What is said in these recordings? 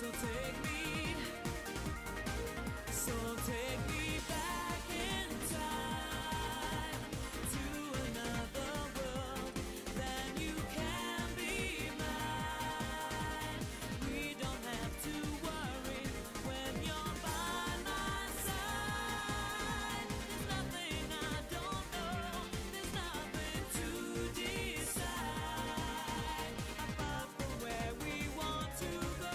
So take me, so take me back in time to another world. Then you can be mine. We don't have to worry when you're by my side. There's nothing I don't know. There's nothing to decide apart from where we want to go.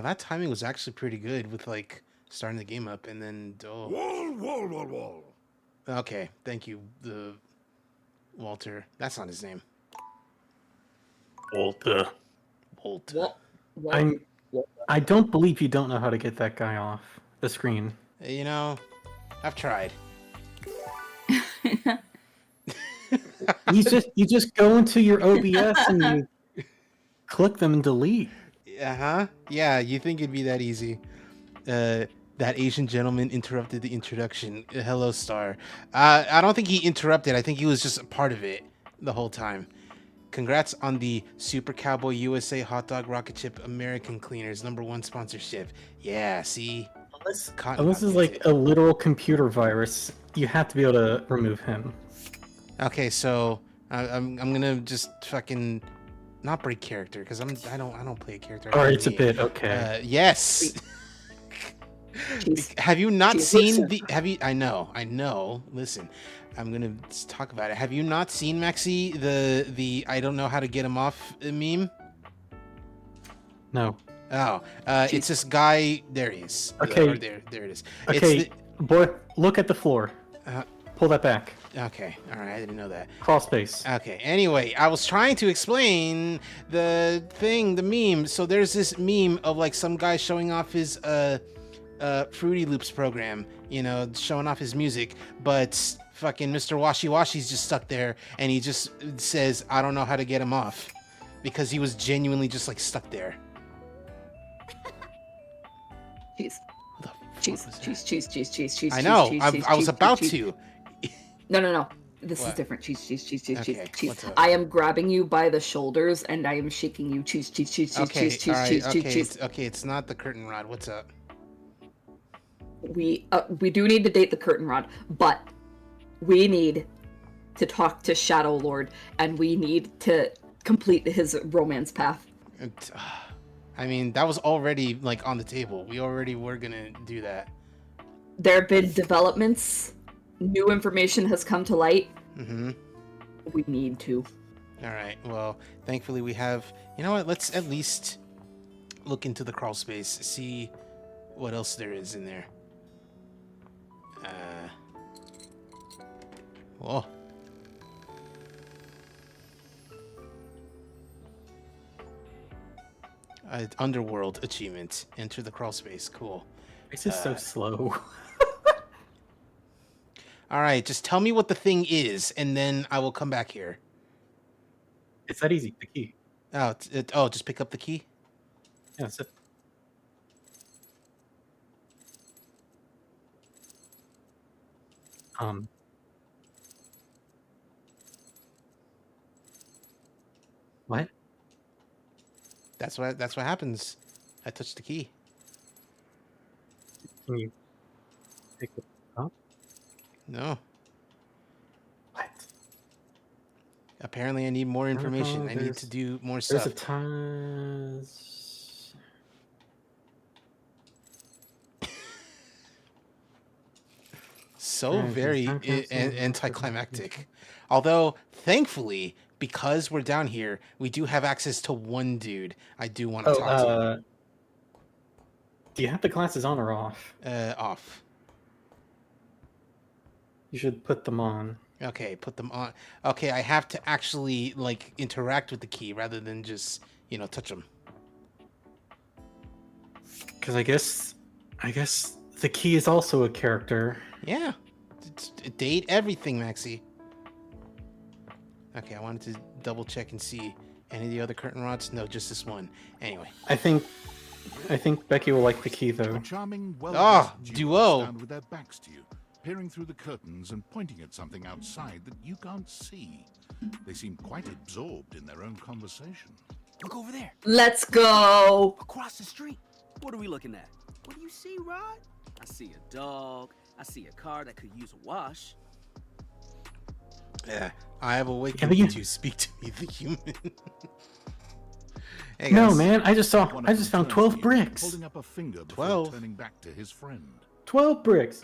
Wow, that timing was actually pretty good with like starting the game up and then Wall. Okay, thank you, the Walter. That's not his name. Walter. Walter. I don't believe you don't know how to get that guy off the screen. You know, I've tried. You just go into your OBS and you click them and delete. Uh-huh. Yeah, you think it'd be that easy. That Asian gentleman interrupted the introduction. Hello, Star. I don't think he interrupted. I think he was just a part of it the whole time. Congrats on the Super Cowboy USA Hot Dog Rocket Chip American Cleaners #1 sponsorship. Yeah, see? Unless it's like a literal computer virus, you have to be able to remove him. Okay, so I'm gonna just fucking not break character because I don't play a character. Or it's a bit okay. Yes. Have you not seen the? Have you? I know. Listen, I'm gonna talk about it. Have you not seen Maxi the I don't know how to get him off meme? No. Oh, it's this guy. There he is. Okay. There it is. Okay, boy, look at the floor. Pull that back. Okay, all right. I didn't know that. Crawl space. Okay. Anyway, I was trying to explain the meme. So there's this meme of like some guy showing off his Fruity Loops program, you know, showing off his music, but fucking Mr. Washi Washi's just stuck there, and he just says, "I don't know how to get him off," because he was genuinely just like stuck there. Cheese. I know. I was about to. No. This is different. Cheese. What's up? I am grabbing you by the shoulders and I am shaking you. Cheese. Okay, it's not the curtain rod. What's up? We do need to date the curtain rod, but we need to talk to Shadow Lord and we need to complete his romance path. I mean, that was already like on the table. We already were gonna do that. There have been developments. New information has come to light. Mm-hmm. We need to. All right. Well, thankfully we have. You know what? Let's at least look into the crawl space, see what else there is in there. Oh. Underworld achievement. Enter the crawl space. Cool. This is so slow. All right, just tell me what the thing is, and then I will come back here. It's that easy. The key. Oh, just pick up the key. Yeah, that's it. What? That's what happens. I touched the key. Can you pick it up? No. What? Apparently, I need more information. I need to do more stuff. There's a time. So very anticlimactic. Although, thankfully, because we're down here, we do have access to one dude I do want to talk to. Do you have the glasses on or off? Off. You should put them on. Okay, put them on. Okay, I have to actually like interact with the key rather than just, touch them. Because I guess the key is also a character. Yeah. Date everything, Maxi. Okay, I wanted to double check and see any of the other curtain rods. No, just this one. Anyway. I think Becky will like the key though. A charming, duo. Stand with their backs to you, peering through the curtains and pointing at something outside that you can't see. They seem quite absorbed in their own conversation. Look over there. Let's go. Across the street. What are we looking at? What do you see, Rod? I see a dog. I see a car that could use a wash. Yeah, I have awakened you to speak to me, the human. Hey, no, man, I just found 12 bricks. Holding up a finger before 12. turning back to his friend. 12 bricks.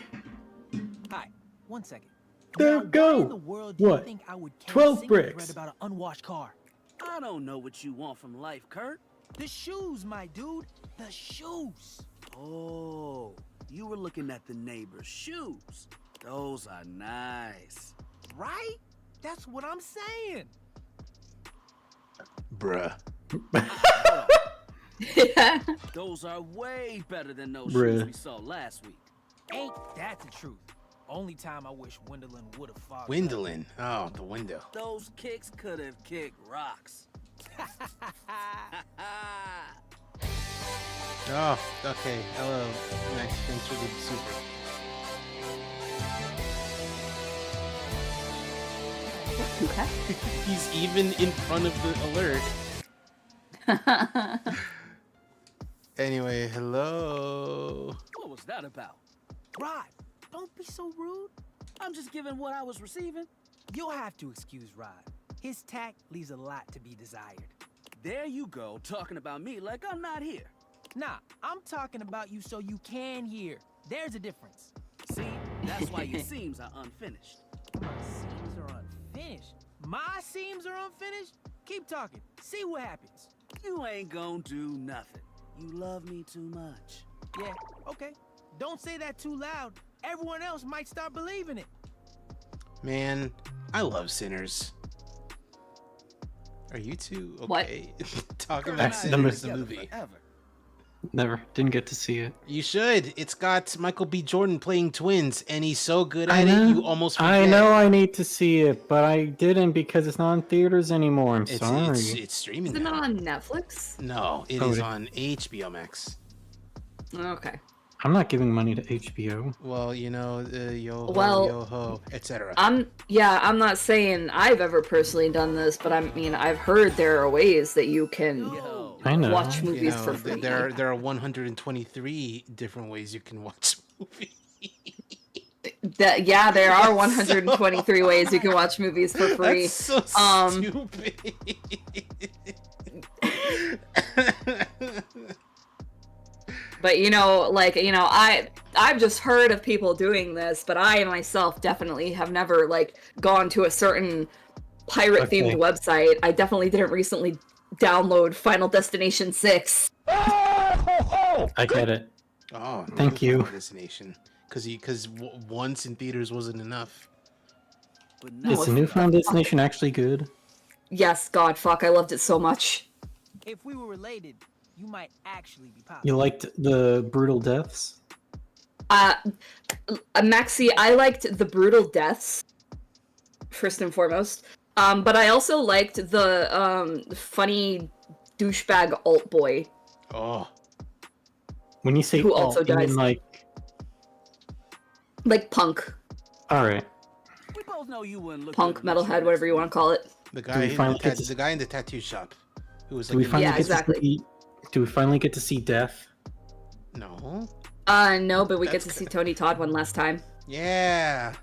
Hi, 1 second. There, Now, go. Why in the world do you What? think I would care 12 a bricks. about an unwashed car? I don't know what you want from life, Kurt. The shoes, my dude. The shoes. Oh, you were looking at the neighbor's shoes. Those are nice. Right? That's what I'm saying. Bruh. Yeah. Those are way better than those Bruh. shoes we saw last week. Ain't that the truth? Only time I wish Wendolyn would have fogged Windolin. Oh, the window. Those kicks could have kicked rocks. Oh, okay. Hello. Nice. Thanks for the super. Okay. He's even in front of the alert. Anyway, hello. What was that about? Rod, don't be so rude. I'm just giving what I was receiving. You'll have to excuse Rod. His tact leaves a lot to be desired. There you go, talking about me like I'm not here. Nah, I'm talking about you so you can hear. There's a difference. See, that's why your seams are unfinished. My seams are unfinished. My seams are unfinished? Keep talking. See what happens. You ain't gonna do nothing. You love me too much. Yeah, okay. Don't say that too loud. Everyone else might start believing it. Man, I love Sinners. Are you two okay? Talking Girl about and I Sinners, are the together movie. forever. Never. Didn't get to see it. You should. It's got Michael B. Jordan playing twins, and he's so good I at know. it, you almost forget. I know I need to see it, but I didn't because it's not in theaters anymore. I'm sorry. It's streaming Is it now. not on Netflix? No, it Oh, is it- on HBO Max. Okay. I'm not giving money to HBO. Well, you know, yo ho, Well, yo ho, etc. I'm not saying I've ever personally done this, but I've heard there are ways that you can Yo, I know. watch You movies know, for free. there are 123 different ways you can watch movies. There are 123 ways you can watch movies for free. That's so Um, stupid. But I've just heard of people doing this, but I myself definitely have never gone to a certain pirate themed Okay. website. I definitely didn't recently download Final Destination 6. I get it. Oh, Thank you. Destination, because once in theaters wasn't enough. but no, Is the new Final Destination actually good? Yes, God, fuck, I loved it so much. If we were related, you might actually be popular. You liked the brutal deaths? Maxie, I liked the brutal deaths, first and foremost. But I also liked the funny douchebag alt boy. Oh, When you say Who alt, also you mean dies. like... Punk. Alright. we both know you wouldn't look Punk, good in metalhead, whatever you want to call it. the we guy in finally the, get to- the guy in the tattoo shop, who was Do we like, finally Yeah, get exactly. to see... Do we finally get to see death? no, No, but we get That's to see Tony Todd one last time. yeah.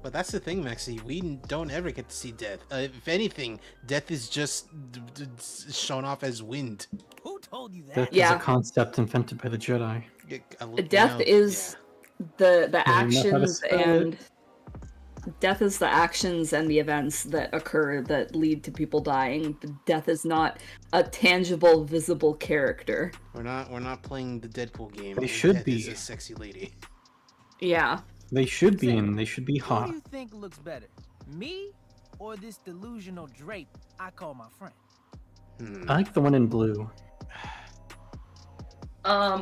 But that's the thing, Maxie. We don't ever get to see death. If anything, death is just shown off as wind. Who told you that? Death Yeah. is a concept invented by the Jedi. Death is the know how to actions spell and death is the actions and the events that occur that lead to people dying. Death is not a tangible, visible character. We're not playing the Deadpool game. They where should Death be. is a sexy lady. Yeah. They should be in. They should be Who hot. do you think looks better? Me or this delusional drape I call my friend? I like the one in blue.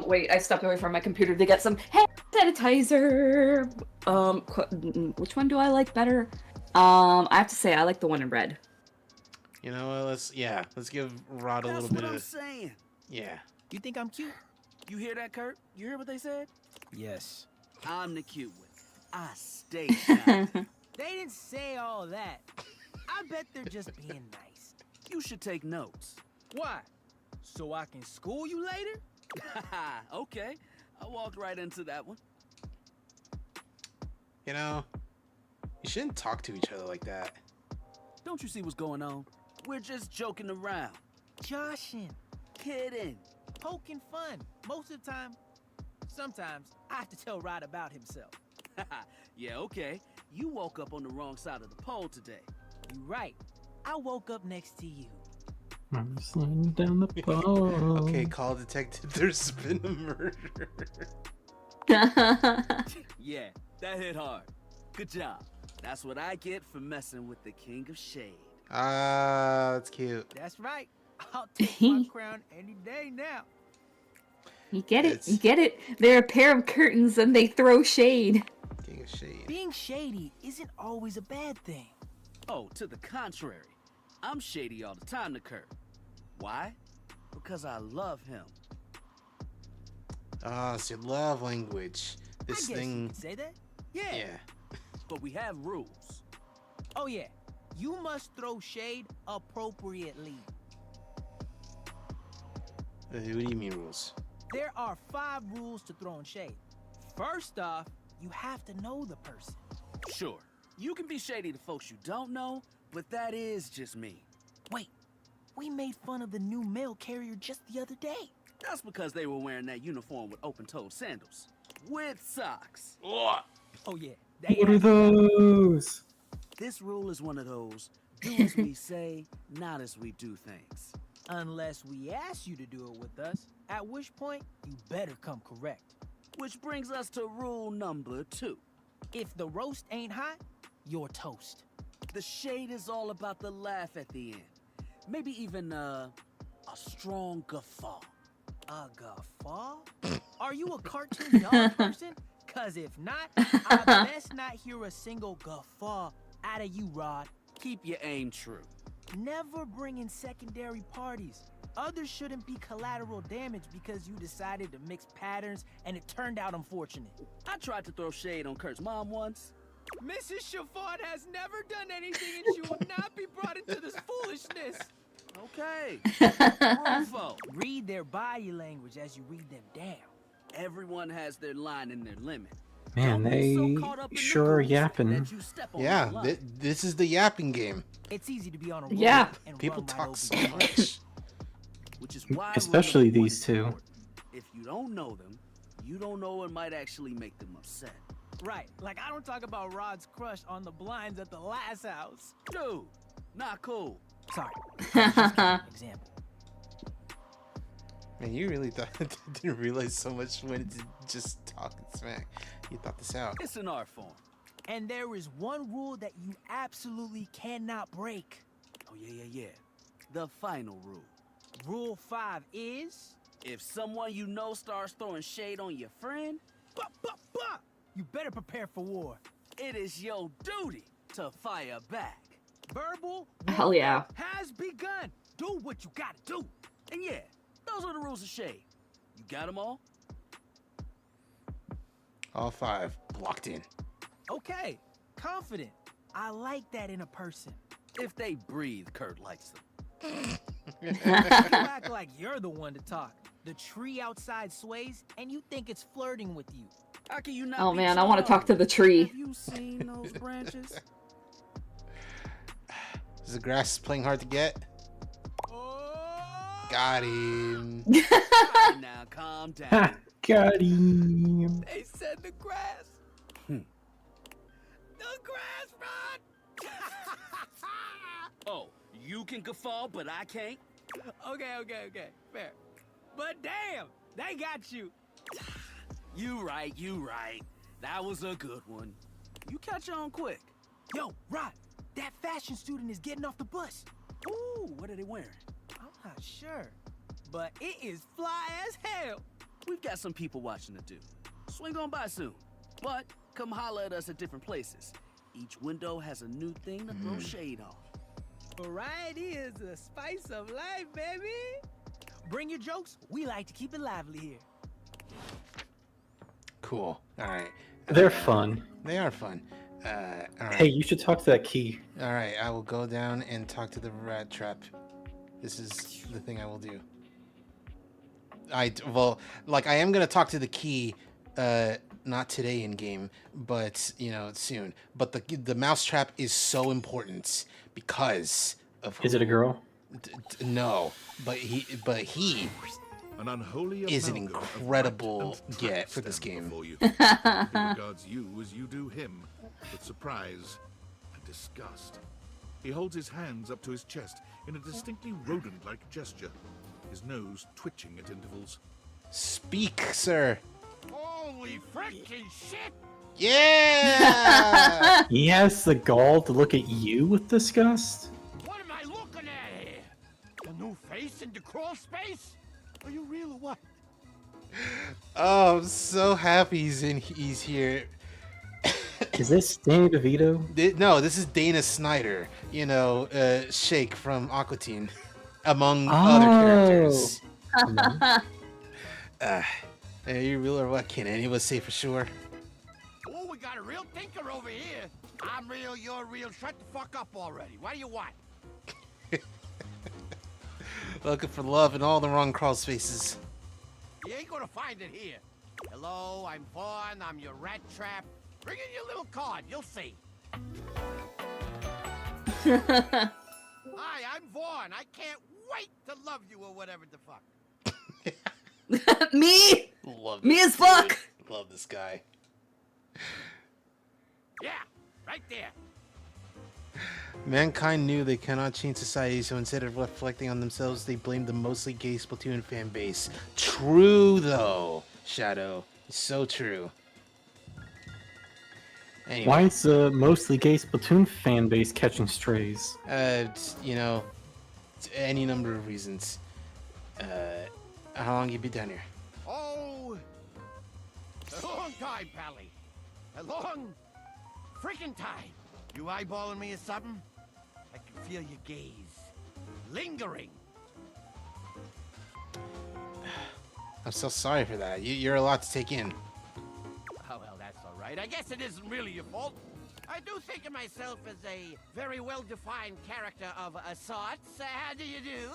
Wait, I stepped away from my computer to get some hand sanitizer. Which one do I like better? I have to say I like the one in red. You know, let's give Rod a That's little what bit I'm of saying. yeah. You think I'm cute? You hear that, Kurt? You hear what they said? Yes. I'm the cute one. I stay shy. They didn't say all that. I bet they're just being nice. You should take notes. Why? So I can school you later? Okay, I walked right into that one. You know, you shouldn't talk to each other like that. Don't you see what's going on? We're just joking around. Joshing, Kidding. poking fun. Most of the time, sometimes I have to tell Rod about himself. Yeah, okay. You woke up on the wrong side of the pole today. You right. I woke up next to you. I'm sliding down the pole. Okay, call detective. There's been a murder. Yeah, that hit hard. Good job. That's what I get for messing with the King of Shade. Ah, that's cute. That's right. I'll take my crown any day now. You get it. It's- You get it. They're a pair of curtains and they throw shade. King of Shade. Being shady isn't always a bad thing. Oh, to the contrary. I'm shady all the time to Kurt. Why? Because I love him. Ah, it's your love language. This I guess you thing. could say that. Yeah. Yeah. But we have rules. Oh yeah. You must throw shade appropriately. What do you mean rules? There are 5 rules to throwing shade. First off, you have to know the person. Sure, you can be shady to folks you don't know, but that is just me. Wait, we made fun of the new mail carrier just the other day. That's because they were wearing that uniform with open-toed sandals. With socks. Oh yeah. They What are have- those? This rule is one of those, do as we say, not as we do things. Unless we ask you to do it with us, at which point you better come correct. Which brings us to rule number 2. If the roast ain't hot, you're toast. The shade is all about the laugh at the end. Maybe even a strong guffaw. A guffaw? Are you a cartoon dog person? Cause if not, I best not hear a single guffaw out of you, Rod. Keep your aim true. Never bring in secondary parties. Others shouldn't be collateral damage because you decided to mix patterns and it turned out unfortunate. I tried to throw shade on Kurt's mom once. Mrs. Shafard has never done anything and she will not be brought into this foolishness. Okay. Rule 4. Read their body language as you read them down. Everyone has their line and their limit. Man, Don't they be so caught up in the sure are rules yapping. that you step on Yeah, the line. this is the yapping game. It's easy to be on a roll Yeah. and People run right talk over so you. much. Which is why Especially rule number 1 these is two. important. If you don't know them, you don't know what might actually make them upset. Right, like I don't talk about Rod's crush on the blinds at the last house. Dude, not cool. Sorry. I was just giving an example. Man, you really thought didn't realize so much when it's just talking smack. You thought this out. It's an art form. And there is one rule that you absolutely cannot break. Oh, yeah. The final rule. Rule 5 is... If someone you know starts throwing shade on your friend, You better prepare for war. it is your duty to fire back. Verbal Hell yeah. has begun. Do what you gotta do. And yeah, those are the rules of shade. You got them all? All 5 locked in. Okay, confident. I like that in a person. If they breathe, Kurt likes them. You act like you're the one to talk. The tree outside sways, and you think it's flirting with you. How can you not Oh be man, I want to talk to charmed? the tree. Have you seen those branches? Is the grass playing hard to get? Oh! Got him. Right now, calm down. Ha! Got him. They said the grass. Hmm. The grass, Rod. Oh, you can guffaw, but I can't? Okay. Fair. But damn, they got you. You right. That was a good one. You catch on quick. Yo, Rod, that fashion student is getting off the bus. Ooh, what are they wearing? I'm not sure, but it is fly as hell. We've got some people watching to do. Swing on by soon. But come holler at us at different places. Each window has a new thing to throw shade on. Variety is the spice of life, baby. Bring your jokes. We like to keep it lively here. Cool. All right. They're fun. They are fun. All right. Hey, you should talk to that key. All right. I will go down and talk to the rat trap. This is the thing I will do. I am gonna talk to the key. Not today in game, but soon. But the mousetrap is so important because of. Is it a girl? No, but he An unholy is an amalgam of incredible rat and get trap for this stand game. before you. He regards you as you do him, with surprise and disgust. He holds his hands up to his chest in a distinctly rodent-like gesture, his nose twitching at intervals. Speak, sir. Holy freaking shit! Yeah! He has the gall to look at you with disgust? What am I looking at here? A new face in the crawl space? Are you real or what? Oh, I'm so happy he's here. Is this Danny DeVito? No, this is Dana Snyder. You know, Shake from Aqua Teen, among other characters. Are you real or what? Can any of us say for sure? Oh, we got a real thinker over here. I'm real, you're real. Shut the fuck up already. What do you want? Looking for love in all the wrong crawl spaces. You ain't gonna find it here. Hello, I'm Vaughn. I'm your rat trap. Bring in your little card. You'll see. Hi, I'm Vaughn. I can't wait to love you or whatever the fuck. Me? Love Me this as fuck. dude. Love this guy. Yeah, right there. Mankind knew they cannot change society, so instead of reflecting on themselves, they blamed the mostly gay Splatoon fan base. True, though, Shadow. So true. Anyway, Why is the mostly gay Splatoon fan base catching strays? you know, any number of reasons. How long you been down here? Oh, a long time, Pally. A long freaking time. You eyeballing me or something? I can feel your gaze. Lingering. I'm so sorry for that. You're a lot to take in. Oh, well, that's all right. I guess it isn't really your fault. I do think of myself as a very well-defined character of a sorts. How do you do?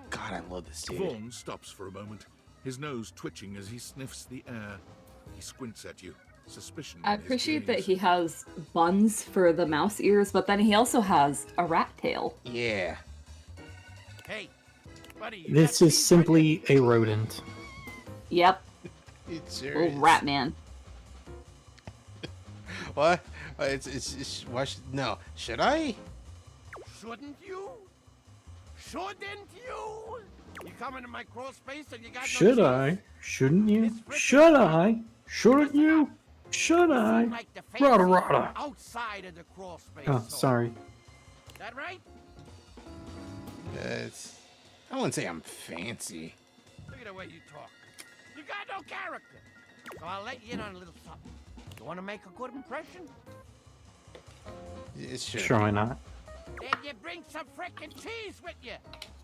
God, I love this dude. Vaughn stops for a moment, his nose twitching as he sniffs the air. He squints at you, suspicion I in his appreciate that gaze. he has buns for the mouse ears, but then he also has a rat tail. Yeah. Hey, buddy. you This got is cheese simply a rodent. Yep, It's little rat man. What? It's why no. Should I? on you? Shouldn't you? Shouldn't you? You come into my crawl space and you got no Should cheese? I? Shouldn't you? It's freaking- Should I? Shouldn't you? Should You I? seem like the Rada fancy rada. outside of the crawl space. Oh, sort. sorry. That right? I wouldn't say I'm fancy. Look at the way you talk. You got no character. So I'll let you in on a little something. You want to make a good impression? It's sure. Sure, why not? Then you bring some frickin' cheese with you.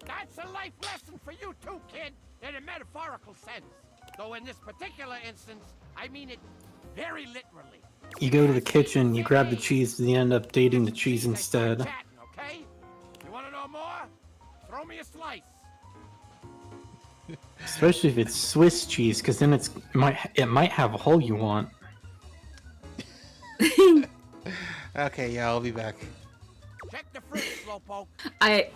That's a life lesson for you too, kid, in a metaphorical sense. Though in this particular instance, I mean it very literally. You go to the kitchen, you grab the cheese, and you end up dating the cheese instead. Chatting, okay? You want to know more? Throw me a slice. Especially if it's Swiss cheese, because then it might have a hole you want. Okay, yeah, I'll be back. Check the fridge, slowpoke. I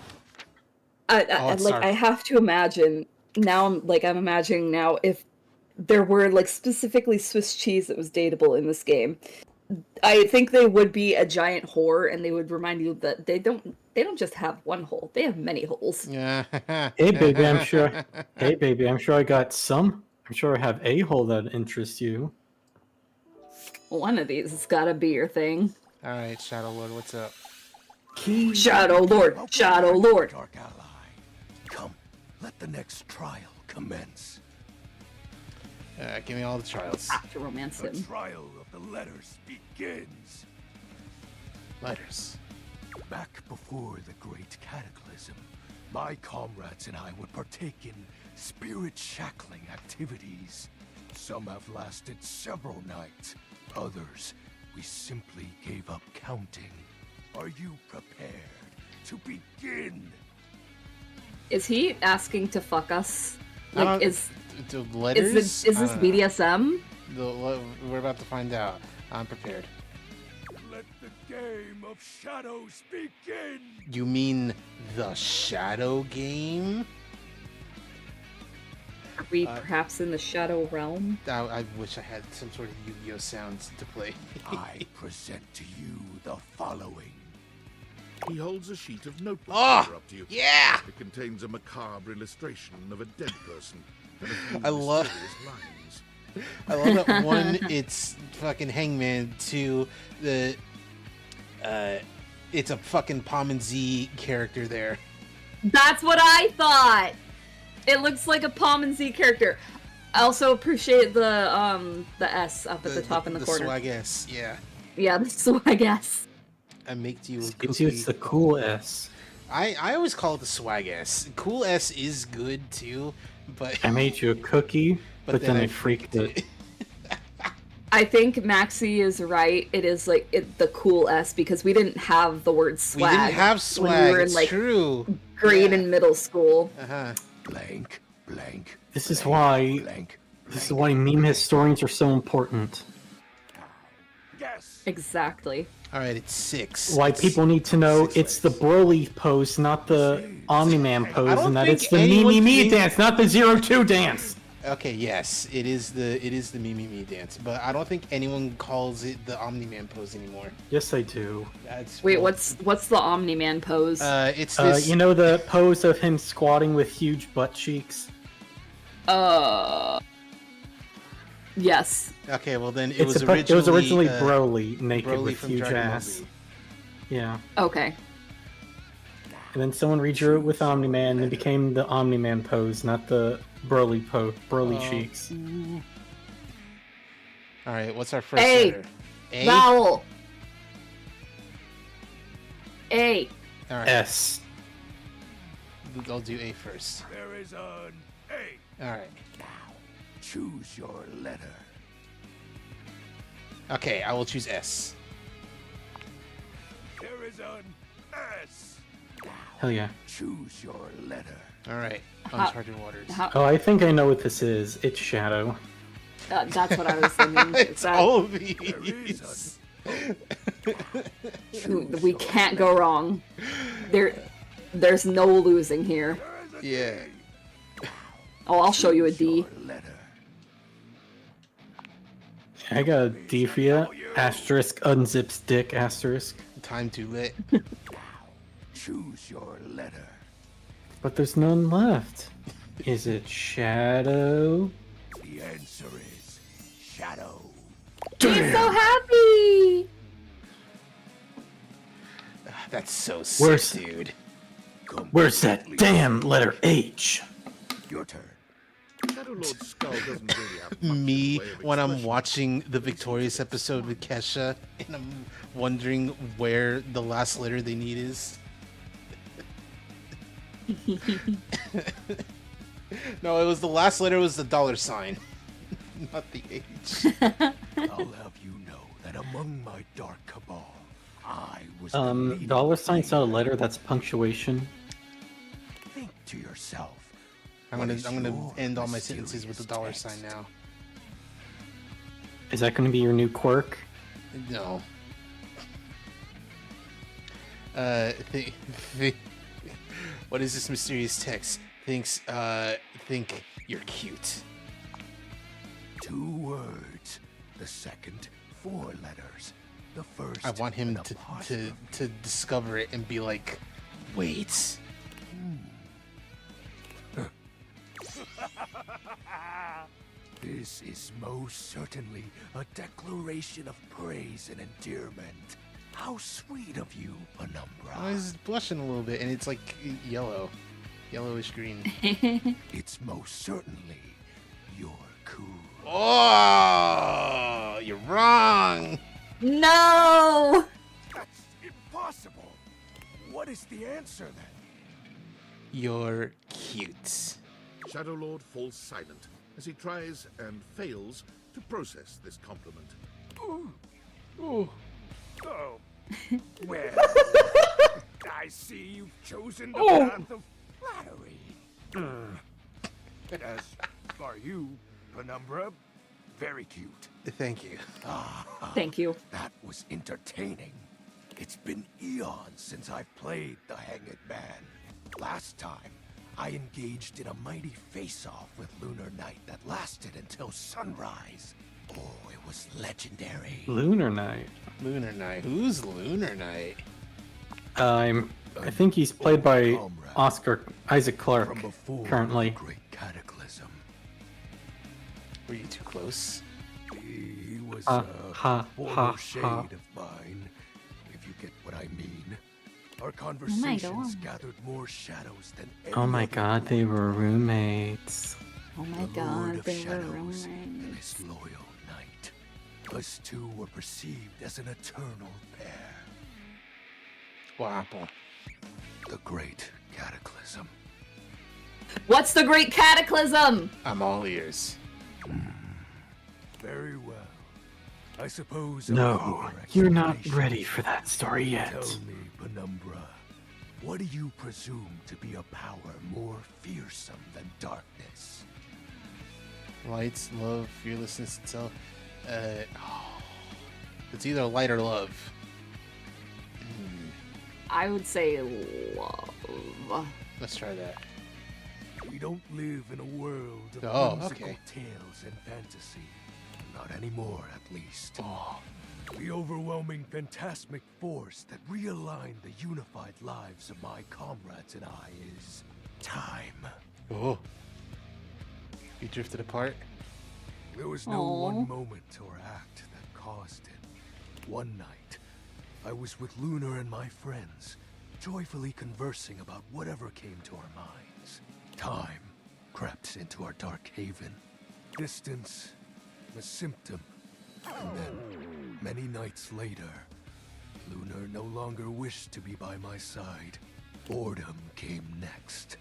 sorry. I have to imagine now. I'm imagining now if there were like specifically Swiss cheese that was dateable in this game. I think they would be a giant whore, and they would remind you that they don't just have one hole; they have many holes. Yeah. Hey, baby, I'm sure. Hey, baby, I'm sure I got some. I'm sure I have a hole that interests you. One of these has got to be your thing. All right, Shadow Lord, what's up? Shadow Lord, Shadow Lord. Dark ally. Come, let the next trial commence. Give me all the trials. Have to romance The him. trial of the letters begins. Letters. Back before the great cataclysm, my comrades and I would partake in spirit-shackling activities. Some have lasted several nights. Others, we simply gave up counting. Are you prepared to begin? Is he asking to fuck us? I Like, don't- is The letters? this I don't know. BDSM? We're about to find out. I'm prepared. Let the game of shadows begin! You mean the Shadow game? Are we perhaps in the Shadow Realm? I wish I had some sort of Yu-Gi-Oh sounds to play. I present to you the following. He holds a sheet of notebook Oh, paper up to you. yeah! It contains a macabre illustration of a dead person. And a few I love- mysterious lines. I love that one, it's fucking Hangman, two, it's a fucking Palm and Z character there. That's what I thought. It looks like a Palm and Z character. I also appreciate the S up at the top in the corner. swag S, yeah. Yeah, the swag S. I make you a Gives you it's cookie. the cool S. I always call it the swag S. Cool S is good too, but I made you a cookie, but then I freaked it. I think Maxie is right. It is like the cool S because we didn't have the word We swag. didn't have when swag. we were in It's like true. grade Yeah. and middle school. Uh-huh. Blank, blank. This is blank, why Blank. this is why meme historians are so important. Yes. Exactly. All right, it's 6. Why It's- people need to know six it's the legs. Broly pose, not the Omni-Man pose, don't and that think it's the me anyone me me thinks- dance, not the 0-2 dance. Okay, yes, it is the me dance, but I don't think anyone calls it the Omni-Man pose anymore. Yes, I do. That's Wait, what's the Omni-Man pose? it's this. You know the pose of him squatting with huge butt cheeks? Yes. Okay, well then it It's was a, it was originally uh, Broly naked Broly with from huge Dragon Ball ass. Z. Yeah. Okay. And then someone redrew it with Omni-Man and it became the Omni-Man pose, not the Broly pose, Broly Oh. cheeks. All right, what's our first A. letter? A. Vowel. A. All right, S. I'll do A first. There is an A. All right. Choose your letter. Okay, I will choose S. There is an S. Hell yeah. Choose your letter. All right, How- Uncharted Waters. Oh, I think I know what this is. It's Shadow. That's what I was thinking. It's That- all of There is these. we can't go wrong. There's no losing here. Yeah. Oh, I'll show you a D. your letter. I got a D for ya. Asterisk unzips dick asterisk. Time too lit. Choose your letter. But there's none left. Is it Shadow? The answer is Shadow. He's so happy. That's so Where's- sick, dude. Where's that damn letter H? Your turn. Shadow Lord's skull doesn't really have much in the Me way of when I'm expression. watching the Victorious episode with Kesha and I'm wondering where the last letter they need is. No, it was the last letter was the $, not the H. I'll have you know that among my dark cabal, I was the leader Dollar of sign's the not a letter, that's punctuation. Think to yourself. I'm what gonna is I'm gonna your end all my sentences with the mysterious $sign text? now. Is that gonna be your new quirk? No. What is this mysterious text? Think you're cute. 2 words. The second 4 letters. The first. I want him an to apostrophe. discover it and be like, wait. This is most certainly a declaration of praise and endearment. How sweet of you, Penumbra. Oh, he's blushing a little bit, and it's like yellow, yellowish green. It's most certainly you're cool. Oh, you're wrong. No. That's impossible. What is the answer then? You're cute. Shadow Lord falls silent as he tries and fails to process this compliment. Oh, well, I see you've chosen the path of flattery. As are you, Penumbra. Very cute. Thank you. Thank you. That was entertaining. It's been eons since I've played the Hanged Man. Last time, I engaged in a mighty face-off with Lunar Knight that lasted until sunrise. Oh, it was legendary. Lunar Knight. Lunar Knight. Who's Lunar Knight? I think he's played by Isaac Clarke From before currently. the great cataclysm. Were you too close? He was Ha, a ha, former ha, shade ha. of mine, if you get what I mean. Our conversations gathered more shadows than any Oh my other god, they were roommates. Oh my the Lord god, of they were Shadows and roommates. his loyal knight. Us two were perceived as an eternal pair. What happened? The great cataclysm. What's the Great Cataclysm? I'm all ears. Very well. I suppose a No, poor you're not explanation. ready for that story yet. Tell me, Penumbra, what do you presume to be a power more fearsome than darkness? Lights, love, fearlessness, itself. It's either light or love. I would say love. Let's try that. We don't live in a world of Oh, whimsical okay. tales and fantasy. Not anymore, at least. Oh, The overwhelming phantasmic force that realigned the unified lives of my comrades and I is time. oh. You drifted apart. There was no Aw. one moment or act that caused it. One night, I was with Lunar and my friends, joyfully conversing about whatever came to our minds. Time crept into our dark haven. Distance, a symptom. And then, many nights later, Lunar no longer wished to be by my side. Boredom came next.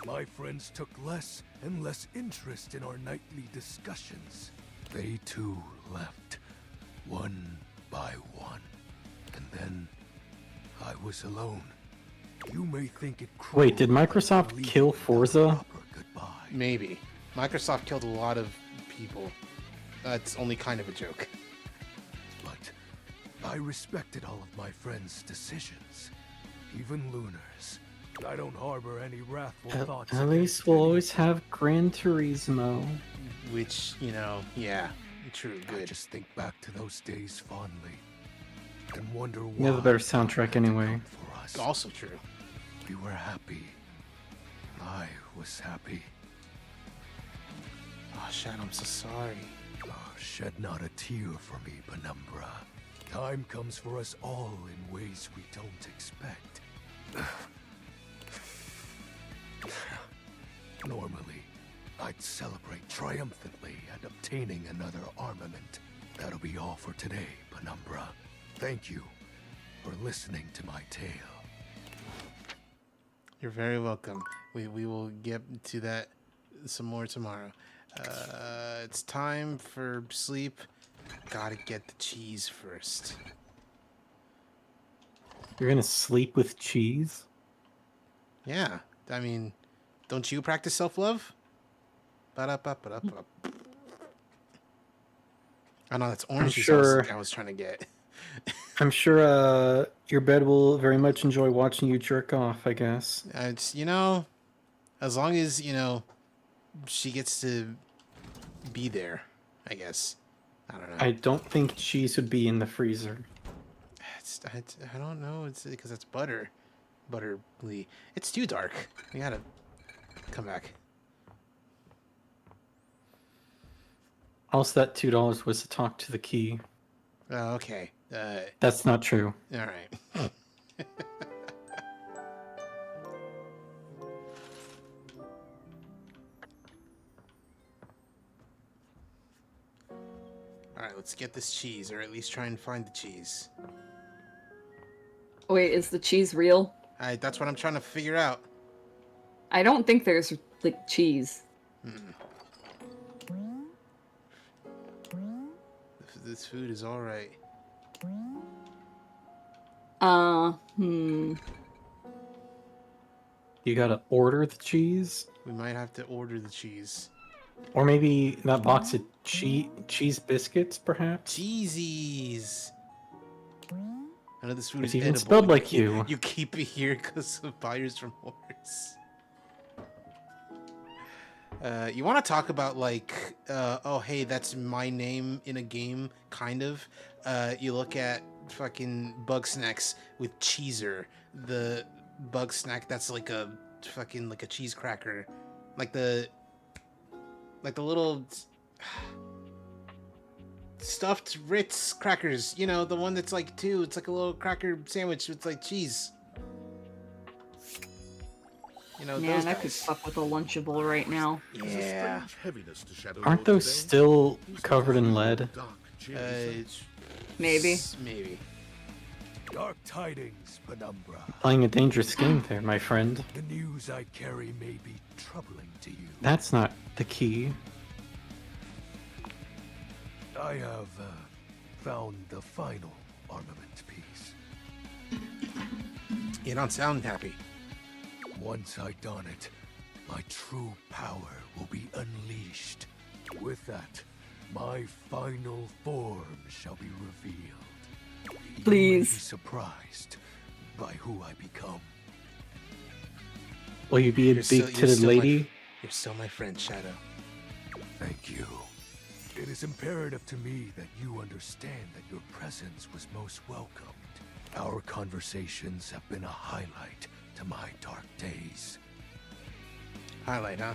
My friends took less and less interest in our nightly discussions. They too left, one by one. And then, I was alone. You may think it cruel. Wait, did Microsoft leaving kill without a Forza? proper goodbye. Maybe. Microsoft killed a lot of people. That's only kind of a joke. But I respected all of my friends' decisions, even Lunar's. I don't harbor any wrathful thoughts. At against least we'll any always of them. have Gran Turismo. Which, yeah. True, I good. just think back to those days fondly and wonder why. You have a better time soundtrack had to anyway. come For us. Also true. We were happy. I was happy. Oh, Shadow, I'm so sorry. Oh, shed not a tear for me, Penumbra. Time comes for us all in ways we don't expect. Normally, I'd celebrate triumphantly at obtaining another armament. That'll be all for today, Penumbra. Thank you for listening to my tale. You're very welcome. We will get to that some more tomorrow. It's time for sleep. Gotta get the cheese first. You're gonna sleep with cheese? Yeah, I mean, don't you practice self-love? Ba-da-ba-ba-da-ba. I know that's orange juice sure- I was trying to get. I'm sure your bed will very much enjoy watching you jerk off, I guess. It's, as long as, she gets to be there, I guess. I don't know. I don't think cheese would be in the freezer. I don't know. It's because it's butter. Butterly. It's too dark. We gotta come back. Also, that $2 was to talk to the key. Oh, okay. That's not true. All right. All right, let's get this cheese, or at least try and find the cheese. Wait, is the cheese real? That's what I'm trying to figure out. I don't think there's like cheese. This food is all right. You gotta order the cheese? We might have to order the cheese. Or maybe that box of cheese biscuits, perhaps? Cheesies. I know this food It's is even edible. spelled but like you. You keep it here because of buyer's remorse. You want to talk about like, oh hey, that's my name in a game, kind of. You look at fucking Bug Snacks with Cheezer, the bug snack that's like a fucking like a cheese cracker, like the little stuffed Ritz crackers. You know, the one that's like two. It's like a little cracker sandwich with like cheese. You know, Man, those I could guys. fuck with a Lunchable right now. There's a Yeah. strange heaviness to Shadow Aren't Lord those today. still He's covered in not lead? dark, cheery sense. Maybe. Maybe. Dark tidings, Penumbra. Playing a dangerous game there, my friend. The news I carry may be troubling to you. That's not the key. I have found the final armament piece. You don't sound happy. Once I don it, my true power will be unleashed. With that, my final form shall be revealed. You may be Please. surprised by who I become. Will you be a You're still- big you're titted still lady? You're still my friend, Shadow. Thank you. It is imperative to me that you understand that your presence was most welcomed. Our conversations have been a highlight to my dark days. Highlight, huh?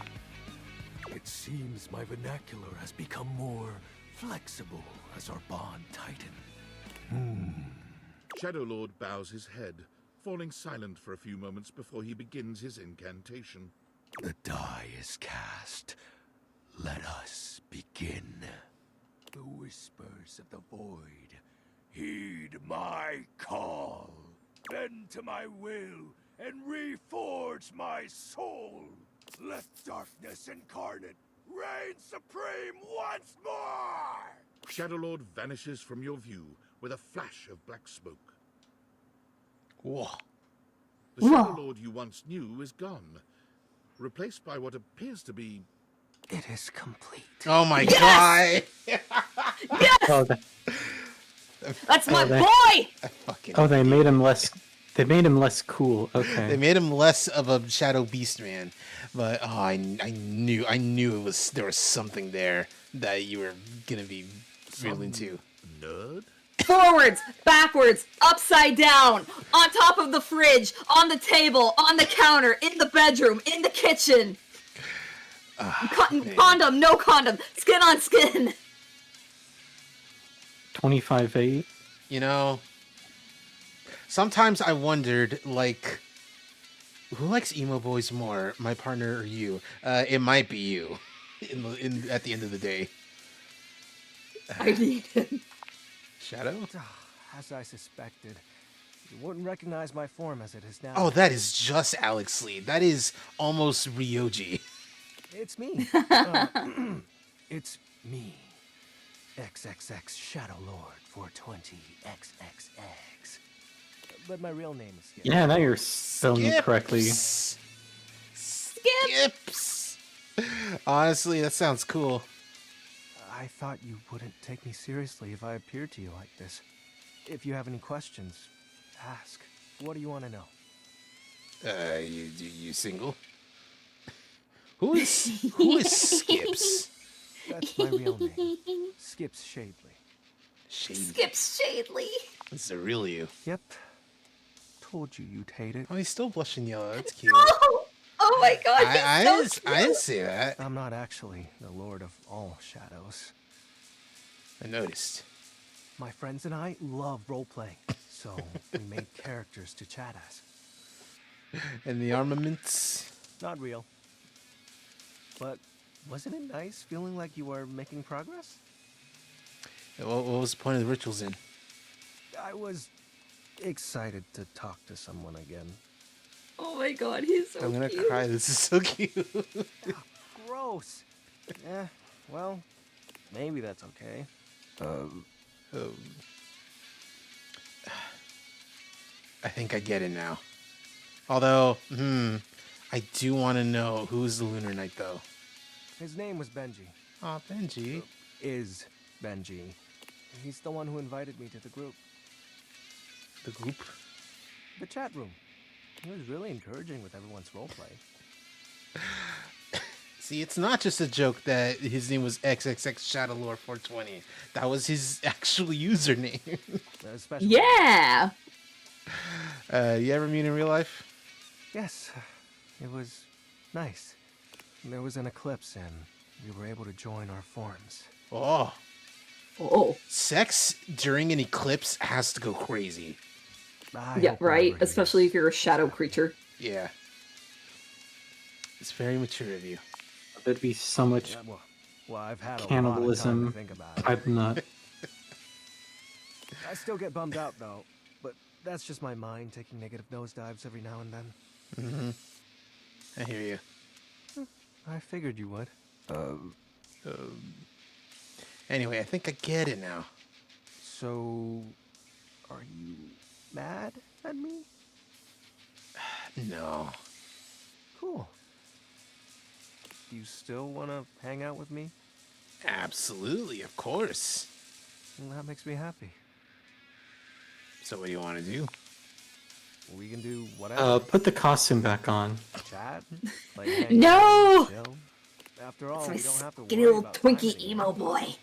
It seems my vernacular has become more flexible as our bond tightened. Shadow Lord bows his head, falling silent for a few moments before he begins his incantation. The die is cast. Let us begin. The whispers of the void, heed my call. Bend to my will and reforge my soul. Let darkness incarnate reign supreme once more! Shadow Lord vanishes from your view with a flash of black smoke. Whoa. The Shadow Whoa. Lord you once knew is gone, replaced by what appears to be It is complete. Oh my god. Oh, that, That's my they- boy! Fucking oh, they made him less. They made him less cool. Okay. They made him less of a Shadow Beast man, but oh, I knew it was there was something there that you were gonna be real into. nerd? Forwards, backwards, upside down, on top of the fridge, on the table, on the counter, in the bedroom, in the kitchen. Condom, no condom, skin on skin. 25-8. You know, sometimes I wondered, like, who likes emo boys more, my partner or you? It might be you. At the end of the day, I need him. Shadow. As I suspected, you wouldn't recognize my form as it is now. Oh, that is just Alex Lee. That is almost Ryoji. It's me. It's me. XXX Shadow Lord 420 XXX. But my real name is Skip. Yeah, now you're spelling it correctly. Skips. Honestly, that sounds cool. I thought you wouldn't take me seriously if I appeared to you like this. If you have any questions, ask. What do you want to know? You single? Who is Skips? That's my real name. Skips Shadley. Shade. Skips Shadley. It's the real you. Yep. Told you you'd hate it. Oh, he's still blushing yellow. That's cute. Oh my god, he's I so didn't cute. say that. I'm not actually the Lord of all Shadows. I noticed. My friends and I love role-playing, so we made characters to chat as. And the armaments. Not real. But wasn't it nice feeling like you were making progress? What was the point of the rituals in? I was excited to talk to someone again. Oh my god, he's so I'm gonna cute. cry. This is so cute. Gross. Well, maybe that's okay. I think I get it now. Although, I do want to know who's the Lunar Knight, though. His name was Benji. Aw, Benji. Is Benji. He's the one who invited me to the group. The group. The chat room. He was really encouraging with everyone's roleplay. See, it's not just a joke that his name was XXX Shadowlore 420. That was his actual username. Especially. Yeah. You ever meet in real life? Yes, it was nice. There was an eclipse and we were able to join our forms. Oh, Oh. sex during an eclipse has to go crazy. I Yeah, hope right. whoever he Especially is if you're a is shadow happy. creature. Yeah. It's very mature of you. There'd be so much Yeah, well, I've had a lot of time cannibalism. to think about it. I'm not. I still get bummed out though, but that's just my mind taking negative nosedives every now and then. Mm-hmm. I hear you. I figured you would. Anyway, I think I get it now. So, are you mad at me? No. Cool. Do you still want to hang out with me? Absolutely, of course. Well, that makes me happy. So what do you want to do? We can do whatever. Put the costume back on. Chat. Like hang No! out, chill. After all, we don't have to Skinny worry little about time Twinkie anymore. emo boy.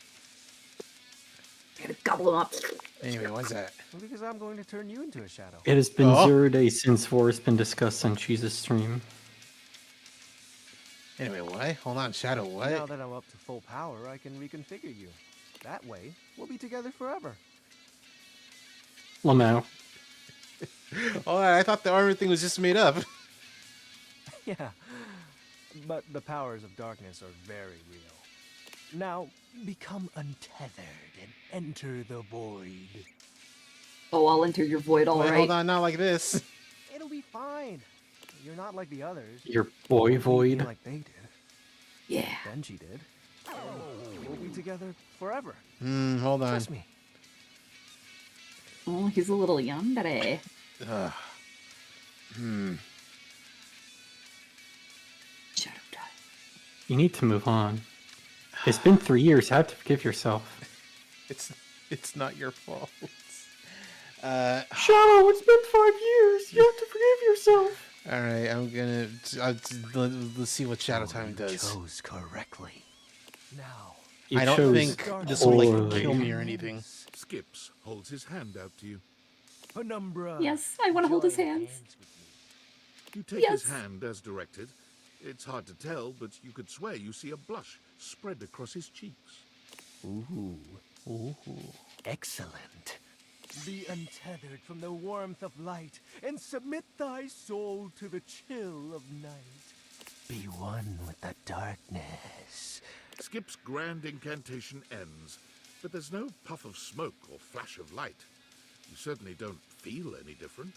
Gotta gobble him up. Anyway, what's that? Well, because I'm going to turn you into a shadow. It has been Oh. 0 days since war has been discussed on Cheese's stream. Anyway, what? Hold on, Shadow, Now what? that I'm up to full power, I can reconfigure you. That way, we'll be together forever. Lamau. Oh, I thought the armor thing was just made up. Yeah. But the powers of darkness are very real. Now, become untethered and enter the void. Oh, I'll enter your void, Wait, alright. hold on, not like this. It'll be fine. You're not like the others. Your boy You'll be void. like they did. Yeah. Benji did. We'll be together forever. Hold on. Trust me. Oh, he's a little yandere. Ugh. Shadow time. You need to move on. It's been 3 years. You have to forgive yourself. It's not your fault. Shadow, it's been 5 years. You have to forgive yourself. All right, I'm gonna. Let's see what Shadow Time does. Chose correctly. Now, You I don't chose think this will like poorly. kill me or anything. Skips holds his hand out to you. Penumbra. Yes, I want to hold his join hands. with me. You take Yes. his hand as directed. It's hard to tell, but you could swear you see a blush spread across his cheeks. Ooh. Excellent. Be untethered from the warmth of light, and submit thy soul to the chill of night. Be one with the darkness. Skip's grand incantation ends, but there's no puff of smoke or flash of light. You certainly don't feel any different.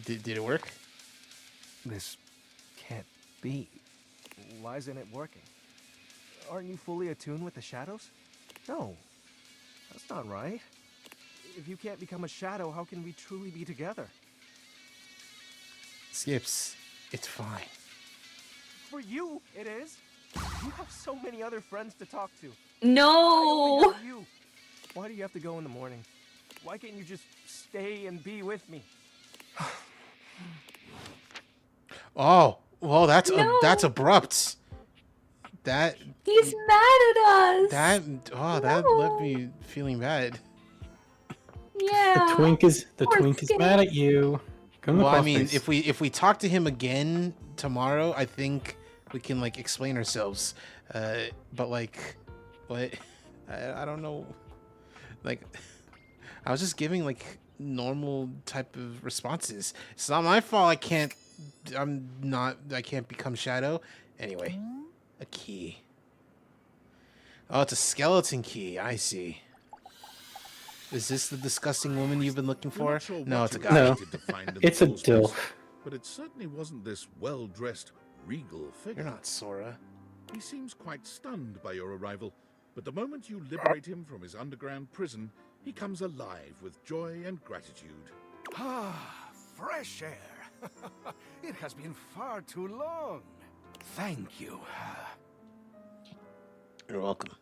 Did it work? This can't be. Why isn't it working? Aren't you fully attuned with the shadows? No. That's not right. If you can't become a shadow, how can we truly be together? Skips, it's fine. For you, it is. You have so many other friends to talk to. No! I only have you. Why do you have to go in the morning? Why can't you just stay and be with me? Oh, well, that's No. that's abrupt. That He's mad at us! that that No. left me feeling bad. Yeah. The twink is Poor Skinny. mad at you. Go in the Well, I cross mean, face. if we talk to him again tomorrow, I think we can like explain ourselves. But like, what? I don't know. Like, I was just giving like normal type of responses. It's not my fault. I can't become Shadow. Anyway, a key. Oh, it's a skeleton key. I see. Is this the disgusting woman you've been looking You're for? not sure No, what it's a you guy. No. expected to find in the It's a crawl space, dilf. But it certainly wasn't this well-dressed, regal figure. You're not Sora. He seems quite stunned by your arrival, but the moment you liberate him from his underground prison, he comes alive with joy and gratitude. Ah, fresh air. It has been far too long. Thank you. You're welcome.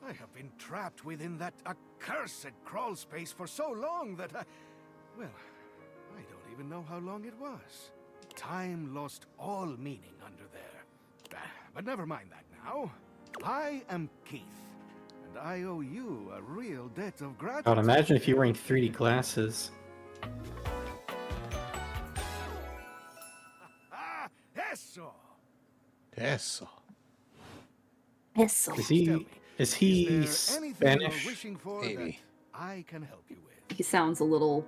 I have been trapped within that accursed crawl space for so long that I don't even know how long it was. Time lost all meaning under there. But never mind that now. I am Keith, and I owe you a real debt of gratitude. God, imagine if you were wearing 3D glasses. Ah, eso! Eso. Yes. Is Tell he me, is he is there anything you're Spanish? wishing for Maybe. that I can help you with? He sounds a little.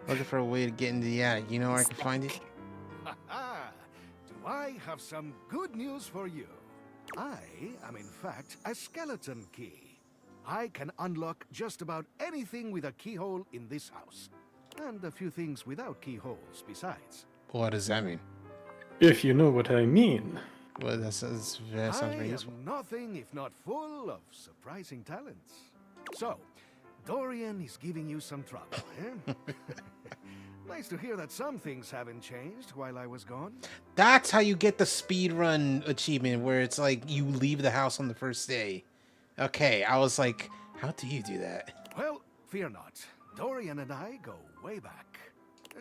Looking for a way to get into the attic. You know where I can find it? Ha-ha! Do I have some good news for you? I am in fact a skeleton key. I can unlock just about anything with a keyhole in this house. And a few things without keyholes besides. What does that mean? If you know what I mean. Well, that sounds very useful. I am nothing if not full of surprising talents. So, Dorian is giving you some trouble, eh? Nice to hear that some things haven't changed while I was gone. That's how you get the speedrun achievement, where it's like you leave the house on the first day. Okay, I was like, how do you do that? Well, fear not. Dorian and I go way back.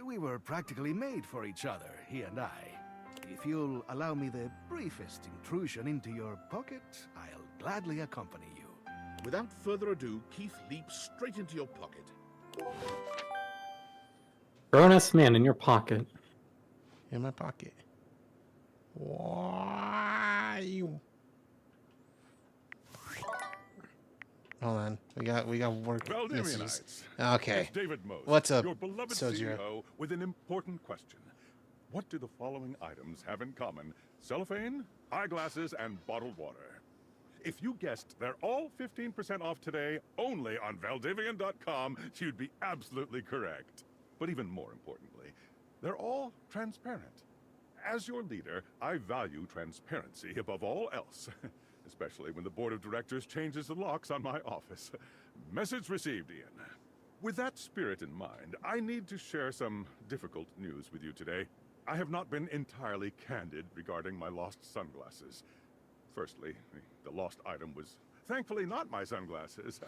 We were practically made for each other, he and I. If you'll allow me the briefest intrusion into your pocket, I'll gladly accompany you. Without further ado, Keith leaps straight into your pocket. Grown-ass man in your pocket. In my pocket. Why you? Hold on, we got work. Valdivinites. Okay. It's David Mose, What's up, your beloved Sojiro? CEO, with an important question. What do the following items have in common? Cellophane, eyeglasses, and bottled water. If you guessed they're all 15% off today, only on Valdivian.com, you'd be absolutely correct. But even more importantly, they're all transparent. As your leader, I value transparency above all else, especially when the board of directors changes the locks on my office. Message received, Ian. With that spirit in mind, I need to share some difficult news with you today. I have not been entirely candid regarding my lost sunglasses. Firstly, the lost item was thankfully not my sunglasses.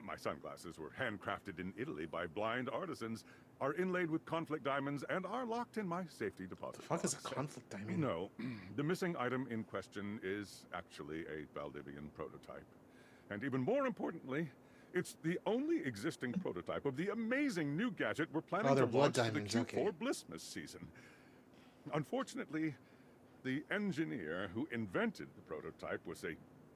My sunglasses were handcrafted in Italy by blind artisans, are inlaid with conflict diamonds, and are locked in my safety deposit The fuck is a box. conflict diamond? No, the missing item in question is actually a Valdivian prototype. And even more importantly, it's the only existing prototype of the amazing new gadget we're planning they're to blood launch diamonds, for the Q4 okay. Blissmas season. Unfortunately, the engineer who invented the prototype was a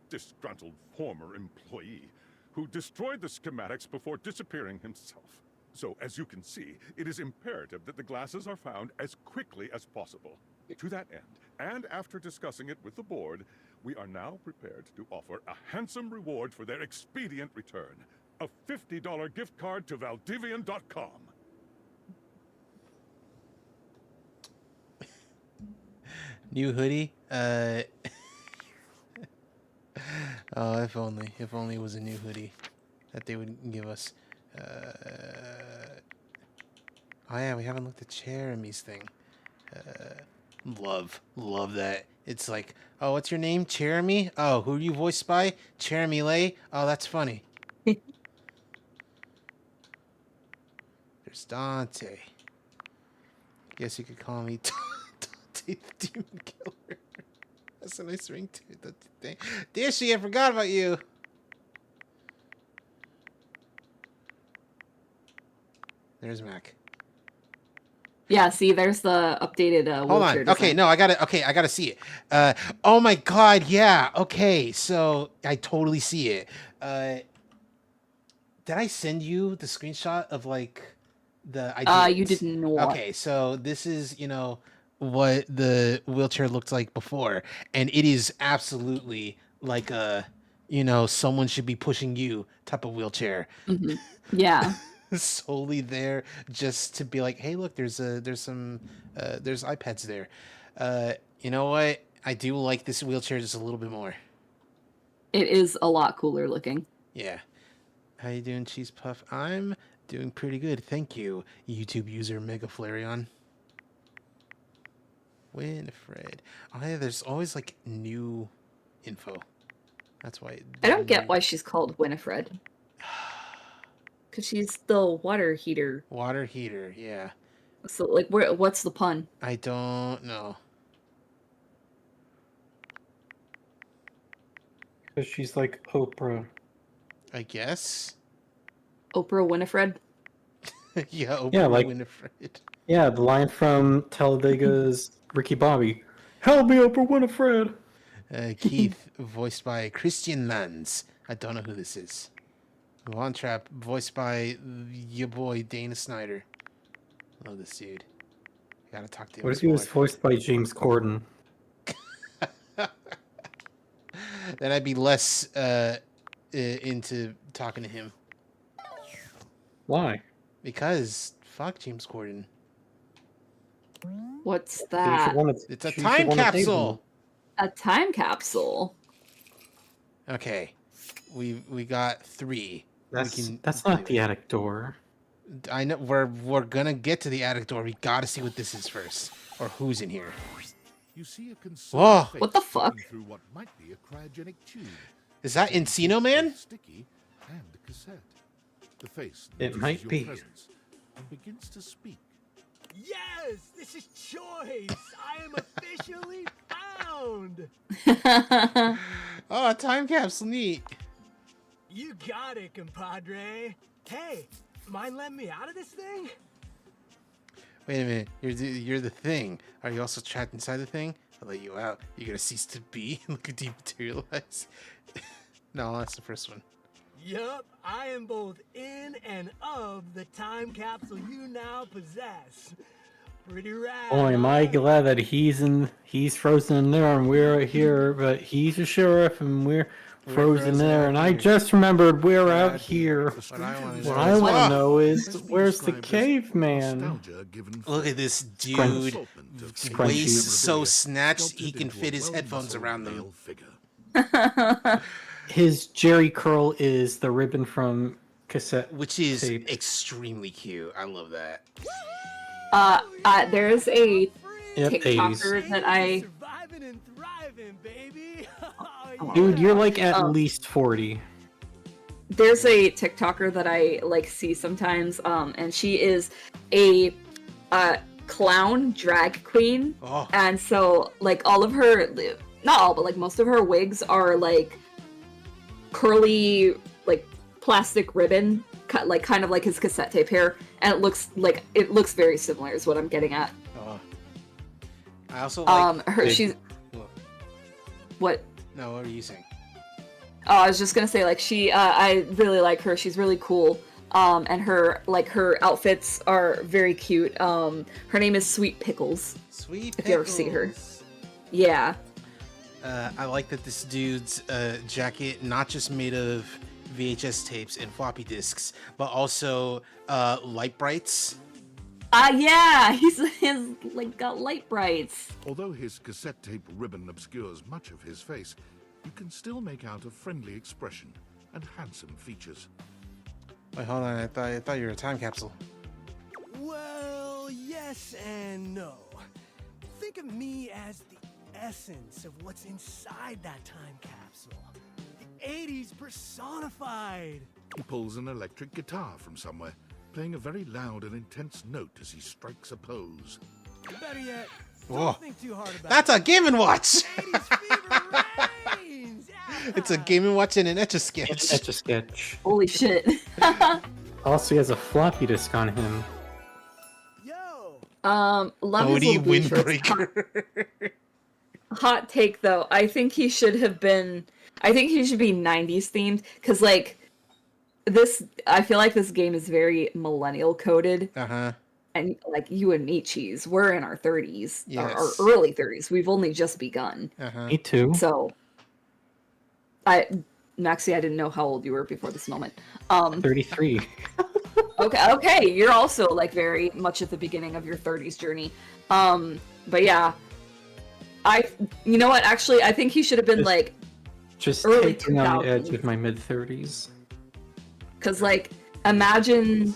disgruntled former employee who destroyed the schematics before disappearing himself. So, as you can see, it is imperative that the glasses are found as quickly as possible. To that end, and after discussing it with the board, we are now prepared to offer a handsome reward for their expedient return. A $50 gift card to Valdivian.com. New hoodie. Oh, if only it was a new hoodie that they would give us. Oh yeah, we haven't looked at Jeremy's thing. Love that. It's like, oh, what's your name? Jeremy? Oh, who are you voiced by? Jeremy Lay? Oh, that's funny. There's Dante. Guess you could call me Dante the Demon Killer. That's a nice ring to it. That's the thing. Dishy, I forgot about you. There's Mac. Yeah, see, there's the updated Hold wheelchair on. Okay, design. no, I gotta see it. Oh my god, yeah. Okay, so I totally see it. Did I send you the screenshot of like the idea? You did not. Okay, so this is, what the wheelchair looked like before, and it is absolutely like a, someone should be pushing you type of wheelchair. Mhm. Yeah. Solely there just to be like, hey, look, there's iPads there. You know what? I do like this wheelchair just a little bit more. It is a lot cooler looking. Yeah. How you doing, Cheese Puff? I'm doing pretty good, thank you. YouTube user Mega Flareon. Winifred. Oh yeah, there's always like new info. That's why. I don't get why she's called Winifred. Because she's the water heater. Water heater, yeah. So like, what's the pun? I don't know. Because she's like Oprah. I guess. Oprah Winifred. Yeah, Oprah Yeah, like- Winifred. Yeah, the line from Talladega's Ricky Bobby. Help me, Oprah Winifred! Keith, voiced by Christian Lanz. I don't know who this is. Von Trapp, voiced by your boy Dana Snyder. Love this dude. Gotta talk to him. What if he was voiced by James Corden? Then I'd be less into talking to him. Why? Because fuck James Corden. What's You should that? wanna- It's a you should time wanna table capsule. A time capsule. Okay, we got 3. That's not the attic door. I know we're gonna get to the attic door. We gotta see what this is first, or who's in here. You see a Whoa. concerned What the face fuck? looking through what might be a cryogenic tube. Is that Encino Man? Sticky and a cassette. The face It notices might your be. presence and begins to speak. Yes, this is choice. I am officially found. Oh, a time capsule, neat. You got it, compadre. Hey, mind letting me out of this thing? Wait a minute, you're the thing. Are you also trapped inside the thing? I'll let you out. You're gonna cease to be and look at dematerialize. No, that's the first one. Yup, I am both in and of the time capsule you now possess. Pretty rad. Boy, am I huh? glad that he's frozen in there and we're here, but he's a sheriff and we're frozen there. And I just remembered we're out here. What I want What I want to know is Best be where's the described as caveman? nostalgia given Look form. at this dude. Consultant of Scrunchy. Waist so memorabilia snatched he sculpted can into fit a his headphones well-muscled around them. male figure. His Jerry curl is the ribbon from cassette. Which is tape. extremely cute. I love that. There's a Yep, 80s. TikToker that I Surviving and thriving, baby. Dude, you're like at Oh. least 40. there's a TikToker that I like see sometimes, and she is a clown drag queen, Oh, and so like all of her, not all, but like most of her wigs are like curly, like plastic ribbon, cut like kind of like his cassette tape hair, and it looks very similar. Is what I'm getting at. oh. I also like. She's What? what. No, what were you saying? Oh, I was just gonna say, like, I really like her. She's really cool. And her outfits are very cute. Her name is Sweet Pickles. Sweet. If you ever see her. Pickles. Yeah. I like that this dude's jacket not just made of VHS tapes and floppy disks, but also light brights. Yeah, he's like got light brights. Although his cassette tape ribbon obscures much of his face, you can still make out a friendly expression and handsome features. Wait, hold on. I thought you were a time capsule. Well, yes and no. Think of me as the essence of what's inside that time capsule. The 80s personified. He pulls an electric guitar from somewhere, playing a very loud and intense note as he strikes a pose. Better yet, Whoa. don't think too hard about That's it. a Game & Watch. 80s fever reigns. It's a Yeah. Game & Watch and an Etch-a-Sketch. Etch a sketch. Holy shit. Also, he has a floppy disk on him. Yo, Love his Odie little blue shorts. Windbreaker. Hot take though, I think he should be 90s themed, because like I feel like this game is very millennial coded, Uh-huh. and like you and me, Cheese, we're in our 30s, our Yes. early 30s. We've only just begun. Uh-huh. Me too. So Maxie, I didn't know how old you were before this moment. 33. Okay, you're also like very much at the beginning of your 30s journey. But yeah, you know what? Actually, I think he should have been like, Just early taking on the 2000s. edge of my mid 30s. because like imagine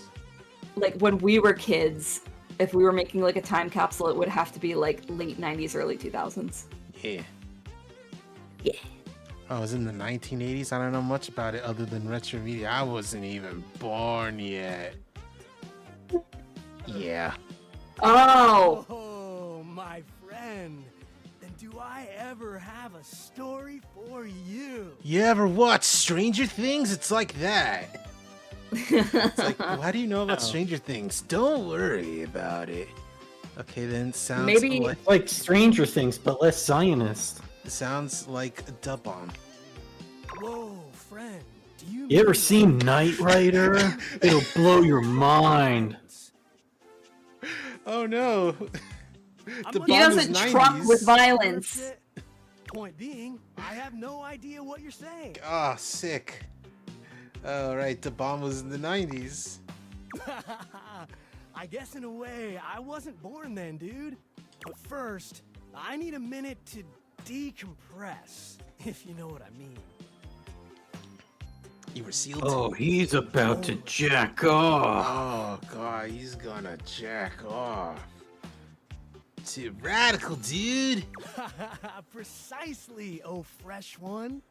like when we were kids, if we were making like a time capsule, it would have to be like late 90s, early 2000s. Yeah. Yeah. Oh, it was in the 1980s? I don't know much about it other than retro media. I wasn't even born yet. Yeah. Oh, Oh, my friend. Then do I ever have a story for you? You ever watch Stranger Things? It's like that. It's like, why do you know about Oh. Stranger Things? Don't worry about it. Okay, then sounds Maybe- like Like Stranger Things, but less Zionist. a dub bomb. Whoa, friend. Do you You ever mean seen like Knight Rider? It'll blow your mind. Oh no. I'm The like- he bomb is doesn't truck 90s. with violence. Shit. Point being, I have no idea what you're saying. Ah, sick. Oh, right, the bomb was in the 90s. I guess in a way, I wasn't born then, dude. But first, I need a minute to decompress, if you know what I mean. You were sealed. Oh, he's about to jack off. Oh, God, he's gonna jack off. Too radical, dude. Precisely, oh fresh one.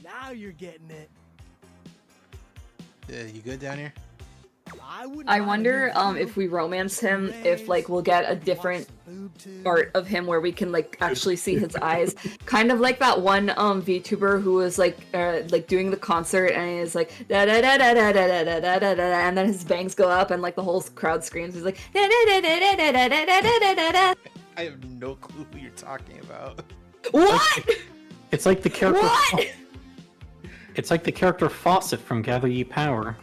Now you're getting it. You good down here? wouldn't I mind a wonder new view, if we romance him, some if like waves, we'll get a watch different some boob tubes. part of him where we can like actually see his eyes, kind of like that one VTuber who was like doing the concert and he's like da da da da da da da da da da, and then his bangs go up and like the whole crowd screams. He's like da da da da da da da da da da da. I have no clue who you're talking about. What? It's like the character. What? It's like the character Fawcett from Gather Ye Power.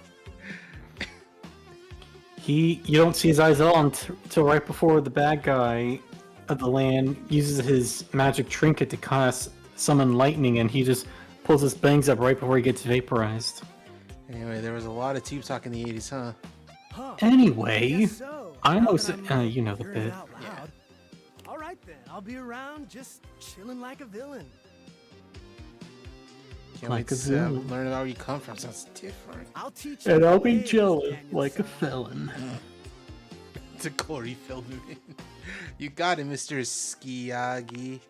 You don't see his eyes at all until right before the bad guy of the land uses his magic trinket to cast summon lightning, and he just pulls his bangs up right before he gets vaporized. Anyway, there was a lot of tube talk in the 80s, huh? Huh. Anyway, Guess so. I Now know that s- I'm, you know the hearing it bit. out loud. All right then, I'll be around, just chilling like a villain. Can't Like wait a to villain. learn about where you come from. Sounds different. I'll teach And you I'll be ways, jealous Daniel like a San. felon. It's a Corey Feldman. You got it, Mr. Skiyagi.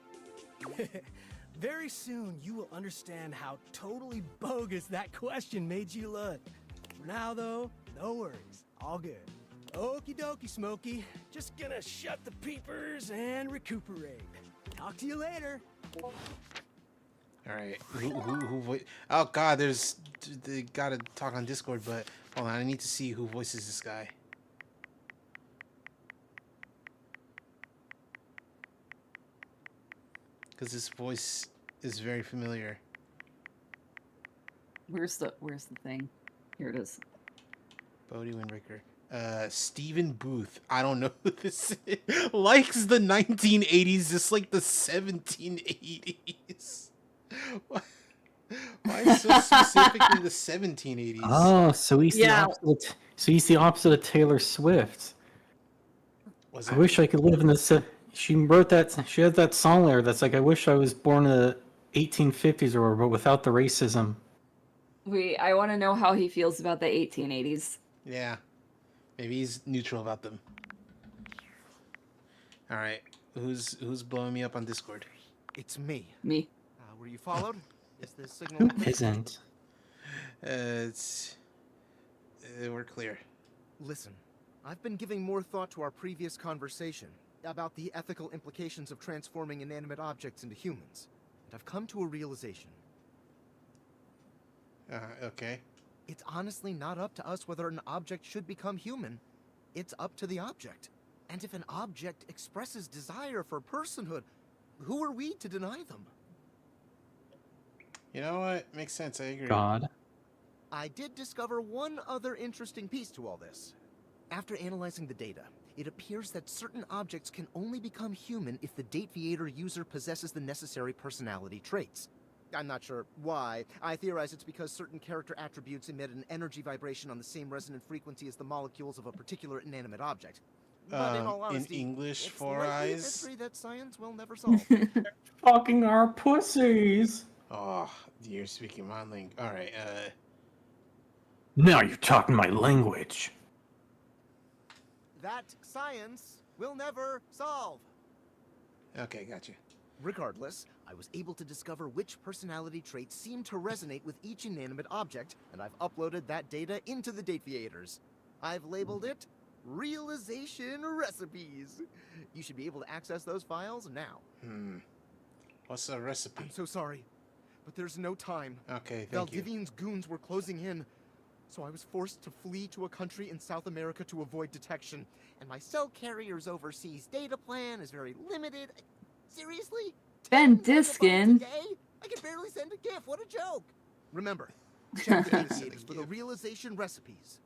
Very soon, you will understand how totally bogus that question made you look. For now, though, no worries. All good. Okie dokie, Smokey. Just gonna shut the peepers and recuperate. Talk to you later. All right. Oh God, they gotta talk on Discord, but hold on, I need to see who voices this guy. Because this voice is very familiar. Where's the thing? Here it is. Bodie Windbreaker. Stephen Booth. I don't know who this is. Likes the 1980s just like the 1780s. Why so specifically the 1780s? Oh, so he's Yeah. the opposite of Taylor Swift. Was I it? wish I could live in this. She wrote that. She has that song there that's like, I wish I was born in the 1850s or whatever, but without the racism. I want to know how he feels about the 1880s. Yeah. Maybe he's neutral about them. All right. Who's blowing me up on Discord? It's me. Me. Were you followed? Is this signal? Who isn't? We're clear. Listen, I've been giving more thought to our previous conversation about the ethical implications of transforming inanimate objects into humans, and I've come to a realization. Okay. It's honestly not up to us whether an object should become human. It's up to the object. And if an object expresses desire for personhood, who are we to deny them? You know what? Makes sense. I agree. God. I did discover one other interesting piece to all this. After analyzing the data, it appears that certain objects can only become human if the Dateviator user possesses the necessary personality traits. I'm not sure why. I theorize it's because certain character attributes emit an energy vibration on the same resonant frequency as the molecules of a particular inanimate object. But in all In honesty, English, it's Four likely a Eyes. mystery that science will never solve. Fucking our pussies. Oh, you're speaking my language. All right. Now you're talking my language. That science will never solve. Okay, gotcha. Regardless, I was able to discover which personality traits seem to resonate with each inanimate object, and I've uploaded that data into the Dateviators. I've labeled it realization recipes. You should be able to access those files now. What's the recipe? I'm so sorry, but there's no time. Okay, thank you. Valdivian's goons were closing in, so I was forced to flee to a country in South America to avoid detection. And my cell carrier's overseas data plan is very limited. Seriously? Ben 10 megabytes Diskin. a day? I can barely send a GIF. What a joke! Remember, check the indicators for the realization recipes.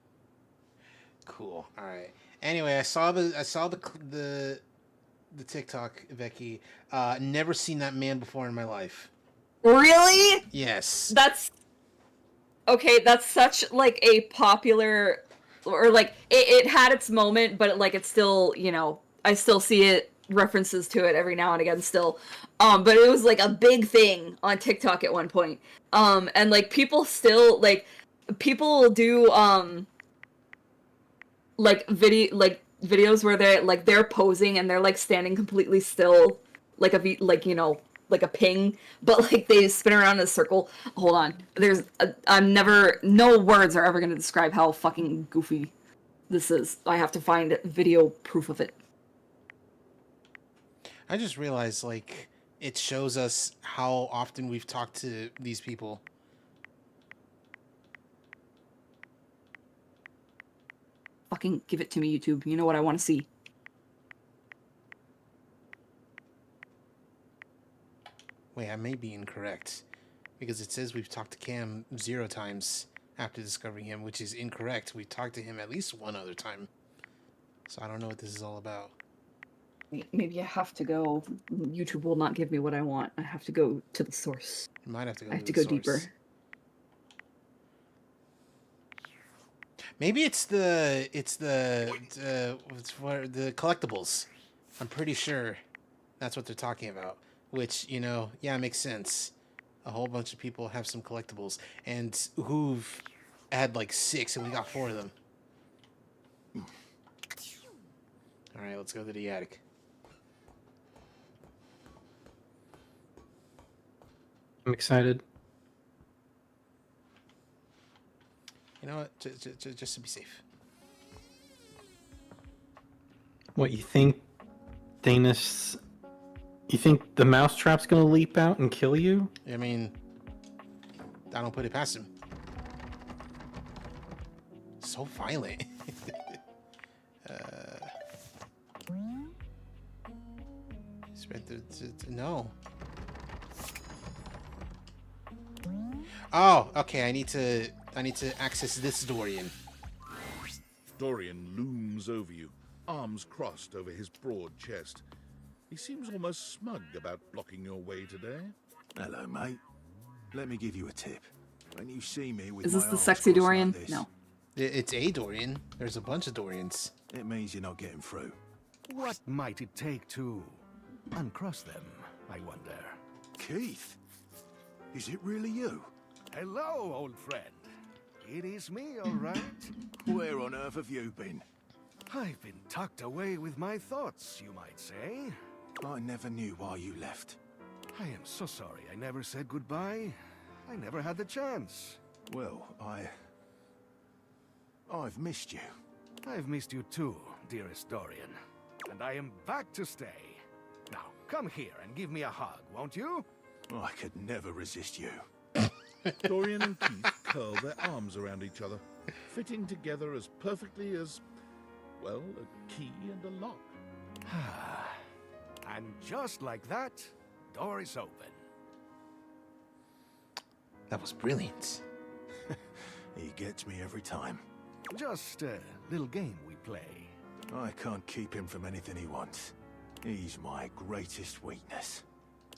Cool. All right. Anyway, I saw the TikTok, Becky. Never seen that man before in my life. Really? Yes. That's okay. That's such like a popular, or like it had its moment, but like it's still, you know, I still see it, references to it every now and again still. But it was like a big thing on TikTok at one point. And like people still like people do like videos where they're posing and they're like standing completely still, like like, you know, like a ping, but like they spin around in a circle. Hold on, no words are ever going to describe how fucking goofy this is. I have to find video proof of it. I just realized, like, it shows us how often we've talked to these people. Fucking give it to me, YouTube. You know what I want to see. Wait, I may be incorrect. Because it says we've talked to Cam 0 times after discovering him, which is incorrect. We've talked to him at least 1 other time. So I don't know what this is all about. Maybe I have to go. YouTube will not give me what I want. I have to go to the source. You might have to go I have to the go deeper. source. Maybe it's the collectibles. I'm pretty sure that's what they're talking about. Which, you know, yeah, it makes sense. A whole bunch of people have some collectibles, and who've had like 6, and we got 4 of them. All right, let's go to the attic. I'm excited. You know what? Just to be safe. What, you think Dana's... You think the mousetrap's gonna leap out and kill you? I mean, I don't put it past him. So violent. No. Oh, okay. I need to access this Dorian. Dorian looms over you, arms crossed over his broad chest. He seems almost smug about blocking your way today. Hello, mate. Let me give you a tip. When you see me with Is this my the arms sexy crossed Dorian? like this, No. It's a Dorian. There's a bunch of Dorians. it means you're not getting through. What might it take to uncross them, I wonder? Keith, is it really you? Hello, old friend. It is me, all right. Where on earth have you been? I've been tucked away with my thoughts, you might say. I never knew why you left. I am so sorry I never said goodbye. I never had the chance. Well, I've missed you. I've missed you too, dearest Dorian. And I am back to stay. Now, come here and give me a hug, won't you? I could never resist you. Dorian and Keith curl their arms around each other, fitting together as perfectly as, well, a key and a lock. And just like that, door is open. That was brilliant. He gets me every time. Just a little game we play. I can't keep him from anything he wants. He's my greatest weakness.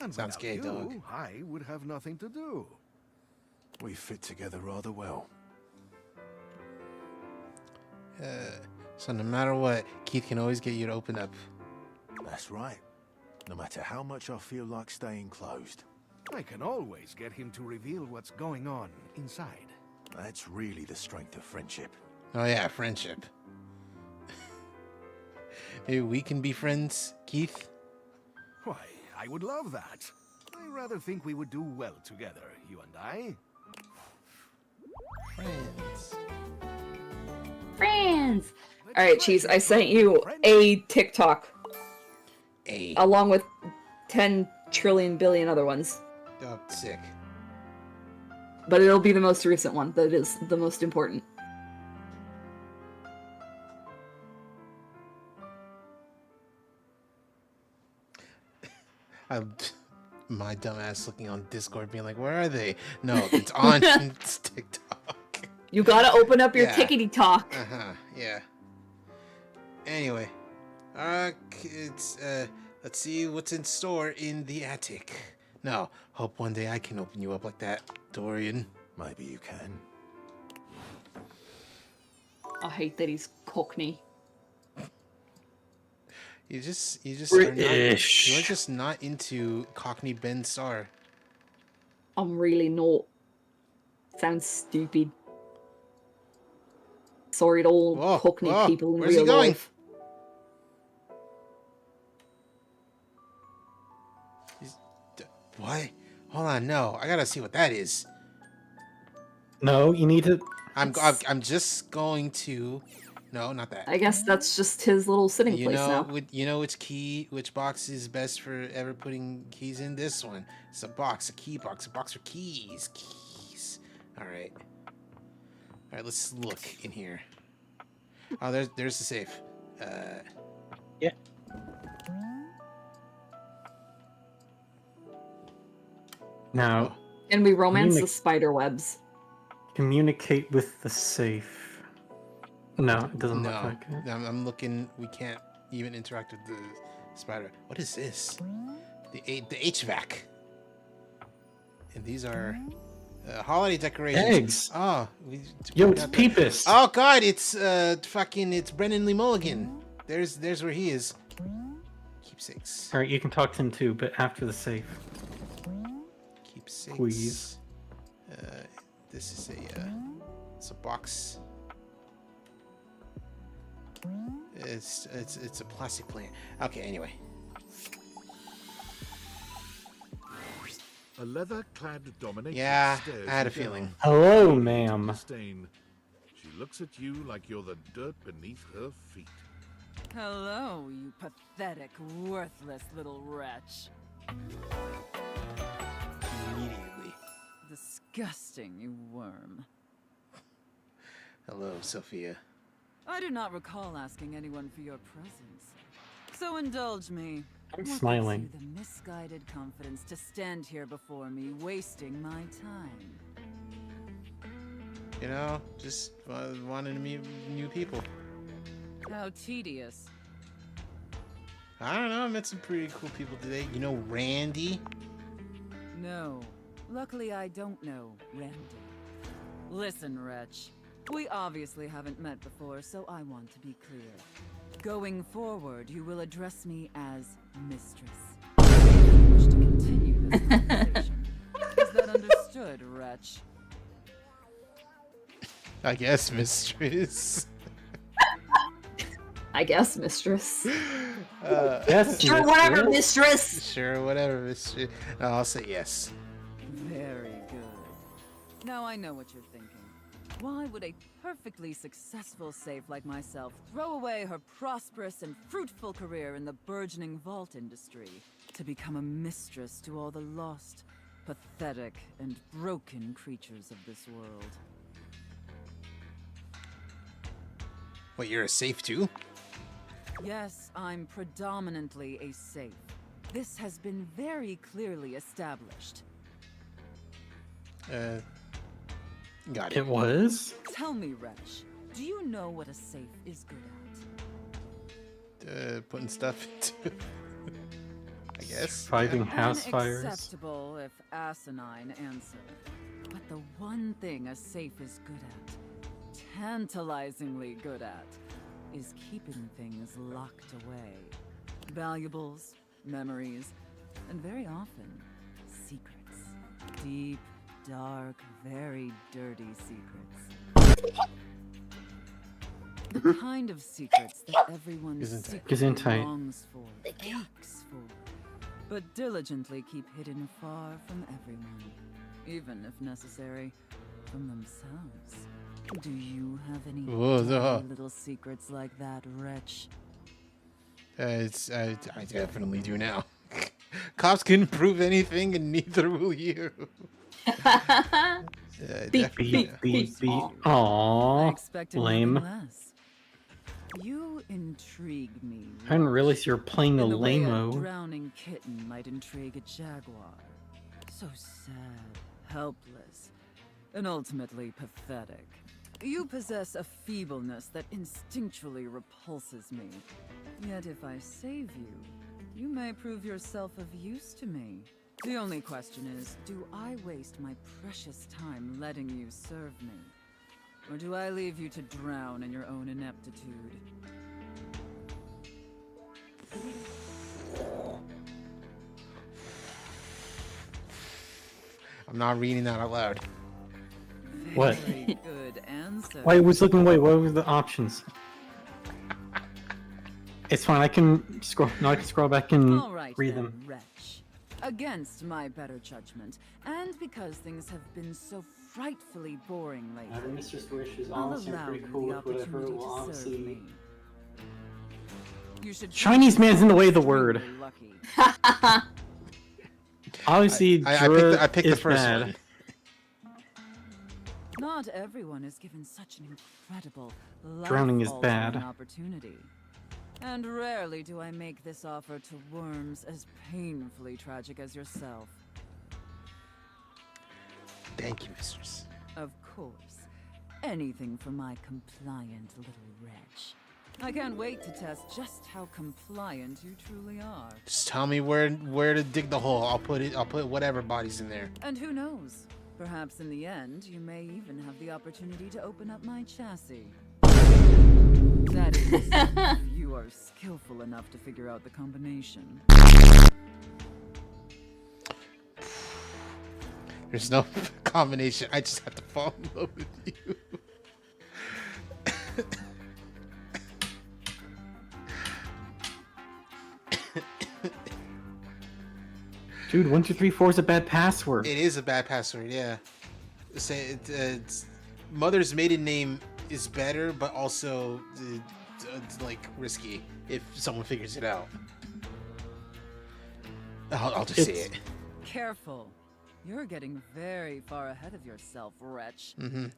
And Sounds without gay, you, dog. I would have nothing to do. We fit together rather well. So no matter what, Keith can always get you to open up. That's right. No matter how much I feel like staying closed. I can always get him to reveal what's going on inside. That's really the strength of friendship. Oh yeah, friendship. Maybe we can be friends, Keith? Why, I would love that. I rather think we would do well together, you and I. Friends. Friends! All right, Cheese. I sent you a TikTok along with 10 trillion billion other ones. Oh, sick. But it'll be the most recent one that is the most important. My dumbass looking on Discord being like, where are they? No, it's on it's TikTok. You gotta open up your Yeah. tickety talk. Yeah. Anyway. It's, let's see what's in store in the attic. No, hope one day I can open you up like that, Dorian. Maybe you can. I hate that he's Cockney. You just British. You're just not into Cockney Ben Starr. I'm really not. Sounds stupid. Sorry to all Whoa, Cockney whoa, people in where's he real going? life. What? Hold on, no. I gotta see what that is. No, you need to. I'm just going to. No, not that. I guess that's just his little sitting place now. You know which box is best for ever putting keys in? This one. It's a box, a key box, a box for keys. Keys. All right. All right, let's look in here. Oh, there's the safe. Yeah. Now, And we romance the spider webs. communicate with the safe. No, it doesn't look No, like it. I'm looking. We can't even interact with the spider. What is this? The HVAC. And these are holiday decorations. Eggs. Oh, Yo, it's got that. Peepus. Oh God, it's it's Brennan Lee Mulligan. There's where he is. Keepsakes. All right, you can talk to him too, but after the safe. Keepsakes. Squeeze. This is it's a box. It's a plastic plant. Okay, anyway. A leather-clad dominatrix Yeah, stares I had a you down. feeling. Hello, ma'am. Disdain. She looks at you like you're the dirt beneath her feet. Hello, you pathetic, worthless little wretch. Immediately. Disgusting, you worm. Hello, Sophia. I do not recall asking anyone for your presence. So indulge me. I'm What gives smiling. you the misguided confidence to stand here before me, wasting my time? You know, just wanted to meet new people. How tedious. I don't know, I met some pretty cool people today. You know Randy? No. Luckily, I don't know Randy. Listen, wretch. We obviously haven't met before, so I want to be clear. Going forward, you will address me as Mistress. If you wish to continue this conversation. Is that understood, wretch? I guess, mistress. I guess, mistress. Yes, Sure, whatever, mistress. Sure, whatever, mistress. No, I'll say yes. Very good. Now I know what you're thinking. Why would a perfectly successful safe like myself throw away her prosperous and fruitful career in the burgeoning vault industry to become a mistress to all the lost, pathetic, and broken creatures of this world? What, you're a safe too? Yes, I'm predominantly a safe. This has been very clearly established. Got It it. was? Tell me, wretch, do you know what a safe is good at? Putting stuff into. I guess. Surviving house An fires. acceptable, if asinine, answer. But the one thing a safe is good at, tantalizingly good at, is keeping things locked away. Valuables, memories, and very often, secrets. Deep, dark, very dirty secrets. The kind of secrets that everyone Gesundheit. secretly Gesundheit. longs for, aches for, but diligently keep hidden far from everyone, even if necessary, from themselves. Do you have any Whoa, dirty little secrets like that, wretch? I definitely do now. Cops couldn't prove anything, and neither will you. Definitely. Beep. I Aww. expected Lame. nothing less. You intrigue me. I didn't wretch. realize you were playing a In the way a lame-o. drowning kitten might intrigue a jaguar. So sad, helpless, and ultimately pathetic. You possess a feebleness that instinctually repulses me. Yet if I save you, you may prove yourself of use to me. The only question is, do I waste my precious time letting you serve me? Or do I leave you to drown in your own ineptitude? I'm not reading that out loud. What? Very good answer. Why was looking away? What were the options? It's fine. I can scroll. No, I can scroll back and All right, read then, them. wretch. Against my better judgment, and because things have been so frightfully boring lately, Mistress Wish is I'll allow you the opportunity to serve me. You should Chinese man's in the way of the extremely word. lucky. Obviously, I picked the is first bad. one. Not everyone is given such an incredible, Drowning is life-altering bad. opportunity. And rarely do I make this offer to worms as painfully tragic as yourself. Thank you, mistress. Of course. Anything for my compliant little wretch. I can't wait to test just how compliant you truly are. Just tell me where to dig the hole. I'll put whatever bodies in there. And who knows? Perhaps in the end, you may even have the opportunity to open up my chassis. That is, if you are skillful enough to figure out the combination. There's no combination. I just have to fall in love with you. Dude, 1234 is a bad password. It is a bad password, yeah. Say it's mother's maiden name is better, but also it's like risky if someone figures it out. I'll just say it. Careful. You're getting very far ahead of yourself, wretch.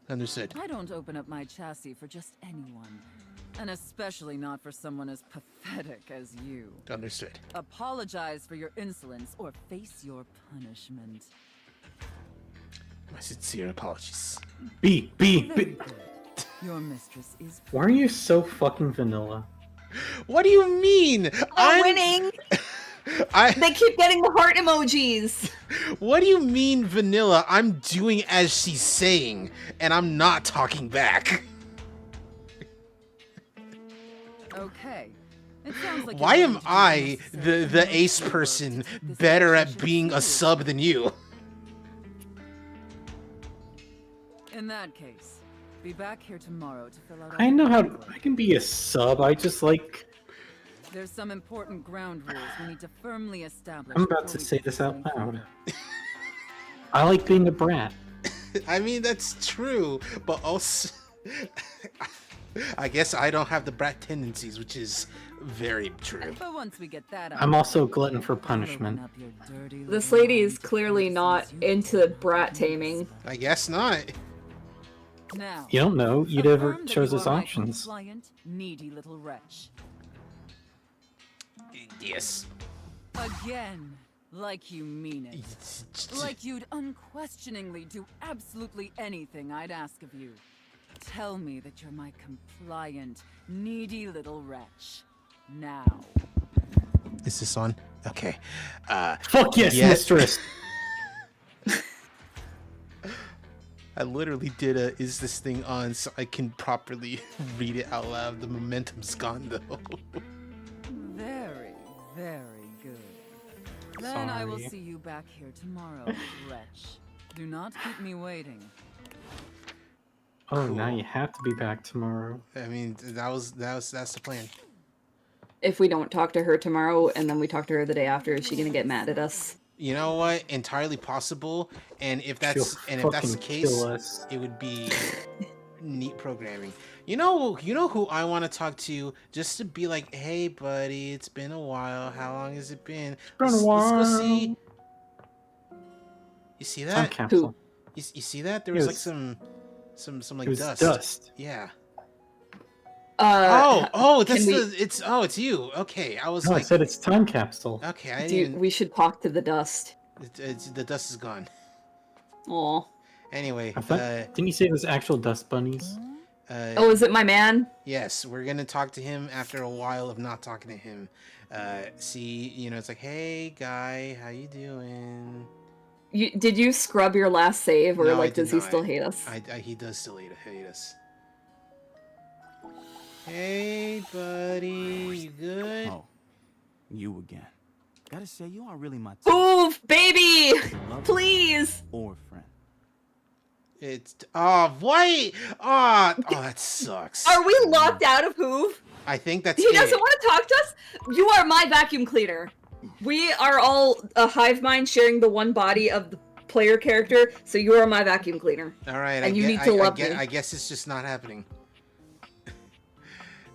Understood. I don't open up my chassis for just anyone. And especially not for someone as pathetic as you. Understood. Apologize for your insolence or face your punishment. My sincere apologies. B. Very good. Your mistress is Why are you so fucking vanilla? What do you mean? I'm winning. They keep getting the heart emojis. What do you mean, vanilla? I'm doing as she's saying, and I'm not talking back. okay. It sounds like Why you're am going to do I, necessary the ace emotional work person, to keep this better at relationship being a serious. sub than you? In that case, be back here tomorrow to fill out. I all know the how paperwork. I can be a sub. I just like. There's some important ground rules we need to firmly establish. I'm about before to we say get this this out any loud. further. I like being a brat. I mean, that's true, but also, I guess I don't have the brat tendencies, which is very true. But once we get that out, I'm also a glutton for I'll open punishment. up your dirty This little lady is mind to clearly not fantasies you into couldn't brat even taming. expect. I guess not. Now, You don't know. You never affirm that chose you us are my options. compliant, needy little wretch. Yes. Again, like you mean it. Like you'd unquestioningly do absolutely anything I'd ask of you. Tell me that you're my compliant, needy little wretch. Now. Is this on? Okay. Fuck yes, Yes. mistress. I literally did a "is this thing on" so I can properly read it out loud. The momentum's gone though. Very, very good. Then I will Sorry. see you back here tomorrow, wretch. Do not keep me waiting. Oh, now Cool. you have to be back tomorrow. I mean, that's the plan. If we don't talk to her tomorrow and then we talk to her the day after, is she gonna get mad at us? You know what? Entirely possible. And if that's She'll the fucking case, kill us. it would be neat programming. You know who I want to talk to just to be like, hey buddy, it's been a while. How long has it been? Let's go see. You see Time that? capsule. You see that? There It was was- like some like It was dust. dust. Yeah. Can That's we- it's you. Okay, I was No, I like, said it's time capsule. okay, I Dude, didn't. we should talk to the dust. The dust is gone. Aw. Anyway, I thought, didn't you say it was actual dust bunnies? Oh, is it my man? Yes, we're gonna talk to him after a while of not talking to him. See, it's like, hey guy, how you doing? Did you scrub your last save, or No, I like does did he not. still hate us? He does still hate us. Hey buddy, you good? Oh, you again. Gotta say, you are really my Move, baby! lover Please! or friend. It's wait! That sucks. Are we locked out of Hoove? I think that's He it. doesn't want to talk to us? You are my vacuum cleaner. We are all a hive mind sharing the one body of the player character, so you are my vacuum cleaner. All right, And you need to love me. I guess it's just not happening.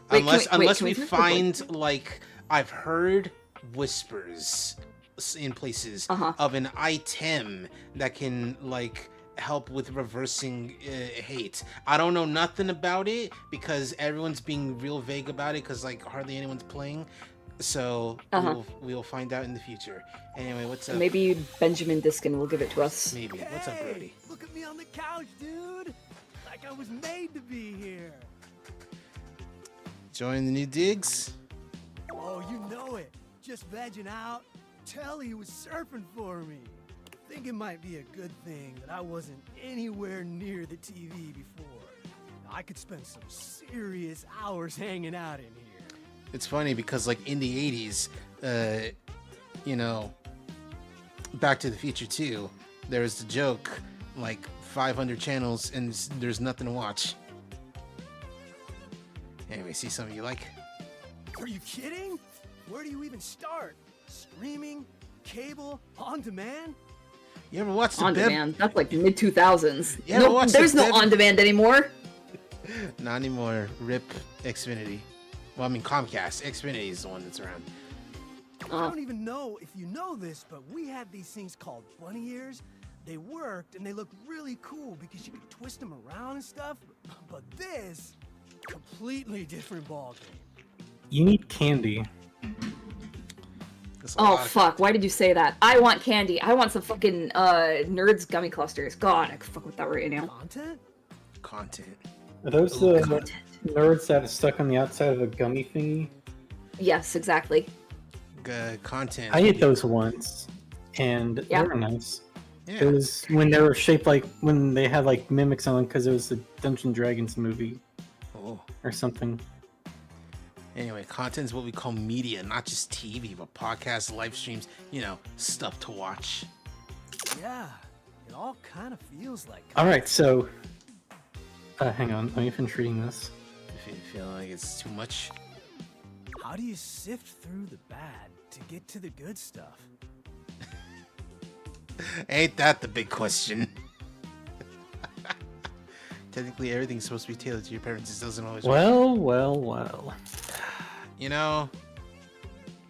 Wait, unless can we we just find like I've heard whispers in places of an item that can like help with reversing hate. I don't know nothing about it because everyone's being real vague about it because like hardly anyone's playing. So we'll find out in the future. Anyway, what's up? Maybe Benjamin Diskin will give it to us. Maybe. What's up, Brody? Look at me on the couch, dude. Like I was made to be here. Join the new digs? Oh, you know it. Just vegging out. Telly was surfing for me. Think it might be a good thing that I wasn't anywhere near the TV before. I could spend some serious hours hanging out in here. It's funny because like in the 80s, Back to the Future 2, there was the joke like 500 channels and there's nothing to watch. Anyway, see something you like? Are you kidding? Where do you even start? Streaming? Cable? On demand? You ever watch the On Bev? demand. That's like mid 2000s. You ever watch the There's no Bev- on demand anymore. Not anymore. RIP Xfinity. Well, I mean Comcast. Xfinity is the one that's around. I don't even know if you know this, but we had these things called bunny ears. They worked and they looked really cool because you could twist them around and stuff. But this, completely different ballgame. You need candy. Oh fuck, why did you say that? I want candy. I want some fucking Nerds gummy clusters. God, I could fuck with that right now. Content. Are those the nerds that are stuck on the outside of a gummy thingy? Yes, exactly. Content. I ate those once, and Yeah. they were nice. Yeah. It was when they were shaped like when they had like mimics on them because it was the Dungeons & Dragons movie Oh. or something. Anyway, content is what we call media, not just TV, but podcasts, live streams, stuff to watch. Yeah, it all kind of feels like. All right, so hang on, let me finish reading this. If you feel like it's too much. How do you sift through the bad to get to the good stuff? Ain't that the big question? Technically, everything's supposed to be tailored to your parents. It doesn't always work. Well.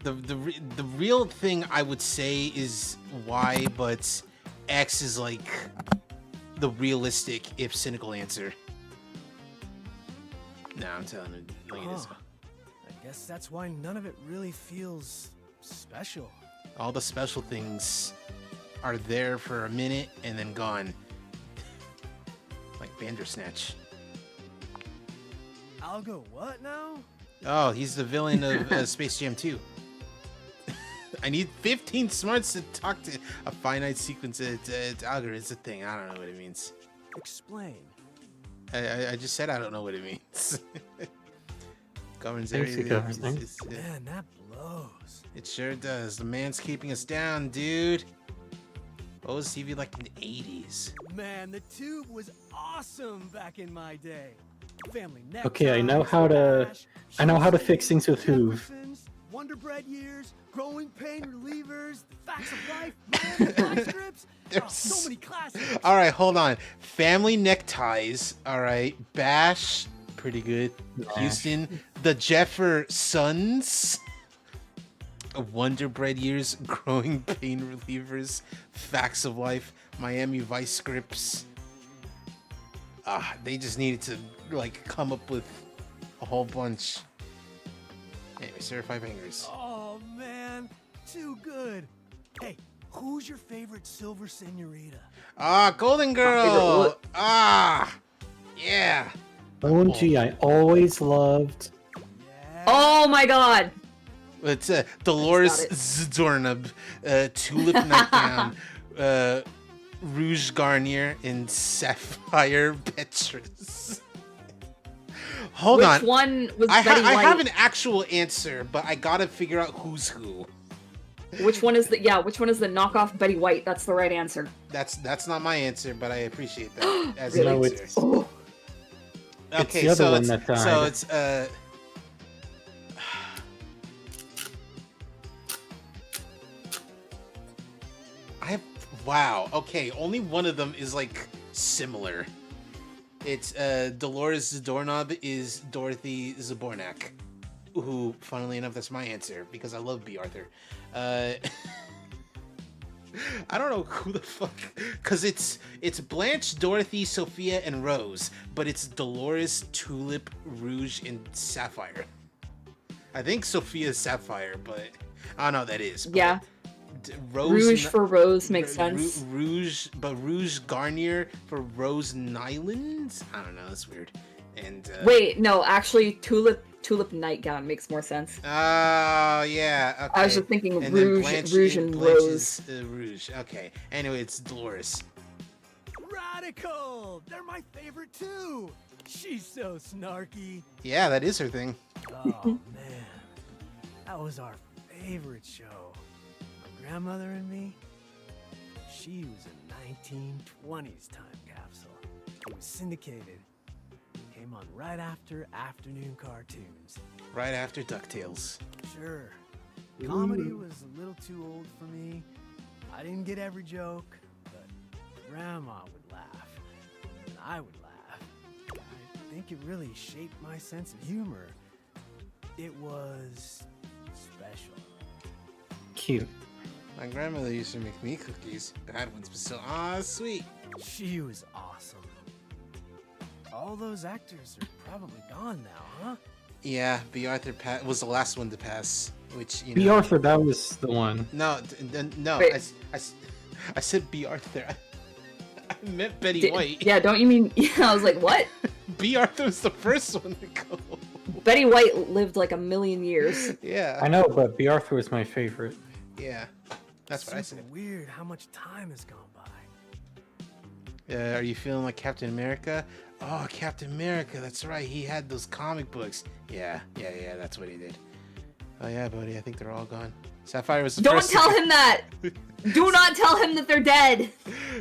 The real thing I would say is Y, but X is like the realistic, if cynical answer. Nah, I'm telling you, like it is. I guess that's why none of it really feels special. All the special things are there for a minute and then gone. Like Bandersnatch. I'll go what now? Oh, he's the villain of Space Jam 2. I need 15 smarts to talk to a finite sequence. It's algorithm. It's a thing. I don't know what it means. Explain. I just said I don't know what it means. Governs Basically everything. governs things. Man, that blows. It sure does. The man's keeping us down, dude. What was TV like in the 80s? Man, the tube was awesome back in my day. Family neckties, Okay, I know how to fix things with Hoove. Jeffersons, Wonder Bread years, growing pain relievers, the facts of life, man, black strips. Oh, so many classics. All right, hold on. Family Neckties. All right. Bash. Pretty good. Houston. The Jeffersons. Wonder Bread Years. Growing Pain Relievers. Facts of Life. Miami Vice Scripts. They just needed to like come up with a whole bunch. Anyway, Certified Bangers. Oh man, too good. Hey, who's your favorite Silver Senorita? Golden Girl. Yeah. OMG, I always loved. Oh my god. It's Dolores Zdornub, Tulip Nightgown, Rouge Garnier, and Sapphire Petrus. Hold on. Which one was I Betty White? have an actual answer, but I gotta figure out who's who. Which one is the knockoff Betty White? That's the right answer. That's not my answer, but I appreciate that as Really? an No, answer. it's Okay, the other so one it's, that died. so it's wow. Okay, only one of them is like similar. It's Dolores Zdornob is Dorothy Zabornak, who, funnily enough, that's my answer because I love B. Arthur. I don't know who the fuck, because it's Blanche, Dorothy, Sophia, and Rose, but it's Dolores, Tulip, Rouge, and Sapphire. I think Sophia's Sapphire, but I don't know what that is. But Yeah. Rouge for Rose makes sense. Rouge Garnier for Rose Nyland? I don't know, that's weird. And Wait, no, actually, Tulip Nightgown makes more sense. Oh, yeah. Okay. I was just thinking And then Rouge and Rose. Rouge. Okay. Anyway, it's Dolores. Radical! They're my favorite too. She's so snarky. Yeah, that is her thing. Oh man, that was our favorite show. My grandmother and me. She was a 1920s time capsule. It was syndicated. Came on right after afternoon cartoons. Right after DuckTales. Sure. Comedy was a little too old for me. I didn't get every joke, but Grandma would laugh, and I would laugh. I think it really shaped my sense of humor. It was special. Cute. My grandmother used to make me cookies. Bad ones, but still, sweet. She was awesome. All those actors are probably gone now, huh? Yeah, B. Arthur was the last one to pass, which, you know. B. Arthur, that was the one. No, no, Wait. I said B. Arthur. I meant Betty White. Yeah, don't you mean? Yeah, I was like, what? B. Arthur was the first one to go. Betty White lived like a million years. Yeah. I know, but B. Arthur was my favorite. Yeah. That's what I Super said. weird how much time has gone by. Are you feeling like Captain America? Oh, Captain America, that's right. He had those comic books. Yeah, that's what he did. Oh, yeah, buddy, I think they're all gone. Sapphire was the Don't first tell to go. him that! Do not tell him that they're dead!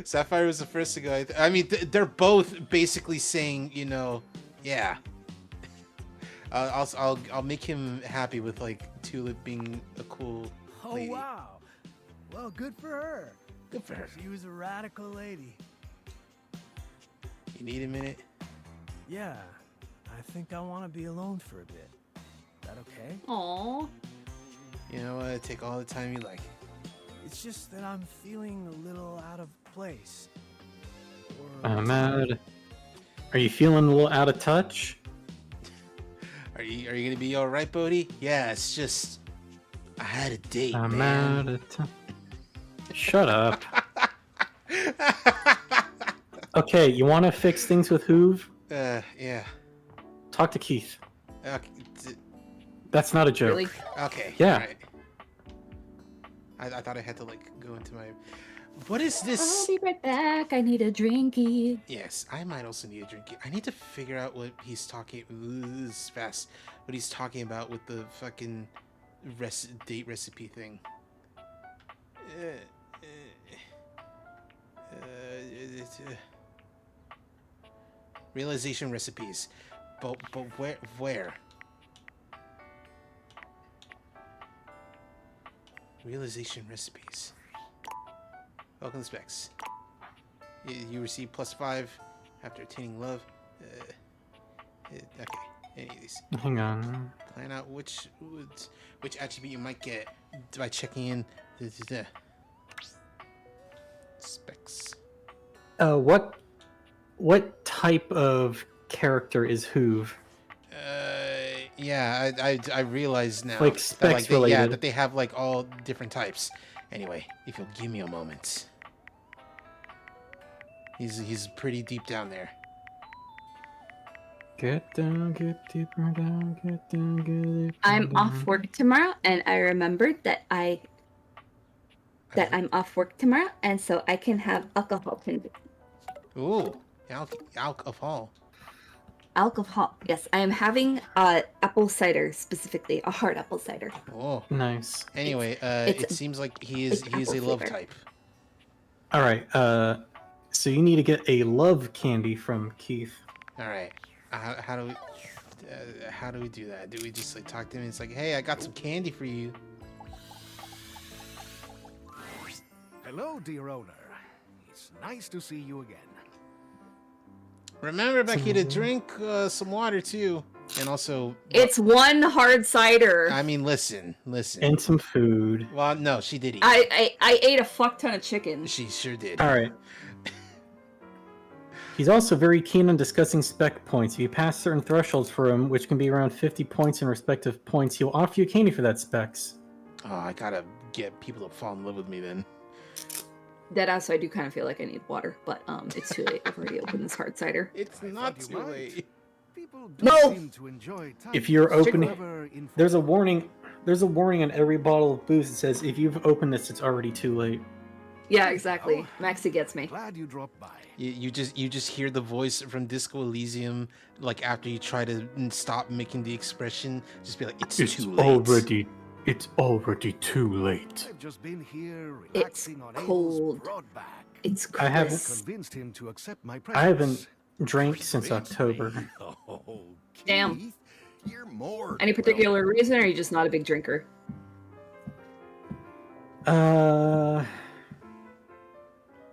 Sapphire was the first to go. I mean, they're both basically saying, you know, yeah. I'll make him happy with, like, Tulip being a cool lady. Oh, wow. Well, good for her. Good for her. She was a radical lady. You need a minute? Yeah, I think I want to be alone for a bit. Is that okay? Aww. You know what? Take all the time you like. It's just that I'm feeling a little out of place. Or I'm mad. Are you feeling a little out of touch? Are you gonna be all right, Bodhi? Yeah, it's just I had a date, I'm man. out of touch. Shut up. Okay, you want to fix things with Hoove? Yeah. Talk to Keith. Okay. That's not a joke. Really? Okay. Yeah. All right. I thought I had to like go into my. What is I'll this? be right back. I need a drinky. Yes, I might also need a drink. I need to figure out what he's talking. This is fast. What he's talking about with the fucking date recipe thing. Realization recipes, but where? Realization recipes. Welcome to Specs. You receive +5 After attaining love, okay, any of these. Hang on. Plan out which attribute you might get by checking in the specs. What type of character is Hoove? Yeah, I realize now. Like that, specs they, yeah, related. that they have like all different types. Anyway, if you'll give me a moment. He's pretty deep down there. Get down, get deeper down, get down, get deeper I'm down. off work tomorrow, and I remembered that I'm off work tomorrow, and so I can have alcohol. Ooh, alcohol. Alcohol. Yes, I am having apple cider specifically, a hard apple cider. Oh, Nice. anyway, it's it seems like he is a apple love flavor. type. All right. So you need to get a love candy from Keith. All right, how do we do that? Do we just like talk to him? And it's like, hey, I got some candy for you. Hello, dear owner. It's nice to see you again. Remember, Becky, to drink some water too, and also. It's one hard cider. I mean, listen. And some food. Well, no, she did eat. I ate a fuck ton of chicken. She sure did. All right. He's also very keen on discussing spec points. If you pass certain thresholds for him, which can be around 50 points in respective points, he'll offer you a candy for that specs. Oh, I gotta get people to fall in love with me then. Deadass, I do kind of feel like I need water, but it's too late. I've already opened this hard cider. It's I not thought you too might. late. People do No! seem to enjoy If you're titles. opening- Clever, informed- There's a warning. There's a warning on every bottle of booze that says if you've opened this, it's already too late. Yeah, exactly. Maxie gets me. Glad you dropped by. You just hear the voice from Disco Elysium, like after you try to stop making the expression, just be like, it's too late. It's already too late. I've just been here It's relaxing on cold. Abel's broad back. It's I haven't- crisp. Convinced him to accept my I presence. haven't drank since October. Oh, Damn. Keith, you're more Any than particular reason, or are you just not a big drinker?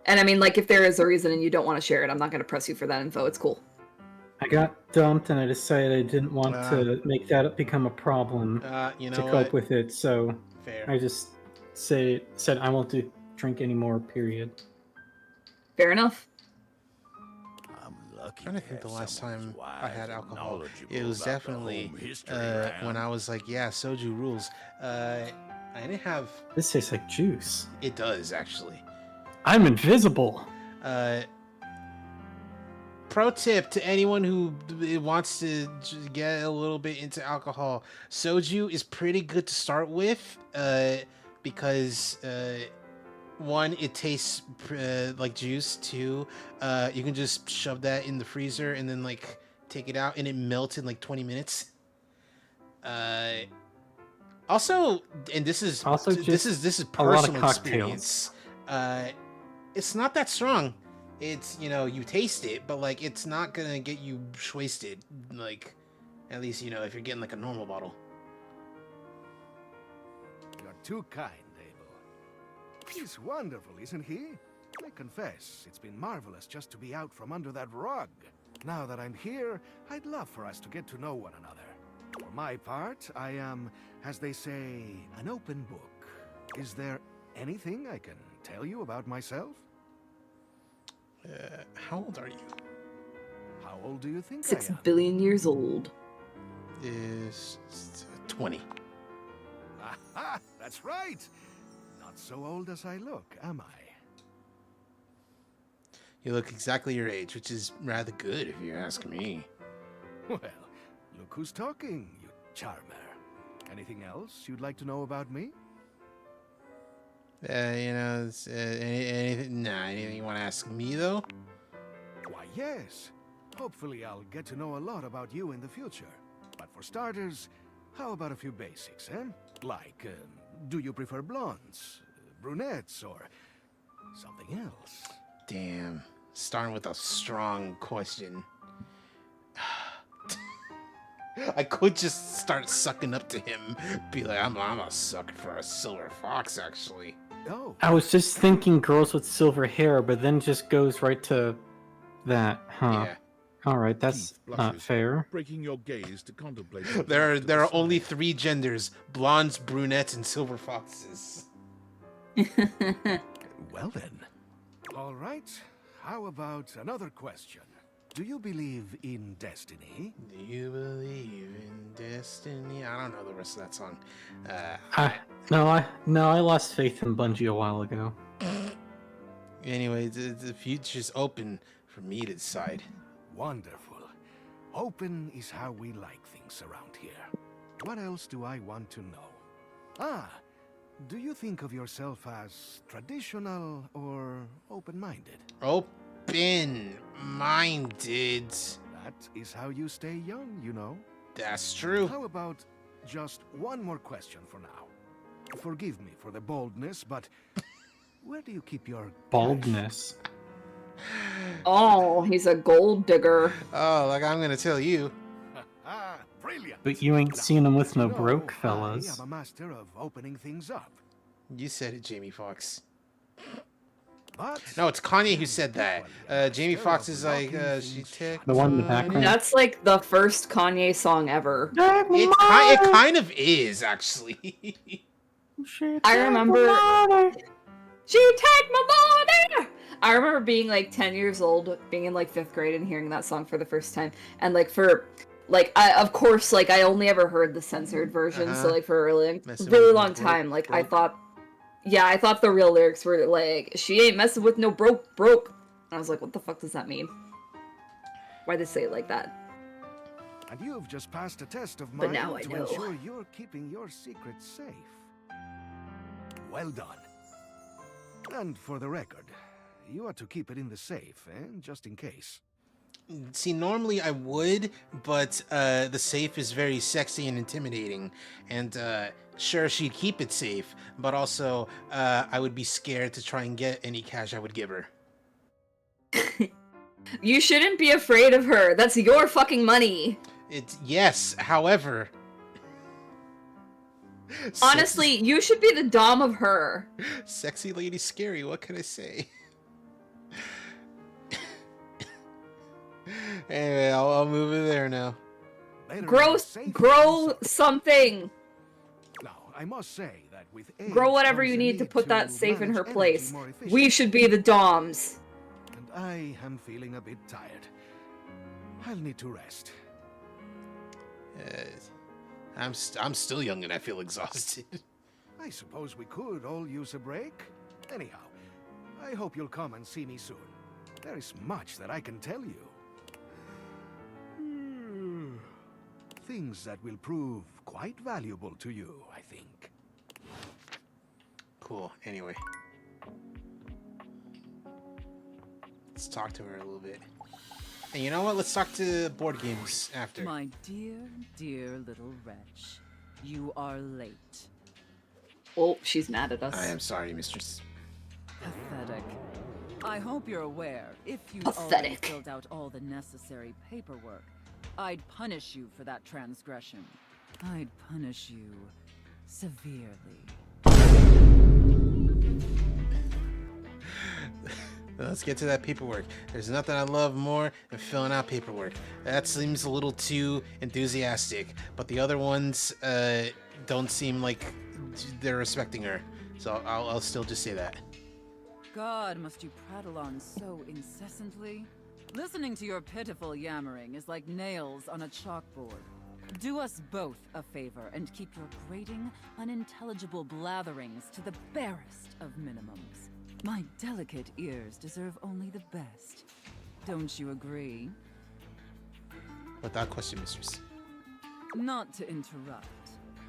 And I mean, like, if there is a reason and you don't want to share it, I'm not going to press you for that info. It's cool. I got dumped and I decided I didn't want Ah. to make that become a problem You know to what? cope with it, so Fair. I just said I won't drink anymore, period. Fair enough. I'm lucky. I'm trying to think the last time I had alcohol. It was definitely when I was like, yeah, soju rules. I didn't have. This tastes like juice. It does actually. I'm invisible. Pro tip to anyone who wants to get a little bit into alcohol: soju is pretty good to start with, because one, it tastes like juice. Two, you can just shove that in the freezer and then like take it out, and it melts in like 20 minutes. Also, and this is Also this is a lot of personal cocktails. experience. It's not that strong. It's, you know, you taste it, but like it's not gonna get you wasted. Like, at least, you know, if you're getting like a normal bottle. You're too kind, Abel. He's wonderful, isn't he? I confess, it's been marvelous just to be out from under that rug. Now that I'm here, I'd love for us to get to know one another. For my part, I am, as they say, an open book. Is there anything I can tell you about myself? How old are you? How old do you think 6 I am? billion years old. Is 20. Aha! That's right! Not so old as I look, am I? You look exactly your age, which is rather good if you ask me. Well, look who's talking, you charmer. Anything else you'd like to know about me? You know, anything you want to ask me though? Why, yes. Hopefully I'll get to know a lot about you in the future. But for starters, how about a few basics, eh? Like, do you prefer blondes, brunettes, or something else? Damn, starting with a strong question. I could just start sucking up to him, be like, I'm a sucker for a silver fox, actually. Oh, I was just thinking girls with silver hair, but then just goes right to that, huh? Yeah. All right, that's Keith not blushes, fair. breaking your gaze to contemplate. the There path to are the only side. 3 genders: blondes, brunettes, and silver foxes. Well then. All right. How about another question? Do you believe in destiny? Do you believe in destiny? I don't know the rest of that song. No, I lost faith in Bungie a while ago. Anyway, the future's open for me to decide. Wonderful. Open is how we like things around here. What else do I want to know? Ah, do you think of yourself as traditional or open-minded? Open-minded. That is how you stay young, you know. That's true. How about just one more question for now? Forgive me for the boldness, but where do you keep your Baldness. Oh, he's a gold digger. Oh, like I'm gonna tell you. Ah, brilliant! But you ain't seen him with no You know, broke I fellas. am a master of opening things up. You said it, Jamie Foxx. But No, it's Kanye who said that. Jamie Foxx is like, she took The one in the background. That's like the first Kanye song ever. It kind of is, actually. I remember. She take my money! I remember being like 10 years old, being in like 5th grade and hearing that song for the first time. And like of course, like I only ever heard the censored version. So like for a really Messing really with long no time, like I broke. thought the real lyrics were like, she ain't messing with no broke. And I was like, what the fuck does that mean? Why'd they say it like that? and you've just passed a test of But mine now I to know. ensure you're keeping your secrets safe. Well done. And for the record, you are to keep it in the safe, just in case. See, normally I would, but the safe is very sexy and intimidating. And sure, she'd keep it safe, but also I would be scared to try and get any cash I would give her. You shouldn't be afraid of her. That's your fucking money. Yes, however... Honestly, you should be the dom of her. Sexy lady scary, what can I say? Anyway, I'll move it there now. Better Grow in the safe grow than something. Now, I must say that with age Grow whatever comes you a need to put that safe in manage her energy place. more We efficiently. should be the doms. And I am feeling a bit tired. I'll need to rest. I'm still young and I feel exhausted. I suppose we could all use a break. Anyhow, I hope you'll come and see me soon. There is much that I can tell you. Things that will prove quite valuable to you, I think. Cool. Anyway. Let's talk to her a little bit. And you know what? Let's talk to board games after. My dear, dear little wretch. You are late. Oh, she's mad at us. I am sorry, mistress. Pathetic. I hope you're aware, if you already Pathetic. filled out all the necessary paperwork, I'd punish you for that transgression. I'd punish you severely. Let's get to that paperwork. There's nothing I love more than filling out paperwork. That seems a little too enthusiastic, but the other ones don't seem like they're respecting her. So I'll still just say that. God, must you prattle on so incessantly? Listening to your pitiful yammering is like nails on a chalkboard. Do us both a favor and keep your grating, unintelligible blatherings to the barest of minimums. My delicate ears deserve only the best. Don't you agree? Without question, mistress. Not to interrupt,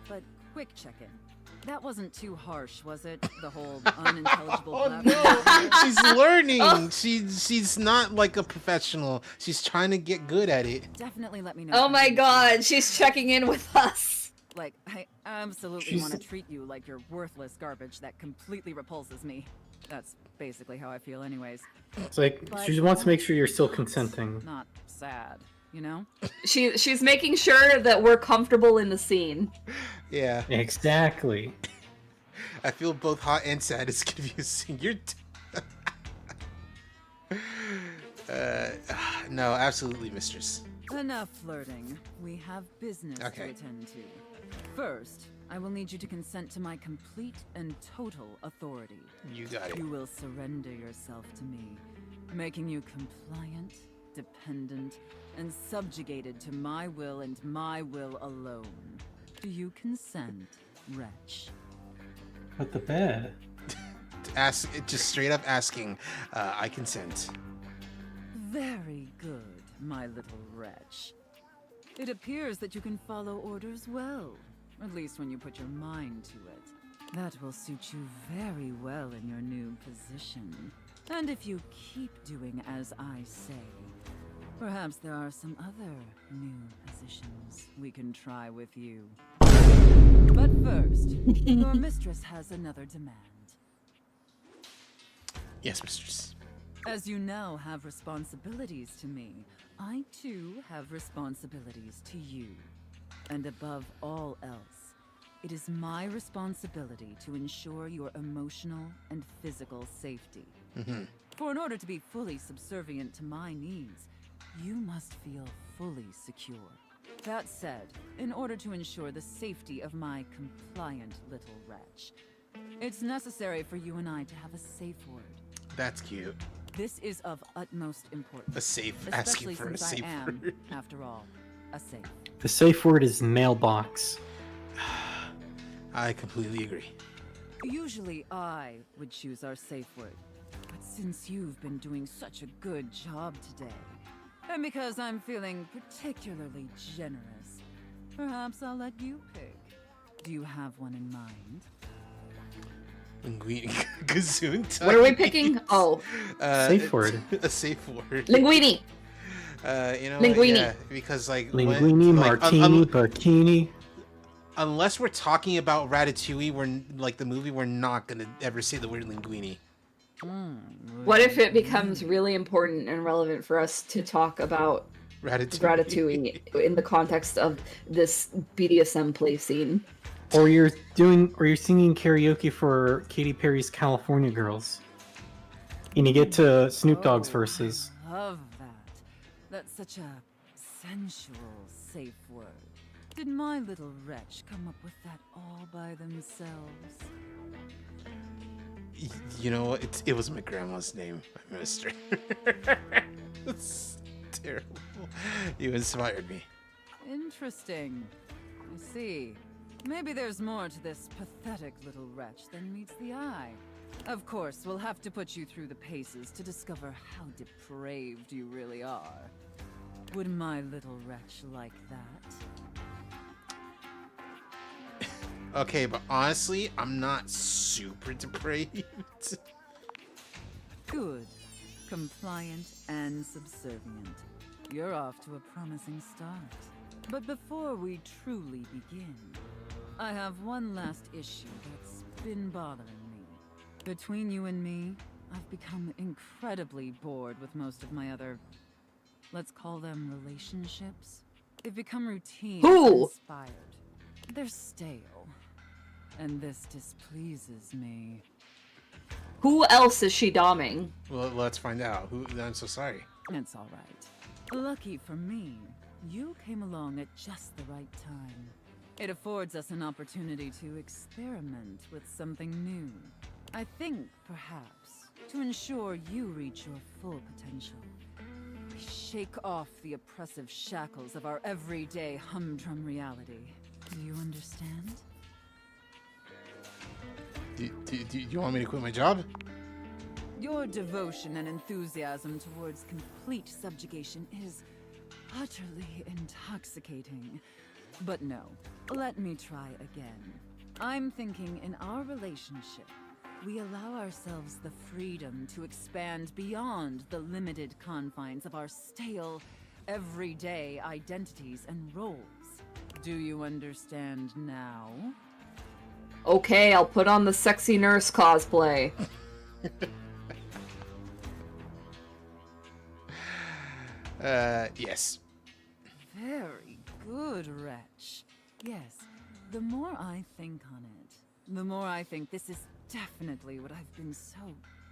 but quick check-in. That wasn't too harsh, was it? The whole unintelligible Oh blabbering? no! She's learning! She's not like a professional. She's trying to get good at it. Definitely let me know. Oh if my you need god, she's checking in with us. Like, I absolutely She's- want to treat you like you're worthless garbage that completely repulses me. That's basically how I feel anyways. It's like But she wants to make sure you're still not- consenting. Not sad, you know? She's making sure that we're comfortable in the scene. Yeah. Exactly. I feel both hot and sad. It's confusing. You're... No, absolutely, mistress. Enough flirting. We have business to Okay. attend to. First, I will need you to consent to my complete and total authority. You got it. You will surrender yourself to me, making you compliant, dependent, and subjugated to my will and my will alone. Do you consent, wretch? But the bed. Just straight up asking. I consent. Very good, my little wretch. It appears that you can follow orders well, at least when you put your mind to it. That will suit you very well in your new position. And if you keep doing as I say, perhaps there are some other new positions we can try with you. But first, your mistress has another demand. Yes, mistress. As you now have responsibilities to me, I too have responsibilities to you. And above all else, it is my responsibility to ensure your emotional and physical safety. For in order to be fully subservient to my needs, you must feel fully secure. That said, in order to ensure the safety of my compliant little wretch, it's necessary for you and I to have a safe word. That's cute. This is of utmost importance. A safe. Asking Especially for a since safe I am, word. after all, a safe. The safe word is mailbox. I completely agree. Usually I would choose our safe word. But since you've been doing such a good job today, and because I'm feeling particularly generous, perhaps I'll let you pick. Do you have one in mind? Linguini. Gazoon. What are we picking? Oh, Safe word. A safe word. linguini. You know, Linguini. yeah, because like Linguini, martini, barkini. unless we're talking about Ratatouille, we're like the movie, we're not gonna ever say the word linguini. What if it becomes really important and relevant for us to talk about Ratatouille in the context of this BDSM play scene? Or you're singing karaoke for Katy Perry's California Girls. And you get to Snoop Dogg's verses. I love that. That's such a sensual safe word. Did my little wretch come up with that all by themselves? You know, it was my grandma's name, Mister. It's terrible. You inspired me. Interesting. I see. Maybe there's more to this pathetic little wretch than meets the eye. Of course, we'll have to put you through the paces to discover how depraved you really are. Would my little wretch like that? Okay, but honestly, I'm not super depraved. Good. Compliant and subservient. You're off to a promising start. But before we truly begin, I have one last issue that's been bothering me. Between you and me, I've become incredibly bored with most of my other, let's call them relationships. They've become routine and inspired. They're stale. And this displeases me. Who else is she doming? Well, let's find out. I'm so sorry. It's all right. Lucky for me, you came along at just the right time. It affords us an opportunity to experiment with something new. I think, perhaps, to ensure you reach your full potential, we shake off the oppressive shackles of our everyday humdrum reality. Do you understand? Do you want me to quit my job? Your devotion and enthusiasm towards complete subjugation is utterly intoxicating. But no, let me try again. I'm thinking in our relationship, we allow ourselves the freedom to expand beyond the limited confines of our stale, everyday identities and roles. Do you understand now? Okay, I'll put on the sexy nurse cosplay. Yes. Very good, wretch. Yes, the more I think on it, the more I think this is definitely what I've been so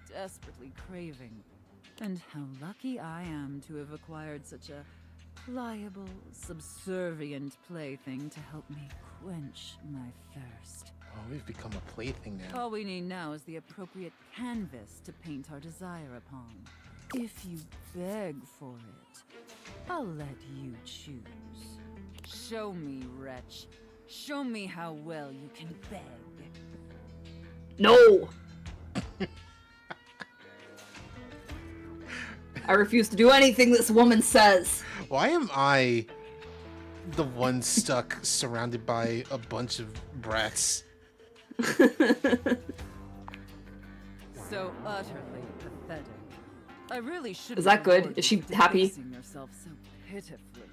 desperately craving. And how lucky I am to have acquired such a pliable, subservient plaything to help me quench my thirst. Oh, we've become a plaything now. All we need now is the appropriate canvas to paint our desire upon. If you beg for it, I'll let you choose. Show me, wretch. Show me how well you can beg. No! I refuse to do anything this woman says. Why am I the one stuck surrounded by a bunch of brats? So utterly pathetic. I really should. Is that good? Is she happy? Yourself so pitifully.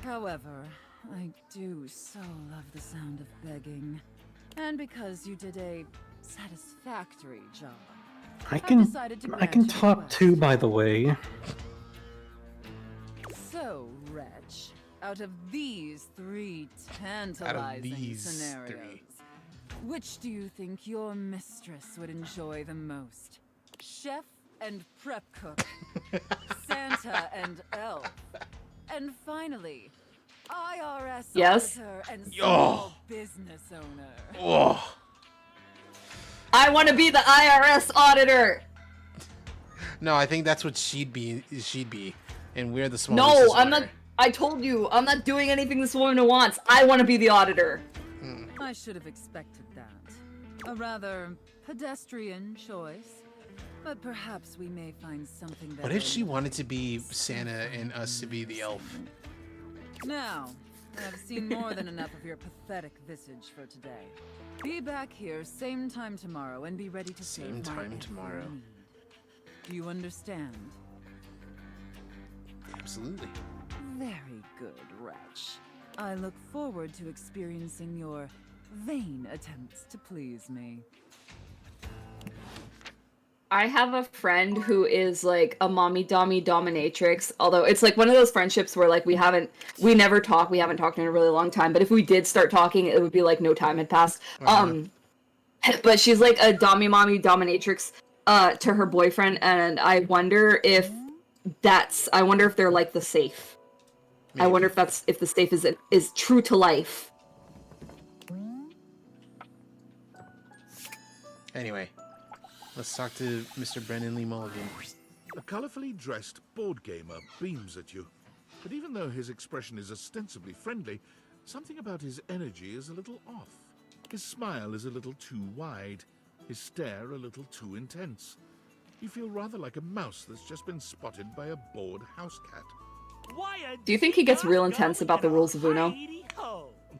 However, I do so love the sound of begging, and because you did a satisfactory job, I I've can decided to I grant can your talk request. too, by the way. So, wretch, out of these three tantalizing these scenarios, three. which do you think your mistress would enjoy the most? Chef and prep cook, Santa and elf, and finally, IRS Yes? auditor and Oh. small business owner. Oh, I want to be the IRS auditor. no, I think that's what she'd be. And we're the small. No, business I'm owner. not. I told you, I'm not doing anything this woman wants. I want to be the auditor. I should have expected that. A rather pedestrian choice, but perhaps we may find something better. What if she in wanted to be Santa and us to be the elf? Now, I've seen more than enough of your pathetic visage for today. Be back here same time tomorrow and be ready to serve Same my time every tomorrow. need. Do you understand? Absolutely. Very good, wretch. I look forward to experiencing your vain attempts to please me. I have a friend who is like a mommy dommy dominatrix, although it's like one of those friendships where like we haven't talked in a really long time, but if we did start talking, it would be like no time had passed. But she's like a mommy dominatrix to her boyfriend, and I wonder if they're like the safe. I wonder if the safe is true to life. Anyway, let's talk to Mr. Brennan Lee Mulligan. A colourfully dressed board gamer beams at you, but even though his expression is ostensibly friendly, something about his energy is a little off. His smile is a little too wide, his stare a little too intense. You feel rather like a mouse that's just been spotted by a bored house cat. Do you think he gets real intense about the rules of Uno?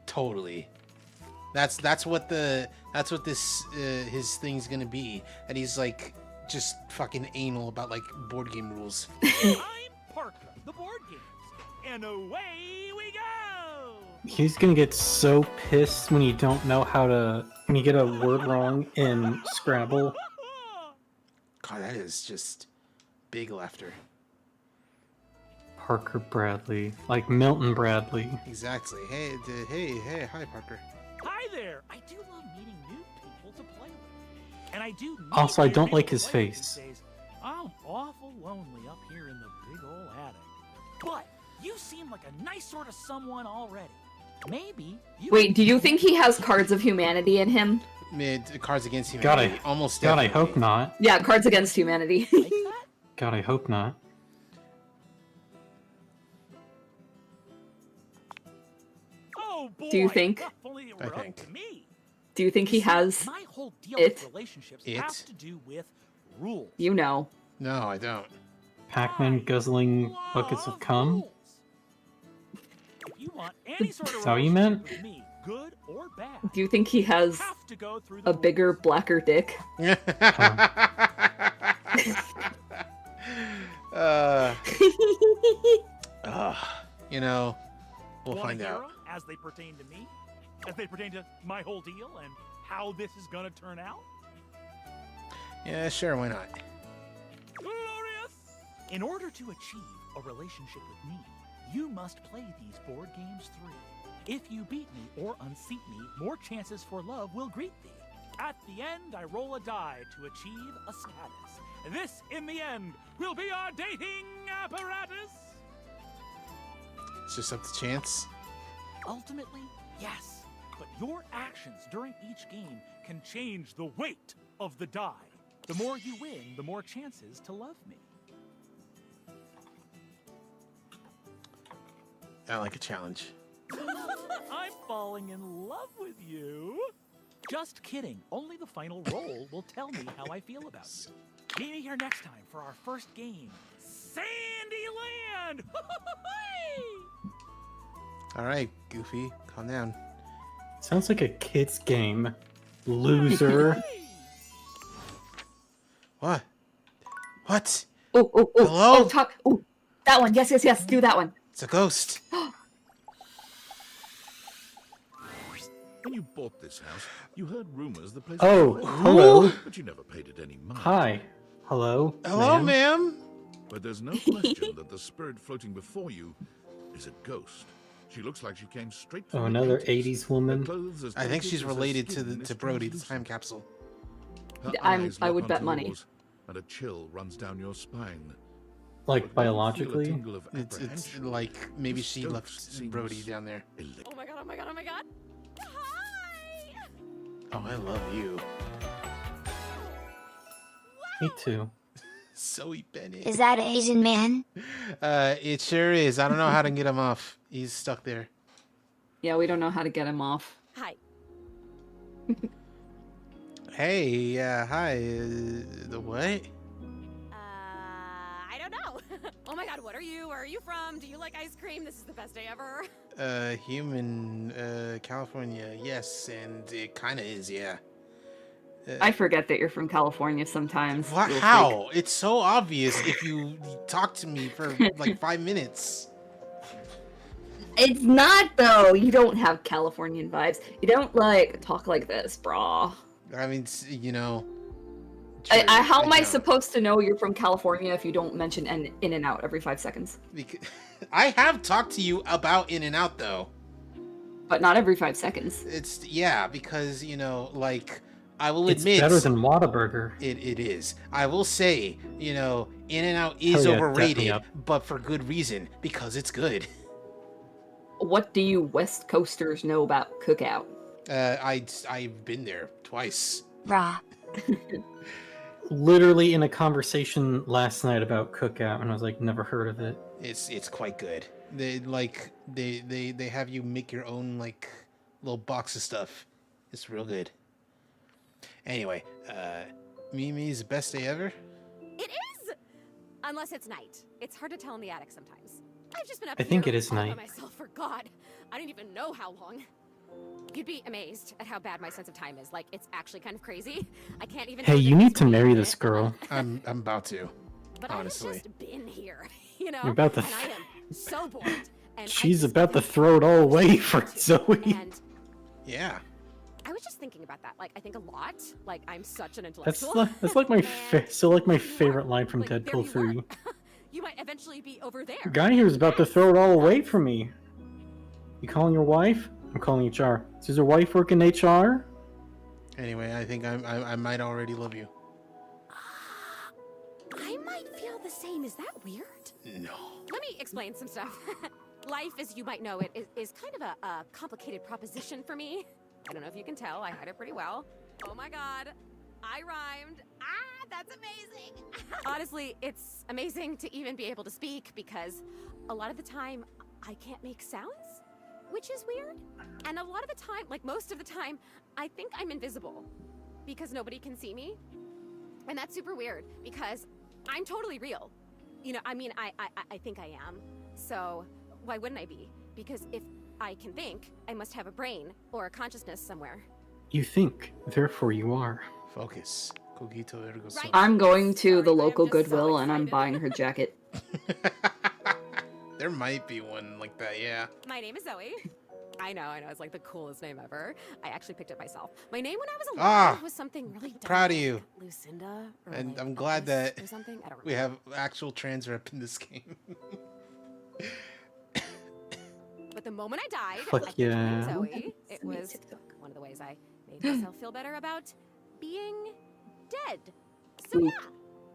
Totally. That's what this his thing's gonna be, and he's like just fucking anal about like board game rules. I'm Parker, the board games, and away we go. He's gonna get so pissed when you don't know when you get a word wrong in Scrabble. God, that is just big laughter. Parker Bradley, like Milton Bradley. Exactly. Hey, hi Parker. Hi there. I do love meeting new people to play with, and I do. Also, I don't like his play face. these days. I'm awful lonely up here in the big old attic. But you seem like a nice sort of someone already. Maybe you. Wait, do you think he has Cards of Humanity in him? Cards Against Humanity. Almost definitely. God, I hope not. Yeah, Cards Against Humanity. like that? God, I hope not. Oh boy. Do you think? If only it I were up think. to me. Do you think he You see, has my whole deal it? with relationships It? has to do with rules. You know. No, I don't. Pac-Man guzzling buckets of cum? Rules. If you want any sort of Is that what you meant? relationship with me, good or bad, Do you think he has have to go through the a bigger, rules. blacker dick? You know, we'll Want find to hear out. 'em as they pertain to me, as they pertain to my whole deal and how this is gonna turn out. Yeah, sure, why not? Glorious! In order to achieve a relationship with me, you must play these board games through. If you beat me or unseat me, more chances for love will greet thee. At the end, I roll a die to achieve a status. this, in the end, will be our dating apparatus? It's just up to chance. Ultimately, yes. But your actions during each game can change the weight of the die. The more you win, the more chances to love me. I like a challenge. I'm falling in love with you. Just kidding. Only the final roll will tell me how I feel about you. Meet me here next time for our first game, Sandyland! All right, Goofy, calm down. Sounds like a kid's game. Loser. What? What? Oh, Hello? oh, talk. Oh, that one. Yes, yes, yes. Do that one. It's a ghost. When you bought this house, you heard rumors the place Oh, was hello. but you never paid it any mind. Hi. Hello. Hello, ma'am. ma'am. But there's no question that the spirit floating before you is a ghost. She looks like she came straight from Oh, the another 80s. 80s Her woman. clothes as I think dainty she's as her related to skin the is to Brody, the translucent. time capsule. Her I eyes would lock bet onto money. yours, and a chill runs down your spine. Like But when you feel a biologically? tingle of It's apprehension, like maybe the she Stokes left seems Brody down there. electric. Oh my god, oh my god, oh my god. Hi! Oh, I love you. Me too. Zoe Bennett. Is that Asian man? It sure is. I don't know how to get him off. He's stuck there. Yeah, we don't know how to get him off. Hi. Hey, hi. The what? I don't know. Oh my god, what are you? Where are you from? Do you like ice cream? This is the best day ever. Human, California. Yes, and it kind of is, yeah. I forget that you're from California sometimes. What? little How? It's so obvious if you talk to me for like 5 minutes. freak. It's not though. You don't have Californian vibes. You don't like talk like this, brah. I mean, you know. How am I don't. supposed to know you're from California if you don't mention an In and Out every 5 seconds? I have talked to you about In and Out though. But not every 5 seconds. It's yeah, because you know, like I will It's admit better than Whataburger. it is. I will say, you know, In and Out is Hell yeah, dap me overrated, up. but for good reason because it's good. What do you West Coasters know about Cookout? I've been there twice. Rah. Literally in a conversation last night about Cookout, and I was like, never heard of it. It's quite good. They have you make your own like little box of stuff. It's real good. Anyway, Mimi's best day ever. It is! Unless it's night. It's hard to tell in the attic sometimes. I've just been up I think here it is all by night. myself for God. I don't even know how long. You'd be amazed at how bad my sense of time is. Like, it's actually kind of crazy. I can't even... Hey, tell you the need difference to marry between this it. girl. I'm about to. But honestly. I've just been here, you know? You're about to And I am so bored. And She's about to throw it all away for Zoe. And Yeah. I was just thinking about that. Like, I think a lot. Like, I'm such an That's intellectual. that's like my still like my favorite line from Like, there Deadpool you 3. are. You might eventually be over there. The guy here is about to throw it all away from me. You calling your wife? I'm calling HR. Does your wife work in HR? Anyway, I think I might already love you. I might feel the same. Is that weird? No. Let me explain some stuff. Life, as you might know it, is kind of a complicated proposition for me. I don't know if you can tell. I hide it pretty well. Oh my god. I rhymed. Ah, that's amazing. Honestly, it's amazing to even be able to speak because a lot of the time I can't make sounds, which is weird. And a lot of the time, like most of the time, I think I'm invisible because nobody can see me. And that's super weird because I'm totally real. You know, I mean, I think I am. So why wouldn't I be? Because if I can think, I must have a brain or a consciousness somewhere. You think, therefore you are. Focus. Cogito ergo sum. I'm going to the local Goodwill and I'm buying her jacket. There might be one like that, yeah. My name is Zoe. I know, it's like the coolest name ever. I actually picked it myself. My name when I was alive was something really dumb. Proud of you. Like Lucinda. Or And like I'm glad Alice that or something. I don't remember. we have actual trans rep in this game. But the moment I died, Fuck I picked the name yeah. Zoe. It was one of the ways I made myself feel better about being dead. So yeah,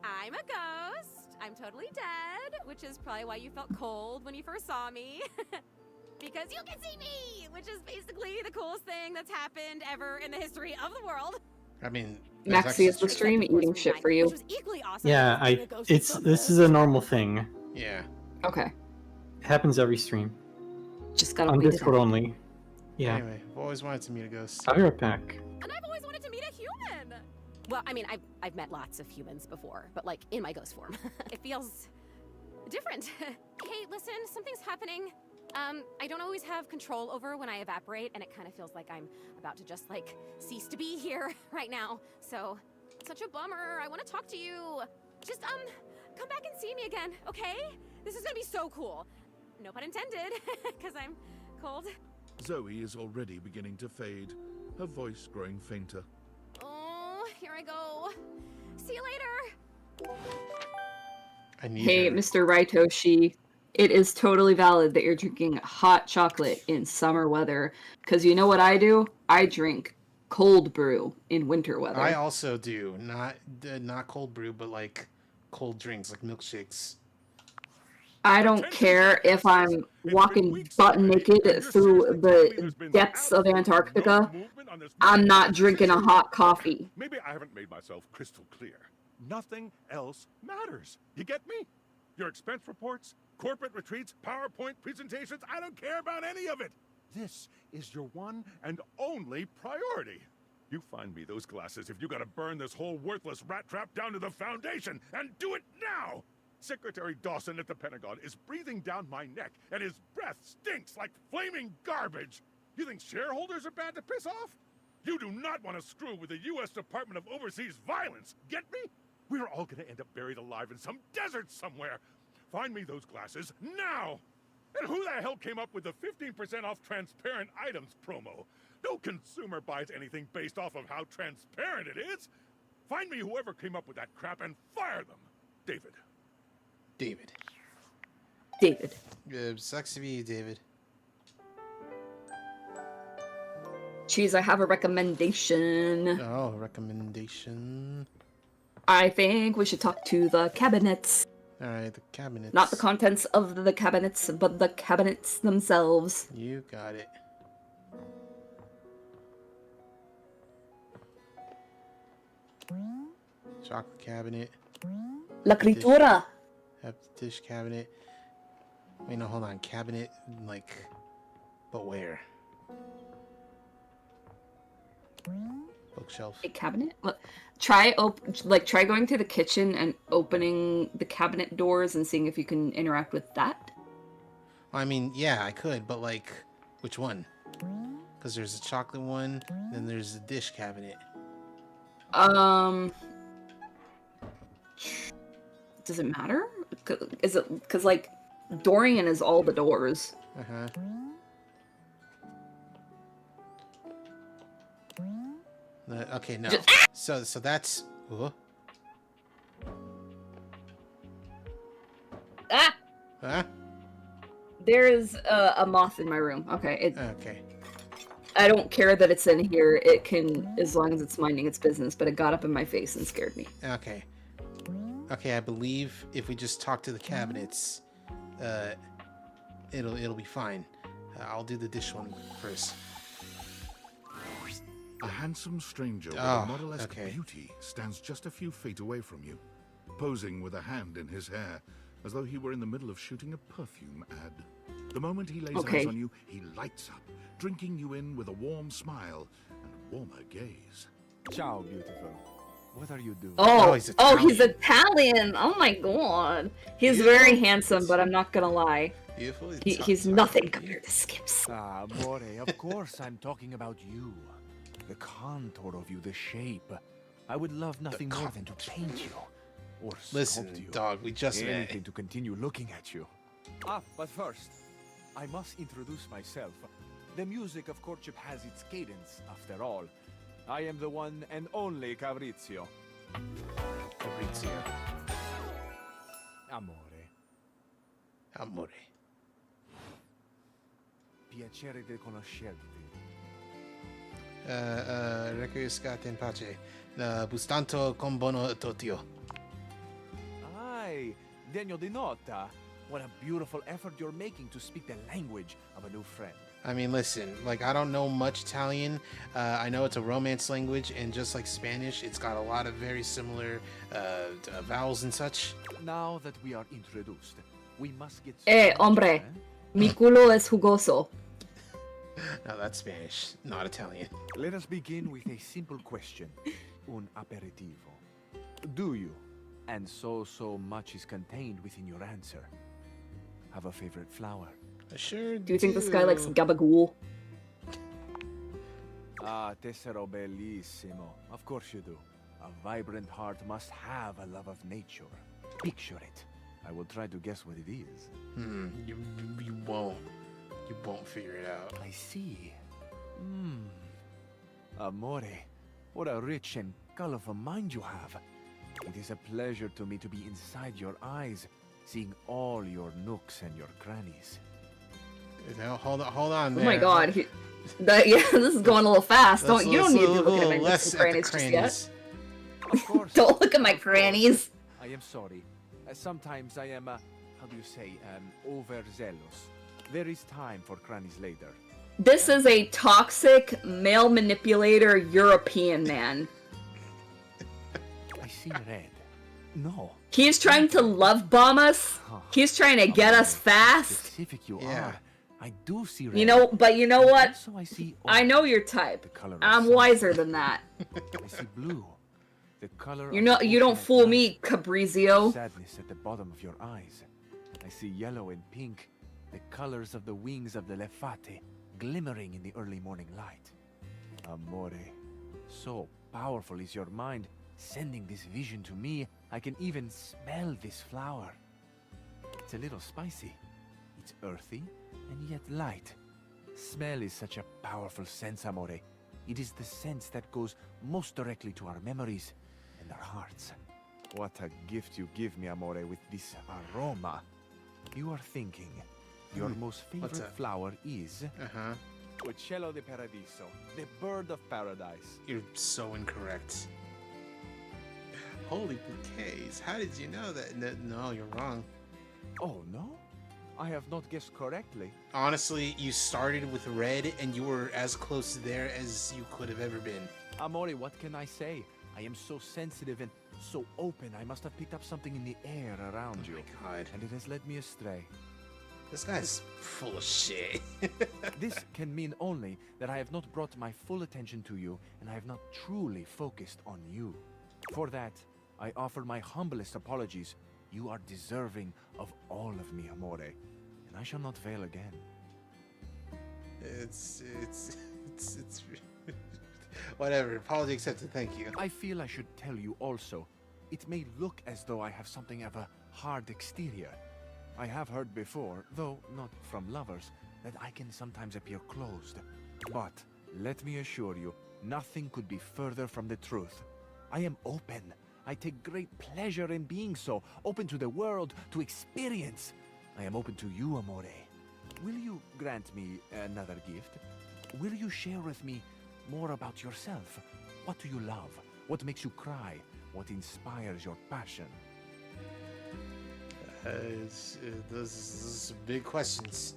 I'm a ghost. I'm totally dead, which is probably why you felt cold when you first saw me. Because you can see me, which is basically the coolest thing that's happened ever in the history of the world. I mean, Maxi is the stream eating shit for you. Which was equally awesome. Yeah, because being a ghost it's the this best. is a normal thing. Yeah. Okay. It happens every stream. Just gotta On wait it Discord out. only. Yeah. Anyway, I've always wanted to meet a ghost. I'll be right back. And I've always wanted to meet a human. Well, I mean, I've met lots of humans before, but like in my ghost form. It feels different. Hey, listen, something's happening. I don't always have control over when I evaporate, and it kind of feels like I'm about to just like cease to be here right now. So, such a bummer. I want to talk to you. Just come back and see me again, okay? This is gonna be so cool. No pun intended, because I'm cold. Zoe is already beginning to fade, her voice growing fainter. Oh, here I go. See you later. I need Hey, her. Mr. Raitoshi, it is totally valid that you're drinking hot chocolate in summer weather. Because you know what I do? I drink cold brew in winter weather. I also do. Not cold brew, but like cold drinks, like milkshakes. I don't care if I'm walking butt naked through the depths of Antarctica. I'm not drinking a hot coffee. Maybe I haven't made myself crystal clear. Nothing else matters. You get me? Your expense reports, corporate retreats, PowerPoint presentations, I don't care about any of it. This is your one and only priority. You find me those glasses if you gotta burn this whole worthless rat trap down to the foundation, and do it now! Secretary Dawson at the Pentagon is breathing down my neck, and his breath stinks like flaming garbage. You think shareholders are bad to piss off? You do not want to screw with the U.S. Department of Overseas Violence, get me? We're all gonna end up buried alive in some desert somewhere. Find me those glasses now! And who the hell came up with the 15% off transparent items promo? No consumer buys anything based off of how transparent it is. Find me whoever came up with that crap and fire them. David. David. Sucks to be you, David. Cheese, I have a recommendation. Oh, recommendation. I think we should talk to the cabinets. Alright, the cabinets. Not the contents of the cabinets, but the cabinets themselves. You got it. Chocolate cabinet. La critura. Have the dish cabinet. Wait, no, hold on. Cabinet, like, but where? Bookshelf. A cabinet? Look, try going to the kitchen and opening the cabinet doors and seeing if you can interact with that. I mean, yeah, I could, but like, which one? Because there's a chocolate one, then there's a dish cabinet. Does it matter? Is it because like Dorian is all the doors? Uh-huh. Okay, no. So that's. Oh. Ah! Huh? There's a moth in my room. Okay. Okay. I don't care that it's in here. It can, as long as it's minding its business. But it got up in my face and scared me. Okay. Okay, I believe if we just talk to the cabinets, it'll be fine. I'll do the dish one first. A handsome stranger with Oh, a model-esque okay. beauty stands just a few feet away from you, posing with a hand in his hair, as though he were in the middle of shooting a perfume ad. The moment he lays eyes on you, he lights up, drinking you in with a warm smile and a warmer gaze. Ciao, beautiful. What are you doing? He's Italian. Oh my god. He's very handsome, but I'm not gonna lie. Beautiful. He's nothing compared to Skips. Ah, More, of course I'm talking about you. The contour of you, the shape. I would love nothing more than to paint you. Or Listen, sculpt you. dog, we just met. Anything to continue looking at you. Ah, but first, I must introduce myself. The music of courtship has its cadence, after all. I am the one and only Fabrizio. Fabrizio. Amore. Amore. Piacere di conoscerti. Requiescat in pace. Bustanto con bono totio. Degno di nota. What a beautiful effort you're making to speak the language of a new friend. I mean, listen, like, I don't know much Italian. I know it's a Romance language, and just like Spanish, it's got a lot of very similar vowels and such. Now that we are introduced, we must get... Hombre, mi culo es jugoso. No, that's Spanish, not Italian. Let us begin with a simple question. Un aperitivo. Do you, and so much is contained within your answer, have a favorite flower? I sure Do you think this guy likes gabagool? Ah, tessero bellissimo. Of course you do. A vibrant heart must have a love of nature. Picture it. I will try to guess what it is. You won't. You won't figure it out. I see. Amore, what a rich and colorful mind you have. It is a pleasure to me to be inside your eyes, seeing all your nooks and your crannies. Now, hold on there. Oh my god, this is going a little fast. You don't need to be looking at my nooks and crannies just yet. Of course. Don't look at my crannies. I am sorry. Sometimes I am, how do you say, overzealous. There is time for crannies later. This is a toxic, male manipulator European man. I see red. No. He's trying to love bomb us. He's trying to get us fast. Specific you are. I do see red. You know what? So I see I know your type. I'm wiser than that. I see blue. The color You don't fool me, Cabrizio. Sadness at the bottom of your eyes. I see yellow and pink, the colors of the wings of the lefate, glimmering in the early morning light. Amore, so powerful is your mind, sending this vision to me. I can even smell this flower. It's a little spicy. It's earthy and yet light. Smell is such a powerful sense, Amore. It is the sense that goes most directly to our memories and our hearts. What a gift you give me, Amore, with this aroma. You are thinking your most favorite flower is... Uccello di Paradiso, the bird of paradise. You're so incorrect. Holy bouquets. How did you know that? No, you're wrong. Oh, no? I have not guessed correctly. Honestly, you started with red and you were as close there as you could have ever been. Amore, what can I say? I am so sensitive and so open. I must have picked up something in the air around you. Oh my god. And it has led me astray. This guy's full of shit. This can mean only that I have not brought my full attention to you and I have not truly focused on you. For that, I offer my humblest apologies. You are deserving of all of me, Amore, and I shall not fail again. It's whatever. Apology accepted. Thank you. I feel I should tell you also. It may look as though I have something of a hard exterior. I have heard before, though not from lovers, that I can sometimes appear closed. But let me assure you, nothing could be further from the truth. I am open. I take great pleasure in being so, open to the world, to experience. I am open to you, Amore. Will you grant me another gift? Will you share with me more about yourself? What do you love? What makes you cry? What inspires your passion? Those are big questions.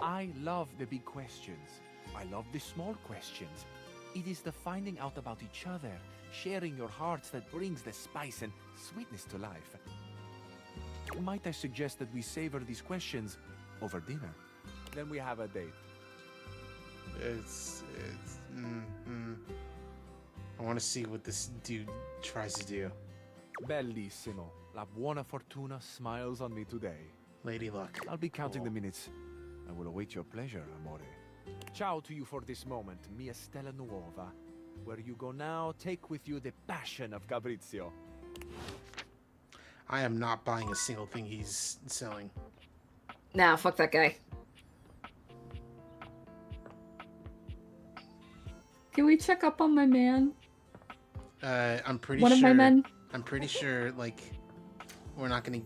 I love the big questions. I love the small questions. It is the finding out about each other, sharing your hearts that brings the spice and sweetness to life. Might I suggest that we savor these questions over dinner? Then we have a date. I want to see what this dude tries to do. Bellissimo. La buona fortuna smiles on me today. Lady luck. I'll be counting the minutes. I will await your pleasure, Amore. Ciao to you for this moment, mia stella nuova. Where you go now, take with you the passion of Fabrizio. I am not buying a single thing he's selling. Nah, fuck that guy. Can we check up on my man? I'm pretty One sure. of my men? I'm pretty sure, like, we're not gonna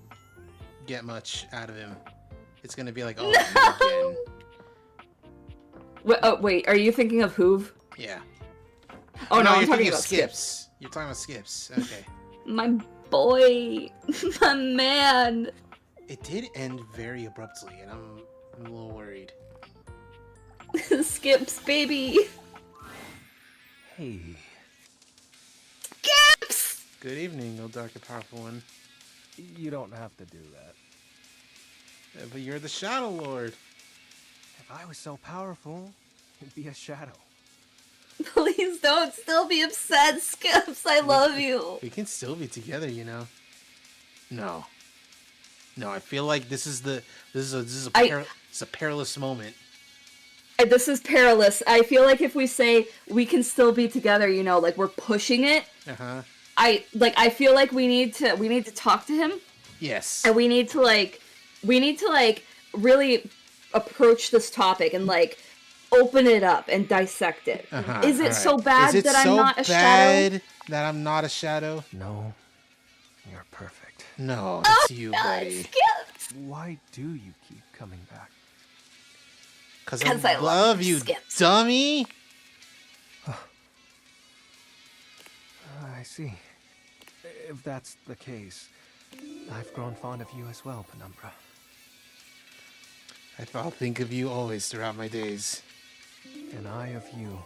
get much out of him. It's gonna be like, oh, again. Wait, are you thinking of Hoove? Yeah. Oh no, I'm you're talking thinking about of Skips. You're talking about Skips. Okay. My boy, my man. It did end very abruptly, and I'm a little worried. Skips, baby. Hey. Skips! Good evening, O dark and powerful one. You don't have to do that. But you're the Shadow Lord. If I was so powerful, it'd be a shadow. Please don't still be upset, Skips. I love you. We can still be together, you know. No, I feel like this is a perilous moment. This is perilous. I feel like if we say we can still be together, you know, like we're pushing it. I feel like we need to talk to him. Yes. And we need to really approach this topic and like open it up and dissect it. Is it so bad that I'm not a shadow? That I'm not a shadow? No, you're perfect. No, it's you, buddy. Skips. Why do you keep coming back? Because I love you, Skips. dummy. I see. If that's the case, I've grown fond of you as well, Penumbra. I'll think of you always throughout my days. And I of you,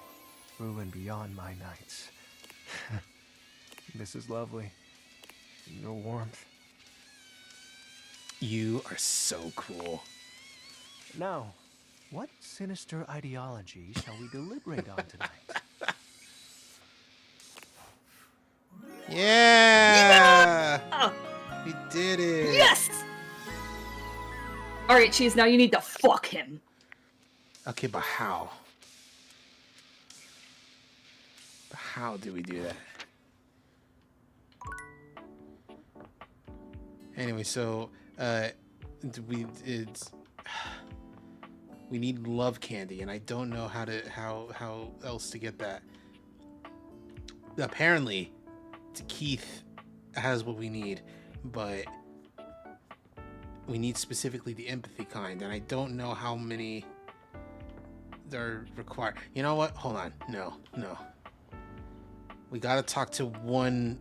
through and beyond my nights. This is lovely. Your warmth. You are so cool. Now, what sinister ideology shall we deliberate on tonight? Yeah! We did it! Yes! Alright, Cheese, now you need to fuck him. Okay, but how? How do we do that? Anyway, so we need love candy, and I don't know how else to get that. Apparently, Keith has what we need, but we need specifically the empathy kind, and I don't know how many are required. You know what? Hold on. No. We gotta talk to one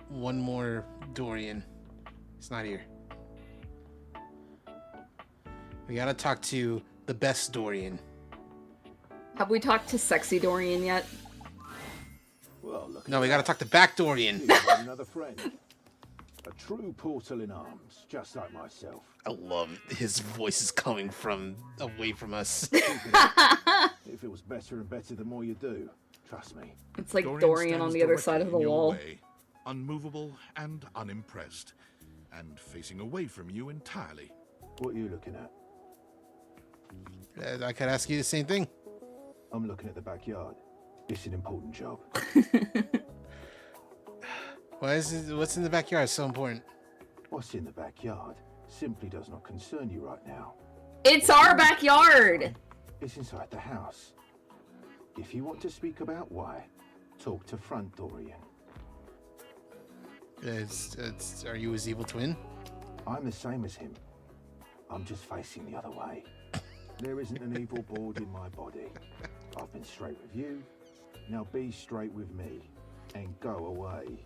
more Dorian. It's not here. We gotta talk to the best Dorian. Have we talked to Sexy Dorian yet? Well, look. No, we gotta talk to Back Dorian. Another friend. A true portal in arms, just like myself. I love his voice is coming from away from us. If it was better and better the more you do, trust me. It's like Dorian on the other side of the wall. Way, unmovable and unimpressed, and facing away from you entirely. What are you looking at? I could ask you the same thing. I'm looking at the backyard. It's an important job. What's in the backyard so important? What's in the backyard simply does not concern you right now. It's our backyard! It's inside the house. If you want to speak about why, talk to Front Dorian. Are you his evil twin? I'm the same as him. I'm just facing the other way. There isn't an evil board in my body. I've been straight with you. Now be straight with me and go away.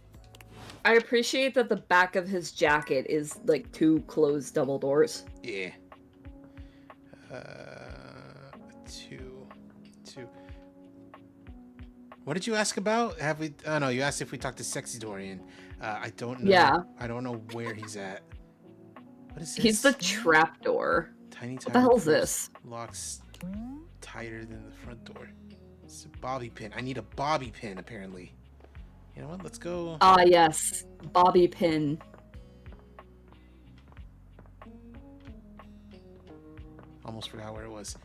I appreciate that the back of his jacket is like 2 closed double doors. Yeah. 2. What did you ask about? Have we? Oh no, you asked if we talked to Sexy Dorian. I don't know. Yeah. I don't know where he's at. What is this? He's the trapdoor. Tiny. What the hell is this? Locks tighter than the front door. It's a bobby pin. I need a bobby pin, apparently. You know what? Let's go. Ah, yes. Bobby pin. Almost forgot where it was.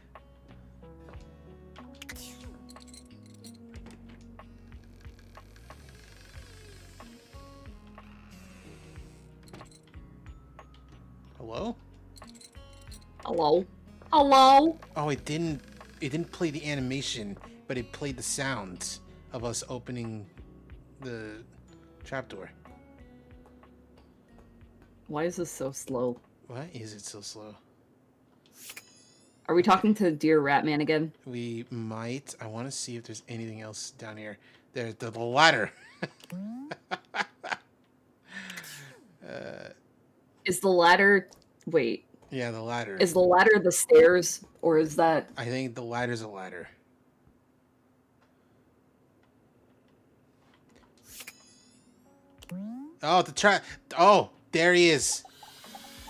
Hello? Hello? Hello? Oh, it didn't play the animation, but it played the sounds of us opening the trapdoor. Why is this so slow? Why is it so slow? Are we talking to Dear Ratman again? We might. I want to see if there's anything else down here. There's the ladder. Is the ladder... Wait. Yeah, the ladder. Is the ladder the stairs, or is that... I think the ladder's a ladder. Oh, the track. Oh, there he is.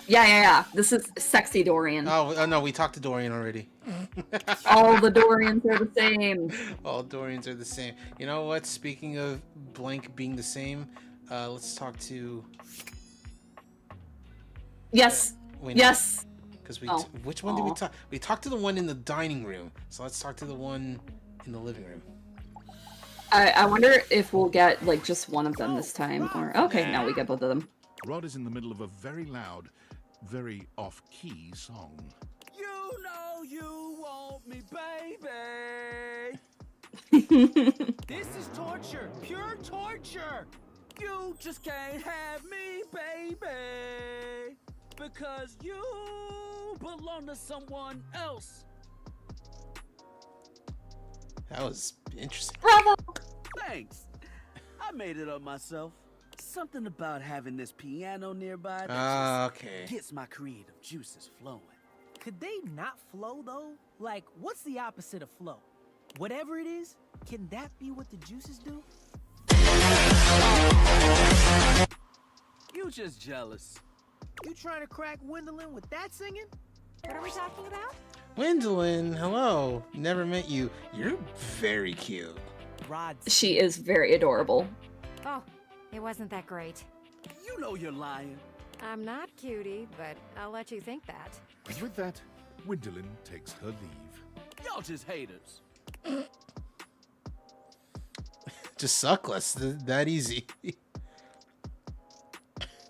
Yeah. This is sexy Dorian. Oh no, we talked to Dorian already. All the Dorians are the same. All Dorians are the same. You know what? Speaking of blank being the same, let's talk to. Yes. Yes. Because which one did we talk? We talked to the one in the dining room. So let's talk to the one in the living room. I wonder if we'll get like just one of them this time, or okay, now we get both of them. Rod is in the middle of a very loud, very off-key song. You know you want me, baby. This is torture, pure torture. You just can't have me, baby, because you belong to someone else. That was interesting. Bravo! Thanks. I made it up myself. Something about having this piano nearby that Okay. just gets my creative juices flowing. Could they not flow though? Like, what's the opposite of flow? Whatever it is, can that be what the juices do? You just jealous. You trying to crack Gwendolyn with that singing? What are we talking about? Gwendolyn, hello. Never met you. You're very cute. She is very adorable. Oh, it wasn't that great. You know you're lying. I'm not cutie, but I'll let you think that. And with that, Gwendolyn takes her leave. Y'all just haters. Just suck less. That easy.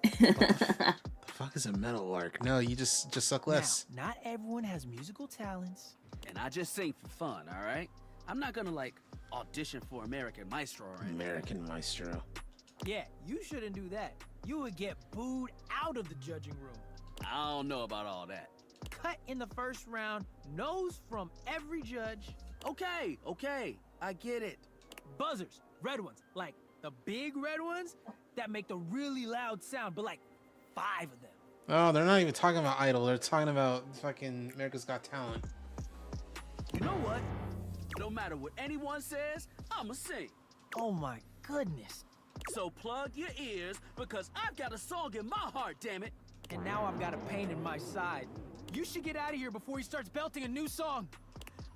The fuck is a metal lark? No, you just suck less. Now, not everyone has musical talents. And I just sing for fun, all right? I'm not gonna like audition for American Maestro or anything. American Maestro. Yeah, you shouldn't do that. You would get booed out of the judging room. I don't know about all that. Cut in the first round, no's from every judge. Okay, I get it. Buzzers, red ones, like the big red ones that make the really loud sound, but like 5 of them. Oh, they're not even talking about Idol. They're talking about fucking America's Got Talent. You know what? No matter what anyone says, I'ma sing. Oh my goodness. So plug your ears, because I've got a song in my heart, damn it. And now I've got a pain in my side. You should get out of here before he starts belting a new song.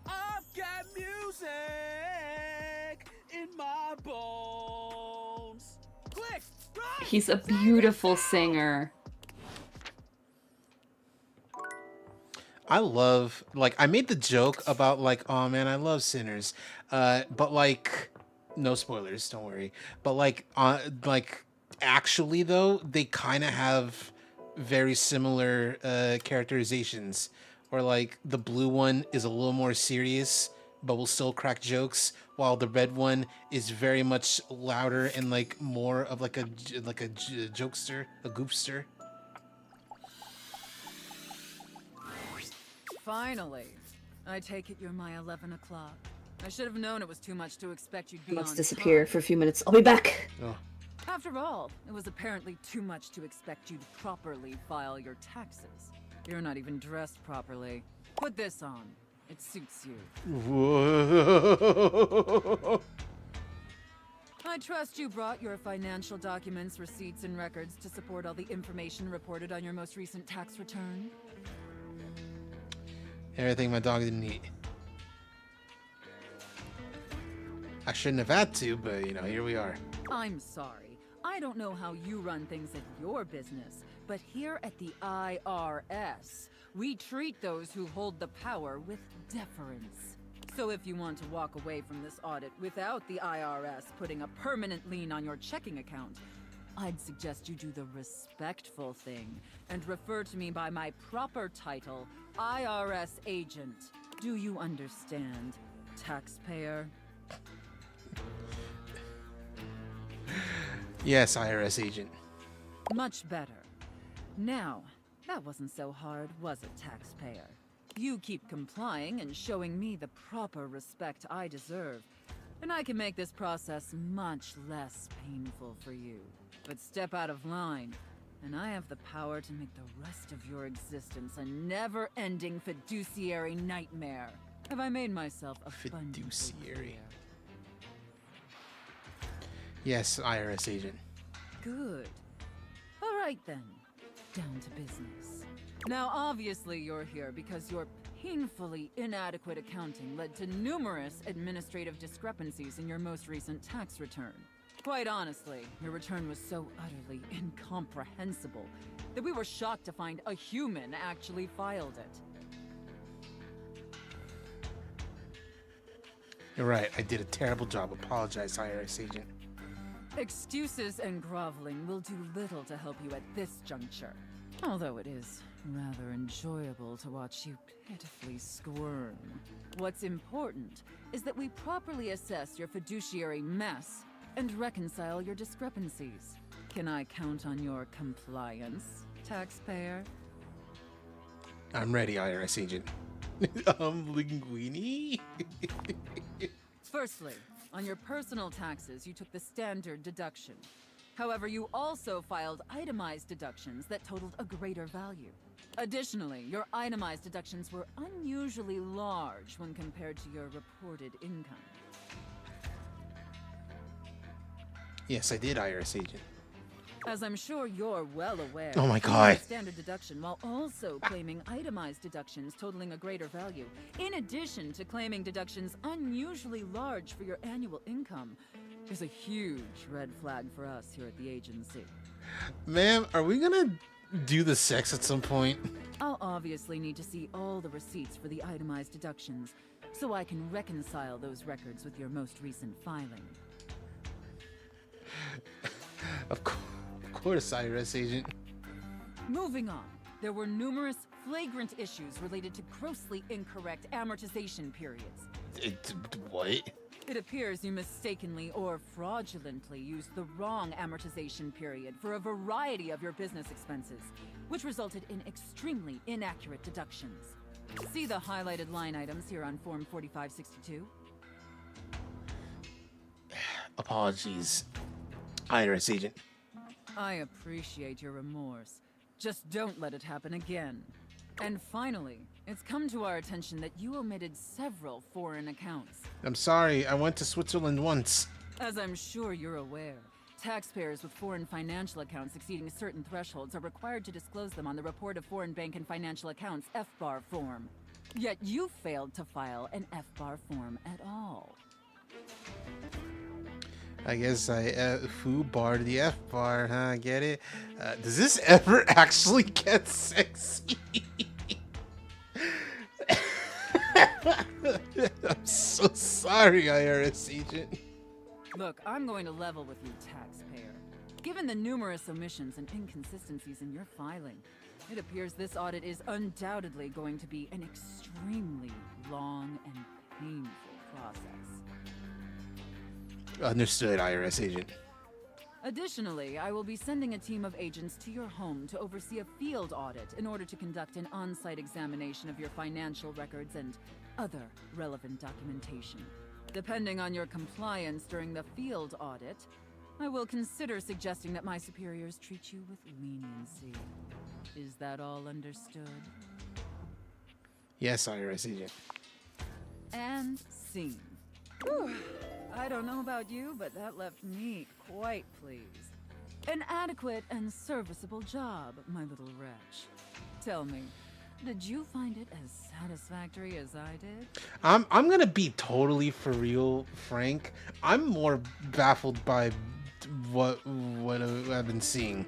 I've got music in my bones. Click! Right! He's a beautiful singer. I love, like, I made the joke about, like, oh man, I love Sinners. But, like, no spoilers, don't worry. But, like, actually, though, they kind of have very similar characterizations. Or, like, the blue one is a little more serious, but will still crack jokes, while the red one is very much louder and, like, more of, like, a jokester, a goofster. Finally. I take it you're my 11 o'clock. I should have known it was too much to expect you'd be Let's on disappear time. for a few minutes. I'll be back. Oh. After all, it was apparently too much to expect you to properly file your taxes. You're not even dressed properly. Put this on. It suits you. Whoa. I trust you brought your financial documents, receipts, and records to support all the information reported on your most recent tax return. Everything my dog didn't eat. I shouldn't have had to, but, you know, here we are. I'm sorry. I don't know how you run things at your business, but here at the IRS, we treat those who hold the power with deference. So if you want to walk away from this audit without the IRS putting a permanent lien on your checking account, I'd suggest you do the respectful thing and refer to me by my proper title, IRS agent. Do you understand, taxpayer? Yes, IRS agent. Much better. Now, that wasn't so hard, was it, taxpayer? You keep complying and showing me the proper respect I deserve, and I can make this process much less painful for you. But step out of line, and I have the power to make the rest of your existence a never-ending fiduciary nightmare. Have I made myself abundantly Fiduciary. clear? Yes, IRS agent. Good. All right then, down to business. Now, obviously you're here because your painfully inadequate accounting led to numerous administrative discrepancies in your most recent tax return. Quite honestly, your return was so utterly incomprehensible that we were shocked to find a human actually filed it. You're right. I did a terrible job. Apologize, IRS agent. Excuses and groveling will do little to help you at this juncture. Although it is rather enjoyable to watch you pitifully squirm. What's important is that we properly assess your fiduciary mess and reconcile your discrepancies. Can I count on your compliance, taxpayer? I'm ready, IRS agent. Linguini? Firstly, on your personal taxes, you took the standard deduction. However, you also filed itemized deductions that totaled a greater value. Additionally, your itemized deductions were unusually large when compared to your reported income. Yes, I did, IRS agent. As I'm sure you're well aware, Oh my you God. made standard deduction while also claiming itemized deductions totaling a greater value, in addition to claiming deductions unusually large for your annual income, is a huge red flag for us here at the agency. Ma'am, are we gonna do the sex at some point? I'll obviously need to see all the receipts for the itemized deductions, so I can reconcile those records with your most recent filing. Of course, IRS agent. Moving on, there were numerous flagrant issues related to grossly incorrect amortization periods. What? It appears you mistakenly or fraudulently used the wrong amortization period for a variety of your business expenses, which resulted in extremely inaccurate deductions. See the highlighted line items here on Form 4562? Apologies, IRS agent. I appreciate your remorse. Just don't let it happen again. And finally, it's come to our attention that you omitted several foreign accounts. I'm sorry, I went to Switzerland once. As I'm sure you're aware, taxpayers with foreign financial accounts exceeding certain thresholds are required to disclose them on the Report of Foreign Bank and Financial Accounts FBAR form. Yet you failed to file an FBAR form at all. I guess I foo barred the F bar, huh? Get it? Does this ever actually get sexy? I'm so sorry, IRS agent. Look, I'm going to level with you, taxpayer. Given the numerous omissions and inconsistencies in your filing, it appears this audit is undoubtedly going to be an extremely long and painful process. Understood, IRS agent. Additionally, I will be sending a team of agents to your home to oversee a field audit in order to conduct an on-site examination of your financial records and other relevant documentation. Depending on your compliance during the field audit, I will consider suggesting that my superiors treat you with leniency. Is that all understood? Yes, IRS agent. And scene. Whew. I don't know about you, but that left me quite pleased. An adequate and serviceable job, my little wretch. Tell me, did you find it as satisfactory as I did? I'm gonna be totally for real, Frank. I'm more baffled by what I've been seeing.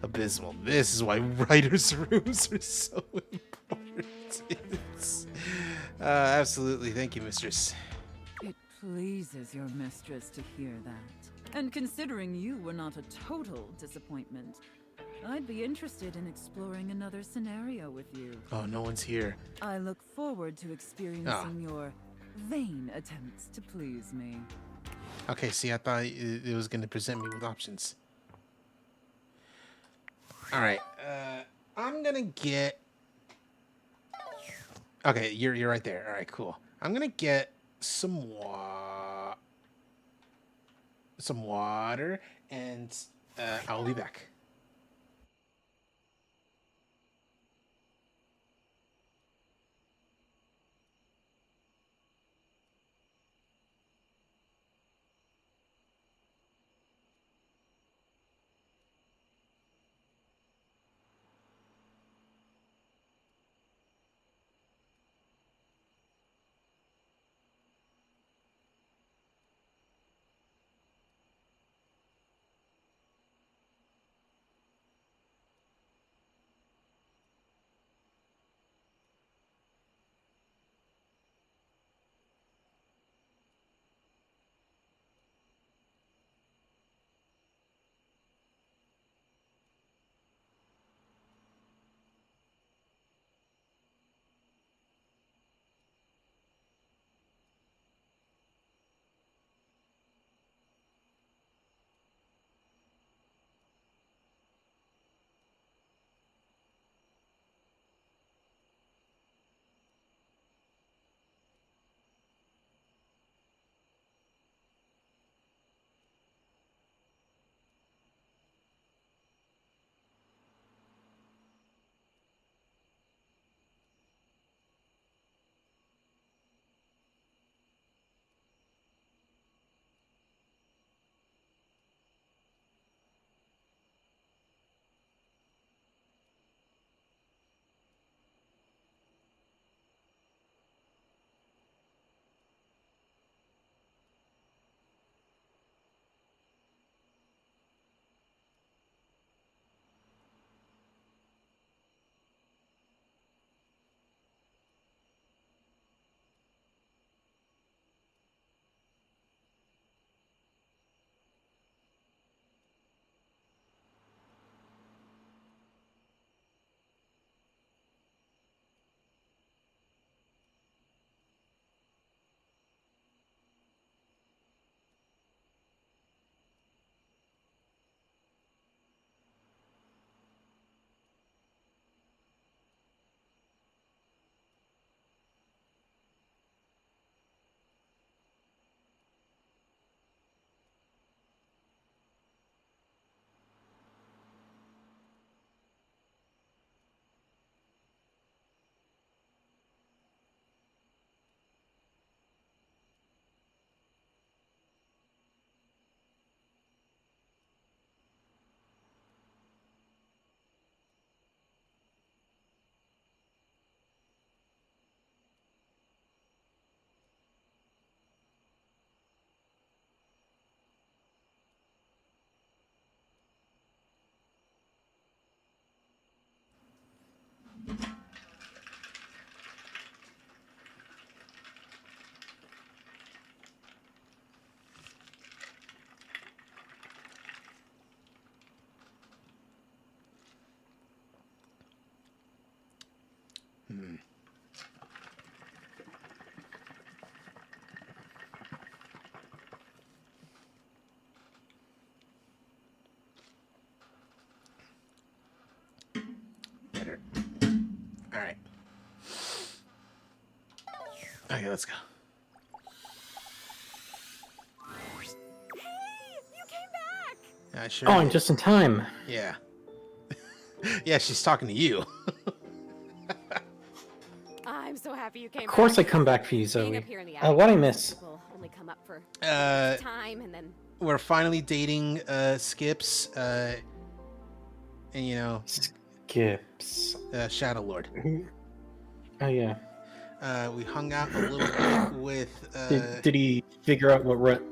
Abysmal. This is why writers' rooms are so important. Absolutely. Thank you, mistress. It pleases your mistress to hear that. And considering you were not a total disappointment, I'd be interested in exploring another scenario with you. Oh, no one's here. I look forward to experiencing your vain attempts to please me. Okay, see, I thought it was going to present me with options. All right, I'm going to get... Okay, you're right there. All right, cool. I'm going to get some water, and I'll be back. Better. All right. Okay, let's go. You came back! I sure Oh, I'm did. just in time. Yeah. Yeah, she's talking to you. I'm so happy you came Of course, I back. come back for you, Being Zoe. up here in the attic, What I some miss? people only come up for Uh, time and then We're finally dating Skips, and you know, Skips. Shadow Lord. Oh yeah. We hung out a little bit with. Did he figure out what? Did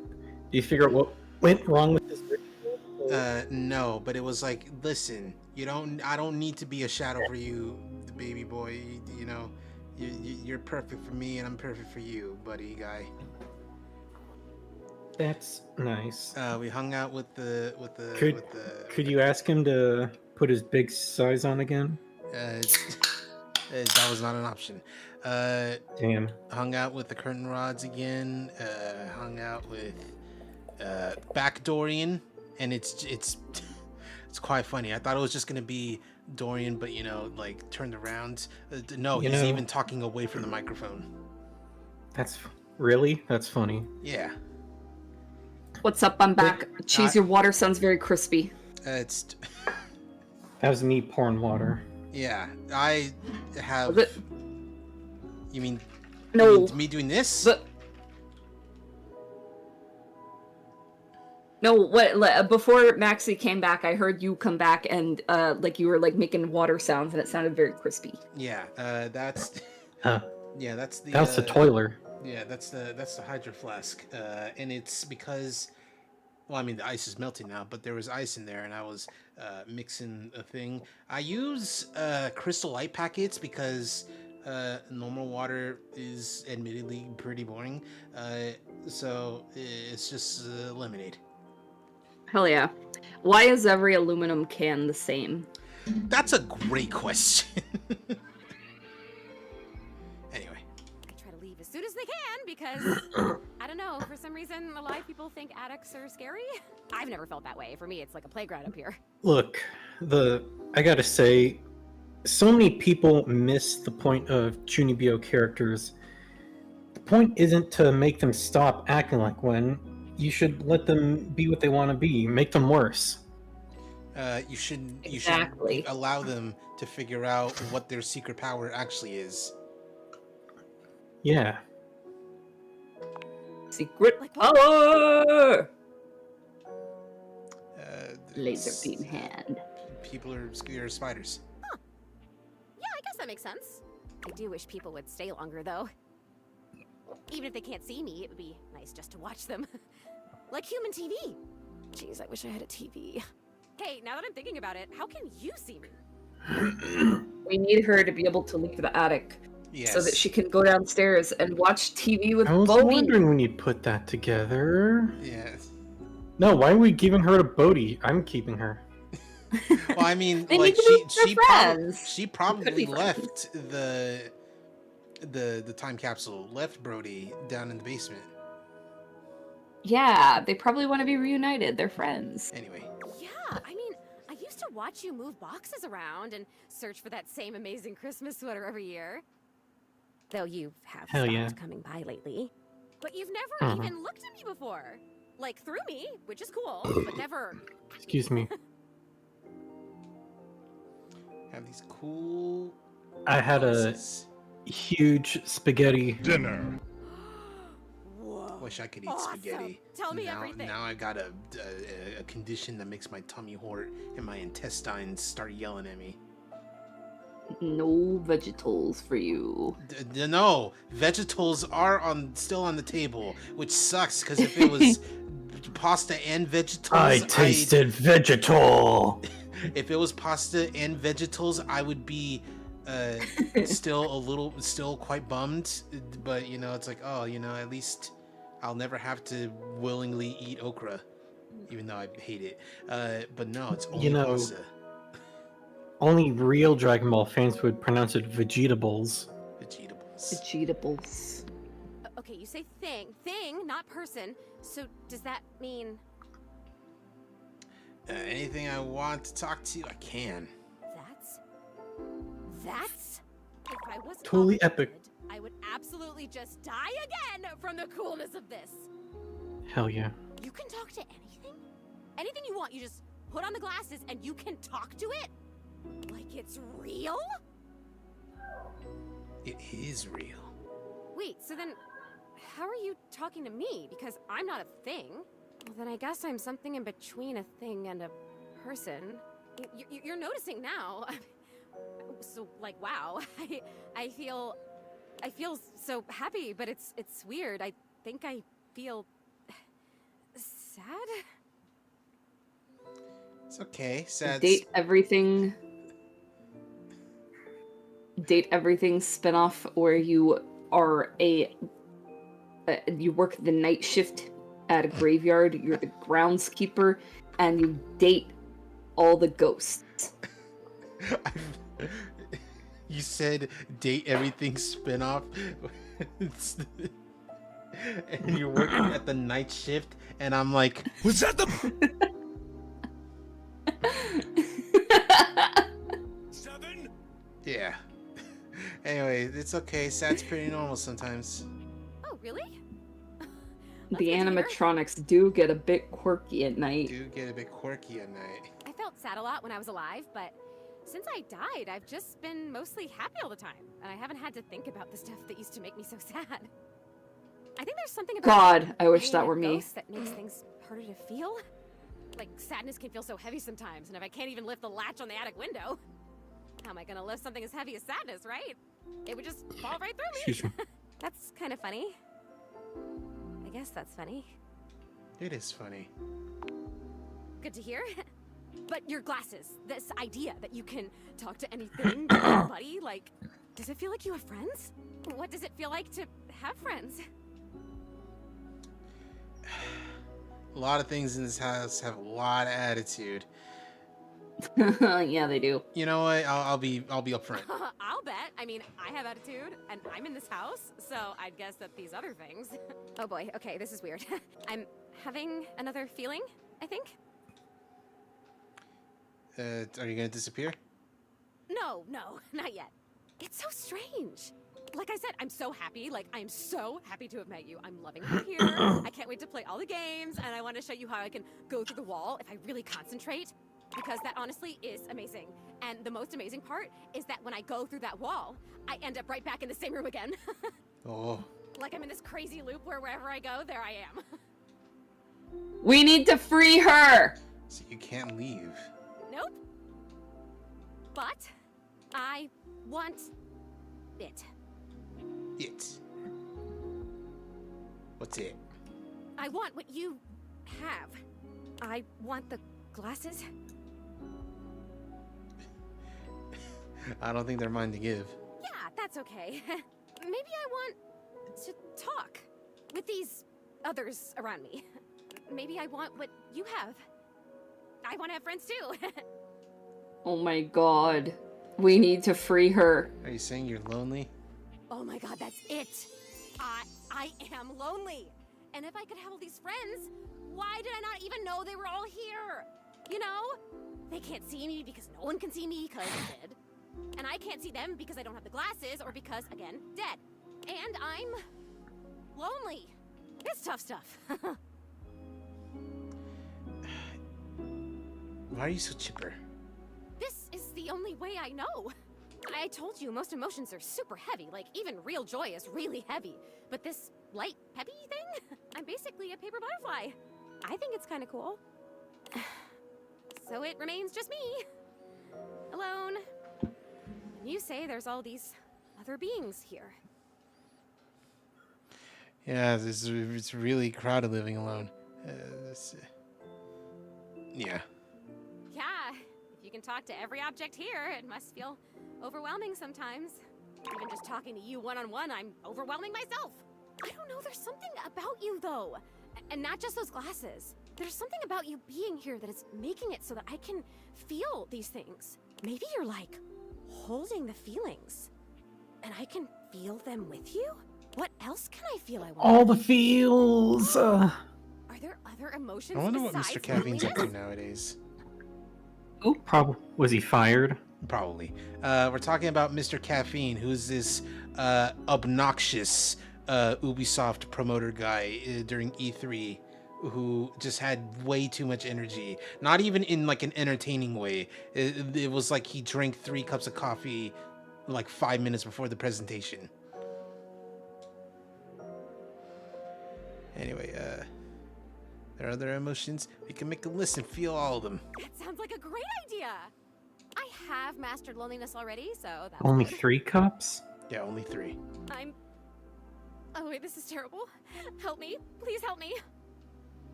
he figure out what went wrong with his ritual? No, but it was like, listen, I don't need to be a shadow for you, baby boy. You know, you're perfect for me, and I'm perfect for you, buddy guy. That's nice. We hung out with the Could you ask him to put his big size on again? That was not an option. Damn. Hung out with the curtain rods again. Hung out with back Dorian, and it's quite funny. I thought it was just gonna be Dorian, but you know, like turned around. No, he's even talking away from the microphone. That's funny. Yeah. What's up? I'm back. Cheese, your water sounds very crispy. It's. That was me pouring water. Yeah, I have. You mean? No. You mean me doing this? No, what? Before Maxie came back, I heard you come back and like you were like making water sounds, and it sounded very crispy. Yeah, that's. Yeah, that's the. That's the toiler. Yeah, that's the hydro flask, and it's because. Well, I mean, the ice is melting now, but there was ice in there, and I was mixing a thing. I use crystal light packets because normal water is admittedly pretty boring. So it's just lemonade. Hell yeah. Why is every aluminum can the same? That's a great question. Anyway. I try to leave as soon as they can because I don't know, for some reason a lot of people think attics are scary. I've never felt that way. For me, it's like a playground up here. Look, I gotta say, so many people miss the point of Chunibyo characters. The point isn't to make them stop acting like one. You should let them be what they want to be. Make them worse. You should Exactly. allow them to figure out what their secret power actually is. Yeah. Secret power! Laser beam hand. People are scared of spiders. Yeah, I guess that makes sense. I do wish people would stay longer, though. Even if they can't see me, it would be nice just to watch them. Like human TV. Jeez, I wish I had a TV. Hey, now that I'm thinking about it, how can you see me? We need her to be able to leave the attic so that she can go downstairs and watch TV with I was Bodhi. wondering when you'd put that together. Yeah. No, why are we giving her to Bodhi? I'm keeping her. Well, I mean, They like need to be friends. she Could probably be left the time capsule, left Brody down in the basement. Yeah, they probably want to be reunited. They're friends. Anyway. Yeah, I mean, I used to watch you move boxes around and search for that same amazing Christmas sweater every year. Though you have Hell stopped yeah. coming by lately. But you've never Mhm. even looked at me before. Like, through me, which is cool, but never... Excuse me. Have these cool. I had a boxes. huge spaghetti Dinner. Wish I could eat Awesome. spaghetti. Tell me now, everything. Now I got a condition that makes my tummy hurt and my intestines start yelling at me. No vegetables for you. No, vegetables are still on the table, which sucks because if it was pasta and vegetables, I tasted vegetal. If it was pasta and vegetables, I would be still quite bummed. But you know, it's like, oh, you know, at least I'll never have to willingly eat okra, even though I hate it. But no, it's only pasta. only real Dragon Ball fans would pronounce it Vegetables. Vegetables. Okay, you say thing, not person. So does that mean Anything I want to talk to, I can. that's? If I was Totally Hollywood, epic. I would absolutely just die again from the coolness of this. Hell yeah. You can talk to anything? Anything you want, you just put on the glasses and you can talk to it? Like it's real? It is real. Wait, so then how are you talking to me? Because I'm not a thing. Well, then I guess I'm something in between a thing and a person. You're noticing now. So, like, wow. I feel so happy, but it's weird. I think I feel sad. It's okay. Sad. Date everything spinoff where you are you work the night shift at a graveyard. You're the groundskeeper, and you date all the ghosts. You said date everything spinoff. And you're working at the night shift, and I'm like, was that the 7? Yeah. Anyway, it's okay. Sad's pretty normal sometimes. Oh, really? The animatronics do get a bit quirky at night. Do get a bit quirky at night. I felt sad a lot when I was alive, but since I died, I've just been mostly happy all the time, and I haven't had to think about the stuff that used to make me so sad. I think there's something about God, I wish being that a were me. ghost that makes things harder to feel. Like sadness can feel so heavy sometimes, and if I can't even lift the latch on the attic window, how am I gonna lift something as heavy as sadness, right? It would just fall right through me. Excuse me. That's kind of funny. I guess that's funny. It is funny. Good to hear. But your glasses, this idea that you can talk to anything, to anybody, like, does it feel like you have friends? What does it feel like to have friends? A lot of things in this house have a lot of attitude. Yeah, they do. You know what? I'll be upfront. I'll bet. I mean, I have attitude, and I'm in this house, so I'd guess that these other things. Oh boy, okay, this is weird. I'm having another feeling, I think. Are you gonna disappear? No, not yet. It's so strange. Like I said, I'm so happy. Like, I'm so happy to have met you. I'm loving it here. I can't wait to play all the games, and I want to show you how I can go through the wall if I really concentrate, because that honestly is amazing. And the most amazing part is that when I go through that wall, I end up right back in the same room again. Oh. Like I'm in this crazy loop where wherever I go, there I am. We need to free her! So you can't leave. Nope. But I want it. It. What's it? I want what you have. I want the glasses. I don't think they're mine to give. Yeah, that's okay. Maybe I want to talk with these others around me. Maybe I want what you have. I want to have friends too. Oh my god. We need to free her. Are you saying you're lonely? Oh my god, that's it. I am lonely. And if I could have all these friends, why did I not even know they were all here? You know? They can't see me because no one can see me because I'm dead. And I can't see them because I don't have the glasses or because, again, dead. And I'm lonely. It's tough stuff. Why are you so chipper? This is the only way I know. I told you most emotions are super heavy, like even real joy is really heavy. But this light, peppy thing? I'm basically a paper butterfly. I think it's kind of cool. So it remains just me. Alone. And you say there's all these other beings here. Yeah, it's really crowded living alone. Yeah. Yeah, if you can talk to every object here, it must feel overwhelming sometimes. Even just talking to you one-on-one, I'm overwhelming myself. I don't know, there's something about you though. And not just those glasses. There's something about you being here that is making it so that I can feel these things. Maybe you're like holding the feelings, and I can feel them with you? What else can I feel? I wonder? All the feels. Are there other emotions I wonder what besides Mr. Caffeine's up to loneliness? nowadays. Oh, probably. Was he fired? Probably. We're talking about Mr. Caffeine, who's this obnoxious Ubisoft promoter guy during E3, who just had way too much energy. Not even in like an entertaining way. It was like he drank 3 cups of coffee like 5 minutes before the presentation. Anyway, there are other emotions. We can make a list and feel all of them. That sounds like a great idea. I have mastered loneliness already, so that's Only good. 3 cups? Yeah, only 3. Oh wait, this is terrible. Help me. Please help me.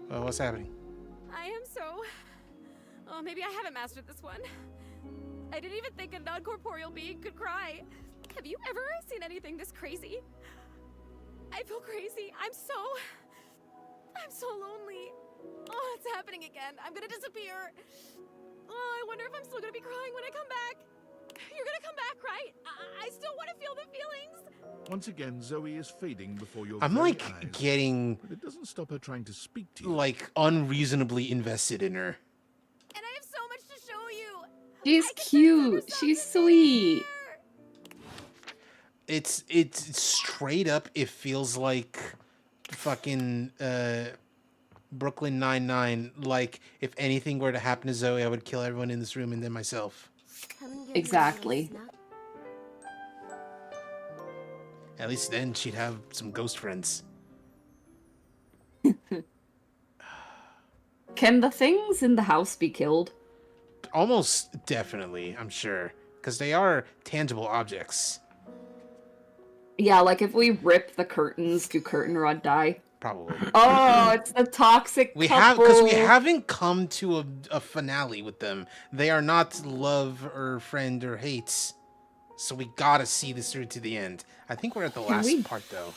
Well, what's happening? I am so... Oh, maybe I haven't mastered this one. I didn't even think a non-corporeal being could cry. Have you ever seen anything this crazy? I feel crazy. I'm so lonely. Oh, it's happening again. I'm gonna disappear. Oh, I wonder if I'm still gonna be crying when I come back. You're gonna come back, right? I still want to feel the feelings. Once again, Zoe is fading before your I'm very like eyes, getting but it doesn't stop her trying to speak to you. like unreasonably invested in her. And I have so much to show you. She's cute. She's sweet. It's straight up. It feels like fucking Brooklyn Nine-Nine. Like if anything were to happen to Zoe, I would kill everyone in this room and then myself. Exactly. At least then she'd have some ghost friends. Can the things in the house be killed? Almost definitely, I'm sure, because they are tangible objects. Yeah, like if we rip the curtains, do curtain rod die? Probably. Oh, it's the toxic We couple. because we haven't come to a finale with them. They are not love or friend or hates. So we gotta see this through to the end. I think we're at the last part though.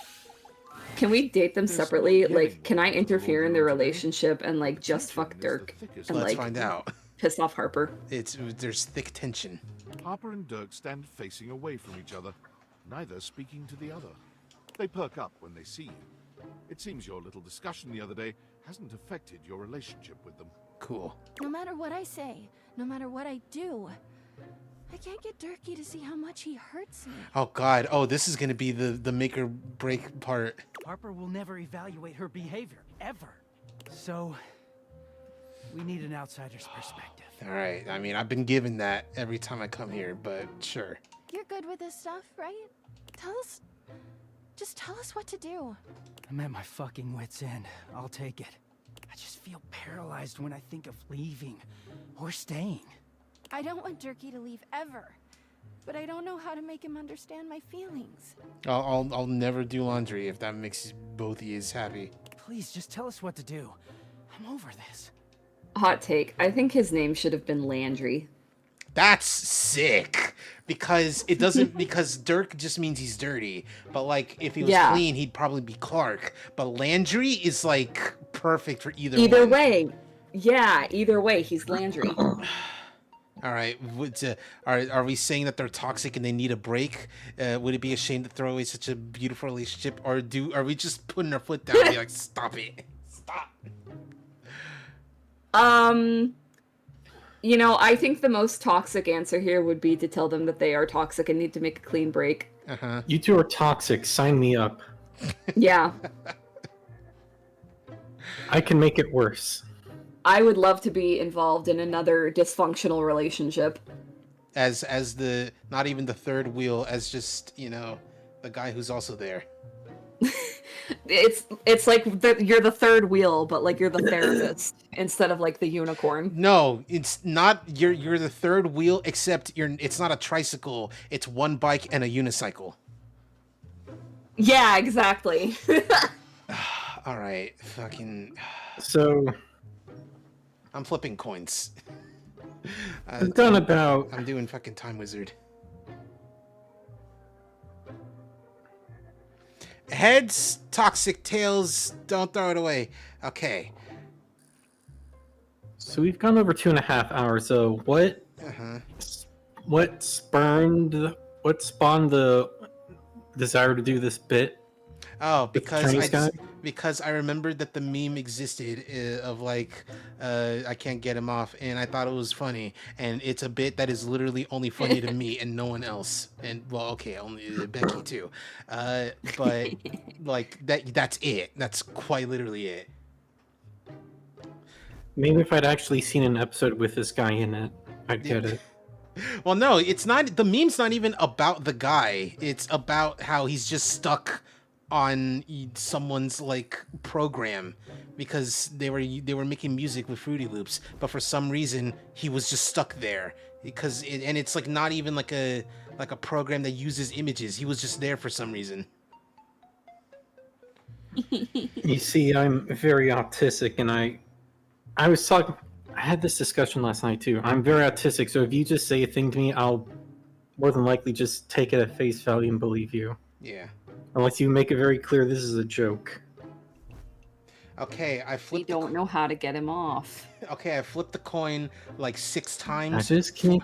Can we date them separately? Like, can I interfere in their relationship and like just fuck Dirk and Let's like find out. piss off Harper? There's thick tension. Harper and Dirk stand facing away from each other, neither speaking to the other. They perk up when they see you. It seems your little discussion the other day hasn't affected your relationship with them. Cool. No matter what I say, no matter what I do, I can't get Durkee to see how much he hurts me. Oh god. Oh, this is gonna be the make or break part. Harper will never evaluate her behavior, ever. So, we need an outsider's perspective. All right. I mean, I've been given that every time I come here, but sure. You're good with this stuff, right? Just tell us what to do. I'm at my fucking wit's end. I'll take it. I just feel paralyzed when I think of leaving or staying. I don't want Durkee to leave ever, but I don't know how to make him understand my feelings. I'll never do laundry if that makes both of you happy. Please, just tell us what to do. I'm over this. Hot take. I think his name should have been Landry. That's sick. Because it doesn't because Dirk just means he's dirty. But like if he was clean, he'd probably be Clark. But Landry is like perfect for either one. way. Yeah, either way, he's Landry. All right. Are we saying that they're toxic and they need a break? Would it be a shame to throw away such a beautiful relationship, or are we just putting our foot down and be like, stop it, stop? You know, I think the most toxic answer here would be to tell them that they are toxic and need to make a clean break. Uh-huh. You two are toxic. Sign me up. Yeah. I can make it worse. I would love to be involved in another dysfunctional relationship. As the not even the third wheel, as just, you know, the guy who's also there. It's like you're the third wheel, but like you're the therapist instead of like the unicorn. No, it's not. You're the third wheel, except it's not a tricycle. It's one bike and a unicycle. Yeah, exactly. All right, fucking. So, I'm flipping coins. I'm doing fucking Time Wizard. Heads, toxic, tails, don't throw it away. Okay. So we've gone over 2.5 hours. So what? Uh-huh. What spawned the desire to do this bit? Oh, with the because Chinese guy? because I remembered that the meme existed of like I can't get him off, and I thought it was funny, and it's a bit that is literally only funny to me and no one else, and well, okay, only Becky too, but like that's it. That's quite literally it. Maybe if I'd actually seen an episode with this guy in it, I'd get it. Well, no, it's not. The meme's not even about the guy. It's about how he's just stuck on someone's like program because they were making music with Fruity Loops, but for some reason he was just stuck there because it's like not even like a program that uses images. He was just there for some reason. You see, I'm very autistic, and I had this discussion last night too. I'm very autistic, so if you just say a thing to me, I'll more than likely just take it at face value and believe you. Yeah. Unless you make it very clear this is a joke. Okay, I flipped. We don't know how to get him off. Okay, I flipped the coin like 6 times. I just can't.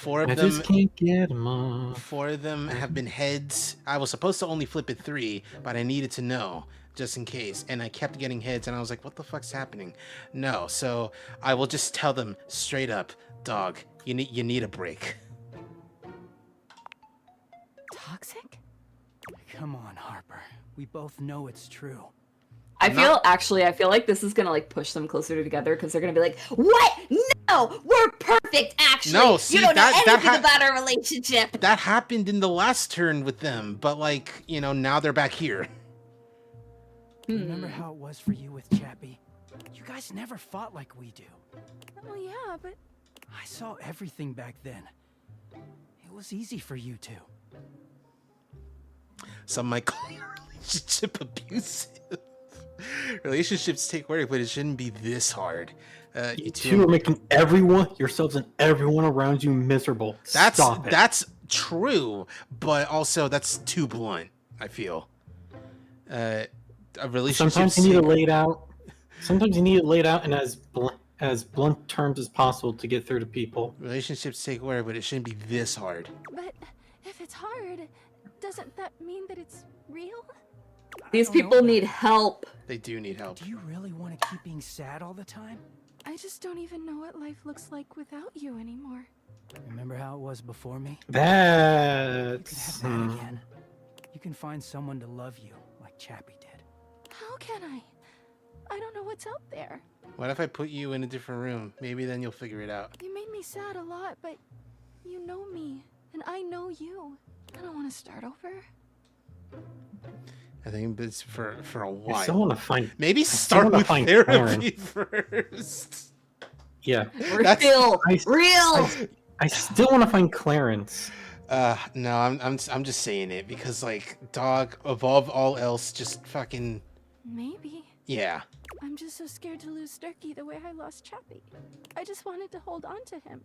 I just can't get him off. 4 of them have been heads. I was supposed to only flip it 3, but I needed to know just in case, and I kept getting heads, and I was like, "What the fuck's happening?" No, so I will just tell them straight up, "Dog, you need a break." Toxic? Come on, Harper. We both know it's true. I feel like this is gonna like push them closer together because they're gonna be like, "What? No, we're perfect. Actually, No, see, you don't know that anything about our relationship." That happened in the last turn with them, but like, now they're back here. Remember how it was for you with Chappie? You guys never fought like we do. Well, yeah, but I saw everything back then. It was easy for you two. Some might call it relationship abusive. Relationships take work, but it shouldn't be this hard. You two are making yourselves and everyone around you miserable. Stop it. That's true, but also that's too blunt, I feel. A relationship. Sometimes you need to lay it out. Sometimes you need to lay it out in as blunt terms as possible to get through to people. Relationships take work, but it shouldn't be this hard. But if it's hard, doesn't that mean that it's real? These people need help. They do need help. Do you really want to keep being sad all the time? I just don't even know what life looks like without you anymore. Remember how it was before me? That's... You can have that again. You can find someone to love you like Chappie did. How can I? I don't know what's out there. What if I put you in a different room? Maybe then you'll figure it out. You made me sad a lot, but you know me, and I know you. I don't want to start over. I think it's for a while. I still want to find. Maybe start with therapy first. Yeah. Real. I still want to find Clarence. No, I'm just saying it because like, dog, above all else, just fucking. Maybe. Yeah. I'm just so scared to lose Sturkey the way I lost Chappie. I just wanted to hold on to him.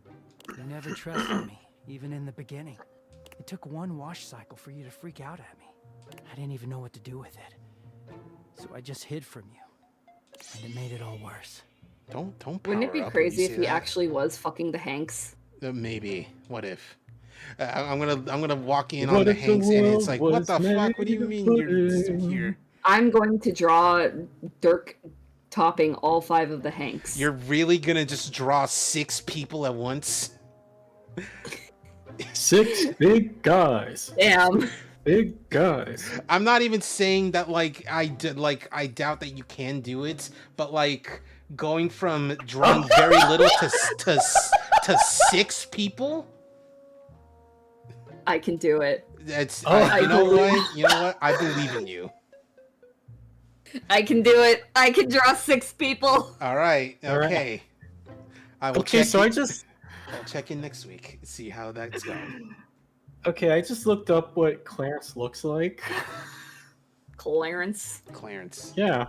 You never trusted me, even in the beginning. It took one wash cycle for you to freak out at me. I didn't even know what to do with it. So I just hid from you. And it made it all worse. Don't Wouldn't it be power up when crazy you if say he that. actually was fucking the Hanks? Maybe. What if? I'm gonna walk in What on the if the Hanks and it's world like, what the was fuck? What do you made mean you're of here? I'm going to draw Dirk topping all 5 of the Hanks. You're really gonna just draw 6 people at once? 6 big guys. Damn. Big guys. I'm not even saying that I doubt that you can do it, but like going from drawing very little to 6 people. I can do it. That's I you know believe- what? You know what? I believe in you. I can do it. I can draw 6 people. All right. All right. Okay. I will Okay, check so in- I I'll check in next week. See how that's going. Okay, I just looked up what Clarence looks like. Clarence. Yeah.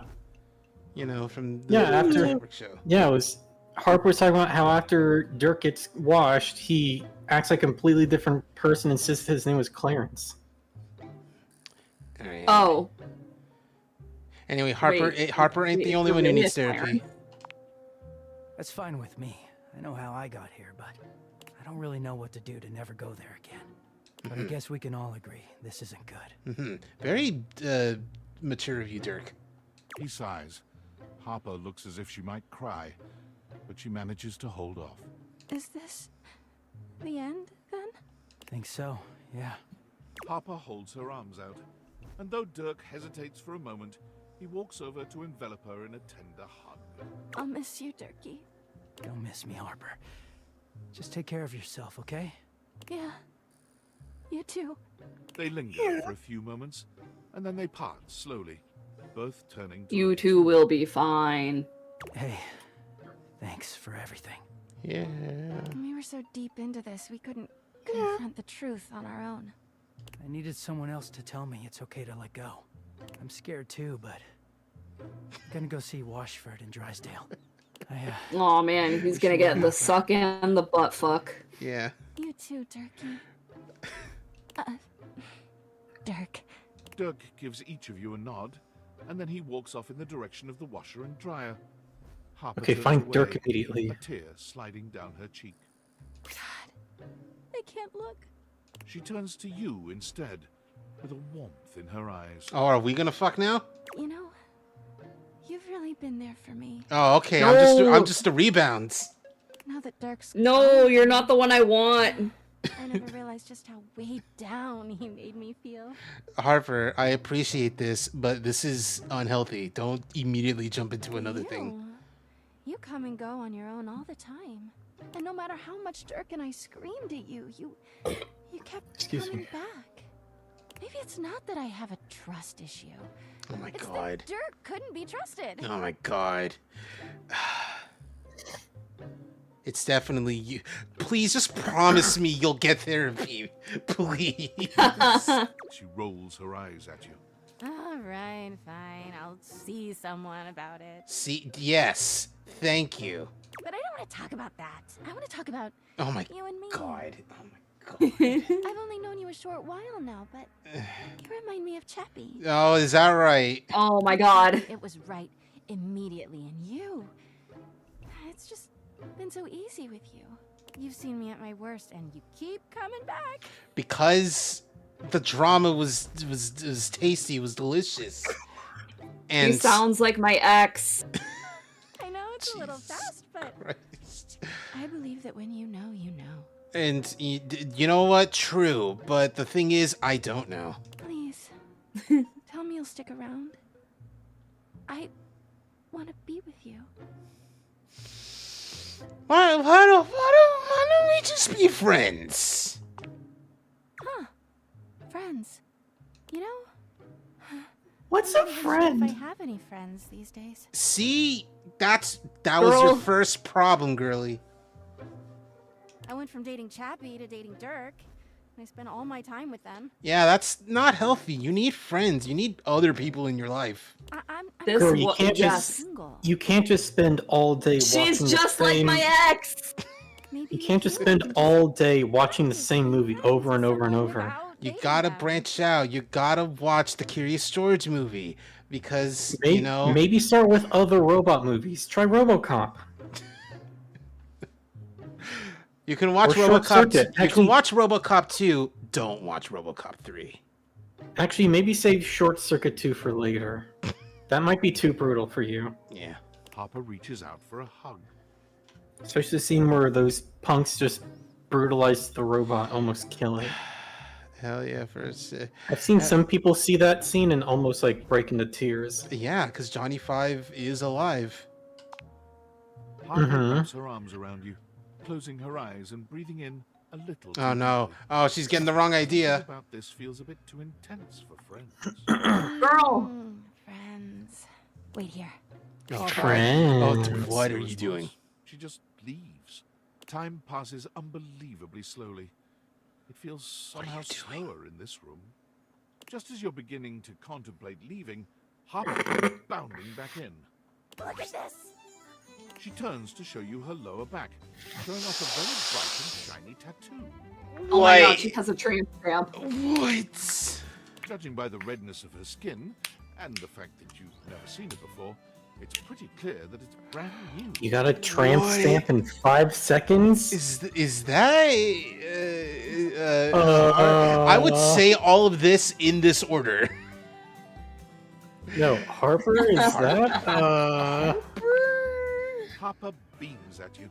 From the after network show. Yeah, it was Harper was talking about how after Dirk gets washed, he acts like a completely different person and insists his name was Clarence. All right. Oh. Anyway, Harper Wait, Harper ain't the wait, only for one who me, needs it's therapy. That's fine with me. I know how I got here, but I don't really know what to do to never go there again. But I guess we can all agree this isn't good. Very mature of you, Dirk. He sighs. Harper looks as if she might cry, but she manages to hold off. Is this the end, then? Think so, yeah. Harper holds her arms out, and though Dirk hesitates for a moment, he walks over to envelop her in a tender hug. I'll miss you, Durkee. Don't miss me, Harper. Just take care of yourself, okay? Yeah. You too. They linger for a few moments, and then they part slowly, both turning to You two will be fine. Hey, thanks for everything. Yeah. We were so deep into this, we couldn't confront the truth on our own. I needed someone else to tell me it's okay to let go. I'm scared too, but I'm gonna go see Washford and Drysdale. Oh man, he's gonna get the suck and the butt fuck. Yeah. You too, Durkee. Dirk. Dirk gives each of you a nod, and then he walks off in the direction of the washer and dryer. Harper Okay, turns find away, Dirk immediately. a tear sliding down her cheek. I can't look. She turns to you instead, with a warmth in her eyes. Oh, are we gonna fuck now? You know, you've really been there for me. Oh, okay. No. I'm just a rebound. Now that Dirk's No, you're not the one I want. I never realized just how weighed down he made me feel. Harper, I appreciate this, but this is unhealthy. Don't immediately jump into another thing. You come and go on your own all the time. And no matter how much Dirk and I screamed at you, you kept coming back. Maybe it's not that I have a trust issue. Oh my It's god. that Dirk couldn't be trusted. Oh my god. It's definitely you. Please just promise me you'll get therapy. Please. She rolls her eyes at you. All right, fine. I'll see someone about it. See, yes. Thank you. But I don't want to talk about that. I want to talk about Oh my you and me. god. Oh my I've only known you a short while now, but you remind me of Chappie. Oh, is that right? Oh my god. It was right immediately, and you. It's just been so easy with you. You've seen me at my worst, and you keep coming back. Because the drama was tasty, was delicious. And He sounds like my ex. I know it's a little fast, but I believe that when you know, you know. And you know what? True. But the thing is, I don't know. Please, tell me you'll stick around. I want to be with you. Why don't we just be friends? Huh. Friends. You know? What's I'm a not sure friend? if I have any friends these days. See, that was your first problem, girly. I went from dating Chappie to dating Dirk, and I spent all my time with them. Yeah, that's not healthy. You need friends. You need other people in your life. I'm Girl, you can't just spend all day watching She's the just same... like my ex. You can't just spend all day watching the same movie over and over and over. You gotta branch out. You gotta watch the Curious George movie because Maybe, maybe start with other robot movies. Try RoboCop. You can watch Or Short RoboCop. Circuit. You can watch RoboCop 2. Don't watch RoboCop 3. Actually, maybe save Short Circuit 2 for later. That might be too brutal for you. Yeah. Harper reaches out for a hug. Especially the scene where those punks just brutalize the robot, almost kill it. Hell yeah, I've seen some people see that scene and almost like break into tears. Yeah, because Johnny Five is alive. Harper Mhm. wraps her arms around you, closing her eyes and breathing in a little. Oh too no! deeply. Oh, she's getting the wrong idea. Something about this feels a bit too intense for friends. Girl. Friends. Wait here. Oh, Friends. Oh, dude, what No are you doing? response. She just leaves. Time passes unbelievably slowly. It feels somehow slower in this room. Just as you're beginning to contemplate leaving, Harper comes bounding back in. Look at this. She turns to show you her lower back, showing off a very bright and shiny tattoo. Oh my god, she has a tramp stamp. What? Judging by the redness of her skin, and the fact that you've never seen it before, It's pretty clear that it's brand new. You got a tramp stamp in 5 seconds? Is that? I would say all of this in this order. No, Harper, is that? Papa beams at you.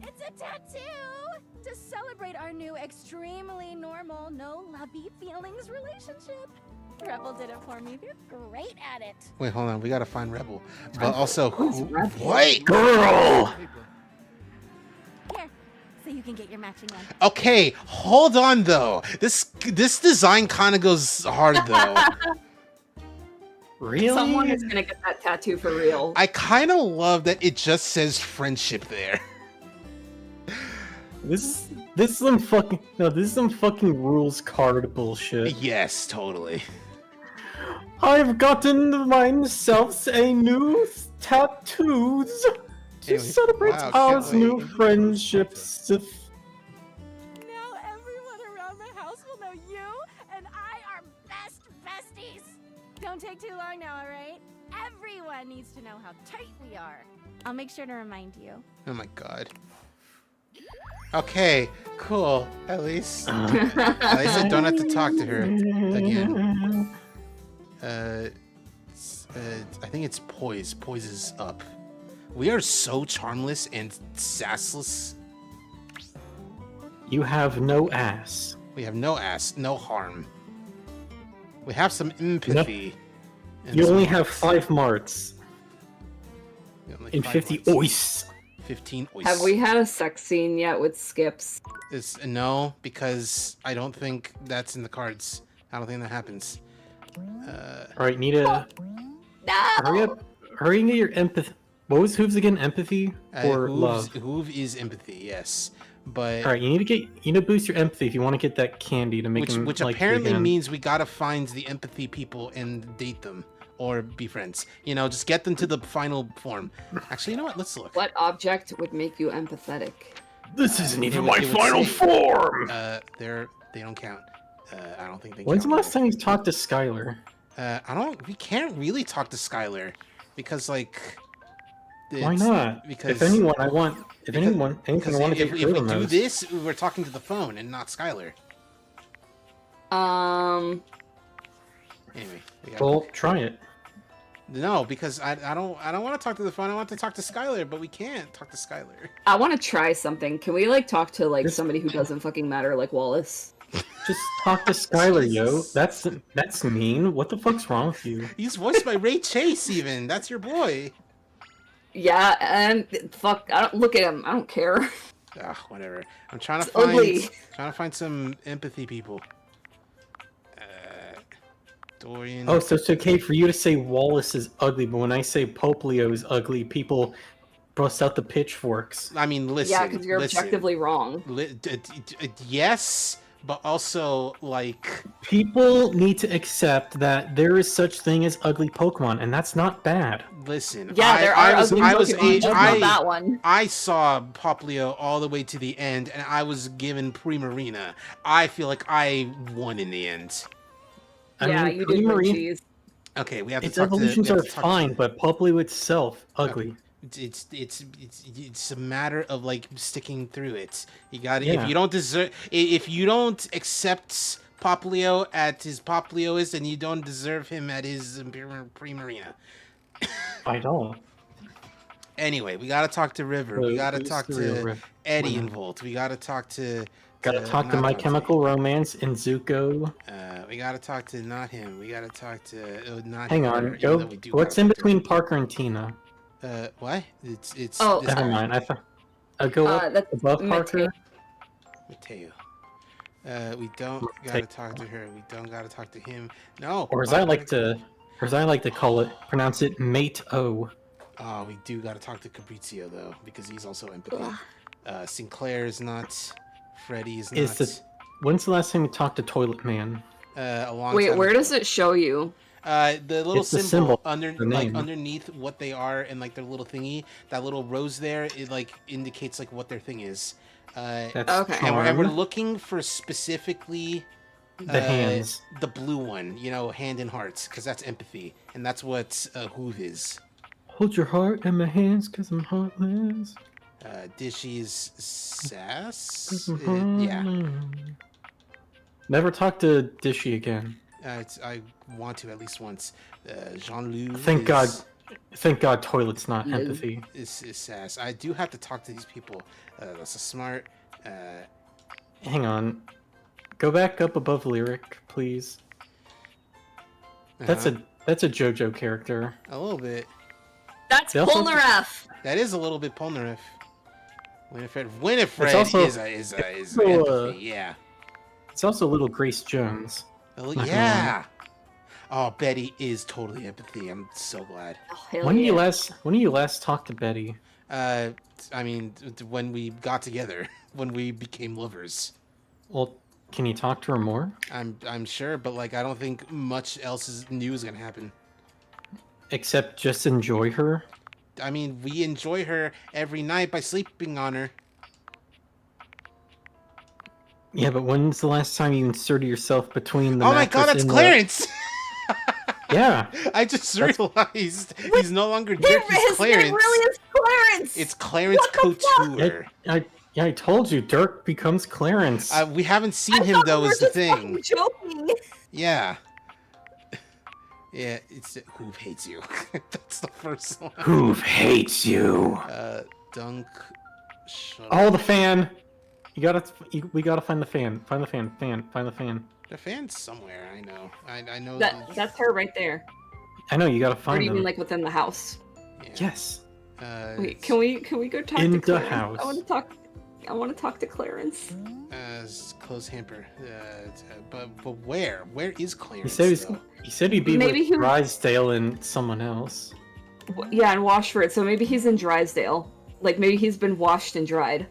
It's a tattoo! To celebrate our new extremely normal, no lovey feelings relationship. Rebel did it for me. They're great at it. Wait, hold on. We gotta find Rebel. But also, Wait, girl. Here, so you can get your matching one. Okay, hold on though. This design kind of goes hard though. Really? Someone is gonna get that tattoo for real. I kind of love that it just says friendship there. This is some fucking rules card bullshit. Yes, totally. I've gotten myself a new tattoos to celebrate our new friendships. Now everyone around the house will know you and I are best besties. Don't take too long now, alright? Everyone needs to know how tight we are. I'll make sure to remind you. Oh my god. Okay, cool. At least I don't have to talk to her again. I think it's Poise. Poise is up. We are so charmless and sassless. You have no ass. We have no ass, no harm. We have some empathy. and You some- only have 5 marts. Only And 5 50 marks. ois. 15 ois. Have we had a sex scene yet with Skips? No, because I don't think that's in the cards. I don't think that happens. Alright, need a... Hurry up. Hurry and get your empathy. What was Hooves again? Empathy or love? Hoove is empathy, yes. But Alright, you need to boost your empathy if you want to get that candy to make him which like you apparently again. means we gotta find the empathy people and date them or be friends. You know, just get them to the final form. Actually, you know what? Let's look. What object would make you empathetic? This isn't even It my would final say- form! They don't count. I don't think they When's count. the last time you talked to Skylar? We can't really talk to Skylar because like. Why it's- not? Because if anyone, I want. If anything, I want to if get we rid of do those. this, we're talking to the phone and not Skylar. Anyway, we gotta- Well, try it. No, because I don't want to talk to the phone. I want to talk to Skylar, but we can't talk to Skylar. I want to try something. Can we like talk to like somebody who doesn't fucking matter, like Wallace? Just talk to Skylar, yo. That's mean. What the fuck's wrong with you? He's voiced by Ray Chase. Even that's your boy. Yeah, and fuck, I don't look at him. I don't care. Ah, whatever. I'm trying to It's ugly. find some empathy people. Dorian. Oh, so it's okay for you to say Wallace is ugly, but when I say Poplio is ugly, people bust out the pitchforks. I mean, listen. Yeah, because you're objectively wrong. Yes, but also like People need to accept that there is such thing as ugly Pokemon, and that's not bad. listen. Yeah, there are ugly I was Pokemon, age. just not that one. I saw Poplio all the way to the end, and I was given Primarina. I feel like I won in the end. Yeah, you did win, Cheese. Okay, we have to Its talk to. evolutions we have are to talk fine, but Poplio itself, ugly. It's a matter of like sticking through it. You got to Yeah. if you don't accept Poplio at his Poplioist, then you don't deserve him at his Primarina. I don't. Anyway, we gotta talk to River. We gotta Who's talk the real to River? Eddie and Volt. We gotta talk to. Gotta talk to not My Dante. Chemical Romance and Zuko. We gotta talk to not him. We gotta talk to not Hang him. on, even go. though we do What's in between Parker and Tina? What? It's. Oh, this Never guy. mind. I'll go up that's above Parker. Mateo. We don't gotta talk to her. We don't gotta talk to him. No. Or as I like to call it, pronounce it Mate O. Oh, we do gotta talk to Fabrizio though, because he's also empathy. Sinclair is not. Freddy is not. When's the last time you talked to Toilet Man? A long Wait, time where ago. does it show you? The little It's the symbol, symbol, under the like name. underneath what they are and like their little thingy, that little rose there, it like indicates like what their thing is. That's Okay. And we're charm. looking for specifically The hands. the blue one, you know, hand in hearts, because that's empathy, and that's what Hoove is. Hold your heart in my hands, cause I'm heartless. Dishy's sass. 'Cause I'm Yeah. heartless. Never talk to Dishy again. I want to at least once. Jean-Loup. Thank God toilet's not empathy. Is sass. I do have to talk to these people. That's a smart. Hang on. Go back up above lyric, please. That's a JoJo character. A little bit. That's They also- Polnareff. That is a little bit Polnareff. Winifred also- is also, empathy. Yeah. It's also little Grace Jones. Oh, Not gonna yeah. Oh, Betty is totally empathy. I'm so glad. When did you last talk to Betty? I mean, when we got together, when we became lovers. Well, can you talk to her more? I'm sure, but like I don't think much else is new is gonna happen. Except just enjoy her? I mean, we enjoy her every night by sleeping on her. Yeah, but when's the last time you inserted yourself between the Oh my god, that's mattress and Clarence! Yeah. I just realized he's no longer Dirk, he's His Clarence. name really is Clarence. It's Clarence Couture. I told you, Dirk becomes Clarence. We haven't seen him though, is the thing. Joking. Yeah. Yeah, it's Hoove hates you. That's the first line. Hoove hates you. Dunk. Shut Oh, up. the fan. We gotta find the fan. Find the fan. Find the fan. The fan's somewhere. I know. I know. That's her right there. I know you gotta Or find even them. like within the house. Yes. Wait, can we go talk In to the Clarence? house. I want to talk to Clarence. Close hamper. But where? Where is He Clarence? said he'd be Maybe with he was- Drysdale and someone else. Yeah, in Washford. So maybe he's in Drysdale. Like maybe he's been washed and dried.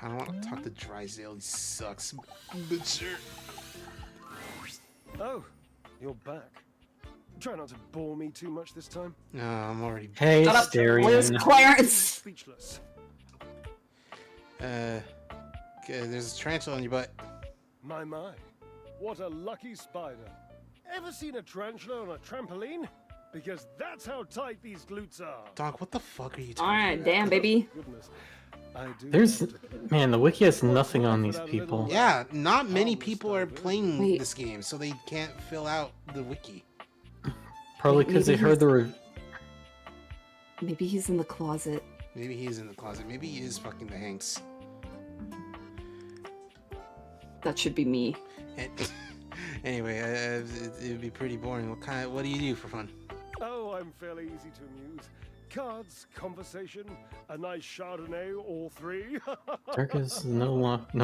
I don't want to talk to Drysdale. He sucks. But sure. Oh, you're back. Try not to bore me too much this time. No, I'm already. Hey, Shut up, where's Asterion. Clarence? Speechless. Okay, there's a tarantula on your butt. My, what a lucky spider. Ever seen a tarantula on a trampoline? Because that's how tight these glutes are. Dog, what the fuck are you talking Alright, about? damn baby. Goodness. I do There's have to- man, the wiki has nothing on these people. Yeah, not many people are playing this game, so they can't fill out the wiki. Probably because they Maybe heard the. Maybe he's in the closet. Maybe he's in the closet. Maybe he is fucking the Hanks. That should be me. Anyway, it would be pretty boring. What do you do for fun? Oh, I'm fairly easy to amuse. Cards, conversation, a nice Chardonnay, all three. Dirk is no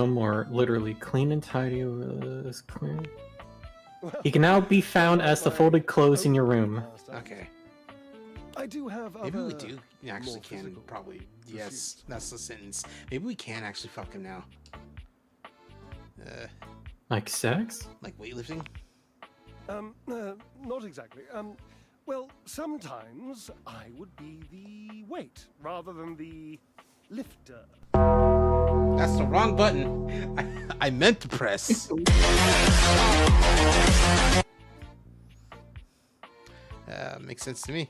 more literally clean and tidy. Is clear. He can now be found as the folded clothes in your room. Okay. I do have Maybe we other do actually more can physical probably. Yes, that's the sentence. Maybe we can actually fuck him now. Like sex? Like weightlifting? Not exactly. Well, sometimes I would be the weight rather than the lifter. That's the wrong button. I meant to press. Makes sense to me.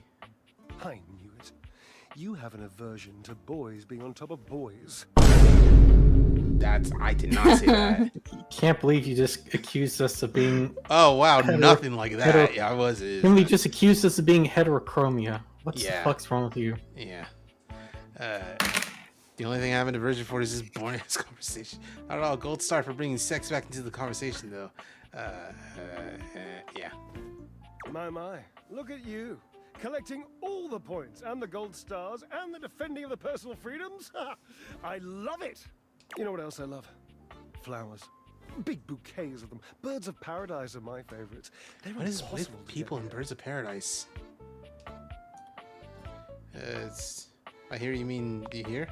I knew it. You have an aversion to boys being on top of boys. I did not say that. Can't believe you just accused us of being. Oh wow, nothing like that. Yeah, I was. You just accused us of being heterochromia. What the fuck's wrong with you? Yeah. The only thing I have an aversion for is this boring ass conversation. I don't know. Gold star for bringing sex back into the conversation, though. Yeah. My. Look at you. Collecting all the points and the gold stars and the defending of the personal freedoms. I love it. You know what else I love? Flowers. Big bouquets of them. Birds of paradise are my favorites. They're What is impossible with to people get in Birds of Paradise? I hear you mean here?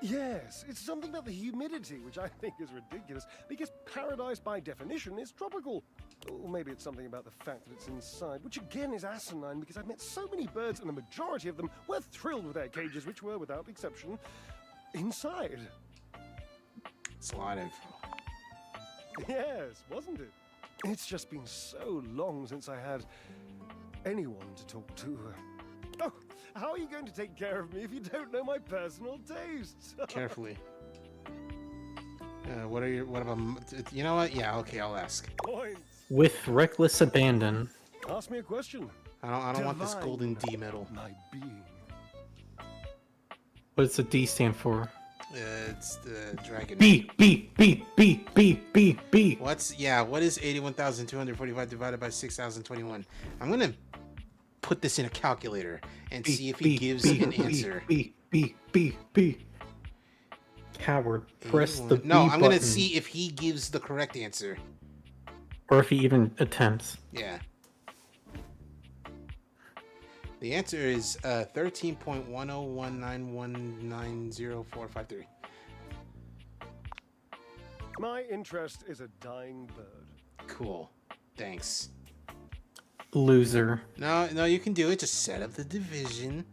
Yes, it's something about the humidity, which I think is ridiculous, because paradise by definition is tropical. Or maybe it's something about the fact that it's inside, which again is asinine, because I've met so many birds and the majority of them were thrilled with their cages, which were, without exception, inside. It's a lot of info. Yes, wasn't it? It's just been so long since I had anyone to talk to. Oh, How are you going to take care of me if you don't know my personal tastes? Carefully. What about? You know what? Yeah, okay, I'll ask. Points. With reckless abandon. Ask me a question. I don't want this Divine golden D medal. My being. What does the D stand for? It's the dragon. B. What is 81,245 divided by 6,021? I'm gonna put this in a calculator and see if he gives an answer. B. Coward, press the B No, I'm gonna button. see if he gives the correct answer. Or if he even attempts. Yeah. The answer is 13.1019190.453. My interest is a dying bird. Cool. Thanks. Loser. No, you can do it. Just set up the division.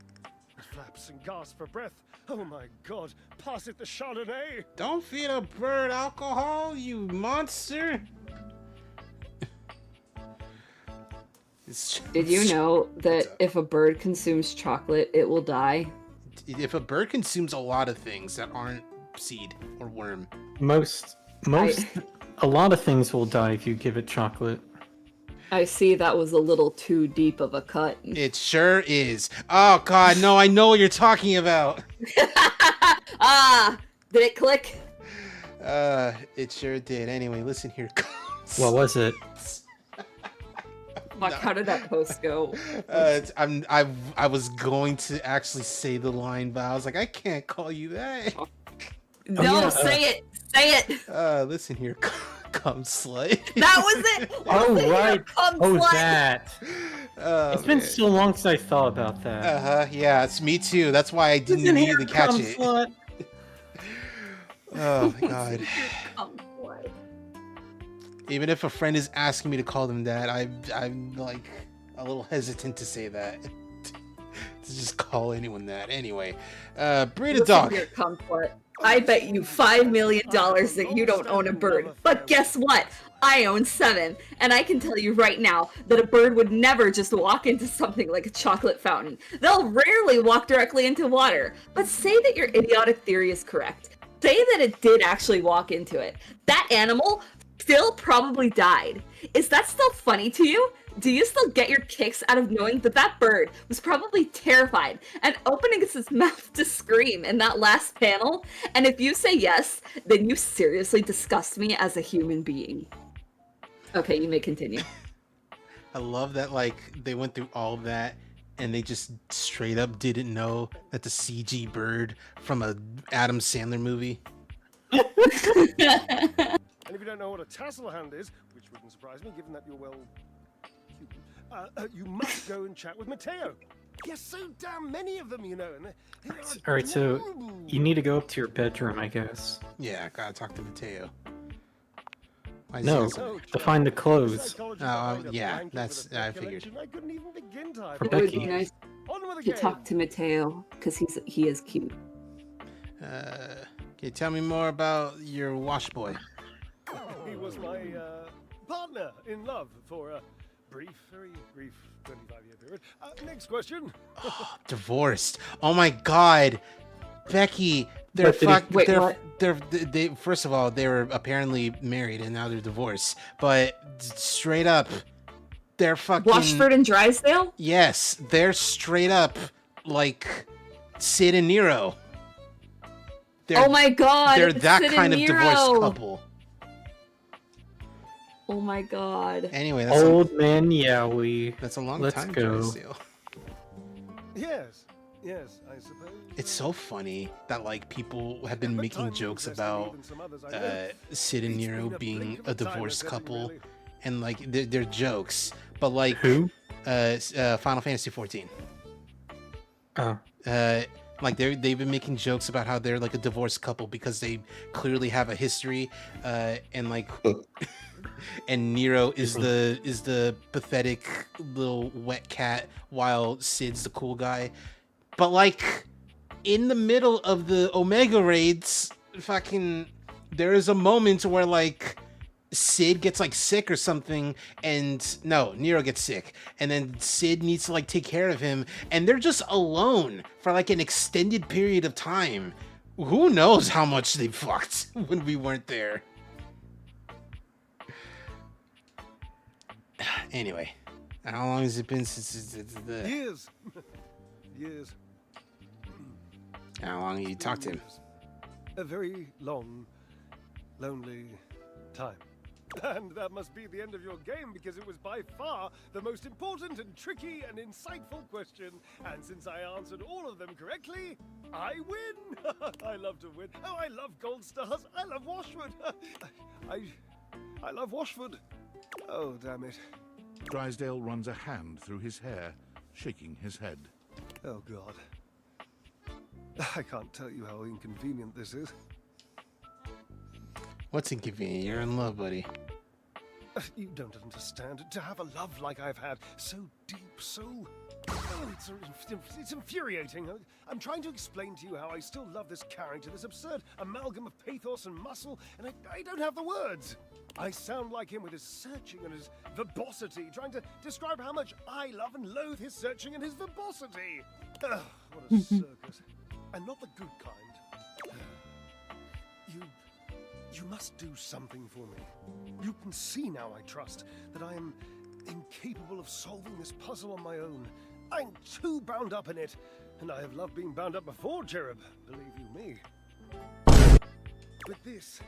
Flaps and gasps for breath. Oh my god, pass it the Chardonnay! Don't feed a bird alcohol, you monster! Did you know that if a bird consumes chocolate, it will die? If a bird consumes a lot of things that aren't seed or worm. A lot of things will die if you give it chocolate. I see that was a little too deep of a cut. It sure is. Oh god, no, I know what you're talking about. Did it click? It sure did. Anyway, listen here. What was it? Fuck, how did that post go? I was going to actually say the line, but I was like, I can't call you that. No, say it. Say it. Listen here, cum slut. That was it. Oh, Listen here, right. cum Oh, slut. that. It's been so long since I thought about that. Yeah, it's me too. That's why I didn't Listen here, immediately catch cum it. slut. Oh my god. Cum slut. Even if a friend is asking me to call them that, I'm like a little hesitant to say that. To just call anyone that. Anyway, breed a Listen dog. here, cum slut. I bet you $5 million that you don't own a bird. But guess what? I own 7. And I can tell you right now that a bird would never just walk into something like a chocolate fountain. They'll rarely walk directly into water. But say that your idiotic theory is correct. Say that it did actually walk into it. That animal still probably died. Is that still funny to you? Do you still get your kicks out of knowing that that bird was probably terrified and opening its mouth to scream in that last panel? And if you say yes, then you seriously disgust me as a human being. Okay, you may continue. I love that, like, they went through all of that and they just straight up didn't know that the CG bird from a Adam Sandler movie. And if you don't know what a tassel hand is, which wouldn't surprise me given that you're well... you must go and chat with Mateo. He has so damn many of them, you know. And they're Alright, so adorable. you need to go up to your bedroom, I guess. Yeah, I gotta talk to Mateo. Why is No, he so- to find the clothes. Yeah, that's I figured. I couldn't even begin to For It would be Becky. nice On with the to game. talk to Mateo because he is cute. Can you tell me more about your wash boy? He was my partner in love for a very brief 25-year period. Next question. Divorced. Oh my god. Becky, they're Wait, what? they first of all, they were apparently married and now they're divorced. But straight up, they're fucking Washford and Drysdale? Yes, they're straight up like Sid and Nero. Oh my god! They're it's that Sid kind and of divorced Nero. couple. Oh my god. Anyway, that's Old man Yowie. That's a long Let's time, go. Drysdale. Yes, I suppose. It's so funny that like people have been making jokes about Sid and Nero being a divorced couple, and like they're jokes, but like who? Final Fantasy 14. Oh. Like they've been making jokes about how they're like a divorced couple because they clearly have a history, and like, and Nero is the pathetic little wet cat while Sid's the cool guy. But like in the middle of the Omega raids, fucking, there is a moment where like Sid gets like sick or something, and no, Nero gets sick, and then Sid needs to like take care of him, and they're just alone for like an extended period of time. Who knows how much they fucked when we weren't there. Anyway, how long has it been since the... Years. Years. How long have you talked to him? A very long, lonely time. And that must be the end of your game, because it was by far the most important and tricky and insightful question. And since I answered all of them correctly, I win! I love to win. Oh, I love gold stars. I love Washford. I love Washford. Oh, damn it. Drysdale runs a hand through his hair, shaking his head. Oh, God. I can't tell you how inconvenient this is. What's inconvenient? You're in love, buddy. You don't understand. To have a love like I've had, so deep, so... Oh, it's infuriating. I'm trying to explain to you how I still love this character, this absurd amalgam of pathos and muscle, and I don't have the words. I sound like him with his searching and his verbosity, trying to describe how much I love and loathe his searching and his verbosity. Ugh, what a circus. And not the good kind. You must do something for me. You can see now, I trust, that I am incapable of solving this puzzle on my own. I'm too bound up in it, and I have loved being bound up before, Cherub, believe you me. With this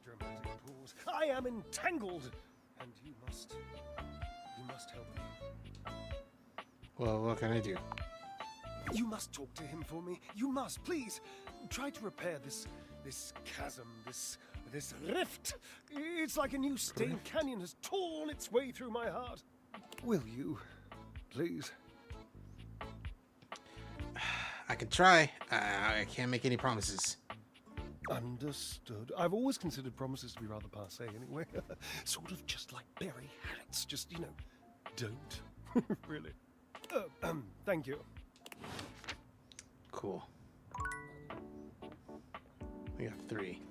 dramatic pause, I am entangled, and you must help me. Well, what can I do? You must talk to him for me. You must, please. Try to repair this chasm, this rift. It's like a new stained canyon has torn its way through my heart. Will you, please? I can try. I can't make any promises. Understood. I've always considered promises to be rather passé anyway. Sort of just like berry hats. Just, don't. Really. Thank you. Cool. We got 3.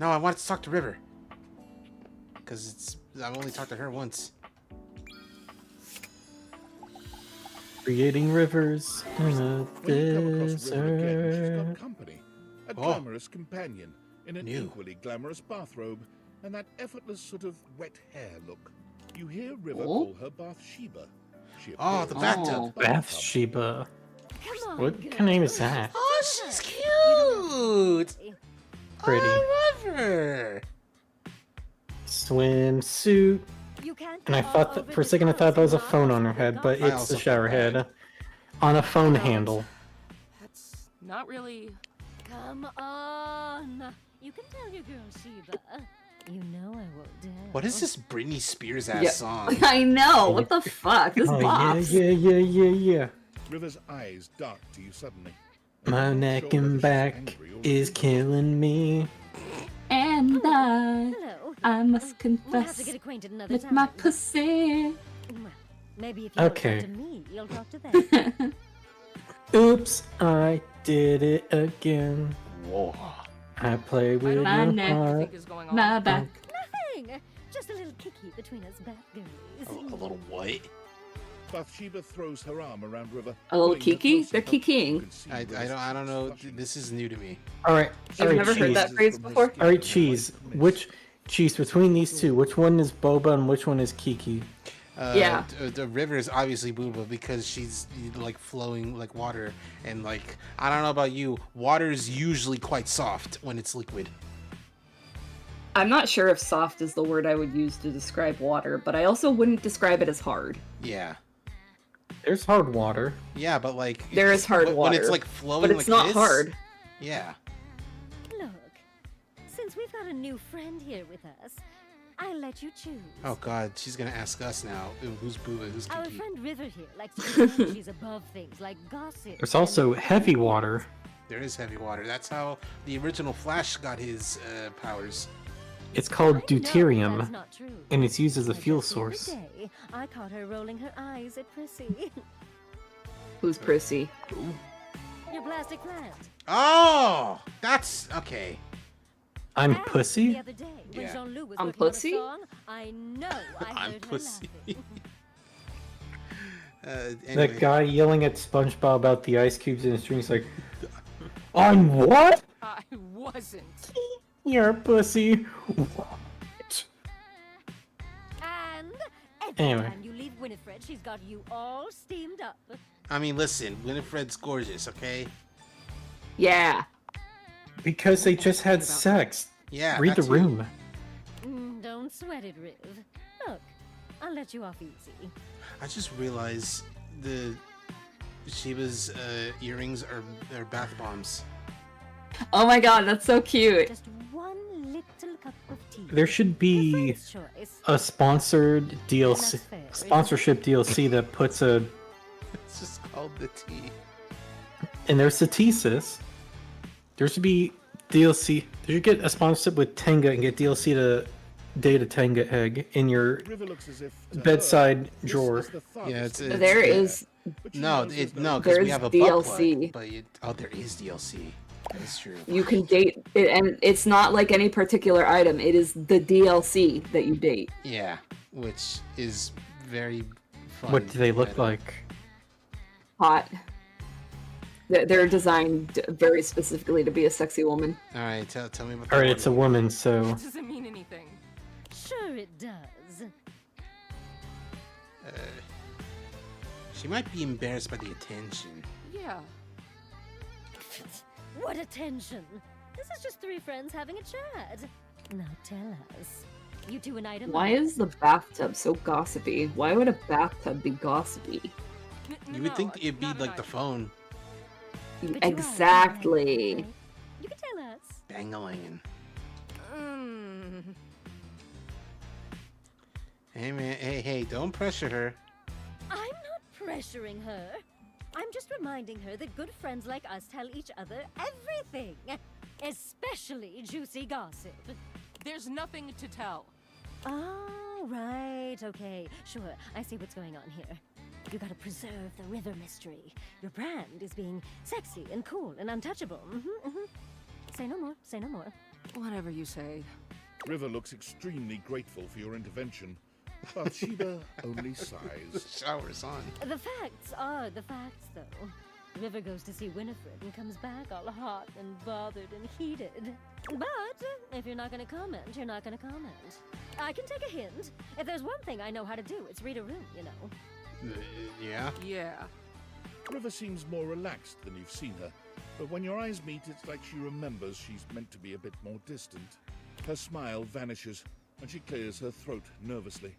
No, I wanted to talk to River. Because I've only talked to her once. Creating rivers in a When you come across River again, she's desert. got company. A glamorous companion in an equally glamorous bathrobe and that effortless sort of wet hair look. You hear River call her Bathsheba. Oh, the bathtub. Bathsheba. What kind of name is that? Oh, she's cute. Pretty. I love her. Swimsuit. And I thought that for a second I thought that was a phone on her head, but I it's also the shower head on a phone handle. That's not really. Come on. You can tell your girl Sheba. You know I won't dare. What is this Britney Spears ass song? I know. What the fuck? This Oh bops. yeah. River's eyes dart to you suddenly. My neck and back is killing me. And I must We'll have confess to get acquainted another with time. my pussy. Maybe if you Okay. don't talk to me, you'll talk to them. Oops, I did it again. Whoa. I play with My your neck, heart. my back. Nothing. Just a little kicky between us Batgirls. A little what? Bathsheba throws her arm around River. A little pulling her kiki? closer. They're kikiing. I don't know. This is new to me. All right. You've never heard that phrase before? All right, Cheese. Which Cheese between these two? Which one is Boba and which one is Kiki? Yeah. The River is obviously Booba because she's like flowing like water, and like I don't know about you, water is usually quite soft when it's liquid. I'm not sure if soft is the word I would use to describe water, but I also wouldn't describe it as hard. Yeah. There's hard water. Yeah, but like There is hard when water. it's like flowing, but it's like not this, hard. Yeah. Look, since we've got a new friend here with us, I'll let you choose. Oh God, she's gonna ask us now. Who's Booba? Who's Our Kiki? friend River here likes to pretend she's above things like gossip. There's also heavy water. There is heavy water. That's how the original Flash got his powers. It's called That's deuterium, not true. and it's used as a fuel Just the other source. day, I caught her rolling her eyes at Prissy. Who's Prissy? Your plastic plant. Oh, that's okay. I'm And pussy? The other day, when Yeah. Jean-Loup was I'm working on a pussy? song, I know I I'm heard her pussy. laughing. Anyway. That guy yelling at SpongeBob about the ice cubes in his drink is like, I'm what? I wasn't. You're a pussy. And every Anyway. time you leave Winifred, she's got you all steamed up. I mean, listen, Winifred's gorgeous, okay? Yeah. Because they just had sex. Yeah. Read the that's room. Don't sweat it, Riv. Look, I'll let you off easy. I just realized the Sheba's earrings are bath bombs. Oh my god, that's so cute. Just one little cup of tea. There should be choice. a sponsored DLC, That's fair, sponsorship DLC that puts a, It's just called the tea. and there's Satesis. There should be DLC. You should get a sponsorship with Tenga and get DLC to Data Tenga egg in your River looks as if to bedside her, drawer. this is the farthest Yeah, it's thing. There is no, because we There's have a DLC. butt plug, but there is DLC. That's true. You can date it, and it's not like any particular item. It is the DLC that you date. Yeah, which is very fun. What do they look like? Hot. They're designed very specifically to be a sexy woman. All right, tell me about. Alright, it's a woman, so That doesn't mean anything. Sure it does. She might be embarrassed by the attention. Yeah. What attention! This is just three friends having a chat. Now tell us. You do an item. Why is the bathtub so gossipy? Why would a bathtub be gossipy? You would think it'd be like the phone. Exactly. You can tell us. Bang-a-langin'. Mm. Hey man, hey, don't pressure her. I'm not pressuring her. I'm just reminding her that good friends like us tell each other everything, especially juicy gossip. There's nothing to tell. Oh, right, okay. Sure, I see what's going on here. You gotta preserve the river mystery. Your brand is being sexy and cool and untouchable. Say no more, say no more. Whatever you say. River looks extremely grateful for your intervention, but Sheba only sighs. Shower's on. The facts are the facts, though. River goes to see Winifred and comes back all hot and bothered and heated. But if you're not gonna comment, you're not gonna comment. I can take a hint. If there's one thing I know how to do, it's read a room, you know. Yeah? Yeah. River seems more relaxed than you've seen her, but when your eyes meet, it's like she remembers she's meant to be a bit more distant. Her smile vanishes, and she clears her throat nervously.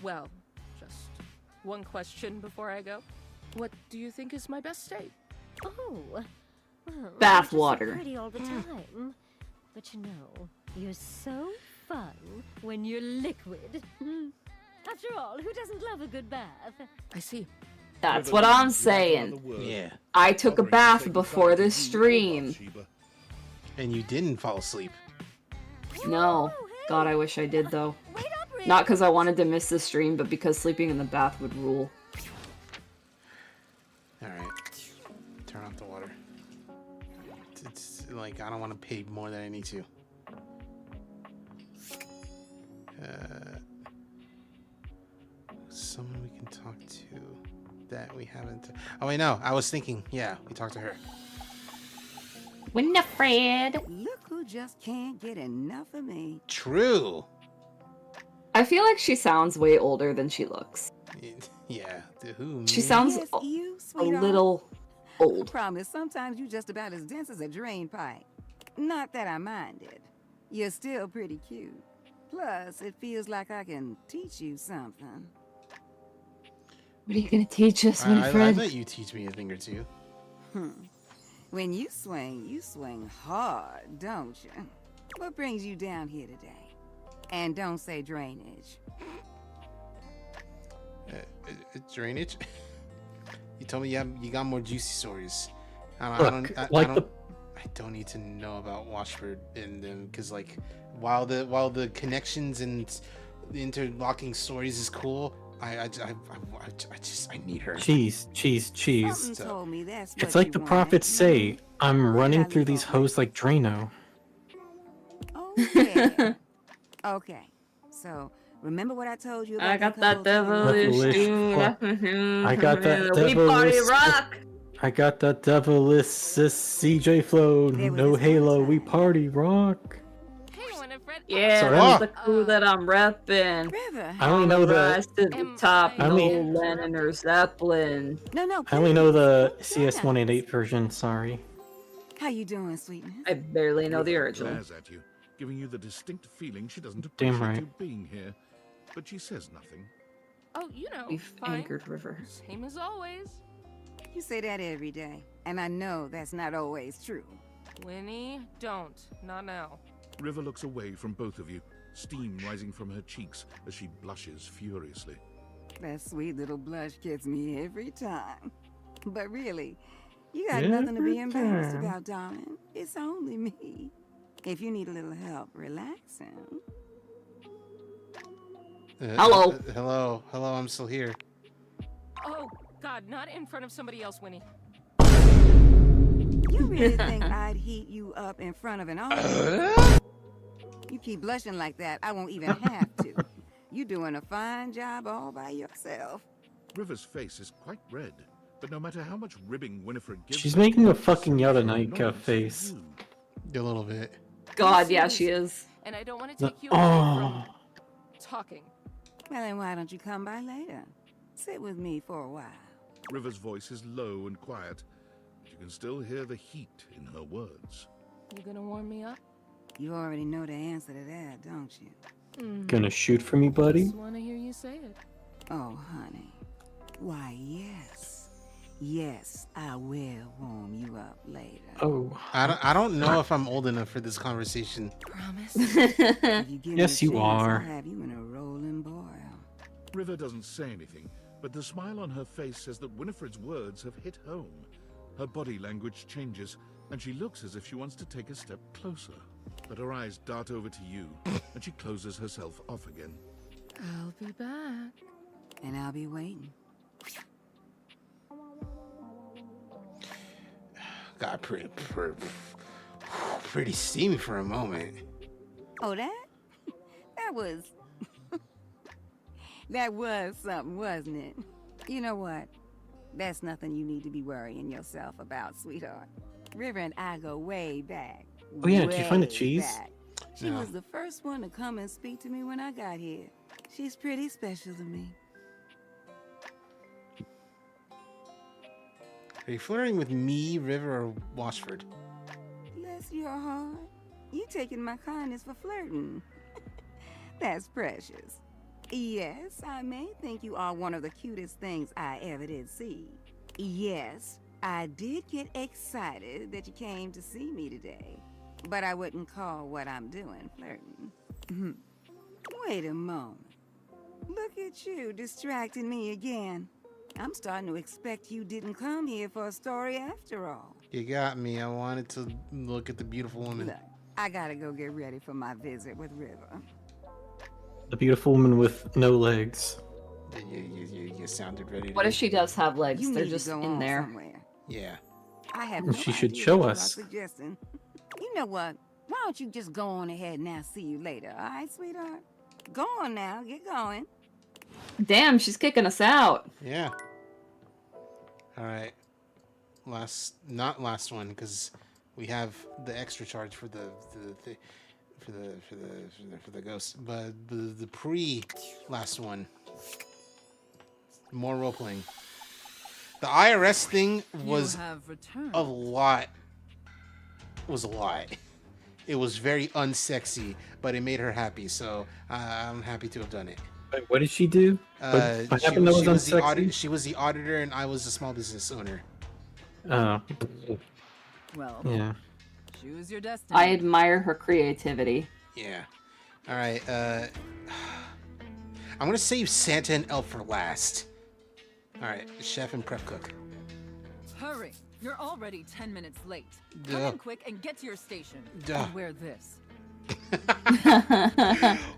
Well, just one question before I go. What do you think is my best state? Oh, well, Bath you're just water. so pretty all the time. But you know, you're so fun when you're liquid. After all, who doesn't love a good bath? I see. That's what I'm saying. Yeah. I took a bath before this stream. And you didn't fall asleep. No. God, I wish I did though. Not because I wanted to miss the stream, but because sleeping in the bath would rule. Alright. Turn off the water. It's like, I don't want to pay more than I need to. Someone we can talk to that we haven't. Oh, wait, no. I was thinking. Yeah, we talked to her. Winifred. Look who just can't get enough of me. True. I feel like she sounds way older than she looks. Yeah. Who? She me? sounds Yes, you, a sweetheart. little old. I promise, sometimes you just about as dense as a drain pipe. Not that I minded. You're still pretty cute. Plus, it feels like I can teach you something. What are you gonna teach us, I Winifred? let you teach me a thing or two. When you swing hard, don't you? What brings you down here today? And don't say drainage. Drainage? You told me you got more juicy stories. I don't need to know about Washford and them because like while the connections and the interlocking stories is cool, I need her. Cheese. Something told me that's It's what like you the wanted. prophets say, I'm running through these hoes like Drano. Yeah. Okay. So, remember what I told you about I got that devilish I got that We party devilish. rock. I got that devilish CJ flow. No Halo. We party rock. Yeah, Sorry, that's I'm- the crew that I'm repping. I only know the- Rise to the top, I no only- Lennon or Zeppelin. No, I only know the CS188 version. Sorry. How you doing, sweetness? I barely know the River original. glares at you, giving you the distinct feeling she doesn't Damn appreciate right. you being here. But she says nothing. Oh, you know, We've fine. anchored River. Same as always. You say that every day, and I know that's not always true. Winnie, don't. Not now. River looks away from both of you, steam rising from her cheeks as she blushes furiously. That sweet little blush gets me every time. But really, you got Every nothing to be embarrassed time. about, darling. It's only me. If you need a little help relaxing. Hello. Hello. Hello, I'm still here. Oh, God, not in front of somebody else, Winnie. You really think I'd heat you up in front of an audience? You keep blushing like that, I won't even have to. You doing a fine job all by yourself. River's face is quite red, but no matter how much ribbing Winifred gives She's her, making a fucking Yadanika face. A little bit. God, yeah, she is. And I don't want to take you Oh. away from talking. Well, then why don't you come by later? Sit with me for a while. River's voice is low and quiet, but you can still hear the heat in her words. You gonna warm me up? You already know the answer to that, don't you? Gonna shoot for me, buddy? Just wanna hear you say it. Oh, honey. Why, yes. Yes, I will warm you up later. Oh. I don't know if I'm old enough for this conversation. Promise? If you give me Yes, a you chance, are. I'll have you in a rolling boil. River doesn't say anything, but the smile on her face says that Winifred's words have hit home. Her body language changes, and she looks as if she wants to take a step closer. But her eyes dart over to you, and she closes herself off again. I'll be back. And I'll be waiting. Got pretty steamy for a moment. Oh, that? That was... that was something, wasn't it? You know what? That's nothing you need to be worrying yourself about, sweetheart. River and I go way back. Oh yeah, did you find the way cheese? back. She No. was the first one to come and speak to me when I got here. She's pretty special to me. Are you flirting with me, River, or Washford? Bless your heart. You taking my kindness for flirting. That's precious. Yes, I may think you are one of the cutest things I ever did see. Yes, I did get excited that you came to see me today. But I wouldn't call what I'm doing flirting. Wait a moment. Look at you distracting me again. I'm starting to expect you didn't come here for a story after all. You got me. I wanted to look at the beautiful woman. Look, I gotta go get ready for my visit with River. The beautiful woman with no legs. You sounded ready. What if she does have legs? You They're need to just go in on there. somewhere. Yeah. I have Well, no she should idea show what you are us. suggesting. You know what? Why don't you just go on ahead and I'll see you later, all right, sweetheart? Go on now, get going. Damn, she's kicking us out. Yeah. All right. Not last one, because we have the extra charge for the ghost, but the last one. More role playing. The IRS thing was have returned. a lot. Was a lot. It was very unsexy, but it made her happy, so I'm happy to have done it. Wait, what did she do? What happened that was unsexy? She was the auditor, and I was the small business owner. Oh. Well, Yeah. choose your destiny. I admire her creativity. Yeah. All right. I'm gonna save Santa and Elf for last. All right, chef and prep cook. Hurry! You're already 10 minutes late. Duh. Come in quick and get to your station. Duh. And wear this.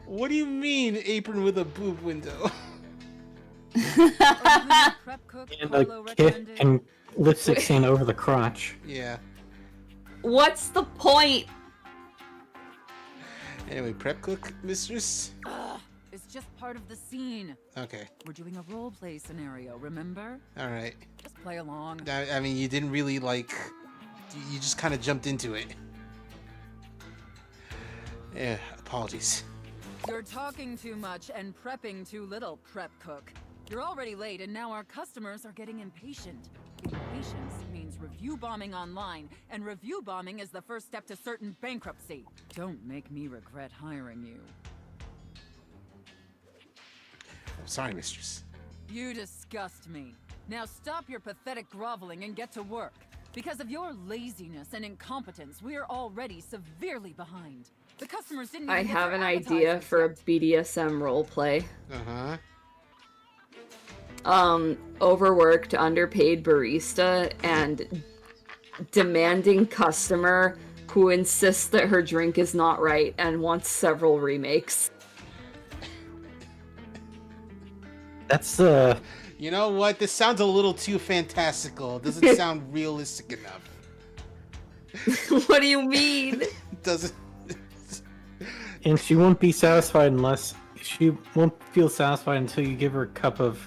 What do you mean, apron with a boob window? Prep cook And Polo a kit recommended. and lipstick stain over the crotch. Yeah. What's the point? Anyway, prep cook, mistress? Ugh, it's just part of the scene. Okay. We're doing a role play scenario, remember? Alright. Just play along. I mean, you didn't really, like... You just kind of jumped into it. Yeah, apologies. You're talking too much and prepping too little, prep cook. You're already late, and now our customers are getting impatient. Impatience means review bombing online, and review bombing is the first step to certain bankruptcy. Don't make me regret hiring you. I'm sorry, mistress. You disgust me. Now stop your pathetic groveling and get to work. Because of your laziness and incompetence, we're already severely behind. The customers didn't I even get have their an idea appetizers for a yet. BDSM roleplay. Uh-huh. Overworked, underpaid barista and demanding customer who insists that her drink is not right and wants several remakes. That's You know what? This sounds a little too fantastical. It doesn't sound realistic enough. What do you mean? It doesn't. And she won't be satisfied unless she won't feel satisfied until you give her a cup of.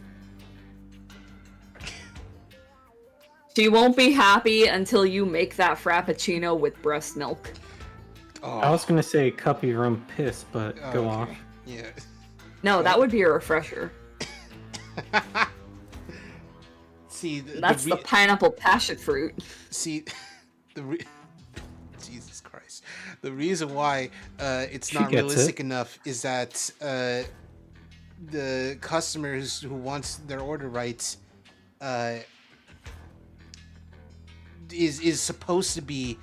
She won't be happy until you make that frappuccino with breast milk. Oh. I was gonna say a cup of your own piss, but go off. Yeah. No, that would be a refresher. See, That's the pineapple passion fruit. See, Jesus Christ. The reason why it's She not gets realistic it. enough is that the customers who wants their order right is supposed to be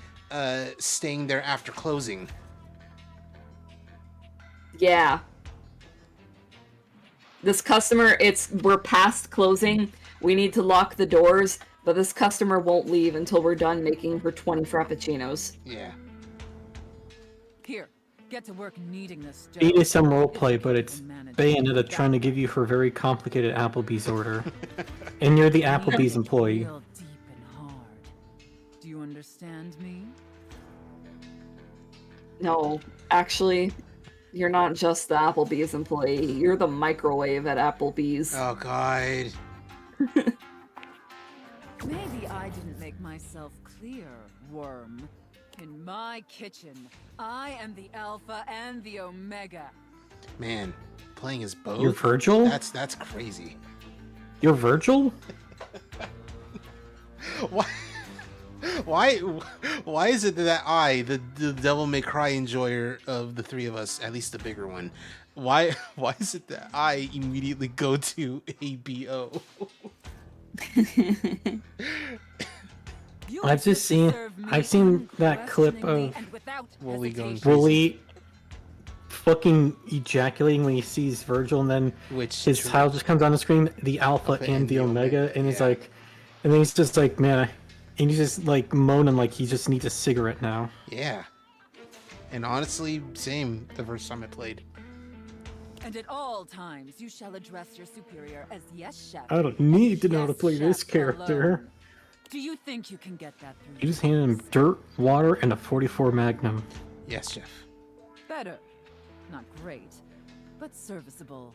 staying there after closing. Yeah. This customer, we're past closing. We need to lock the doors, but this customer won't leave until we're done making her 20 frappuccinos. Yeah. Here, get to work kneading this dough. BDSM roleplay, but it's Bayonetta trying to give you her very complicated Applebee's order. And you're the Applebee's employee. Real deep and hard. Do you understand me? No, actually, you're not just the Applebee's employee. You're the microwave at Applebee's. Oh, God. Maybe I didn't make myself clear, worm. In my kitchen, I am the Alpha and the Omega. Man, playing as both? You're Virgil? That's crazy. You're Virgil? Why is it that I, the Devil May Cry enjoyer of the three of us, at least the bigger one, why is it that I immediately go to ABO? I've seen that clip of Wooly going Wooly fucking ejaculating when he sees Virgil, and then his title just comes on the screen, the Alpha and the Omega, and he's like, and then he's just like, man, and he's just like moaning like he just needs a cigarette now. Yeah. And honestly, same the first time I played. And at all times, you shall address your superior as yes, chef. I don't need to know how to Yes, play this chef character. alone. Do you think you can get that through? You just handed him dirt, water, and a 44 Magnum. Yes, chef. Better. Not great, but serviceable.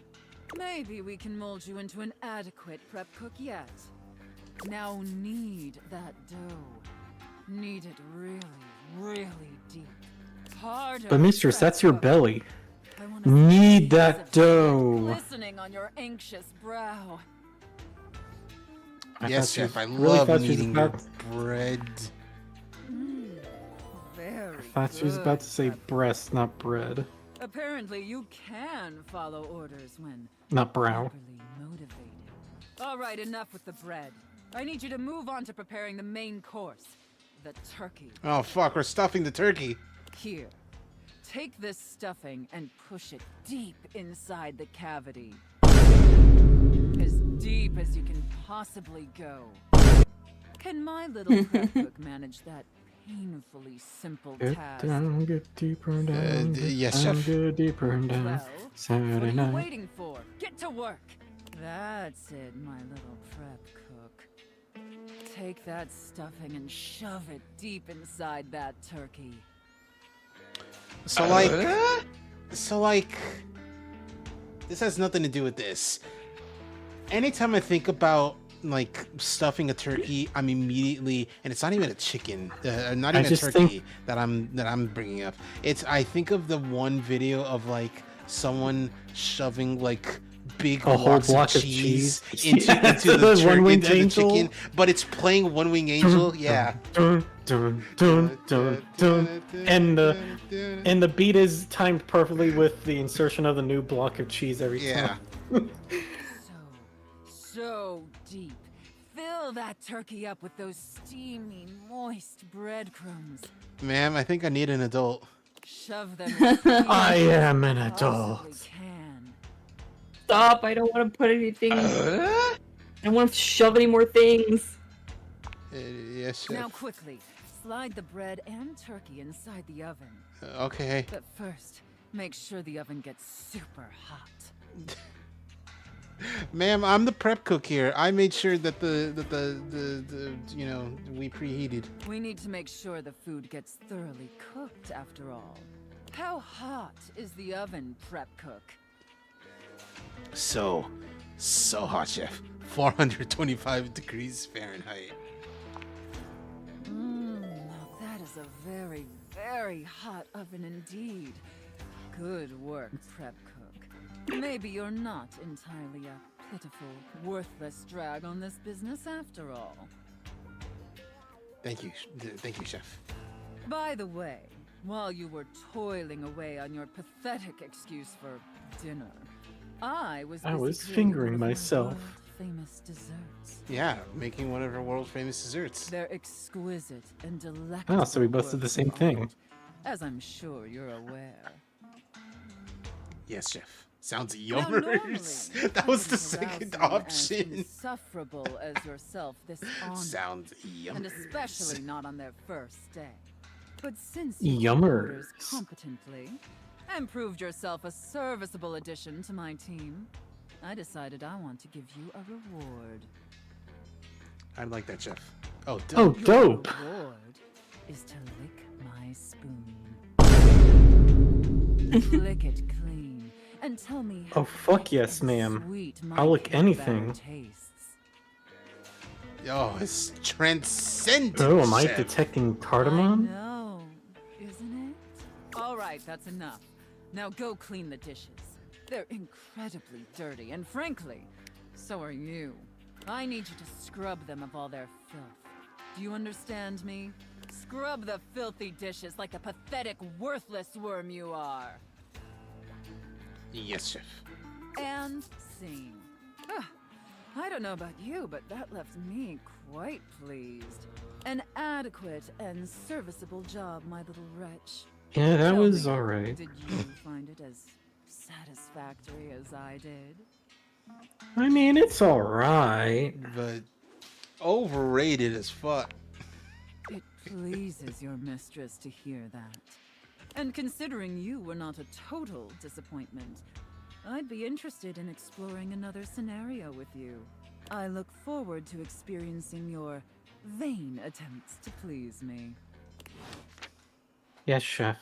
Maybe we can mold you into an adequate prep cook yet. Now knead that dough. Knead it really, really deep. Harder. But mistress, prep that's your cook. belly. I wanna see Knead the that dough. glistening on your anxious brow. Yes, thought you chef. I really love thought you was kneading your about- bread. Very I thought she was about to say breast, not bread. Apparently, you can follow orders when Not brow. properly motivated. All right, enough with the bread. I need you to move on to preparing the main course, the turkey. Oh, fuck. We're stuffing the turkey. Here, take this stuffing and push it deep inside the cavity. As deep as you can possibly go. Can my little prep cook manage that painfully simple Get task? down, get deeper down. Get yes, down, chef. get deeper down. Well, what Saturday are you night. waiting for? Get to work. That's it, my little prep cook. Take that stuffing and shove it deep inside that turkey. So like, this has nothing to do with this. Anytime I think about like stuffing a turkey, I'm immediately, and it's not even a chicken, not even a turkey that I'm bringing up. I think of the one video of like someone shoving like big a whole blocks block of cheese into the the one-winged angel. chicken, but it's playing One Wing Angel. Yeah. Dun, dun, dun, dun, dun. And the beat is timed perfectly with the insertion of the new block of cheese every time. So deep. Fill that turkey up with those steamy, moist breadcrumbs. Ma'am, I think I need an adult. Shove them. I am an adult. Stop! I don't want to put anything. I don't want to shove any more things. Yes, chef. Now quickly, slide the bread and turkey inside the oven. Okay. But first, make sure the oven gets super hot. Ma'am, I'm the prep cook here. I made sure that the we preheated. We need to make sure the food gets thoroughly cooked after all. How hot is the oven, prep cook? So hot, chef. 425 degrees Fahrenheit. Now that is a very, very hot oven indeed. Good work, prep cook. Maybe you're not entirely a pitiful, worthless drag on this business after all. Thank you, chef. By the way, while you were toiling away on your pathetic excuse for dinner, I was fingering myself. Famous desserts. Yeah, making one of her world famous desserts. They're exquisite and delectable. Oh, so we both did the same thing. As I'm sure you're aware. Yes, chef. Sounds yummers. That was the second option. Insufferable as yourself, this honor. Sounds yummers. And especially not on their first day. But since you yummers orders competently and proved yourself a serviceable addition to my team, I decided I want to give you a reward. I like that, chef. Oh, dope. Oh, dope. Your reward is to lick my spoon. Lick it clean and tell me Oh, fuck yes, ma'am. I'll lick anything. Oh, it's transcendent. Oh, am I chef. detecting cardamom? No, isn't it? All right, that's enough. Now go clean the dishes. They're incredibly dirty, and frankly, so are you. I need you to scrub them of all their filth. Do you understand me? Scrub the filthy dishes like the pathetic, worthless worm you are. Yes, chef. And scene. I don't know about you, but that left me quite pleased. An adequate and serviceable job, my little wretch. Yeah, that Tell was me, alright. Did you find it as satisfactory as I did? I mean, it's alright. But overrated as fuck. It pleases your mistress to hear that. And considering you were not a total disappointment, I'd be interested in exploring another scenario with you. I look forward to experiencing your vain attempts to please me. Yes, chef.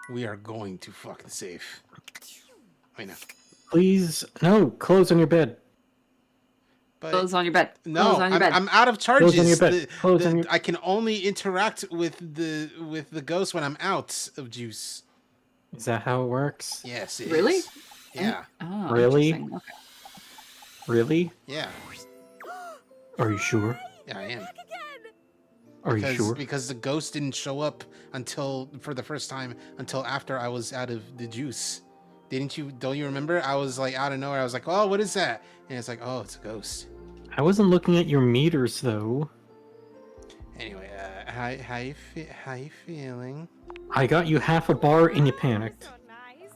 We are going to fuck the safe. I know. Please, no, clothes on your bed. But Clothes on your bed. No, Clothes on your bed. I'm out of charges. Clothes on your bed. Clothes on your... I can only interact with the ghost when I'm out of juice. Is that how it works? Yes, it Really? is. Yeah. Oh, Really? interesting. Okay. Really? Yeah. Are you sure? Yeah, I am. Are you sure? Because the ghost didn't show up for the first time until after I was out of the juice. Don't you remember? I was like out of nowhere. I was like, oh, what is that? And it's like, oh, it's a ghost. I wasn't looking at your meters though. Anyway, how you feeling? I got you half a bar and you panicked. So nice.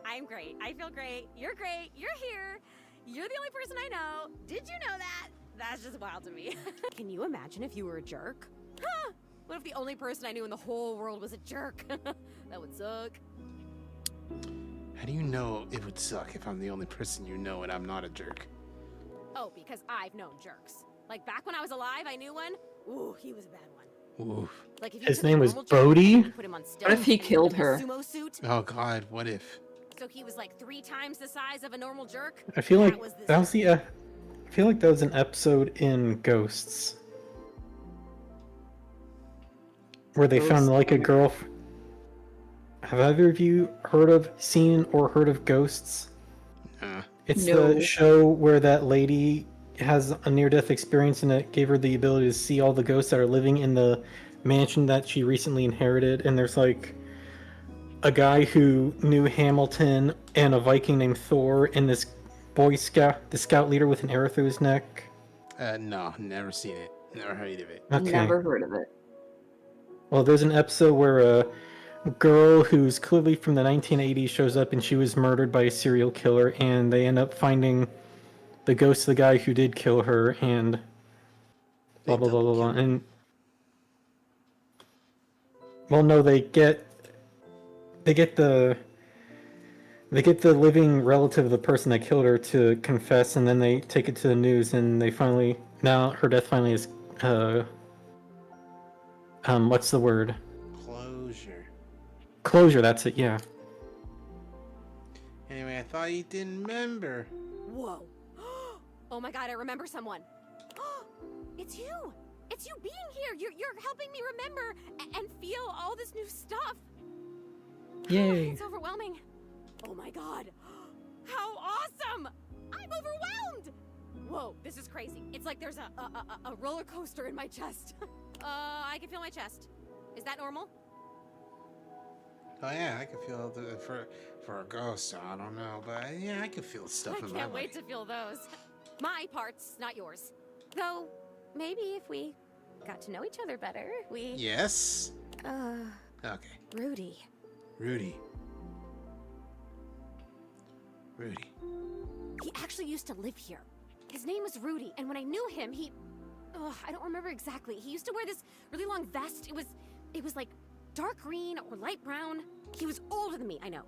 I'm great. I feel great. You're great. You're here. You're the only person I know. Did you know that? That's just wild to me. Can you imagine if you were a jerk? Huh? What if the only person I knew in the whole world was a jerk? That would suck. How do you know it would suck if I'm the only person you know and I'm not a jerk? Oh, because I've known jerks. Like back when I was alive, I knew one. Ooh, he was a bad one. Oof. Like if you His took a name was normal jerk Bodhi? and you put him on What if he stilts and killed put him in a her? Sumo suit, Oh God, what if? so he was like 3 times the size of a normal jerk. I feel like was this that was the. I feel like that was an episode in Ghosts where they found like a girl. Have either of you seen or heard of Ghosts? It's No. the show where that lady has a near-death experience and it gave her the ability to see all the ghosts that are living in the mansion that she recently inherited. And there's like a guy who knew Hamilton and a Viking named Thor and this Boy Scout, the scout leader with an arrow through his neck. No, never seen it. Never heard of it. Okay. Never heard of it. Well, there's an episode where a girl who's clearly from the 1980s shows up and she was murdered by a serial killer, and they end up finding the ghost of the guy who did kill her, and blah blah blah blah blah. And well, no, they get the living relative of the person that killed her to confess, and then they take it to the news, and they finally now her death finally is what's the word? Closure. Closure. That's it. Yeah. Anyway, I thought you didn't remember. Whoa. Oh my god, I remember someone. It's you. It's you being here. You're helping me remember and feel all this new stuff. Yay. It's overwhelming. Oh my god. How awesome. I'm overwhelmed. Whoa, this is crazy. It's like there's a roller coaster in my chest. I can feel my chest. Is that normal? Oh yeah, I can feel for a ghost. I don't know, but yeah, I can feel stuff I in my can't body. wait to feel those. My parts, not yours. Though, maybe if we got to know each other better, we... Yes. Okay. Rudy. Rudy. He actually used to live here. His name was Rudy, and when I knew him, he... I don't remember exactly. He used to wear this really long vest. It was like dark green or light brown. He was older than me, I know.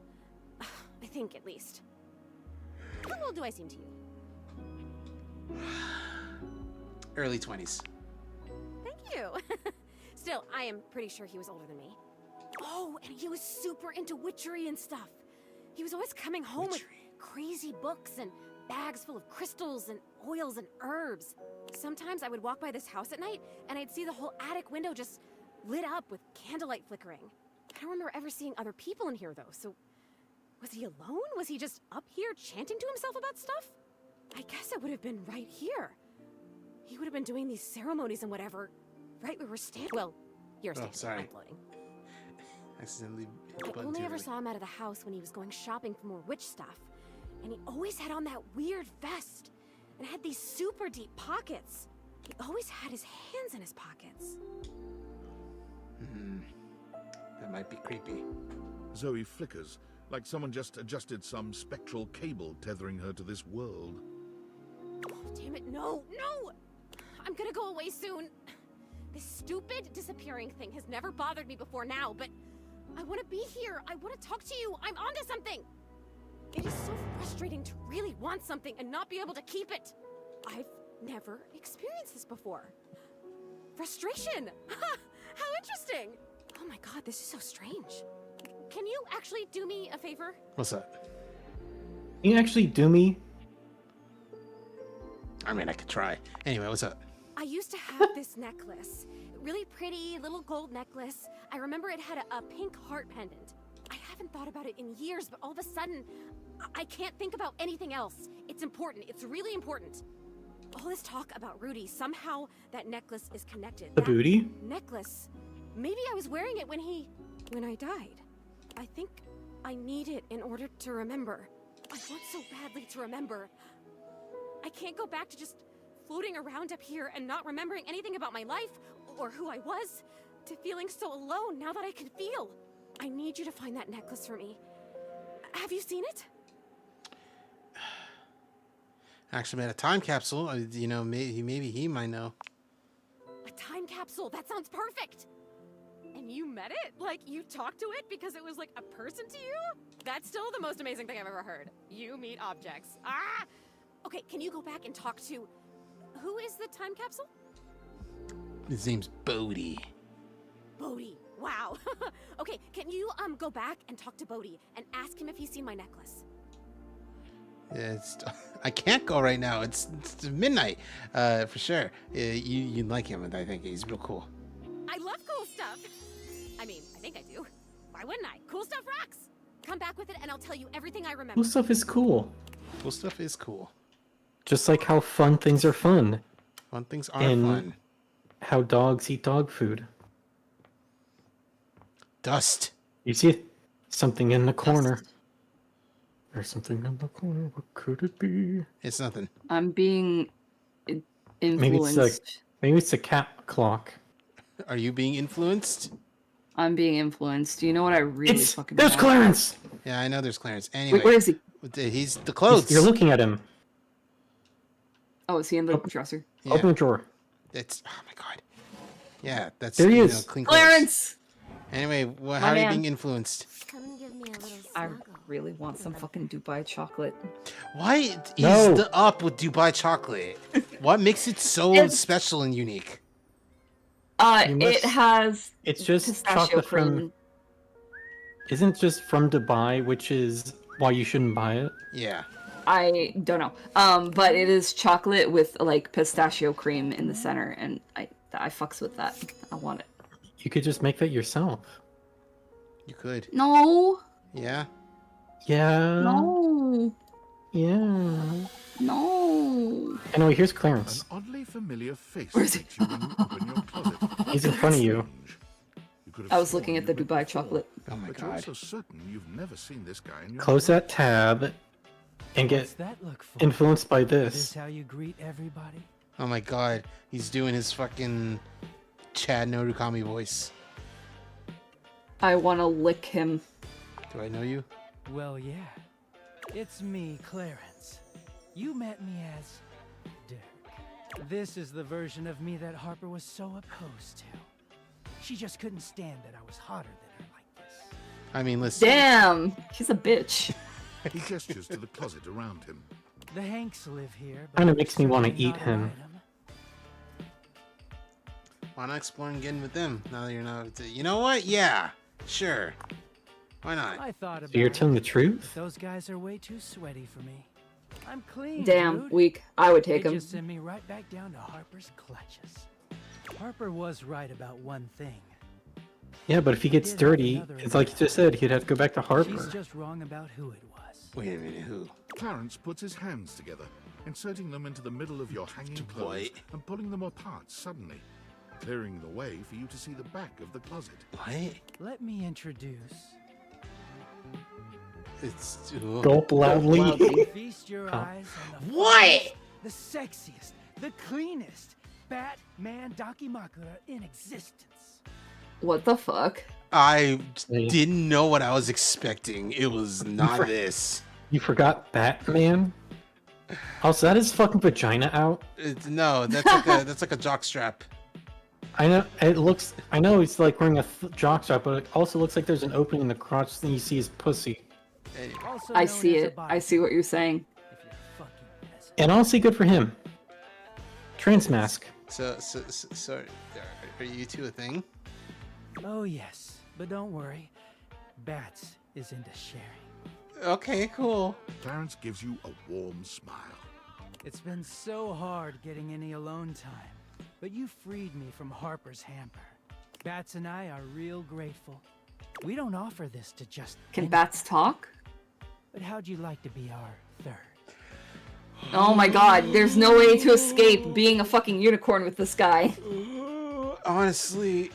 I think, at least. How old do I seem to you? Early 20s. Thank you. Still, I am pretty sure he was older than me. Oh, and he was super into witchery and stuff. He was always coming home with crazy books and bags full of crystals and oils and herbs. Sometimes I would walk by this house at night and I'd see the whole attic window just lit up with candlelight flickering. I don't remember ever seeing other people in here though, so was he alone? Was he just up here chanting to himself about stuff? I guess it would have been right here. He would have been doing these ceremonies and whatever, right where we're standing. Well, you're standing. sorry. I'm floating. Accidentally. I only ever saw him out of the house when he was going shopping for more witch stuff. And he always had on that weird vest. And had these super deep pockets. He always had his hands in his pockets. That might be creepy. Zoe flickers, like someone just adjusted some spectral cable tethering her to this world. Oh, damn it, no, no! I'm gonna go away soon. This stupid disappearing thing has never bothered me before now, but I want to be here. I want to talk to you. I'm onto something. It is so frustrating to really want something and not be able to keep it. I've never experienced this before. Frustration. How interesting. Oh my god, this is so strange. Can you actually do me a favor? What's that? Can you actually do me? I mean, I could try. Anyway, what's up? I used to have this necklace. Really pretty little gold necklace. I remember it had a pink heart pendant. I haven't thought about it in years, but all of a sudden, I can't think about anything else. It's important. It's really important. All this talk about Rudy, somehow that necklace is connected. The That booty? necklace. Maybe I was wearing it when I died. I think I need it in order to remember. I want so badly to remember. I can't go back to just floating around up here and not remembering anything about my life or who I was, to feeling so alone now that I can feel. I need you to find that necklace for me. Have you seen it? Actually made a time capsule. You know, maybe he might know. A time capsule. That sounds perfect. And you met it? Like, you talked to it because it was like a person to you? That's still the most amazing thing I've ever heard. You meet objects. Ah! Okay, can you go back and talk to... Who is the time capsule? His name's Bodhi. Bodhi. Wow. Okay, can you go back and talk to Bodhi and ask him if he's seen my necklace? I can't go right now. It's midnight, for sure. You'd like him, and I think he's real cool. I love cool stuff. I mean, I think I do. Why wouldn't I? Cool stuff rocks. Come back with it and I'll tell you everything I remember. Cool stuff is cool. Cool stuff is cool. Just like how fun things are fun. Fun things are and fun. How dogs eat dog food. Dust. You see something in the corner. There's something in the corner. What could it be? It's nothing. I'm being Maybe influenced. maybe it's a cat clock. Are you being influenced? I'm being influenced. Do you know what I really fucking There's want? Clarence! Yeah, I know there's Clarence. Anyway. Wait, where is he? He's the clothes. You're looking at him. Oh, is he in the dresser? Yeah. Open the drawer. It's, oh my god. Yeah, that's There he you is. know, clean clothes. Clarence! Anyway, My how are you man. being influenced? I really want some fucking Dubai chocolate. Why is No. the up with Dubai chocolate? What makes it so special and unique? It has It's just pistachio chocolate cream. from. Isn't it just from Dubai, which is why you shouldn't buy it? Yeah. I don't know. But it is chocolate with like pistachio cream in the center, and I fucks with that. I want it. You could just make that yourself. You could. No. Yeah. Yeah. No. Yeah. No. Anyway, here's Clarence. Oddly familiar face. Where is he? You when you open your closet. He's in front of you. I was looking at the Dubai chocolate. Oh my But you're also certain you've never seen this guy in your Close that tab and get What's that look for? influenced by This this. how you greet everybody? Oh my god. He's doing his fucking Chad Norukami voice. I want to lick him. Do I know you? Well, yeah. It's me, Clarence. You met me as Dirk. This is the version of me that Harper was so opposed to. She just couldn't stand that I was hotter than her like this. I mean, listen. Damn, she's a bitch. He gestures to the closet around him. The Hanks live here. but Kinda makes me wanna certainly eat not him. ride 'em. Why not explore and get in with them? Now that you're not. You know what? Yeah. Sure. Why not? I thought about So you're it. telling the truth? Those guys are way too sweaty for me. I'm clean. Damn, dude. weak. I would take They him. just send me right back down to Harper's clutches. Harper was right about one thing. Yeah, but if he gets dirty, it's like you just said, he'd have to go back to She's Harper. just wrong about who it was. Wait a minute, who? Clarence puts his hands together, inserting them into the middle of your hanging clothes and pulling them apart suddenly, clearing the way for you to see the back of the closet. What? Let me introduce. It's Gulp loudly. Feast your Oh. eyes on the What? finest, the sexiest, the cleanest Batman Dakimakura in existence. What the fuck? I didn't know what I was expecting. It was not for- this. You forgot Batman? Also, that is fucking vagina out. No, that's like a jockstrap. I know it looks. I know he's like wearing a jockstrap, but it also looks like there's an opening in the crotch, and you see his pussy. I see it. I see what you're saying. And honestly, good for him. Trans mask. So are you two a thing? Oh yes, but don't worry. Bats is into sharing. Okay, cool. Clarence gives you a warm smile. It's been so hard getting any alone time, but you freed me from Harper's hamper. Bats and I are real grateful. We don't offer this to just Can anyone. bats talk? But how'd you like to be our third? Oh my god, there's no way to escape being a fucking unicorn with this guy. Honestly,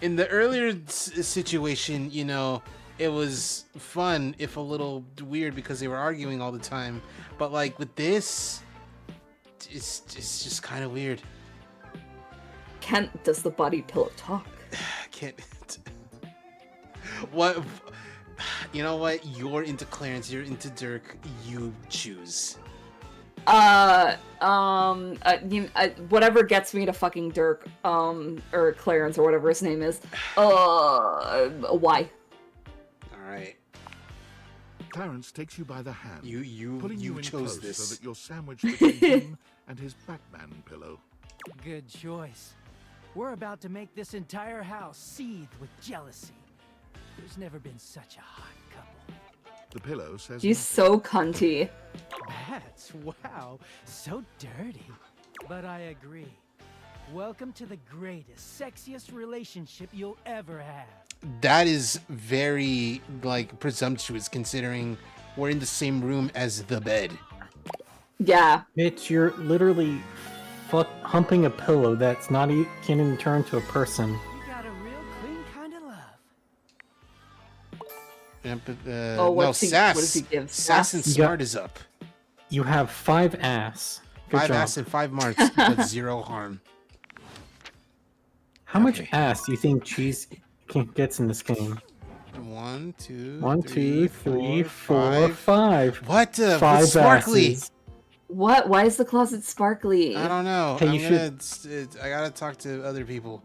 in the earlier situation, you know, it was fun, if a little weird because they were arguing all the time. But like with this, it's just kind of weird. Does the body pillow talk? Can't. What? You know what? You're into Clarence. You're into Dirk. You choose. Whatever gets me to fucking Dirk, or Clarence, or whatever his name is. Why? All right. Clarence takes you by the hand, You pulling you in chose close this. so that you're sandwiched between him and his Batman pillow. Good choice. We're about to make this entire house seethe with jealousy. There's never been such a hot couple. The pillow says He's so cunty. That's wow, so dirty. But I agree. Welcome to the greatest, sexiest relationship you'll ever have. That is very, like, presumptuous considering we're in the same room as the bed. Yeah. Bitch, you're literally humping a pillow that's not can't even turn to a person. You got a real clean kind of love. Yeah, but, Oh, no, what does he give? Sass and You Smart got- is up. You have 5 ass. Good 5 job. ass and 5 marks, but 0 harm. How much ass do you think Cheese gets in this game? 1, 2, 1, 2, 3, 4, 5. 5. What? 5 What's sparkly? asses. What? Why is the closet sparkly? I don't know. Hey, I'm you I gotta talk to other people.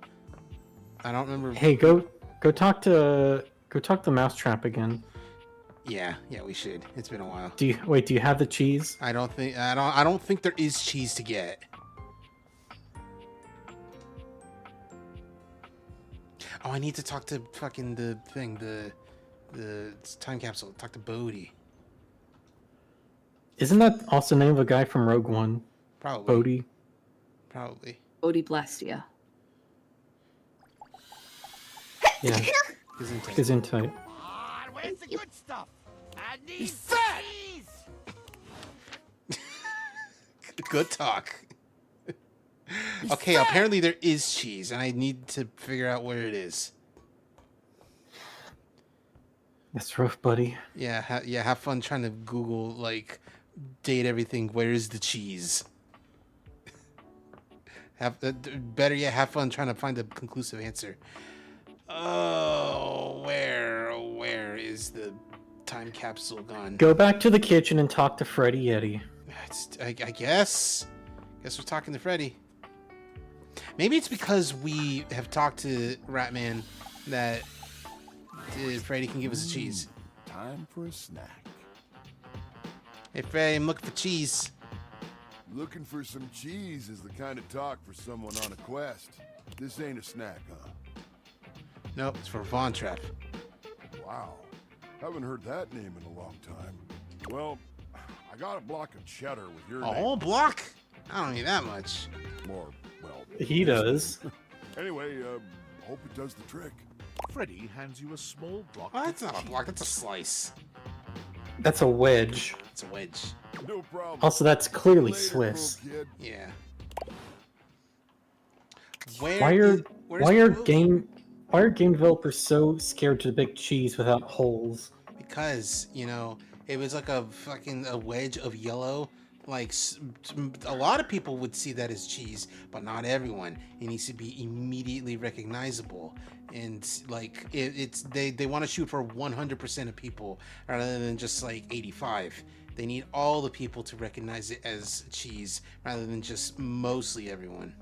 I don't remember. Hey, go talk to Mousetrap again. Yeah, we should. It's been a while. Do you have the cheese? I don't think there is cheese to get. Oh, I need to talk to fucking the time capsule. Talk to Bodhi. Isn't that also the name of a guy from Rogue One? Probably. Bodhi. Probably. Bodhi Blastia. Yeah. Gesundheit. Where's the good stuff? I need He's fat! Good talk. Okay, apparently there is cheese, and I need to figure out where it is. That's rough, buddy. Yeah, have fun trying to Google, like, date everything. Where is the cheese? Better yet, have fun trying to find a conclusive answer. Oh, where is the time capsule gone? Go back to the kitchen and talk to Freddy Yeti. I guess we're talking to Freddy. Maybe it's because we have talked to Ratman that Freddy can give us a cheese. Time for a snack. Hey, Freddy, I'm looking for cheese. Looking for some cheese is the kind of talk for someone on a quest. This ain't a snack, huh? Nope, it's for Von Trap. Wow. Haven't heard that name in a long time. Well, I got a block of cheddar with your A name. whole block? I don't need that much. More, well... He does. Anyway, hope it does the trick. Freddy hands you a small block. Oh, that's not a block, that's a slice. That's a wedge. It's a wedge. No problem. Also, that's clearly Later, Swiss. little kid. Yeah. Why are game developers so scared to bake cheese without holes? Because, it was like a wedge of yellow. Like, a lot of people would see that as cheese, but not everyone. It needs to be immediately recognizable. And, like, they want to shoot for 100% of people rather than just, like, 85. They need all the people to recognize it as cheese rather than just mostly everyone.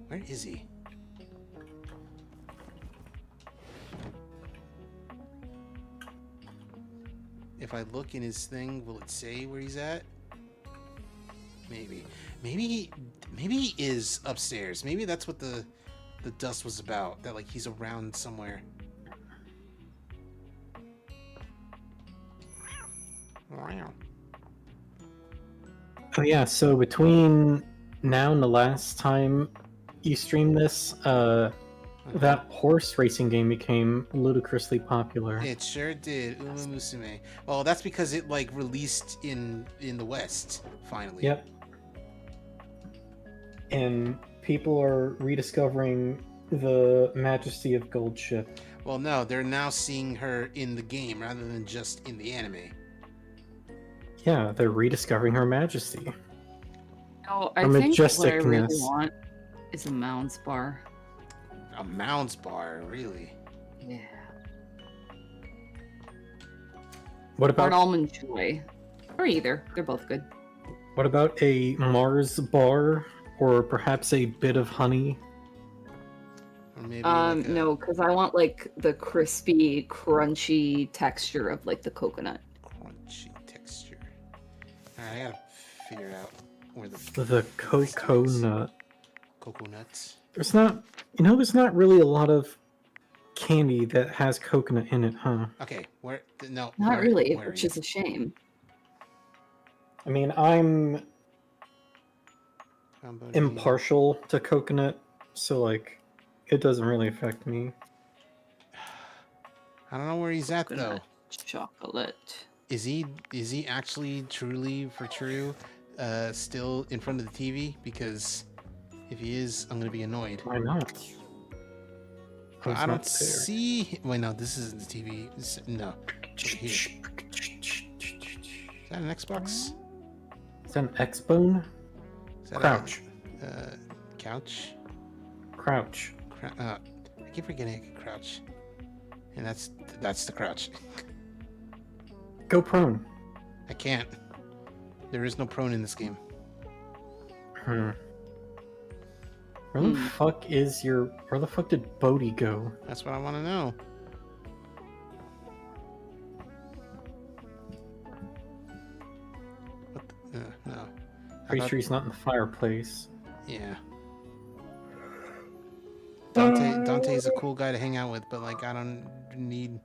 Where is he? If I look in his thing, will it say where he's at? Maybe he is upstairs. Maybe that's what the dust was about. That, like, he's around somewhere. Wow. Oh yeah, so between now and the last time you streamed this, that horse racing game became ludicrously popular. It sure did. Uma Musume. Well, that's because it, like, released in the West finally. Yep. And people are rediscovering the majesty of Gold Ship. Well, no, they're now seeing her in the game rather than just in the anime. Yeah, they're rediscovering her majesty. Oh, Her I think what I really majesticness. want is a Mounds bar. A Mounds bar, really? Yeah. What Or about an almond joy. Or either. They're both good. What about a Mars bar, or perhaps a bit of honey? Or maybe No, because I want, like, the crispy, crunchy texture of, like, the coconut. crunchy texture. Alright, I gotta figure it out. Where the The coconut. coconuts? There's not, there's not really a lot of candy that has coconut in it, huh? Okay, where? No, Not where, really, where are which you? is a shame. I mean, I'm Combo impartial to coconut, so like, it doesn't really affect me. I don't know where he's at though. Coconut chocolate. Is he actually truly for true still in front of the TV? Because if he is, I'm gonna be annoyed. Why not? I don't see. Wait, no, this isn't the TV. No. Here. Is that an Xbox? Is that an X-Bone? Is that Crouch. Couch? Crouch. I keep forgetting I can crouch. And that's the crouch. Go prone. I can't. There is no prone in this game. Where the fuck where the fuck did Bodhi go? That's what I want to know. What the, no. Pretty sure he's not in the fireplace. Yeah. Dante's a cool guy to hang out with, but like I don't need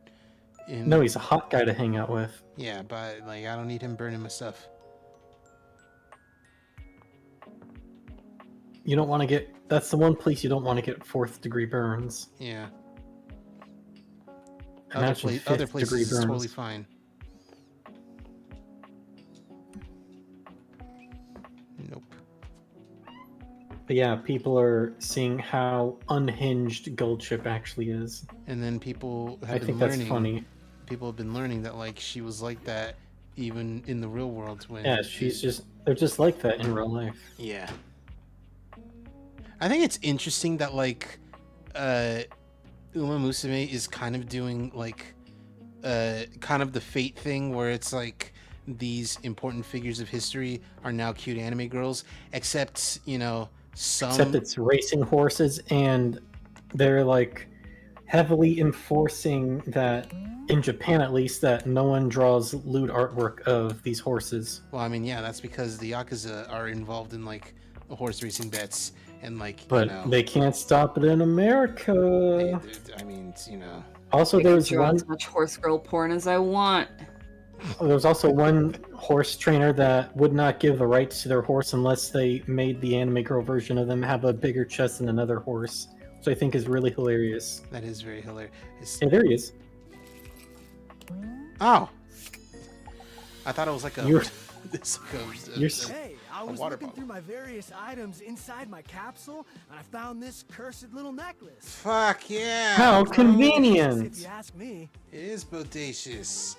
him. No, he's a hot guy to hang out with. Yeah, but like I don't need him burning my stuff. You don't want to get. That's the one place you don't want to get 4th degree burns. Yeah. Imagine Other 5th places degree is burns. totally fine. Nope. But yeah, people are seeing how unhinged Gold Chip actually is. And then people have I been think learning. that's funny. People have been learning that like she was like that even in the real world when. Yeah, they're just like that in real life. Yeah. I think it's interesting that like Uma Musume is kind of doing like kind of the Fate thing where it's like these important figures of history are now cute anime girls, except some. Except it's racing horses, and they're like heavily enforcing that in Japan, at least, that no one draws lewd artwork of these horses. Well, I mean, yeah, that's because the Yakuza are involved in like horse racing bets and like. But they can't stop it in America. I mean, Also, I can there's draw one. as much horse girl porn as I want. There's also one horse trainer that would not give the rights to their horse unless they made the anime girl version of them have a bigger chest than another horse, which I think is really hilarious. That is very hilarious. Hey, there he is. Oh, I thought it was like a. You're- Hey, I was looking through my various items inside my capsule, and I found this cursed little necklace. Fuck yeah! How If convenient! you ask me. It is bodacious.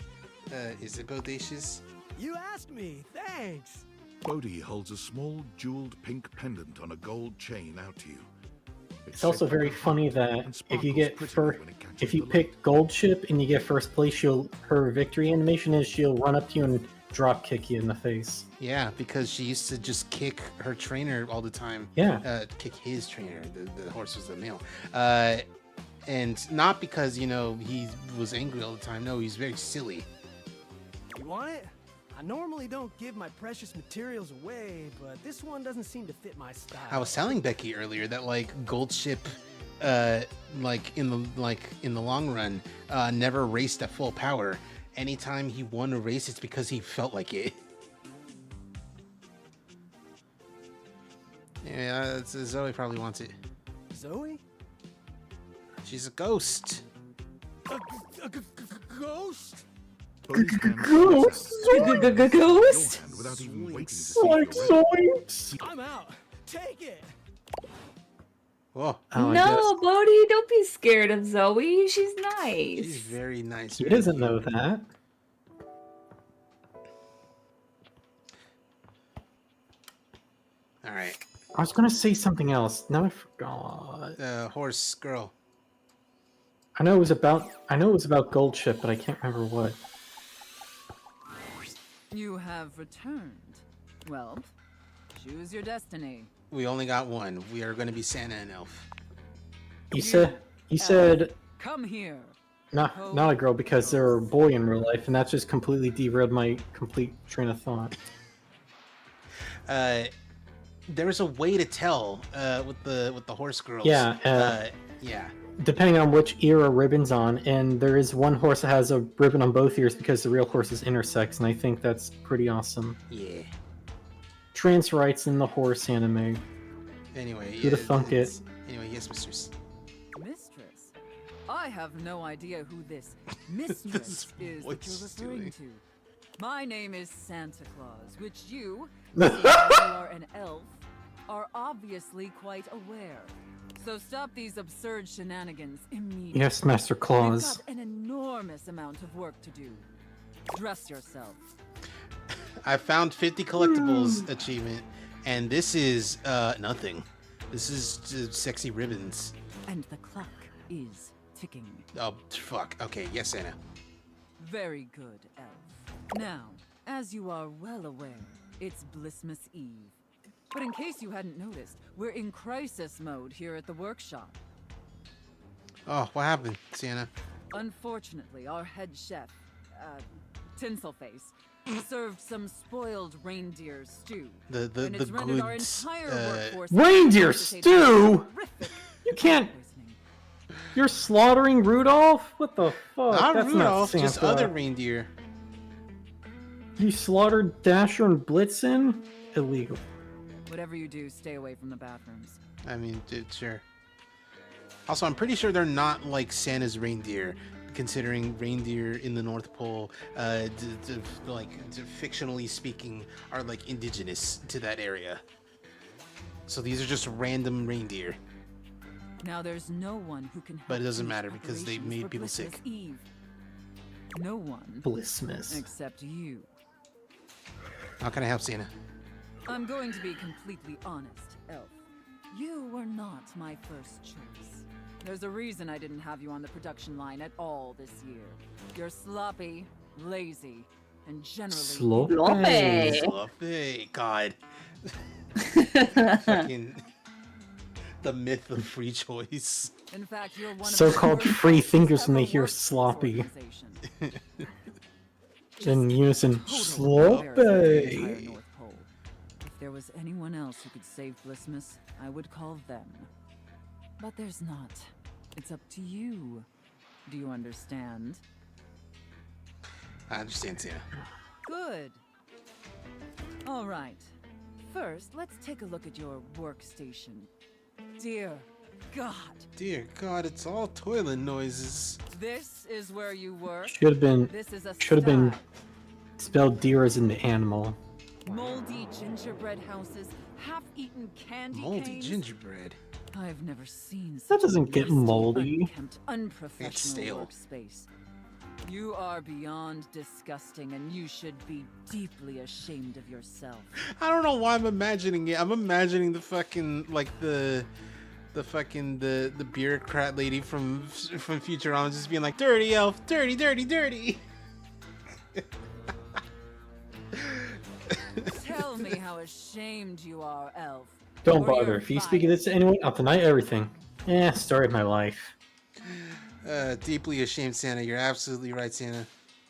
Is it bodacious? You asked me. Thanks. Bodhi holds a small jeweled pink pendant on a gold chain out to you. It's also very funny that if you pick Gold Chip and you get first place, her victory animation is she'll run up to you and drop kick you in the face. Yeah, because she used to just kick her trainer all the time. Yeah. Kick his trainer. The horse was the male. And not because, he was angry all the time. No, he's very silly. You want it? I normally don't give my precious materials away, but this one doesn't seem to fit my style. I was telling Becky earlier that like Gold Chip, like in the long run, never raced at full power. Anytime he won a race, it's because he felt like it. Yeah, Zoe probably wants it. Zoe? She's a ghost. A ghost? Ghost? Without even waiting to see Like zoinks! I'm out. Take it. Whoa. No, Bodhi, don't be scared of Zoe. She's nice. She's very nice. He doesn't know that. All right. I was gonna say something else. Now I forgot. Horse girl. I know it was about Gold Chip, but I can't remember what. You have returned. Well, choose your destiny. We only got one. We are going to be Santa and Elf. You said Come here. not a girl because they're a boy in real life, and that just completely derailed my complete train of thought. There's a way to tell with the horse girls. Yeah, yeah. Depending on which ear a ribbon's on, and there is one horse that has a ribbon on both ears because the real horse is intersex, and I think that's pretty awesome. Yeah. Trans rights in the horse anime. Anyway, Who the funk it? Anyway, yes, mistress. Mistress? I have no idea who this mistress is that you're referring to. My name is Santa Claus, which you, seeing as you are an elf, are obviously quite aware. So stop these absurd shenanigans immediately. Yes, Master Claus. We've got an enormous amount of work to do. Dress yourself. I found 50 collectibles achievement, and this is nothing. This is just sexy ribbons. And the clock is ticking. Oh, fuck. Okay, yes, Santa. Very good, elf. Now, as you are well aware, it's Blissmas Eve. But in case you hadn't noticed, we're in crisis mode here at the workshop. Oh, what happened, Santa? Unfortunately, our head chef, Tinselface, served some spoiled reindeer stew. And it's rendered our entire workforce Reindeer incapacitated stew? with horrific You can't. You're slaughtering Rudolph? What the fuck? Not That's Rudolph, not just Santa. other reindeer. You slaughtered Dasher and Blitzen? Illegal. Whatever you do, stay away from the bathrooms. I mean, sure. Also, I'm pretty sure they're not like Santa's reindeer, considering reindeer in the North Pole, fictionally speaking, are like indigenous to that area. So these are just random reindeer. Now there's no one who can help. But it doesn't finish matter because they preparations made for people Blissmas sick. Eve. No one. Blissmas. Except you. How can I help, Santa? I'm going to be completely honest, Elf. You were not my first choice. There's a reason I didn't have you on the production line at all this year. You're sloppy, lazy, and generally... Sloppy. Sloppy. God. Fucking... The myth of free choice. In fact, you're one So-called of the free worst thinkers when they ever hear worked for this sloppy. organization. In unison, Total sloppy. embarrassment to the entire North Pole. If there was anyone else who could save Blissmas, I would call them. But there's not. It's up to you. Do you understand? I understand, Santa. Good. All right. First, let's take a look at your workstation. Dear God. Dear God, it's all toilet noises. This is where you work. Should have been. This is a Should have been sty. spelled deer as in the animal. Moldy gingerbread houses, half-eaten candy Moldy canes. gingerbread. I've never seen That such doesn't a get nasty, moldy. unkempt, unprofessional stale. workspace. You are beyond disgusting, and you should be deeply ashamed of yourself. I don't know why I'm imagining it. I'm imagining the fucking the bureaucrat lady from Futurama just being like, "Dirty elf, dirty, dirty, dirty." Tell me how ashamed you are, Elf. Don't or bother. you're If you fired. speak of this to anyone, I'll deny everything. Story of my life. Deeply ashamed, Santa. You're absolutely right, Santa.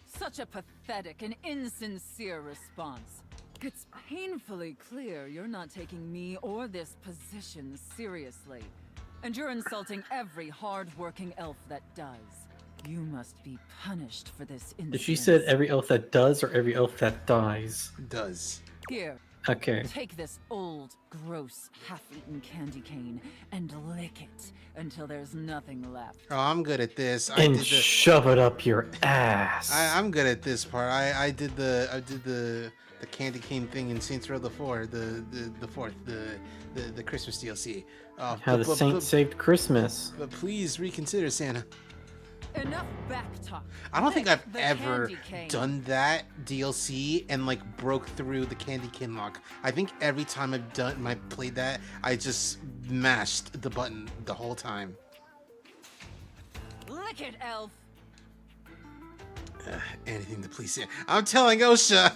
Such a pathetic and insincere response. It's painfully clear you're not taking me or this position seriously. And you're insulting every hard-working elf that does. You must be punished for this insolence. She said every elf that does or every elf that dies. Does. Here. Okay. Take this old, gross, half-eaten candy cane and lick it until there's nothing left. Oh, I'm good at this. And shove it up your ass. I'm good at this part. I did the candy cane thing in Saints Row the Fourth, the Christmas DLC. How the saints saved Christmas. But please reconsider, Santa. Enough back talk. I don't think Lick I've the ever candy cane. done that DLC and like broke through the candy cane lock. I think every time I played that, I just mashed the button the whole time. Lick it, Elf. Anything to please Santa. I'm telling OSHA.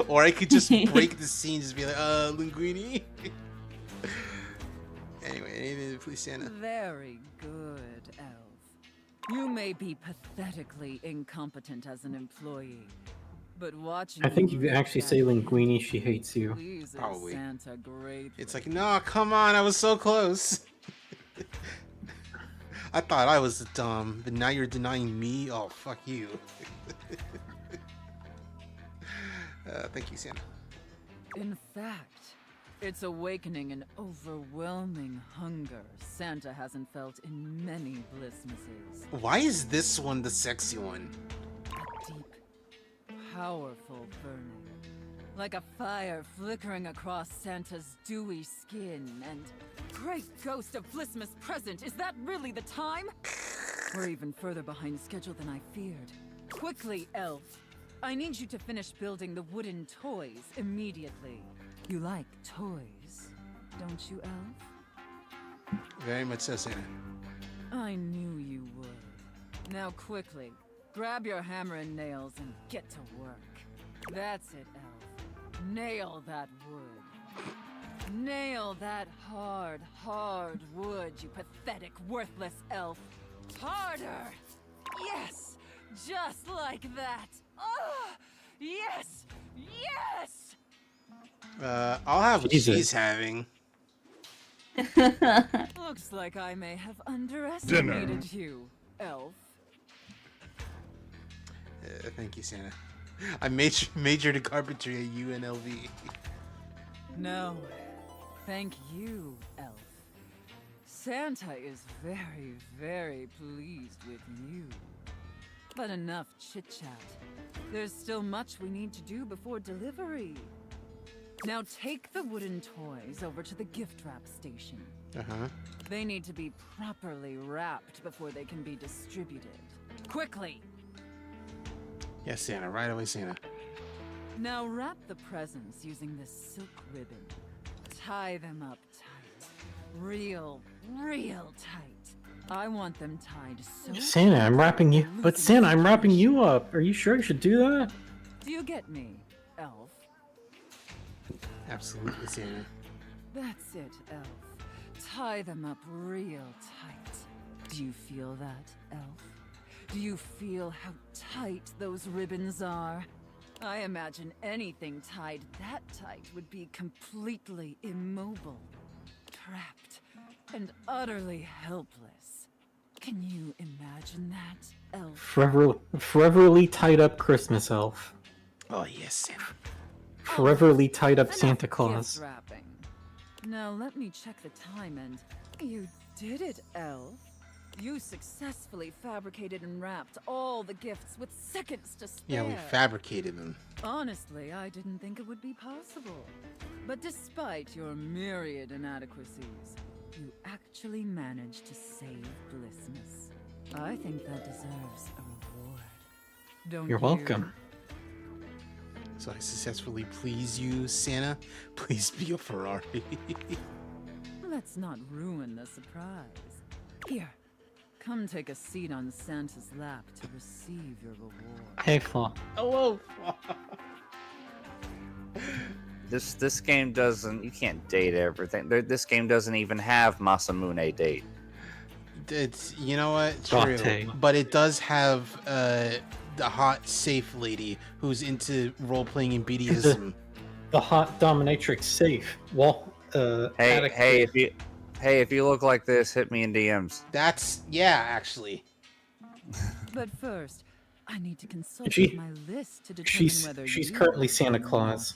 Or I could just break the scene, just be like, Linguini. Anyway, anything to please Santa. Very good, Elf. You may be pathetically incompetent as an employee, But watching I think you you could actually say Linguini, she hates you. pleases Probably. Santa greatly. It's like, no, come on, I was so close. I thought I was dumb, but now you're denying me? Oh, fuck you. Thank you, Santa. In fact, it's awakening an overwhelming hunger Santa hasn't felt in many Blissmases. Why is this one the sexy one? A deep, powerful burning. Like a fire flickering across Santa's dewy skin and... Great ghost of Blissmas present, is that really the time? We're even further behind schedule than I feared. Quickly, Elf. I need you to finish building the wooden toys immediately. You like toys, don't you, Elf? Very much so, Santa. I knew you would. Now quickly, grab your hammer and nails and get to work. That's it, Elf. Nail that wood. Nail that hard, hard wood, you pathetic, worthless elf. Harder! Yes! Just like that! Oh! Yes! Yes! I'll have what Jesus. she's having. Looks like I may have underestimated you, elf. Thank you, Santa. I majored in carpentry at UNLV. No. Thank you, elf. Santa is very, very pleased with you. But enough chit-chat. There's still much we need to do before delivery. Now take the wooden toys over to the gift wrap station. Uh-huh. They need to be properly wrapped before they can be distributed. Quickly! Yes, Santa. Right away, Santa. Now wrap the presents using this silk ribbon. Tie them up tight. Real tight. I want them tied so... Santa, I'm wrapping you. But Santa, I'm wrapping you up. Are you sure you should do that? Do you get me, elf? Absolutely, Santa. That's it, elf. Tie them up real tight. Do you feel that, elf? Do you feel how tight those ribbons are? I imagine anything tied that tight would be completely immobile, trapped, and utterly helpless. Can you imagine that, elf? Foreverly tied up Christmas elf. Oh, yes, Santa. Foreverly tied up Santa Gift Claus. wrapping. Now let me check the time and... You did it, elf. You successfully fabricated and wrapped all the gifts with seconds to spare. Yeah, we fabricated them. Honestly, I didn't think it would be possible. But despite your myriad inadequacies, you actually managed to save Blissmas. I think that deserves a reward. Don't You're you? welcome. So I successfully please you, Santa. Please be a Ferrari. Let's not ruin the surprise. Here, come take a seat on Santa's lap to receive your reward. Hey, Flaw. Hello. This game doesn't. You can't date everything. This game doesn't even have Masamune date. It's, you know what? Latte. True. But it does have the hot safe lady who's into role playing in BDSM. The hot dominatrix safe. Well, Hey, if you look like this, hit me in DMs. That's actually. But first, I need to consult She- with my list to determine whether she's you currently are Santa Claus.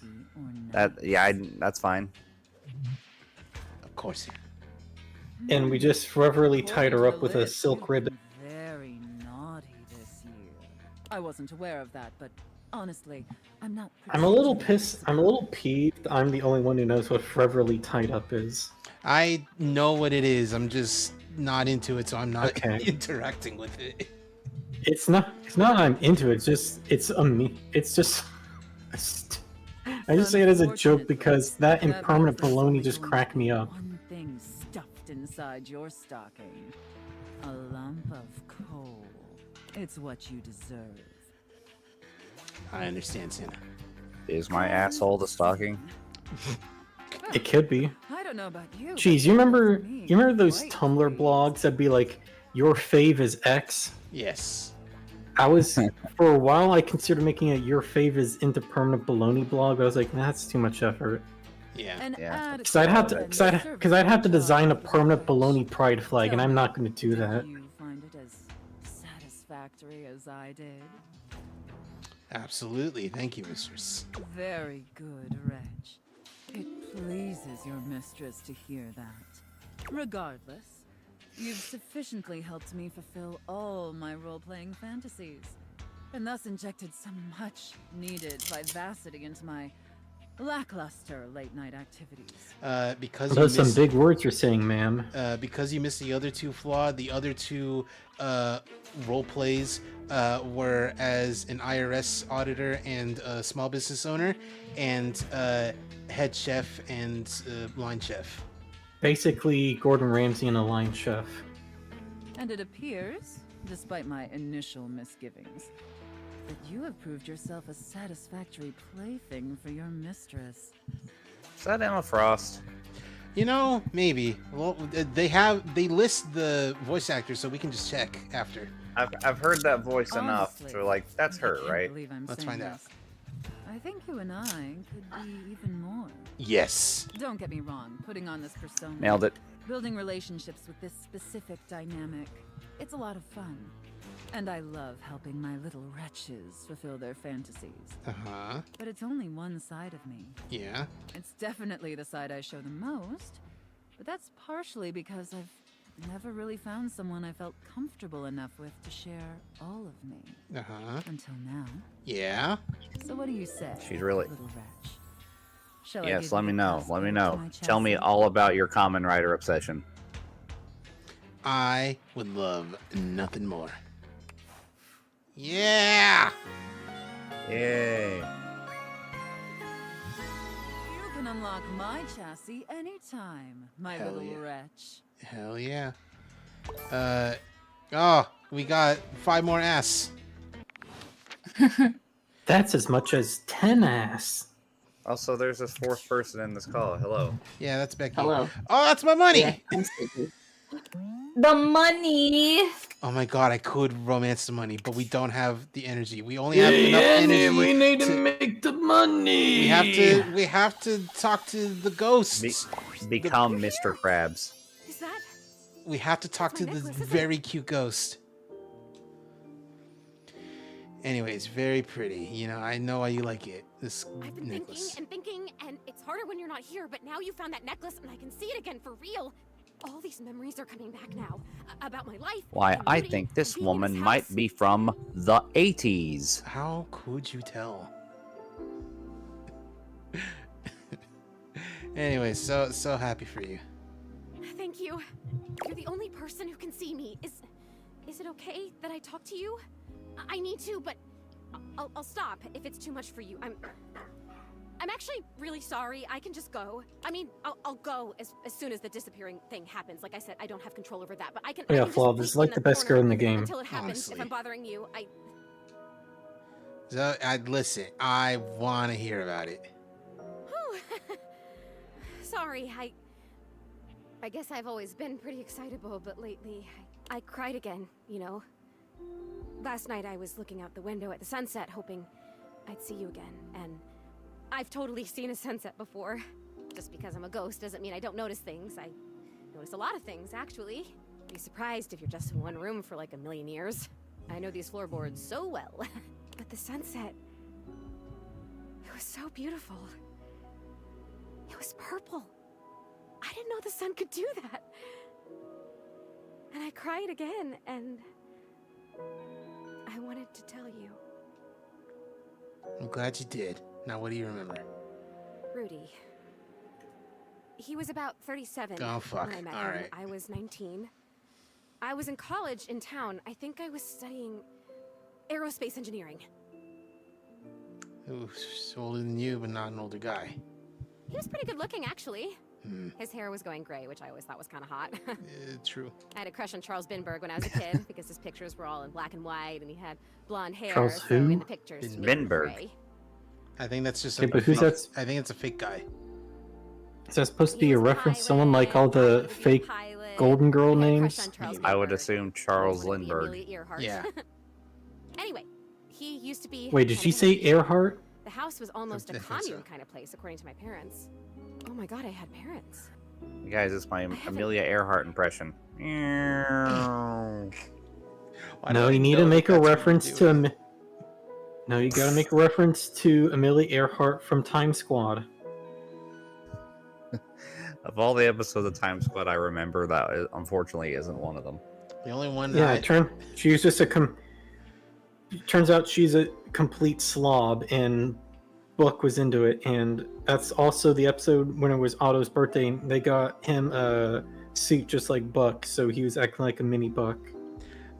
That's fine. Of course. And we just foreverly tied her up with a silk ribbon. very naughty this year. I wasn't aware of that, but honestly, I'm not. I'm a little pissed. I'm a little peeved. I'm the only one who knows what foreverly tied up is. I know what it is. I'm just not into it, so I'm not Okay. interacting with it. It's not. I'm into it. It's just. It's a me. It's just. I just say it as a joke because that impermanent baloney just cracked me up. One thing stuffed inside your stocking. A lump of coal. It's what you deserve. I understand, Santa. Is my asshole the stocking? It could be. I don't know about you. Jeez, you remember those Tumblr blogs that'd be like, your fave is X? Yes. I was for a while. I considered making a your favors into permanent baloney blog, but I was like, nah, that's too much effort. Yeah. Because I'd have to design a permanent baloney pride flag, and I'm not going to do that. You find it as satisfactory as I did? Absolutely. Thank you, mistress. Very good, Wretch. It pleases your mistress to hear that. Regardless, you've sufficiently helped me fulfill all my role-playing fantasies, and thus injected some much-needed vivacity into my lackluster late-night activities. Because Those are some big words you're saying, ma'am. Because you missed the other two flawed, the other two role plays were as an IRS auditor and a small business owner, and head chef and line chef. Basically, Gordon Ramsay and a line chef. And it appears, despite my initial misgivings, that you have proved yourself a satisfactory plaything for your mistress. Is that Emma Frost? You know, maybe. Well, they list the voice actor, so we can just check after. I've heard that voice enough to like, that's her, right? Let's find out. I think you and I could be even more. Yes. Don't get me wrong, putting on this persona. Nailed it. Building relationships with this specific dynamic. It's a lot of fun. And I love helping my little wretches fulfill their fantasies. Uh-huh. But it's only one side of me. Yeah. It's definitely the side I show the most. But that's partially because I've never really found someone I felt comfortable enough with to share all of me. Uh-huh. Until now. Yeah. So what do you say, She's really... little wretch? Shall I Yes, give let you me a know. passport Let me to know. my Tell me chassis? all about your Common Rider obsession. I would love nothing more. Yeah! Yay. You can unlock my chassis anytime, my Hell little yeah. wretch. Hell yeah. Oh, we got 5 more ass. That's as much as 10 ass. Also, there's this fourth person in this call. Hello. Yeah, that's Becky. Hello. Oh, that's my money! Yeah, I'm sleepy. The money! Oh my god, I could romance the money, but we don't have the energy. We only have enough energy. We need to make the money. We have to talk to the ghosts. Become Mr. Krabs. Is that? We have to talk to this very cute ghost. Anyways, very pretty. You know, I know why you like it. This I've been necklace. thinking, and it's harder when you're not here, but now you found that necklace and I can see it again for real. All these memories are coming back now about my life. Why, and I Rudy, think this being in woman his might house. be from the 80s. How could you tell? Anyway, so happy for you. Thank you. You're the only person who can see me. Is it okay that I talk to you? I need to, but I'll stop if it's too much for you. I'm actually really sorry. I can just go. I mean, I'll go as soon as the disappearing thing happens. Like I said, I don't have control over that, but I can. Yeah, I can just Flav, wait this is like in the best girl in the game. until it happens. Honestly. If I'm bothering you, So, listen, I want to hear about it. Whew. Sorry. I guess I've always been pretty excitable, but lately I cried again. You know. Last night I was looking out the window at the sunset, hoping I'd see you again, and I've totally seen a sunset before. Just because I'm a ghost doesn't mean I don't notice things. I notice a lot of things, actually. Be surprised if you're just in one room for like a million years. I know these floorboards so well. But the sunset, it was so beautiful. It was purple. I didn't know the sun could do that. And I cried again, and I wanted to tell you. I'm glad you did. Now, what do you remember? Rudy. He was about 37 Oh, fuck. when I met All him. right. I was 19. I was in college in town. I think I was studying aerospace engineering. Ooh, he's older than you, but not an older guy. He was pretty good looking, actually. Hmm. His hair was going gray, which I always thought was kind of hot. True. I had a crush on Charles Binberg when I was a kid because his pictures were all in black and white, and he had blonde hair. Charles so who? in the pictures, he was Binberg. gray. I think that's just Okay, but who's that? I think it's a fake guy. Is that supposed to be a reference to someone like all the fake Golden Girl names? I would assume Charles Lindbergh. Amelia Earhart. Yeah. Anyway, he used to be. Wait, did she say Earhart? The house was almost a I think so. commune kind of place, according to my parents. Oh my god, I had parents. You guys, it's my Amelia Earhart impression. No, you need to make a reference to No, you gotta make a reference to Amelia Earhart from Time Squad. Of all the episodes of Time Squad I remember, that unfortunately isn't one of them. The only one. Yeah, she's just turns out she's a complete slob, and Buck was into it, and that's also the episode when it was Otto's birthday, and they got him a suit just like Buck, so he was acting like a mini Buck.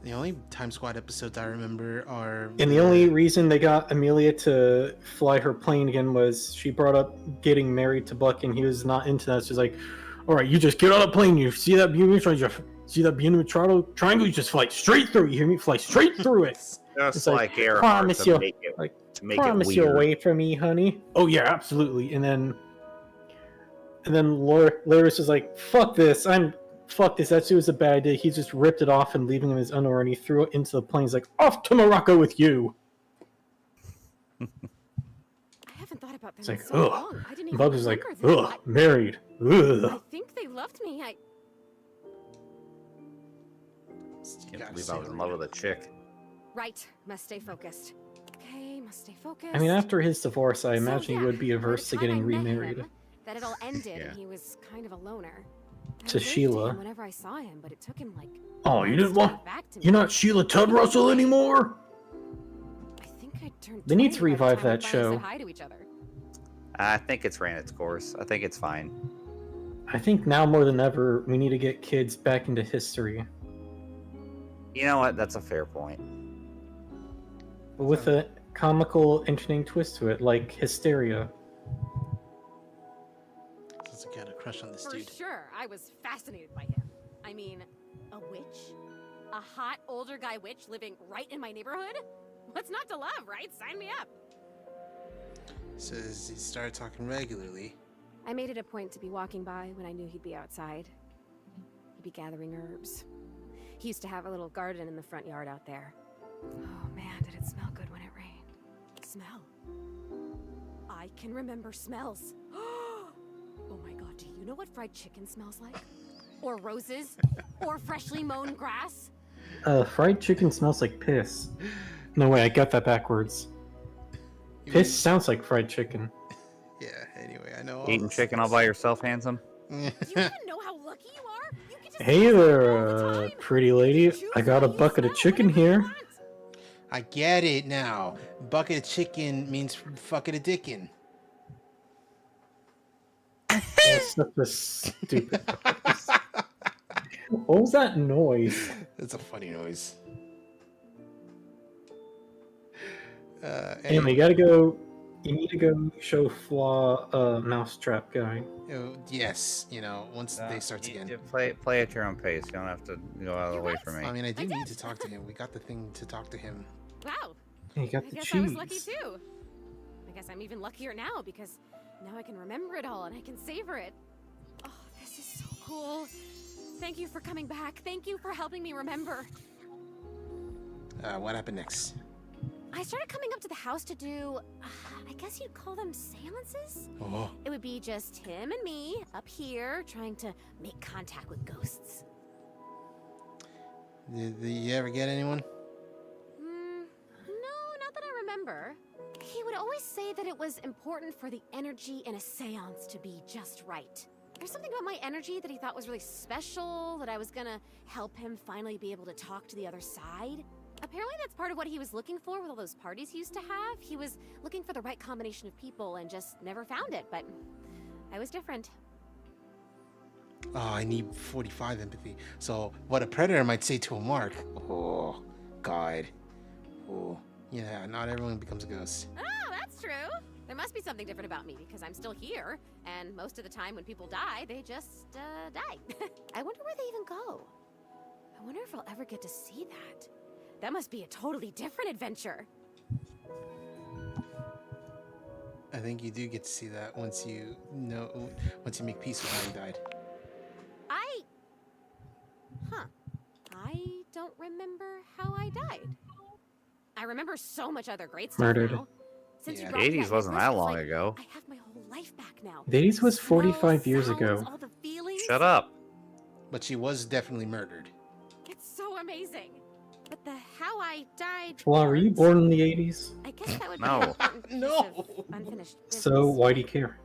The only Time Squad episodes I remember are. And the only reason they got Amelia to fly her plane again was she brought up getting married to Buck, and he was not into that. She's like, "All right, you just get on a plane. You see that Bermuda Triangle? You just fly straight through. You hear me? Fly straight through it." Just It's like Earhart promise to you, make it, like, to make promise it you weird. away from me, honey. Oh yeah, absolutely. And then Laris is like, "Fuck this. Fuck this. That was a bad idea." He just ripped it off and leaving him his underwear, and he threw it into the plane. He's like, "Off to Morocco with you." I haven't thought about It's them in like, so ugh. long. I didn't even Bubs is like, remember them. "Ugh, married. Ugh." I think they loved me. Can't believe I was in love with a chick. Right. Must stay focused. Okay, must stay focused. I mean, after his divorce, I imagine yeah, he would be by the averse to time getting I met remarried. him, that it all ended, Yeah. and he was kind of a loner. I To related Sheila. him whenever I saw him, but it took him like. Oh, you months didn't to want. get back to me. You're not Sheila Tud Russell anymore. I think I turned. They need to 20 by the revive time we that finally show. Said hi to each other. I think it's ran its course. I think it's fine. I think now more than ever, we need to get kids back into history, You know what? That's a fair point. but with a comical, entertaining twist to it, like Hysteria. Since I got a crush on this For dude. sure, I was fascinated by him. I mean, a witch? A hot older guy witch living right in my neighborhood? What's not to love, right? Sign me up. Says he started talking regularly. I made it a point to be walking by when I knew he'd be outside. He'd be gathering herbs. He used to have a little garden in the front yard out there. Oh man, did it smell good when it rained. Smell. I can remember smells. Oh my god, do you know what fried chicken smells like? Or roses? Or freshly mown grass? Fried chicken smells like piss. No way, I got that backwards. Piss sounds like fried chicken. Yeah, anyway, I know. Eating chicken all by yourself, handsome? Do you even know how lucky you are? You can just Hey there, pretty lady. I got a bucket of chicken here. I get it now. Bucket of chicken means fucking a dickin'. That's such a stupid. What was that noise? That's a funny noise. Anyway, you gotta go. You need to go show Flaw Mousetrap guy. Yes, you know, once they start again. Play at your own pace. You don't have to go out of the way for me. I mean, I do need to talk to him. We got the thing to talk to him. Wow. You got I the guess cheese. I was lucky too. I guess I'm even luckier now because now I can remember it all and I can savor it. Oh, this is so cool. Thank you for coming back. Thank you for helping me remember. What happened next? I started coming up to the house to do, I guess you'd call them seances? Oh. It would be just him and me up here trying to make contact with ghosts. Did you ever get anyone? No, not that I remember. He would always say that it was important for the energy in a seance to be just right. There's something about my energy that he thought was really special, that I was gonna help him finally be able to talk to the other side. Apparently that's part of what he was looking for with all those parties he used to have. He was looking for the right combination of people and just never found it, but I was different. Oh, I need 45 empathy. So, what a predator might say to a mark. Oh, God. Oh, yeah, not everyone becomes a ghost. Oh, that's true. There must be something different about me because I'm still here, and most of the time when people die, they just die. I wonder where they even go. I wonder if I'll ever get to see that. That must be a totally different adventure. I think you do get to see that once you make peace with how you died. I don't remember how I died. I remember so much other great stuff Murdered. now. Since you The brought me 80s that wasn't necklace, that it's long like ago. I have my whole life back now. The 80s was Smells, 45 years sounds, ago. all the feelings. Shut up. But she was definitely murdered. It's so amazing. But the how I died. Well, were you born in the 80s? I guess that would No. be an important piece of unfinished business. So why do you care?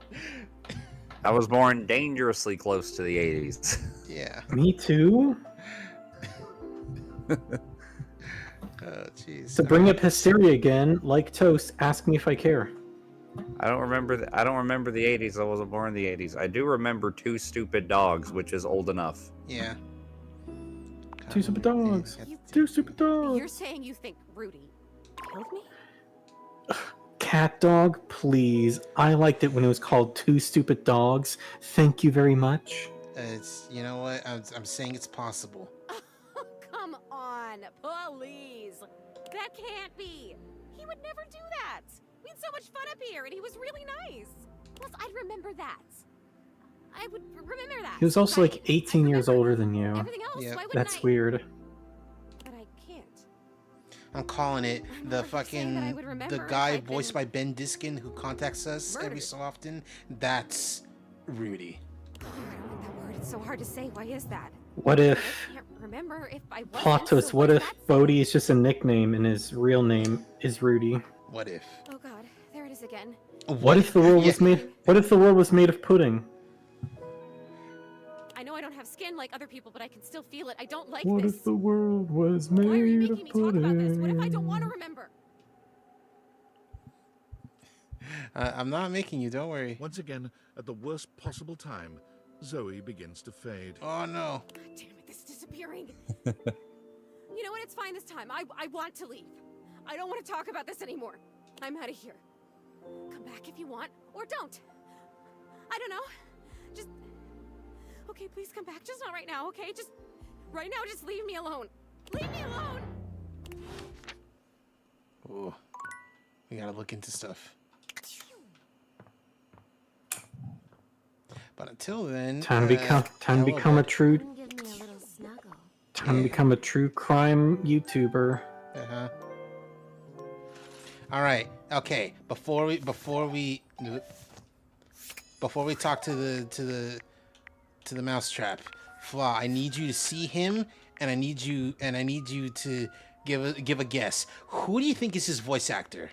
I was born dangerously close to the 80s. Yeah. Me too. Oh, jeez. To bring up hysteria again, like Toast, ask me if I care. I don't remember the 80s. I wasn't born in the 80s. I do remember Two Stupid Dogs, which is old enough. Yeah. Two stupid dogs. Two stupid dogs. You're saying you think Rudy killed me? Cat dog, please. I liked it when it was called Two Stupid Dogs. Thank you very much. It's, you know what? I'm saying it's possible. Come on, please. That can't be. He would never do that. We had so much fun up here, and he was really nice. Plus, I'd remember that. I would remember that. He was also like 18 years older than you. Everything else, why wouldn't That's I? weird. But I can't. I'm calling it. The fucking would remember the if guy I'd voiced by Ben Diskin who contacts us every murdered. so often. That's Rudy. Oh, I don't like that word. It's so hard to say. Why is that? What if, I can't remember if I wasn't. plot twist, so what what's if that? Bodhi is just a nickname and his real name is Rudy? What if? Oh God, there it is again. What if the world was made? What if the world was made of pudding? I know I don't have skin like other people, but I can still feel it. I don't like What this. if the world was made Why are you of making me talk about this? What if I don't want to pudding? remember? I'm not making you. Don't worry. Once again, at the worst possible time, Zoe begins to fade. Oh no. God damn it, this is disappearing. You know what? It's fine this time. I want to leave. I don't want to talk about this anymore. I'm out of here. Come back if you want, or don't. I don't know. Just... Okay, please come back. Just not right now, okay? Just... Right now, just leave me alone. Leave me alone! Ooh. We gotta look into stuff. But until then, Time to become a true. Time to become a true crime YouTuber. Uh-huh. All right. Okay. Before we talk to the mousetrap, Flaw, I need you to see him, and I need you to give a guess. Who do you think is his voice actor?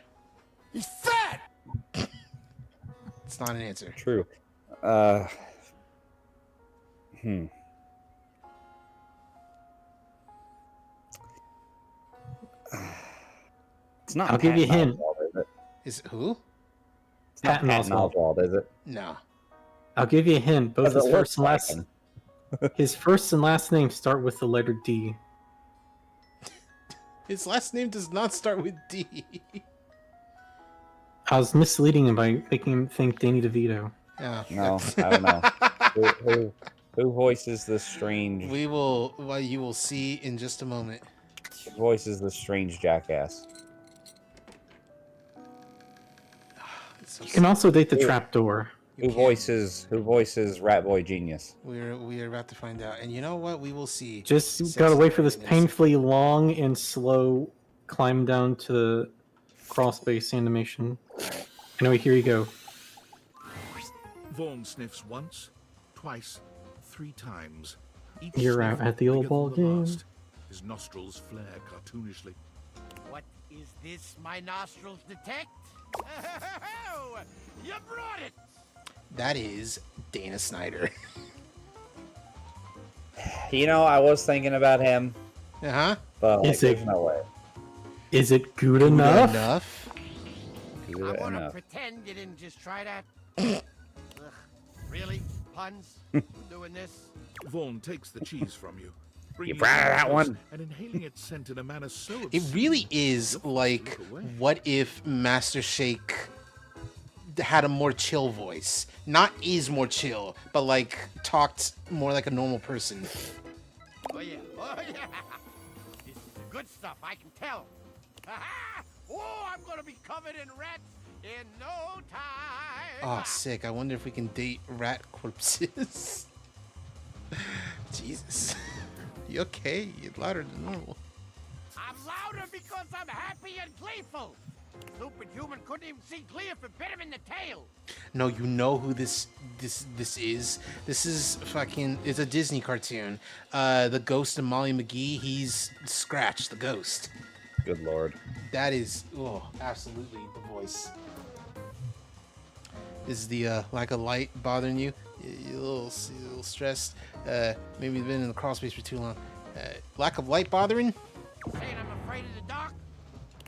He's fat! It's not an answer. True. It's not. I'll give you a hint. Oswalt, is it? Is it who? It's not Patton Patton Oswalt. Oswalt, is it? No. I'll give you a hint. Both Does his it first and look last, like him? his first and last name start with the letter D. His last name does not start with D. I was misleading him by making him think Danny DeVito. Oh. No, I don't know. Who voices this strange? We will. Well, you will see in just a moment. Who voices this strange jackass? You can also date the trapdoor. Who voices Rat Boy Genius? We are about to find out, and you know what? We will see. Just gotta wait for this painfully long and slow climb down to the crawl space animation. Anyway, here you go. Vaughn sniffs once, twice, 3 times. Each You're sniff out at the old bigger ball than the game. last. His nostrils flare cartoonishly. What is this my nostrils detect? You brought it! That is Dana Snyder. You know, I was thinking about him. Uh-huh. But like, Is it- there's no way. Is it good enough? Good I want to enough. pretend you didn't just try that. Ugh, really? Puns? Doing this? Vaughn takes the cheese from you. bringing proud of it that close one? And inhaling its scent in a manner so It obscene, really is like, what if Master Shake had a more chill voice? Not is more chill, but like talked more like a normal person. Oh yeah, oh yeah. This is the good stuff, I can tell. Ha-ha! Oh, I'm gonna be covered in rats in no time. Oh, sick. I wonder if we can date rat corpses. Jesus. You okay? You're louder than normal. I'm louder because I'm happy and gleeful. Stupid human couldn't even see Glee if it bit him in the tail. No, you know who this is? This is fucking. It's a Disney cartoon. The ghost of Molly McGee. He's Scratch, the ghost. Good lord. That is, absolutely the voice. Is the lack of light bothering you? You a little stressed? Maybe you've been in the crawl space for too long. Lack of light bothering? Saying I'm afraid of the dark?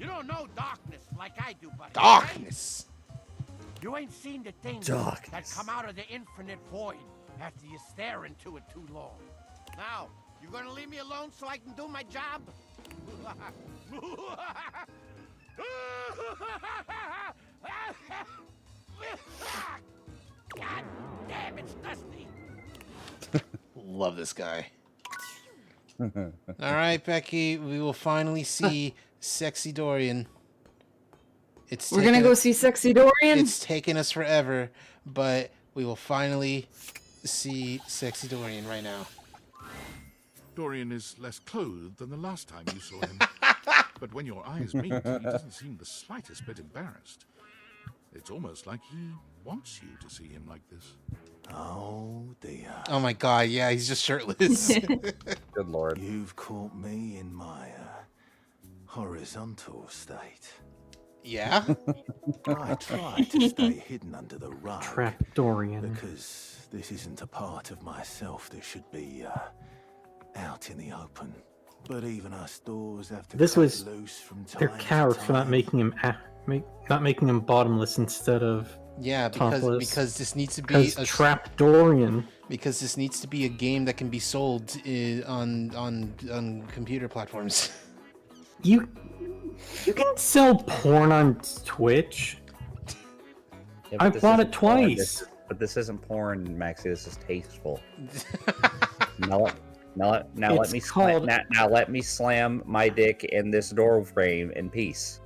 You don't know darkness like I do, buddy. Darkness. Right? You ain't seen the things Darkness. that come out of the infinite void after you stare into it too long. Now, you gonna leave me alone so I can do my job? God damn, it's dusty. Love this guy. All right, Becky, we will finally see Sexy Dorian. We're gonna go see Sexy Dorian? It's taken us forever, but we will finally see Sexy Dorian right now. Dorian is less clothed than the last time you saw him. But when your eyes meet, he doesn't seem the slightest bit embarrassed. It's almost like he wants you to see him like this. Oh dear. Oh my god, yeah, he's just shirtless. Good lord. You've caught me in my horizontal state. Yeah? I try to stay hidden under the rug. Trap Dorian. Because this isn't a part of myself that should be out in the open. But even us doors have to This cut was loose from their time to cowards for not time. making him not making him bottomless instead of Yeah, topless. because this needs to be Because Trap Dorian. Because this needs to be a game that can be sold on computer platforms. You can sell porn on Twitch. Yeah, I this bought isn't it porn. twice. But this isn't porn, Maxie. This is tasteful. Now let me slam my dick in this door frame in peace.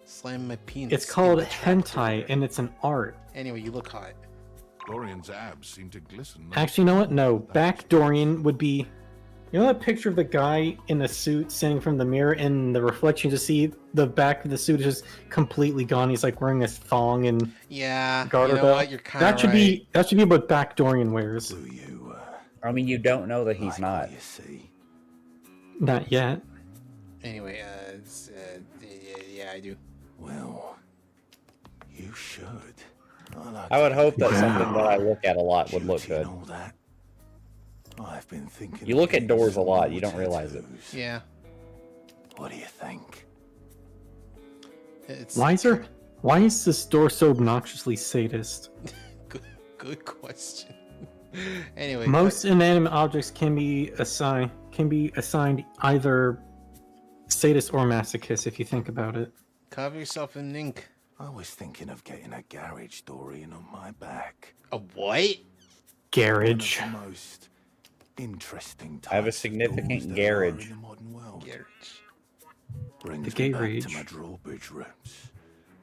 Slam my penis. It's called hentai, and it's an art. Anyway, you look hot. Dorian's abs seem to glisten. Actually, you know what? No, back Dorian would be. You know that picture of the guy in the suit standing from the mirror, and the reflection to see the back of the suit is just completely gone. He's like wearing a thong and Yeah, garter you know belt. what? You're kinda That should be what back Dorian wears. I mean, you don't know that he's not. Not yet. Anyway, yeah, I do. Well, you should. I would hope that something that I look at a lot would look good. I've been thinking. You look at doors a lot. You don't realize it. Yeah. What do you think? Why is this door so obnoxiously sadist? Good question. Anyway, Most inanimate objects can be assigned either sadist or masochist if you think about it. cover yourself in ink. I was thinking of getting a garage Dorian on my back. A what? Garage. One of the most interesting. I have a significant garage. Brings The me back garage. to my drawbridge roots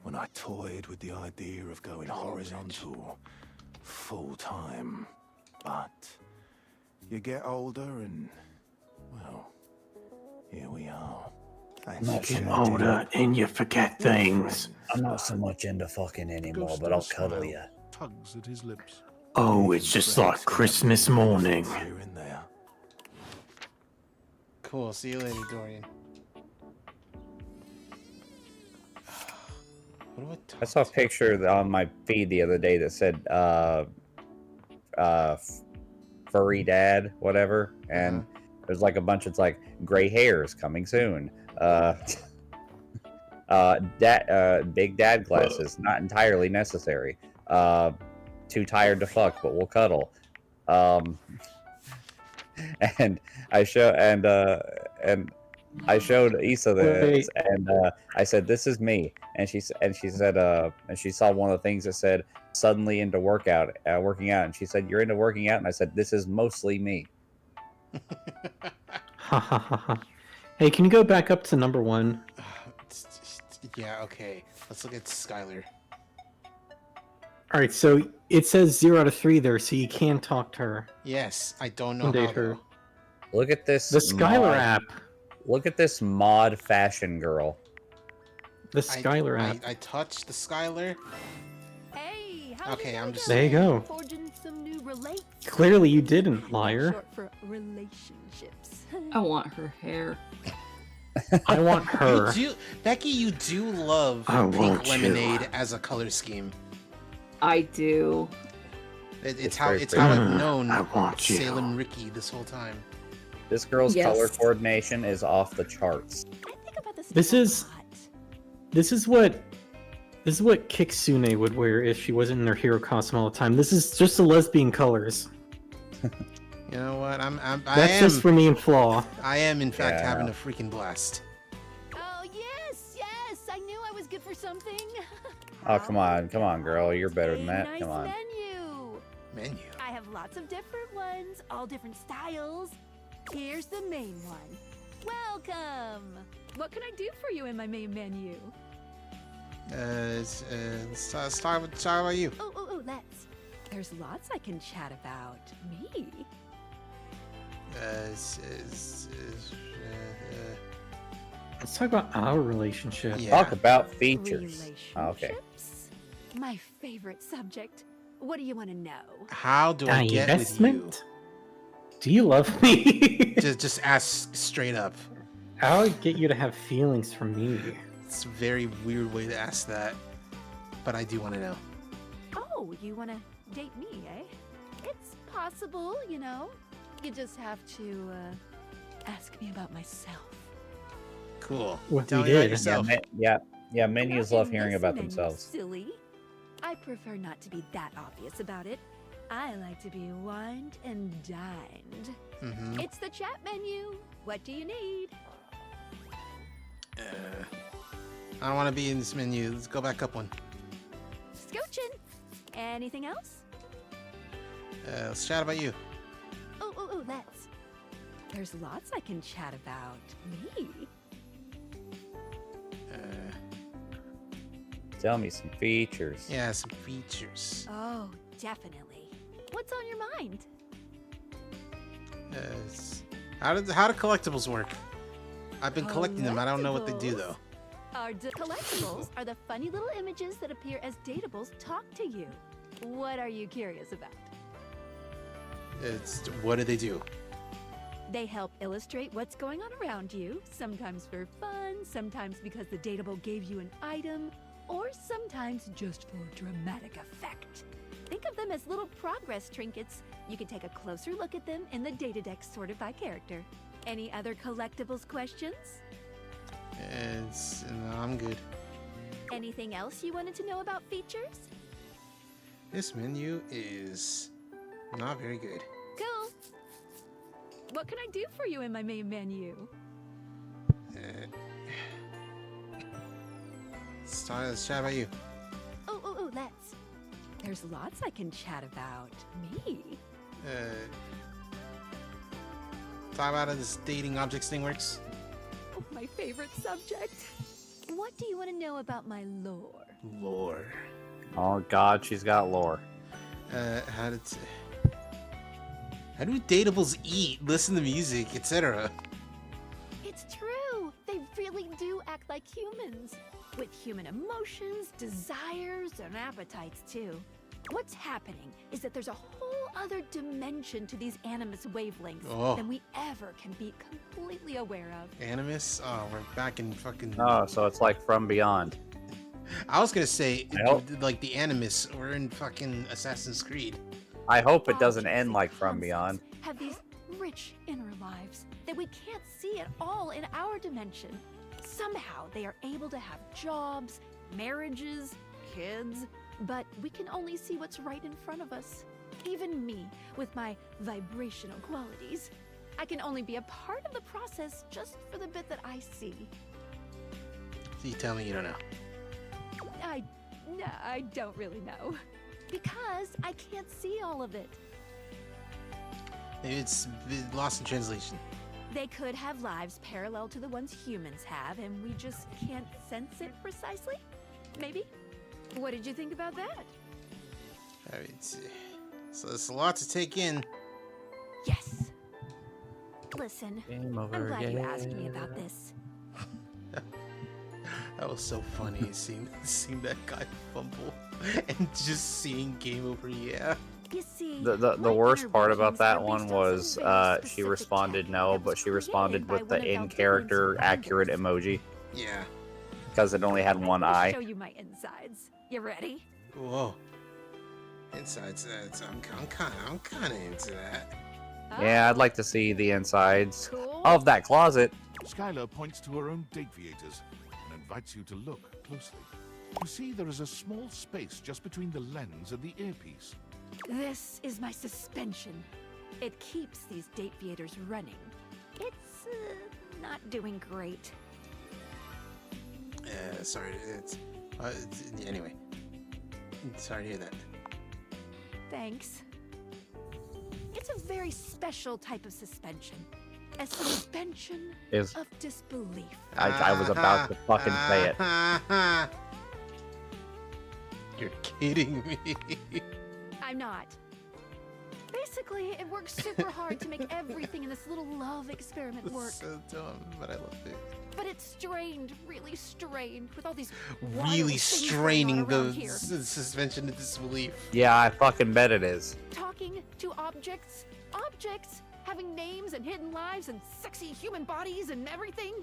when I toyed with the idea of going horizontal full time. But you get older and, well, here we are. Thanks Not for so sharing. much. Older and you forget things. I'm not so much into fucking anymore, but I'll cuddle you. Tugs at his lips. Oh, it's just like Christmas morning. Here and there. Cool. See you later, Dorian. What do I talk I saw a picture on my feed the other day that said furry dad, whatever, and there's like a bunch. It's like gray hairs coming soon. Big dad glasses, not entirely necessary. Too tired to fuck, but we'll cuddle. And I showed Issa this, and I said, "This is me," and she said, and she saw one of the things that said, "Suddenly into working out," and she said, "You're into working out," and I said, "This is mostly me." Ha ha ha ha. Hey, can you go back up to number 1? Yeah, okay. Let's look at Skylar. All right, so it says 0 out of 3 there, so you can talk to her. Yes, I don't know And how. date her. Look at this. The Skylar mod. app. Look at this mod fashion girl. The Skylar app. I touched the Skylar. Hey, Okay, I'm just. There you go. Forging some new relates. Clearly you didn't, liar. Short for relationships. I want her hair. I want her. Becky, you do love I pink want you. lemonade as a color scheme. I do. It's very how pretty. I've known I want you. Salem Ricky this whole time. This girl's Yes. color coordination is off the charts. This is what Kitsune would wear if she wasn't in her hero costume all the time. This is just the lesbian colors. You know what? I That's just for me and Flaw. I am in fact Yeah. having a freaking blast. Oh yes, yes! I knew I was good for something. Oh, come on, girl. You're better than that. Nice Come on. menu. Menu. I have lots of different ones, all different styles. Here's the main one. Welcome. What can I do for you in my main menu? Let's talk about you. Oh, let's. There's lots I can chat about. Me? Let's talk about our relationship. Talk about features. Oh, okay. Relationships? My favorite subject. What do you want to know? How do I get with you? Divestment? Do you love me? Just ask straight up. How do I get you to have feelings for me? It's a very weird way to ask that, but I do want to know. Oh, you want to date me, eh? It's possible, you know. You just have to ask me about myself. Cool. What Tell we me about did. yourself. Yeah, menus love hearing about Menu, themselves. Silly. I prefer not to be that obvious about it. I like to be wined and dined. Mm-hmm. It's the chat menu. What do you need? I don't want to be in this menu. Let's go back up one. Scooching. Anything else? Let's chat about you. Oh, let's. There's lots I can chat about. Me? Tell me some features. Yeah, some features. Oh, definitely. What's on your mind? How do collectibles work? I've been collecting them. I don't know what they do though. Collectibles are the funny little images that appear as datables talk to you. What are you curious about? What do they do? They help illustrate what's going on around you, sometimes for fun, sometimes because the datable gave you an item, or sometimes just for dramatic effect. Think of them as little progress trinkets. You can take a closer look at them in the data deck sorted by character. Any other collectibles questions? No, I'm good. Anything else you wanted to know about features? This menu is not very good. Cool. What can I do for you in my main menu? Let's chat about you. Oh, let's. There's lots I can chat about. Me? Talk about how this dating objects thing works. Oh, my favorite subject. What do you want to know about my lore? Lore. Oh God, she's got lore. How do datables eat, listen to music, etc.? It's true. They really do act like humans, with human emotions, desires, and appetites too. What's happening is that there's a whole other dimension to these animus wavelengths than we ever can be completely aware of. Animus? Oh, we're back in fucking... Oh, so it's like From Beyond. I was gonna say, like the Animus, we're in fucking Assassin's Creed. I hope it doesn't end like From Beyond. Have these rich inner lives that we can't see at all in our dimension. Somehow they are able to have jobs, marriages, kids, but we can only see what's right in front of us. Even me, with my vibrational qualities, I can only be a part of the process just for the bit that I see. So you tell me you don't know. I don't really know. Because I can't see all of it. Maybe it's lost in translation. They could have lives parallel to the ones humans have, and we just can't sense it precisely? Maybe? What did you think about that? So there's a lot to take in. Yes. Listen, Game I'm over, glad you asked yeah. me about this. That was so funny seeing that guy fumble and just seeing game over. Yeah. You see, The worst part about that one was she responded no, but she responded with the in-character accurate emoji Yeah. because it only had one Show eye. you my insides. You ready? Whoa. Insides. I'm kind of into that. Yeah, I'd like to see the insides of that closet. Skylar points to her own deviators and invites you to look closely. You see there is a small space just between the lens and the earpiece. This is my suspension. It keeps these deviators running. It's not doing great. Sorry. Anyway. Sorry to hear that. Thanks. It's a very special type of suspension. A suspension Is- of disbelief. I was about to fucking say it. You're kidding me. I'm not. Basically, it works super hard to make everything in this little love experiment work. So dumb, but I love it. But it's strained, really strained, with all these Really straining the here. suspension of disbelief. Yeah, I fucking bet it is. Talking to objects, having names and hidden lives and sexy human bodies and everything.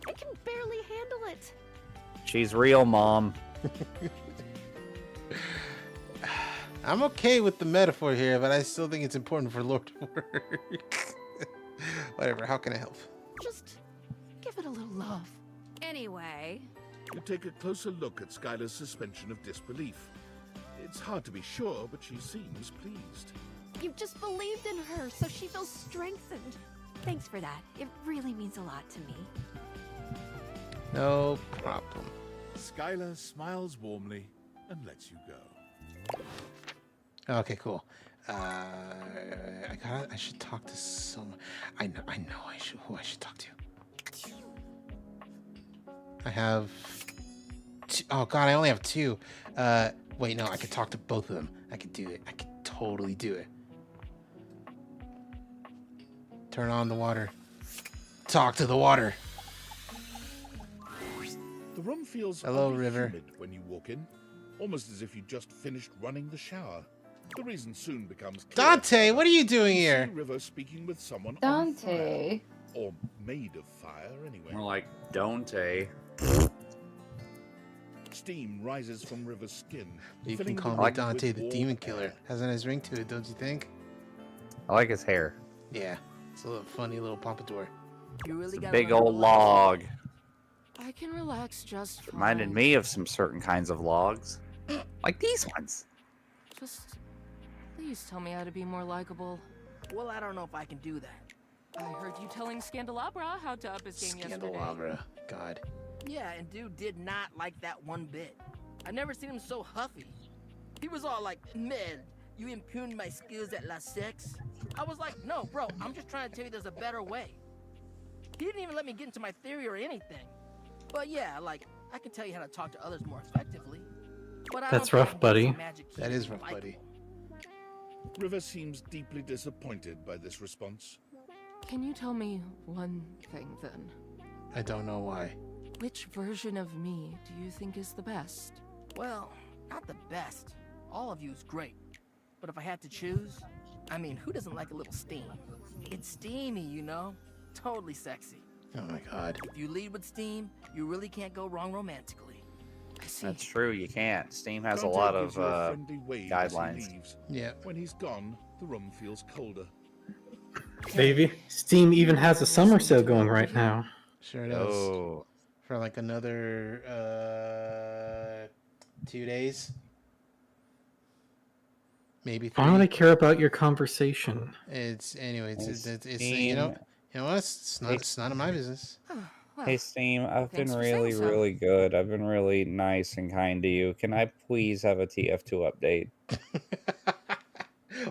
It can barely handle it. She's real, Mom. I'm okay with the metaphor here, but I still think it's important for Lord to work. Whatever, how can I help? Just give it a little love. Anyway, You take a closer look at Skylar's suspension of disbelief. It's hard to be sure, but she seems pleased. you just believed in her, so she feels strengthened. Thanks for that. It really means a lot to me. No problem. Skylar smiles warmly and lets you go. Okay, cool. I should talk to someone. I know who I should talk to. I have two. Oh god, I only have two. Wait, no, I could talk to both of them. I could do it. I could totally do it. Turn on the water. Talk to the water. The room feels Hello, oddly River. humid when you walk in, almost as if you just finished running the shower. The reason soon becomes clear. Dante, what are you doing You here? see River speaking with someone Dante. on fire, or made of fire anyway. More like Dante. Steam rises from River's skin. You filling can call the me room Dante, with the warm demon air. killer. Has a nice ring to it, don't you think? I like his hair. Yeah, it's a little funny little pompadour. You really It's a gotta big learn to old relax. log. I can relax just fine. Reminded me of some certain kinds of logs. Like these ones. Just please tell me how to be more likable. Well, I don't know if I can do that. I heard you telling Scandelabra how to up his game yesterday. Scandelabra. God. Yeah, and dude did not like that one bit. I never seen him so huffy. He was all like, "Man, you impugned my skills at La Sex." I was like, "No, bro, I'm just trying to tell you there's a better way." He didn't even let me get into my theory or anything. But yeah, like, I can tell you how to talk to others more effectively. But I That's don't rough, think buddy. magic That keys is rough, buddy. River seems deeply disappointed by this response. Can you tell me one thing then? I don't know why. Which version of me do you think is the best? Well, not the best. All of you is great. But if I had to choose, I mean, who doesn't like a little steam? It's steamy, you know? Totally sexy. Oh my god. If you lead with steam, you really can't go wrong romantically. I see. That's true, you can't. Steam has a Dante lot gives of you a friendly wave as he guidelines. leaves. Yeah. When he's gone, the room feels colder. Baby, Steam even has a summer sale going right now. Sure does. Oh. For like another 2 days. Maybe 3. I don't care about your conversation. It's anyway. It's Steam. you know what? It's none of my business. Hey Steam, I've been thanks for saying really, so. really good. I've been really nice and kind to you. Can I please have a TF2 update?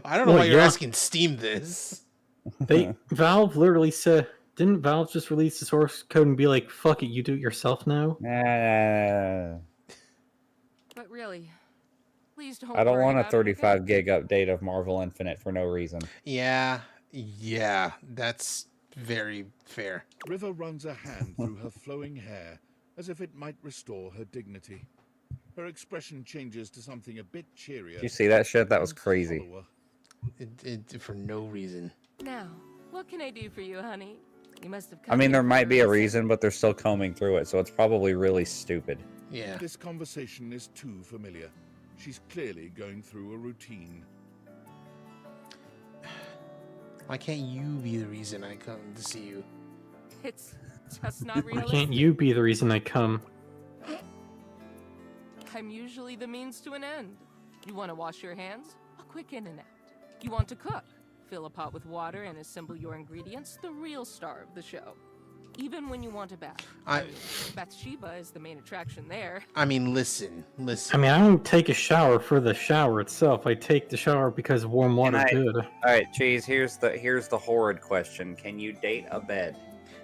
I don't know Well, why you're yeah. asking Steam this. Valve literally said, didn't Valve just release the source code and be like, fuck it, you do it yourself now? But really, please don't I don't worry want a about it, 35 gig update of Marvel Infinite for no reason. Yeah, that's very fair. River runs a hand through her flowing hair, as if it might restore her dignity. Her expression changes to something a bit cheerier. Did you see that shit? That was crazy. For no reason. Now, what can I do for you, honey? You must have. I mean, there might be a reason, but they're still combing through it, so it's probably really stupid. Yeah. This conversation is too familiar. She's clearly going through a routine. Why can't you be the reason I come to see you? It's just not Why realistic. can't you be the reason I come? I'm usually the means to an end. You want to wash your hands? A quick in and out. You want to cook? Fill a pot with water and assemble your ingredients, the real star of the show. Even when you want a bath. Bathsheba is the main attraction there. I mean, listen. I mean, I don't take a shower for the shower itself. I take the shower because warm water is good. All right, Cheese. Here's the horrid question: can you date a bed?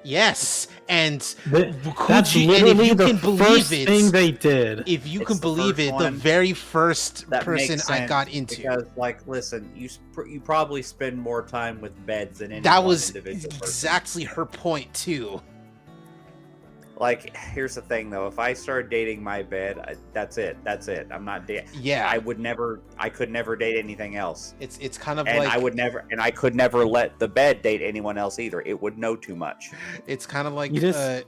Yes, and That's literally the first thing they did. If you It's can the believe first it, the one. very first That person makes I sense got into. because, like, listen, you probably spend more time with beds than any That one was individual person. exactly her point too. Like, here's the thing though: if I start dating my bed, that's it. I'm not dating. Yeah. I could never date anything else. It's kind of And like I could never let the bed date anyone else either. It would know too much. It's kind of like You just,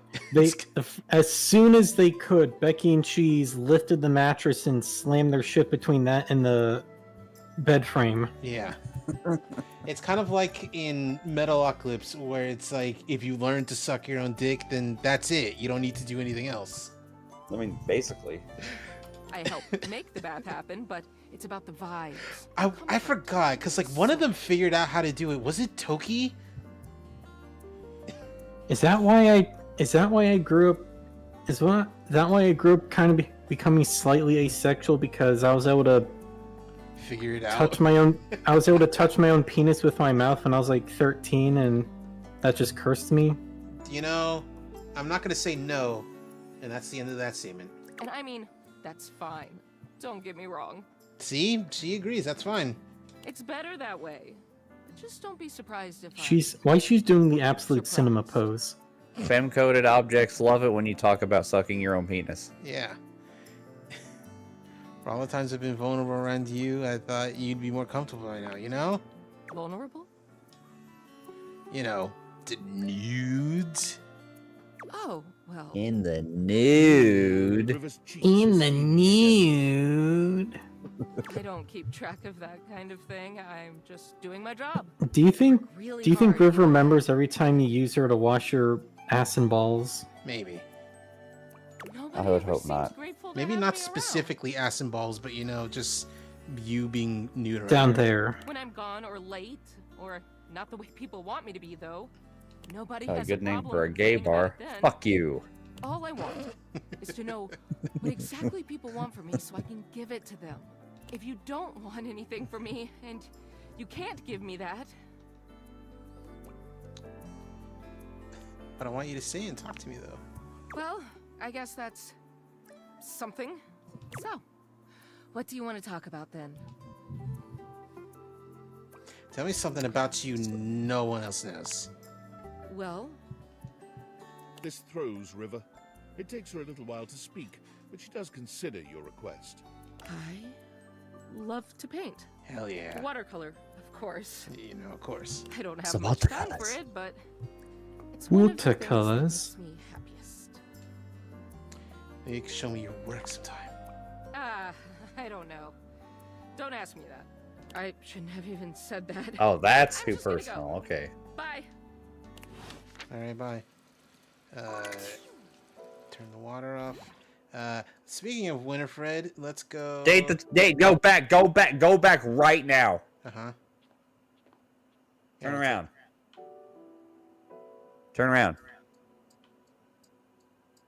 as soon as they could, Becky and Cheese lifted the mattress and slammed their shit between that and the bed frame. Yeah. It's kind of like in Metalocalypse, where it's like, if you learn to suck your own dick, then that's it. You don't need to do anything else. I mean, basically. I help make the bath happen, but it's about the vibes. I forgot, because like one of them figured out how to do it. Was it Toki? Is that why I grew up? That why I grew up kind of becoming slightly asexual, because I was able to figure it out. I was able to touch my own penis with my mouth when I was like 13, and that just cursed me. You know, I'm not gonna say no, and that's the end of that statement. And I mean, that's fine. Don't get me wrong. See, she agrees. That's fine. It's better that way. But just don't be surprised if She's doing the absolute cinema pose. Femme-coded objects love it when you talk about sucking your own penis. Yeah. For all the times I've been vulnerable around you, I thought you'd be more comfortable right now, you know? Vulnerable? You know, the nudes. Oh, well. In the nude. In the nude. I don't keep track of that kind of thing. I'm just doing my job. Do you think Really River hard. remembers every time you use her to wash your ass and balls? Maybe. I would hope not. Maybe not specifically ass and balls, but you know, just you being nude around Down her. there. When I'm gone or late, or not the way people want me to be, though, nobody A has good a name problem for a with gay thinking about bar. it then. Fuck you. All I want is to know what exactly people want from me so I can give it to them. If you don't want anything from me, and you can't give me that, But I want you to stay and talk to me though. well, I guess that's something. So, what do you want to talk about then? Tell me something about you no one else knows. Well, This throws River. It takes her a little while to speak, but she does consider your request. I love to paint. Hell yeah. Watercolor, of course. You know, of course. I don't have Some much time for watercolors. it, but it's one of the things that Watercolors. makes me happiest. Maybe you can show me your work sometime. I don't know. Don't ask me that. I shouldn't have even said that. Oh, that's I'm too just gonna personal. go. Okay. Bye. All right, bye. Turn the water off. Speaking of Winifred, let's go. Date, go back right now. Uh-huh. Turn around. Turn around.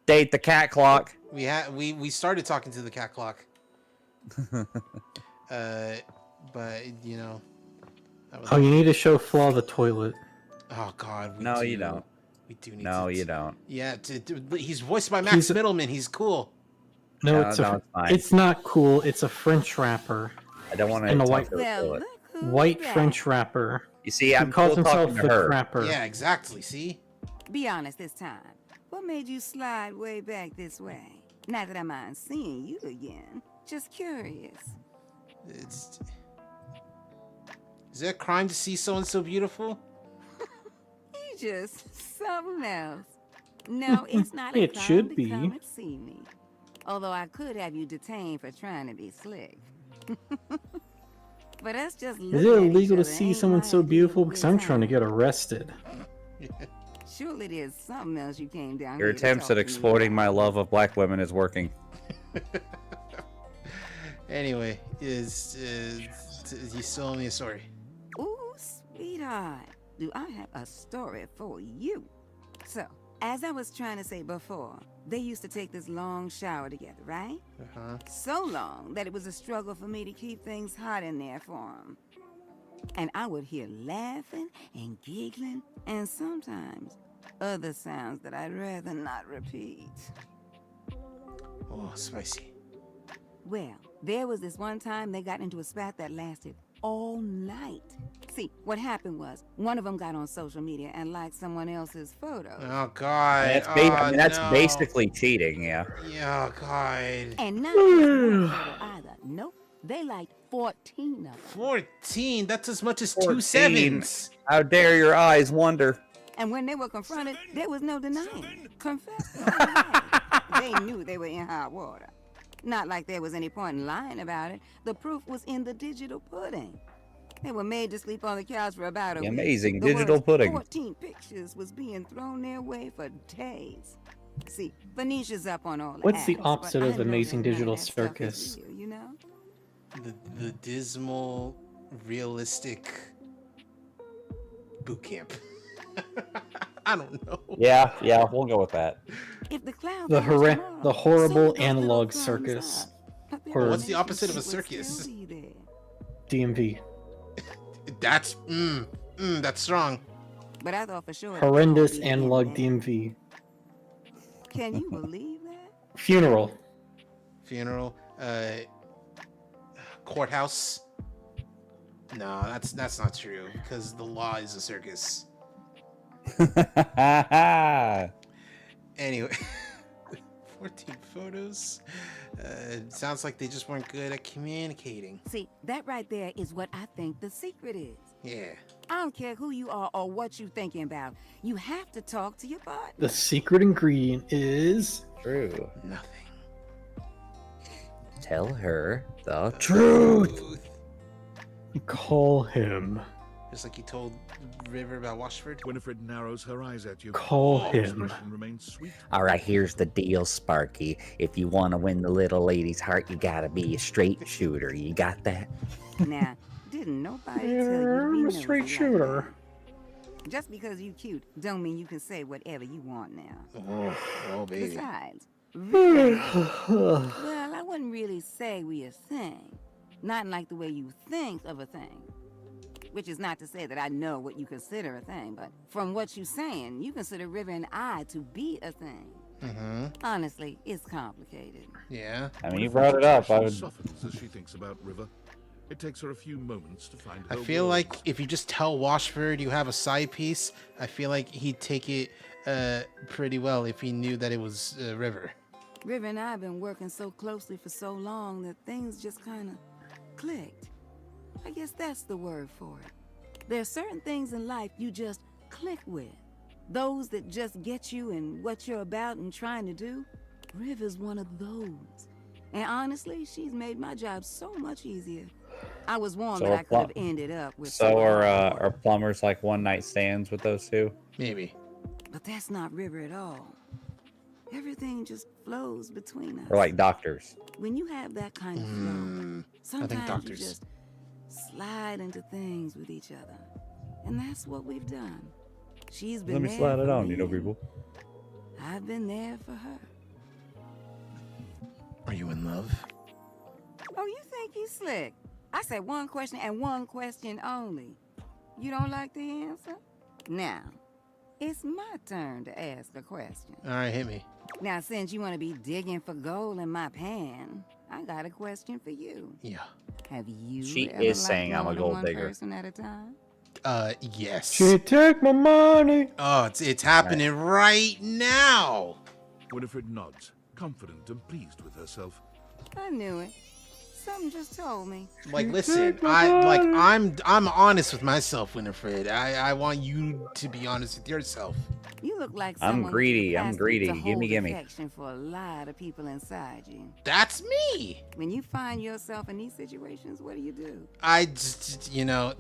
Date the cat clock. We started talking to the cat clock. But you know. that was- Oh, you need to show Flaw the toilet. Oh God. No, you don't. We do need No, to. you don't. Yeah, he's voiced by Max Middleman. He's cool. No, No, it's no, it's fine. it's not cool. It's a French wrapper. I don't want to And a talk white to the toilet. white French wrapper. You see, He I'm calls still himself talking to the her. crapper. Yeah, exactly. See? Be honest this time. What made you slide way back this way? Not that I mind seeing you again. Just curious. Is it a crime to see someone so beautiful? You just something else. No, it's not a It crime should to be. come and see me. Although I could have you detained for trying to be slick. But us just Is looking it at each illegal to other see ain't someone my so idea of a beautiful? good Because I'm trying to time. get arrested. Surely there's something else you came down Your here to attempts talk at to me exploiting about. my love of black women is working. Anyway, you still owe me a story. Ooh, sweetheart, do I have a story for you. So, as I was trying to say before, they used to take this long shower together, right? Uh-huh. So long that it was a struggle for me to keep things hot in there for them. And I would hear laughing and giggling, and sometimes other sounds that I'd rather not repeat. Oh, spicy. Well, there was this one time they got into a spat that lasted all night. See, what happened was, one of them got on social media and liked someone else's photo. Oh, God. That's, Oh, that's no. basically cheating, yeah. Yeah, God. And not just one photo either. Nope. They liked 14 of them. 14? That's as much as 14. 2 sevens. How dare your eyes wonder? And when they were confronted, there was no denying. Confessed. Right. They knew they were in hot water. Not like there was any point in lying about it. The proof was in the digital pudding. They were made to sleep on the couch for about a week. Amazing The digital words pudding. 14 pictures was being thrown their way for days. See, Phoenicia's up on all the What's the apps, opposite but I of know Amazing that none of Digital that stuff is Circus? real, you know? The dismal, realistic boot camp. I don't know. Yeah, we'll go with that. If the cloud The comes tomorrow, the so horrible will those analog little crumbs circus. up. But their Or What's the opposite of a relationship would circus? still be there. DMV. That's that's strong. But I thought for sure. Horrendous analog DMV. Can you believe that? Funeral. Funeral. Courthouse. No, that's not true because the law is a circus. Anyway, 14 photos. Sounds like they just weren't good at communicating. See, that right there is what I think the secret is. Yeah. I don't care who you are or what you're thinking about. You have to talk to your partner. The secret ingredient is True. Nothing. Tell her the truth. Call him. Just like you told River about Washford. Winifred narrows her eyes at you. Call Her him. expression remains sweet. All right, here's the deal, Sparky. If you want to win the little lady's heart, you gotta be a straight shooter. You got that? Now, didn't nobody tell you to I'm be a nosy straight like shooter. that? Just because you cute don't mean you can say whatever you want now. Oh, baby. Besides, really, well, I wouldn't really say we a thing. Not in like the way you think of a thing. Which is not to say that I know what you consider a thing, but from what you're saying, you consider River and I to be a thing. Mm-hmm. Honestly, it's complicated. Yeah. I mean, you brought it up. I would... softens as she thinks about River. It takes her a few moments to find I her feel words. like if you just tell Washford you have a side piece, I feel like he'd take it pretty well if he knew that it was River. River and I have been working so closely for so long that things just kind of clicked. I guess that's the word for it. There are certain things in life you just click with. Those that just get you in what you're about and trying to do. River's one of those. And honestly, she's made my job so much easier. I was warned So that are I could have ended up with So someone are else. are plumbers like one night stands with those two? Maybe. But that's not River at all. Everything just flows between us. Or like doctors? When you have that kind of flow, I sometimes think you doctors. just slide into things with each other. And that's what we've done. She's been Let me there slide it for on, me, you know, and people. I've been there for her. Are you in love? Oh, you think you slick? I said one question and one question only. You don't like the answer? Now, it's my turn to ask a question. All right, hit me. Now, since you want to be digging for gold in my pan, I got a question for you. Yeah. Have you She ever is liked saying I'm more a than gold one digger. person at a time? Yes. She took my money. Oh, it's happening right now. Winifred nods, confident and pleased with herself. I knew it. Something just told me. Like, listen, I'm honest with myself, Winifred. I want you to be honest with yourself. You look like I'm someone greedy. with the I'm capacity greedy. to Gimme, hold gimme. affection for a lot of people inside you. That's me. When you find yourself in these situations, what do you do? I just, you know,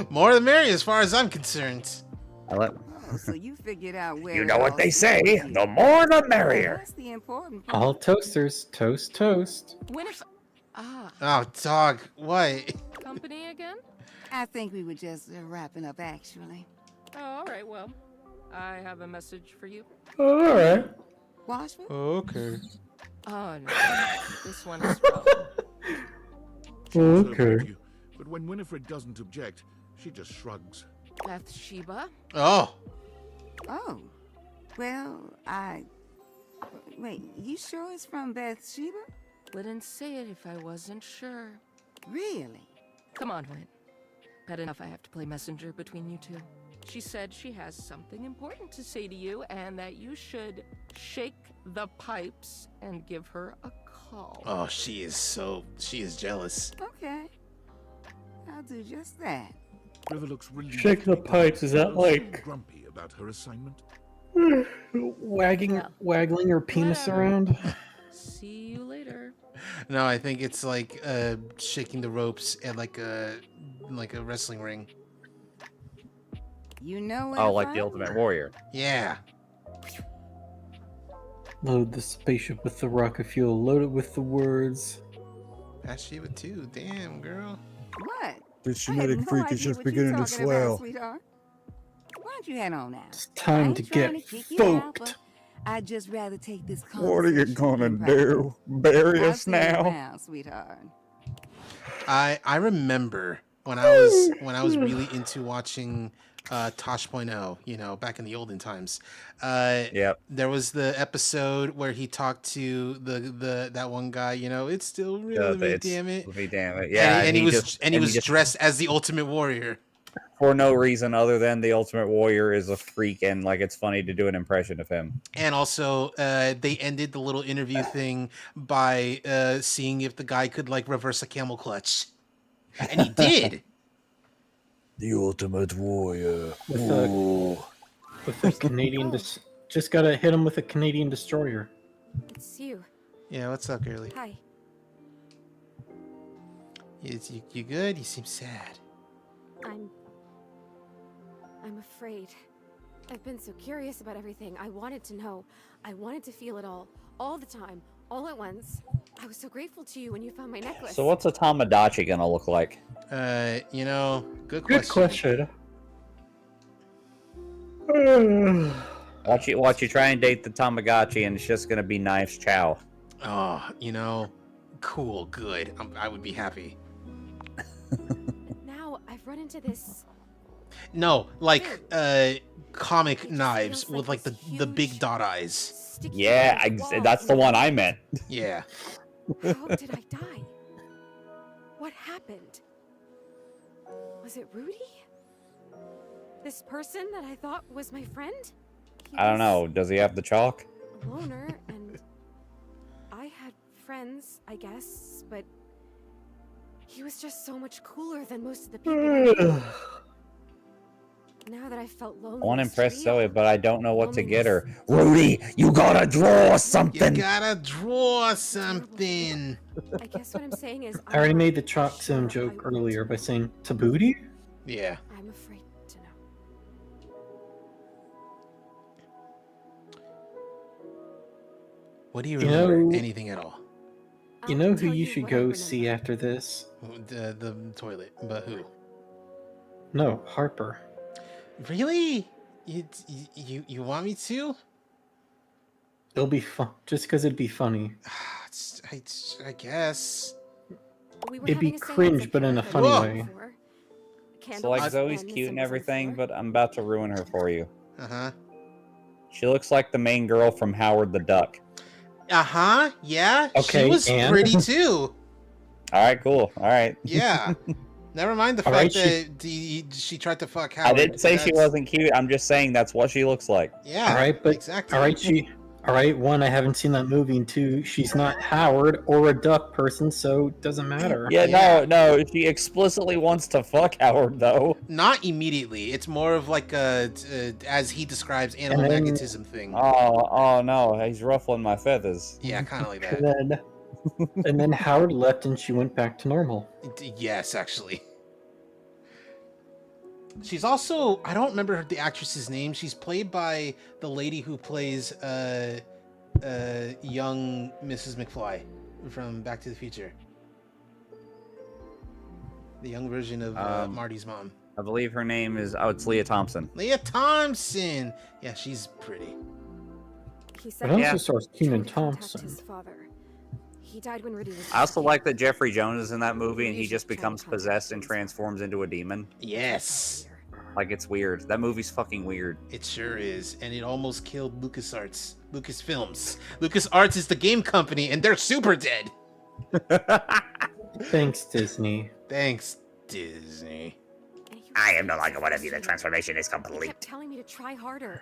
more the merrier as far as I'm concerned. Oh, so you figured out where You it know what all they say, started with the you. more the merrier. That's the important part. All toasters, toast, toast. Winifred. Ah, Oh, dog, what? company again? I think we were just wrapping up, actually. Oh, all right. Well, I have a message for you. All right. Washford? Okay. Oh no, this one is wrong. She was hoping Okay. to, but when Winifred doesn't object, she just shrugs. Bathsheba. Oh. Oh. Well, Wait, you sure it's from Bathsheba? Wouldn't say it if I wasn't sure. Really? Come on, Win. Bad enough I have to play messenger between you two. She said she has something important to say to you and that you should shake the pipes and give her a call. Oh, she is jealous. Okay. I'll do just that. River looks relieved. Shake the pipes, is that Though still like grumpy about her assignment? waggling her penis around? See you later. No, I think it's like shaking the ropes at like a wrestling ring. You know what? Oh, like the Ultimate Warrior. Yeah. Load the spaceship with the rocket fuel. Load it with the words. Bathsheba too. Damn, girl. What? This I had genetic no freak idea is just what you beginning to talking about, swell. sweetheart. Why don't you head on now? It's time to get Out, I'd just rather take this What are you conversation gonna in private. do? Bury I'll us see you now? around, sweetheart. I remember when I was really into watching Tosh.0, you know, back in the olden times. Yep. There was the episode where he talked to that one guy, you know, it's still real to me, damn it. Damn it. Yeah. And he was just dressed as the Ultimate Warrior. for no reason other than the Ultimate Warrior is a freak and like it's funny to do an impression of him. And also, they ended the little interview thing by seeing if the guy could like reverse a camel clutch, and he did. The Ultimate Warrior. With a Canadian, just gotta hit him with a Canadian destroyer. It's you. Yeah, what's up, girly? Hi. You good? You seem sad. I'm afraid. I've been so curious about everything. I wanted to know. I wanted to feel it all the time, all at once. I was so grateful to you when you found my necklace. So what's a Tamagotchi gonna look like? You know, good question. Watch you try and date the Tamagotchi and it's just gonna be Knives Chow. Oh, you know, cool, good. I would be happy. Now I've run into this. No, like comic knives with like the big dot eyes. Yeah, that's the one I meant. Yeah. How did I die? What happened? Was it Rudy? This person that I thought was my friend? I don't know. Does he have the chalk? A loner, and I had friends, I guess, but he was just so much cooler than most of the people I knew. Now that I felt lonely, I want to impress Zoe, but I don't know what to get her. Rudy, you gotta draw something. You gotta draw something. I guess what I'm saying is I already made the chalk zone joke earlier by saying Tabooty. Yeah. I'm afraid to know. What do you You remember? know- Anything at all? You know who you should go see after this? The toilet, but who? No, Harper. Really? You want me to? It'll be fun, just because it'd be funny. I guess. It'd be cringe, but in a funny way. So like Zoe's cute and everything, but I'm about to ruin her for you. Uh-huh. She looks like the main girl from Howard the Duck. Uh-huh. Yeah. Okay, She was and? pretty too. All right, cool. All right. Yeah. Never mind the All fact right, that she tried to fuck Howard. I didn't say she That's- wasn't cute. I'm just saying that's what she looks like. Yeah. All right, but exactly. all right. One, I haven't seen that movie, and two, she's not Howard or a duck person, so it doesn't matter. Yeah, no. She explicitly wants to fuck Howard, though. Not immediately. It's more of like a, as he describes, animal And then- magnetism thing. Oh no, he's ruffling my feathers. Yeah, kind of like that. And then Howard left, and she went back to normal. Yes, actually. She's also, I don't remember the actress's name. She's played by the lady who plays young Mrs. McFly from Back to the Future. The young version of Marty's mom. I believe her name is. Oh, it's Leah Thompson. Leah Thompson. Yeah, she's pretty. He It said also Yeah. stars Keenan contact Thompson. his father. He died when Rudy was. I also like that Jeffrey Jones is in that movie and he just becomes possessed and transforms into a demon. Yes. Like, it's weird. That movie's fucking weird. It sure is, and it almost killed LucasArts. Lucasfilms. LucasArts is the game company, and they're super dead. Thanks, Disney. Thanks, Disney. I am no longer one of you. The transformation is He complete. kept telling me to try harder.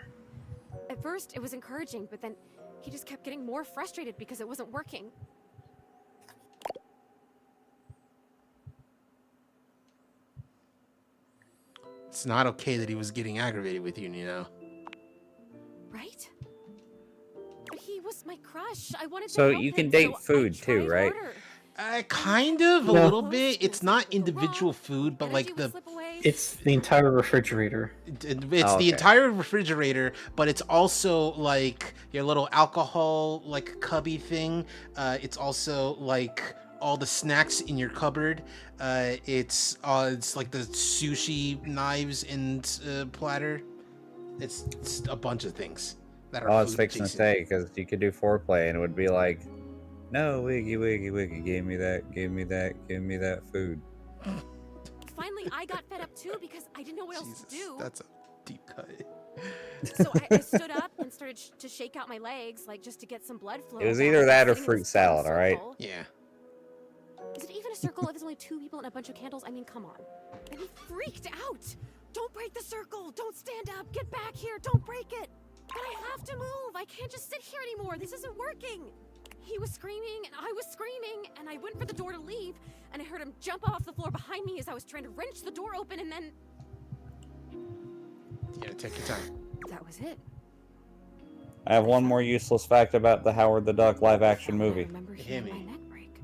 At first, it was encouraging, but then he just kept getting more frustrated because it wasn't working. It's not okay that he was getting aggravated with you, know. Right? But he was my crush. I wanted So to help you can him, date so I food too, tried right? harder. Kind of, a No. little bit. It's not individual food, but like the It's the entire refrigerator. it's Oh, the okay. entire refrigerator, but it's also like your little alcohol like cubby thing. It's also like all the snacks in your cupboard. It's like the sushi knives and platter. It's a bunch of things that are. Oh, I was food fixing to adjacent. say, because you could do foreplay and it would be like, no, wiggy, wiggy, wiggy, give me that, give me that, give me that food. Finally, I got fed up too because I didn't know what else to do. That's a deep cut. So I stood up and started to shake out my legs, like just to get some blood flow. It was down. either that or Sitting in fruit this big salad, all right? circle. Yeah. Is it even a circle if there's only two people and a bunch of candles? I mean, come on. And he freaked out. Don't break the circle. Don't stand up. Get back here. Don't break it. But I have to move. I can't just sit here anymore. This isn't working. He was screaming and I was screaming and I went for the door to leave and I heard him jump off the floor behind me as I was trying to wrench the door open and then You gotta take your time. that was it. I have one more useless fact about the Howard the Duck live action movie. remember hearing my neck break.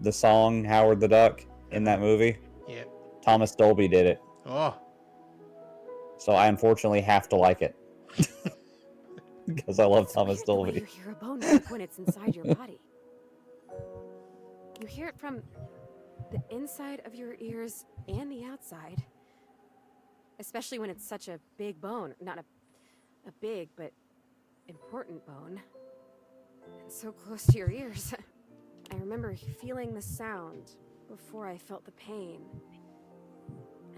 The song Howard the Duck in that movie, Yeah. Thomas Dolby did it. Oh. So I unfortunately have to like it. Because I love Thomas Why Dolby. you hear a bone break when it's inside your body? You hear it from the inside of your ears and the outside. Especially when it's such a big bone. Not a big, but important bone. And so close to your ears. I remember feeling the sound before I felt the pain.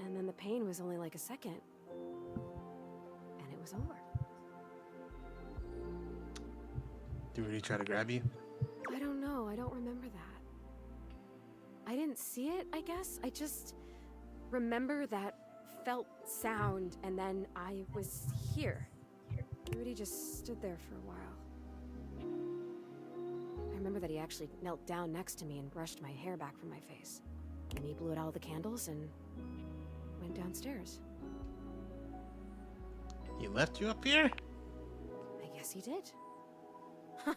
And then the pain was only like a second. And it was over. Did he try to grab you? I don't know. I don't remember that. I didn't see it, I guess. I just remember that felt sound, and then I was here. Rudy just stood there for a while. I remember that he actually knelt down next to me and brushed my hair back from my face. And he blew out all the candles and went downstairs. He left you up here? I guess he did. Huh.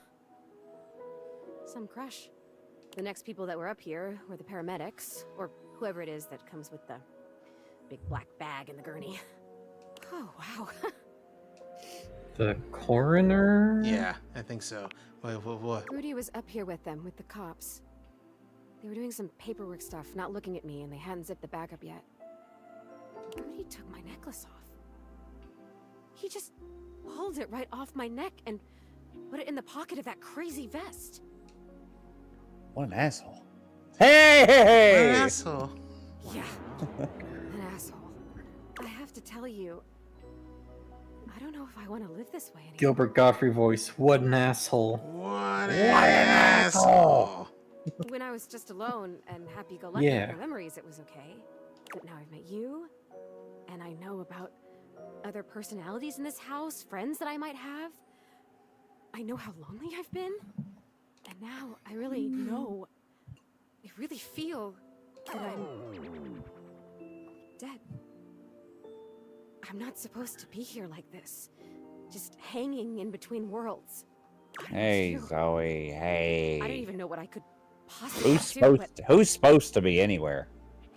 Some crush. The next people that were up here were the paramedics, or whoever it is that comes with the big black bag and the gurney. Oh, wow. The coroner? Yeah, I think so. What? Rudy was up here with them, with the cops. They were doing some paperwork stuff, not looking at me, and they hadn't zipped the bag up yet. Rudy took my necklace off. He just pulled it right off my neck and put it in the pocket of that crazy vest. What an asshole. Hey! What an asshole. Yeah, an asshole. I have to tell you, I don't know if I want to live this way anymore. Gilbert Godfrey voice. What an asshole. What an asshole. When I was just alone and happy-go-lucky Yeah. with my memories, it was okay. But now I've met you, and I know about other personalities in this house, friends that I might have. I know how lonely I've been, and now I really know. I really feel that I'm dead. I'm not supposed to be here like this, just hanging in between worlds. Hey, Zoe. Hey. I don't even know what I could possibly do, Who's supposed to be anywhere?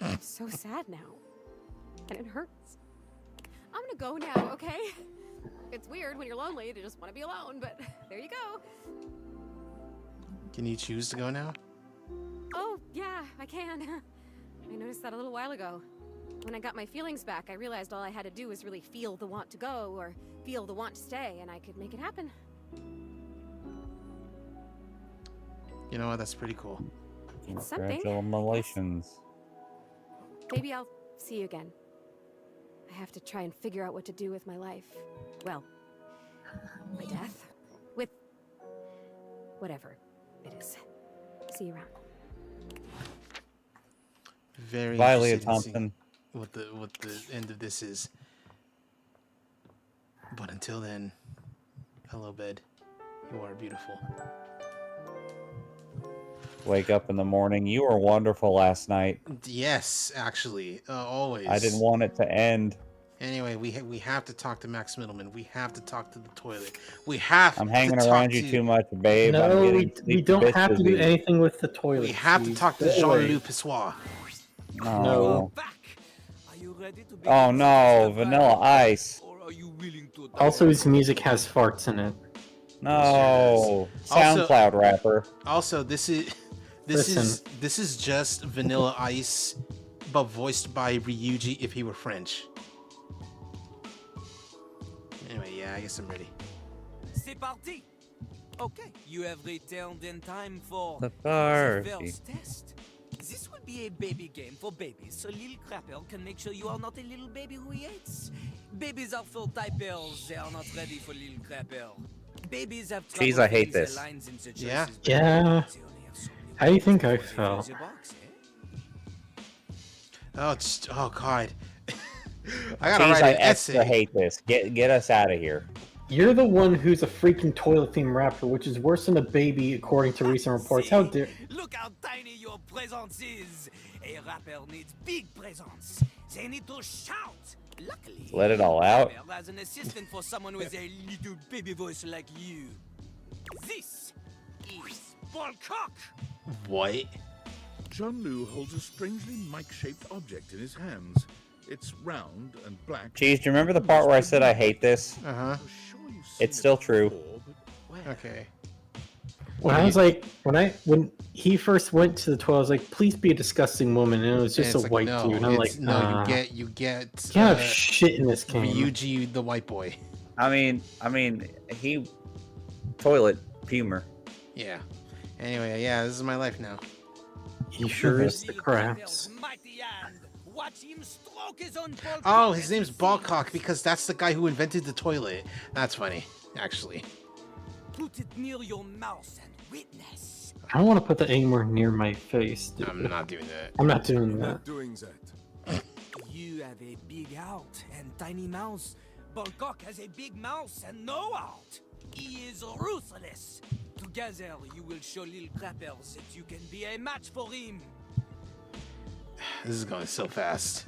I'm so sad now, and it hurts. I'm gonna go now, okay? It's weird when you're lonely to just want to be alone, but there you go. Can you choose to go now? Oh, yeah, I can. I noticed that a little while ago. When I got my feelings back, I realized all I had to do was really feel the want to go or feel the want to stay, and I could make it happen. You know what? That's pretty cool. It's something. Congratulations. Maybe I'll see you again. I have to try and figure out what to do with my life. Well, my death. With whatever it is. See you around. Very Bye, Leah interested in seeing Thompson. what the end of this is. But until then, hello, bed. You are beautiful. Wake up in the morning. You were wonderful last night. Yes, actually, always. I didn't want it to end. Anyway, we have to talk to Max Middleman. We have to talk to the toilet. We have. I'm hanging to around talk you to, too much, babe. I'm No, getting we sleepy don't bitch have to do disease. anything with the toilet. We have to talk to Go away. Jean-Loup Pissoir. No. Are you ready to Oh no, Vanilla Ice. Or are you willing to Also, his music has farts in it. No. Also- SoundCloud rapper. Also, this is just Vanilla Ice, but voiced by Ryuji if he were French. Anyway, yeah, I guess I'm ready. C'est parti. Okay, you have returned in time for The party. first test. This will be a baby game for babies, so little crapper can make sure you are not a little baby who hates. Babies are full diapers, they are not ready for little crapper. Babies have trouble Jeez, I hate fitting their this. lines into Yeah? choices, Yeah. How do you think I felt? Oh God. I gotta Jeez, write I an extra essay. hate this. Get us out of here. You're the one who's a freaking toilet theme rapper, which is worse than a baby, according to recent reports. How dare? Look how tiny your presence is. A rapper needs big presence. They need to shout. Luckily, Let it all out. rapper has an assistant for someone with a little baby voice like you. This is Ballcock. What? Jean-Loup holds a strangely mic-shaped object in his hands. It's round and black. Cheese, do you remember the part where I said I hate this? Uh-huh. It's still true. Okay. When I was like, when he first went to the toilet, I was like, "Please be a disgusting woman," and it was just And a it's like, white no, dude. And I'm it's- like, no, nah. you get. Can't have shit in this game. Ryuji the white boy. I mean, he toilet humor. Yeah. Anyway, yeah, this is my life now. He sure is the craps. Mighty hand. Watch him stroke his own ball. Oh, his name's Ballcock because that's the guy who invented the toilet. That's funny, actually. Put it near your mouth and witness. I don't want to put the anymore near my face. Dude. I'm not doing that. I'm not doing that. Doing that. You have a big heart and tiny mouth. Bangkok has a big mouth and no heart. He is ruthless. Together, you will show little crappers that you can be a match for him. This is going so fast.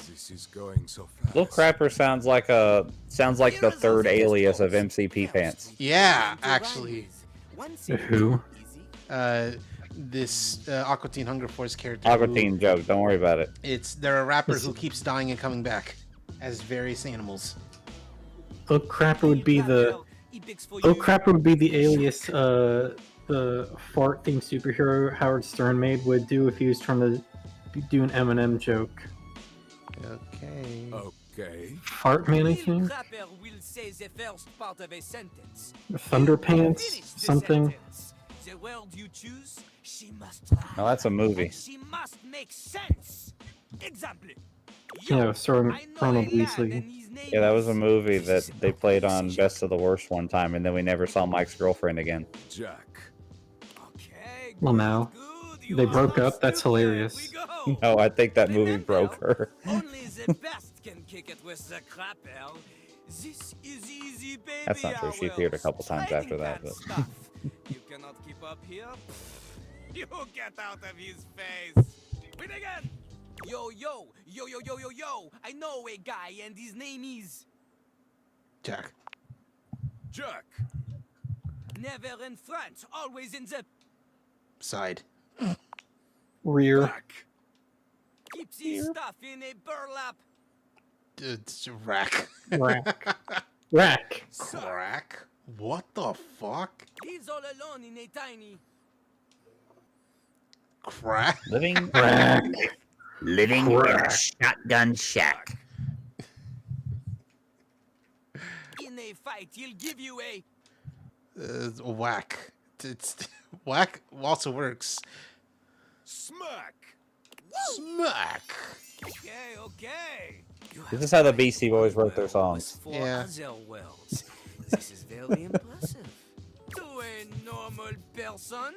This is going so fast. Little Crapper sounds like the third alias of MCP Pants. Yeah, actually. Who? This Aqua Teen Hunger Force character. Aqua who- Teen joke. Don't worry about it. They're a rapper who keeps dying and coming back as various animals. Oh Crapper would be the. Oh Crapper would be the alias the fart themed superhero Howard Stern made would do if he was trying to do an Eminem joke. Okay. Okay. Fart man, I think. Crapper will say the first part of a sentence. Thunderpants, Finish the something. sentence. The word you choose, she must try. No, that's a movie. She must make sense. Example. Yeah, starring Ronald Weasley. Yeah, that was a movie that they played on Best of the Worst one time, and then we never saw Mike's girlfriend again. Jack. Lamau. They broke up. That's hilarious. No, I think that movie broke her. Only the best can kick it with the crapper. This is easy, baby. That's not true. She appeared a couple times after that. But... You cannot keep up here. You get out of his face. Win again. Yo, yo, yo, yo, yo, yo, yo. I know a guy, and his name is Jack. Jack. Never in front, always in the Side. Rear. keeps his stuff in a burlap. It's rack. Rack. Rack. Crack? What the fuck? He's all alone in a tiny. Crack? Living Rack. Living in a Crack. shotgun shack. In a fight, he'll give you a. Whack. It's whack also works. Smack. Smack. Okay, okay. This is how the Beastie Boys wrote their songs. For Yeah. other worlds. This is very impressive. To a normal person.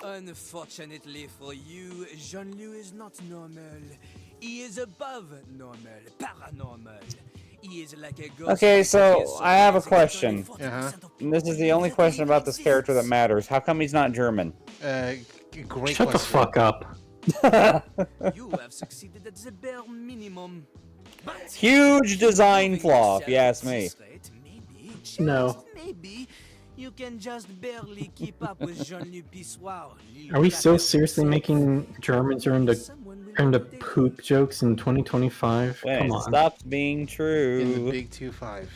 Unfortunately for you, Jean-Louis is not normal. He is above normal, paranormal. He is like a ghost. Okay, so I have a question. Uh-huh. And this is the only question about this character that matters. How come he's not German? Great Shut question. the fuck up. You have succeeded at the bare minimum. But Huge design flaw, if you ask me. maybe, No. maybe, you can just barely keep up with Jean-Louis Pissoir. Are we so seriously making Germans are into poop jokes in 2025? When Come it on. stops being In the true. big 2-5.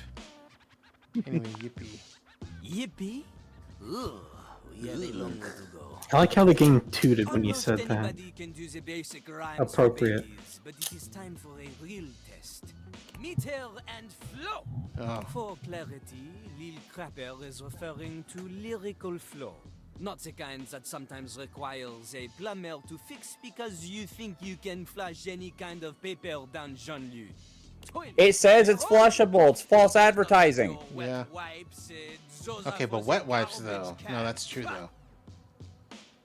Anyway, yippee. Yippee? Ugh, we have a long way to go. I like how the game tooted when you said that. Anybody can do the basic rhymes for Appropriate. babies, but it is time for a real test. Meter and flow. Oh. For clarity, Lil Crapper is referring to lyrical flow. Not the kind that sometimes requires a plumber to fix because you think you can flush any kind of paper down Jean-Louis. It says it's flushable. It's false advertising. Yeah. Wipes, those Okay, are but for wet the wipes garbage though. can. No, that's true though.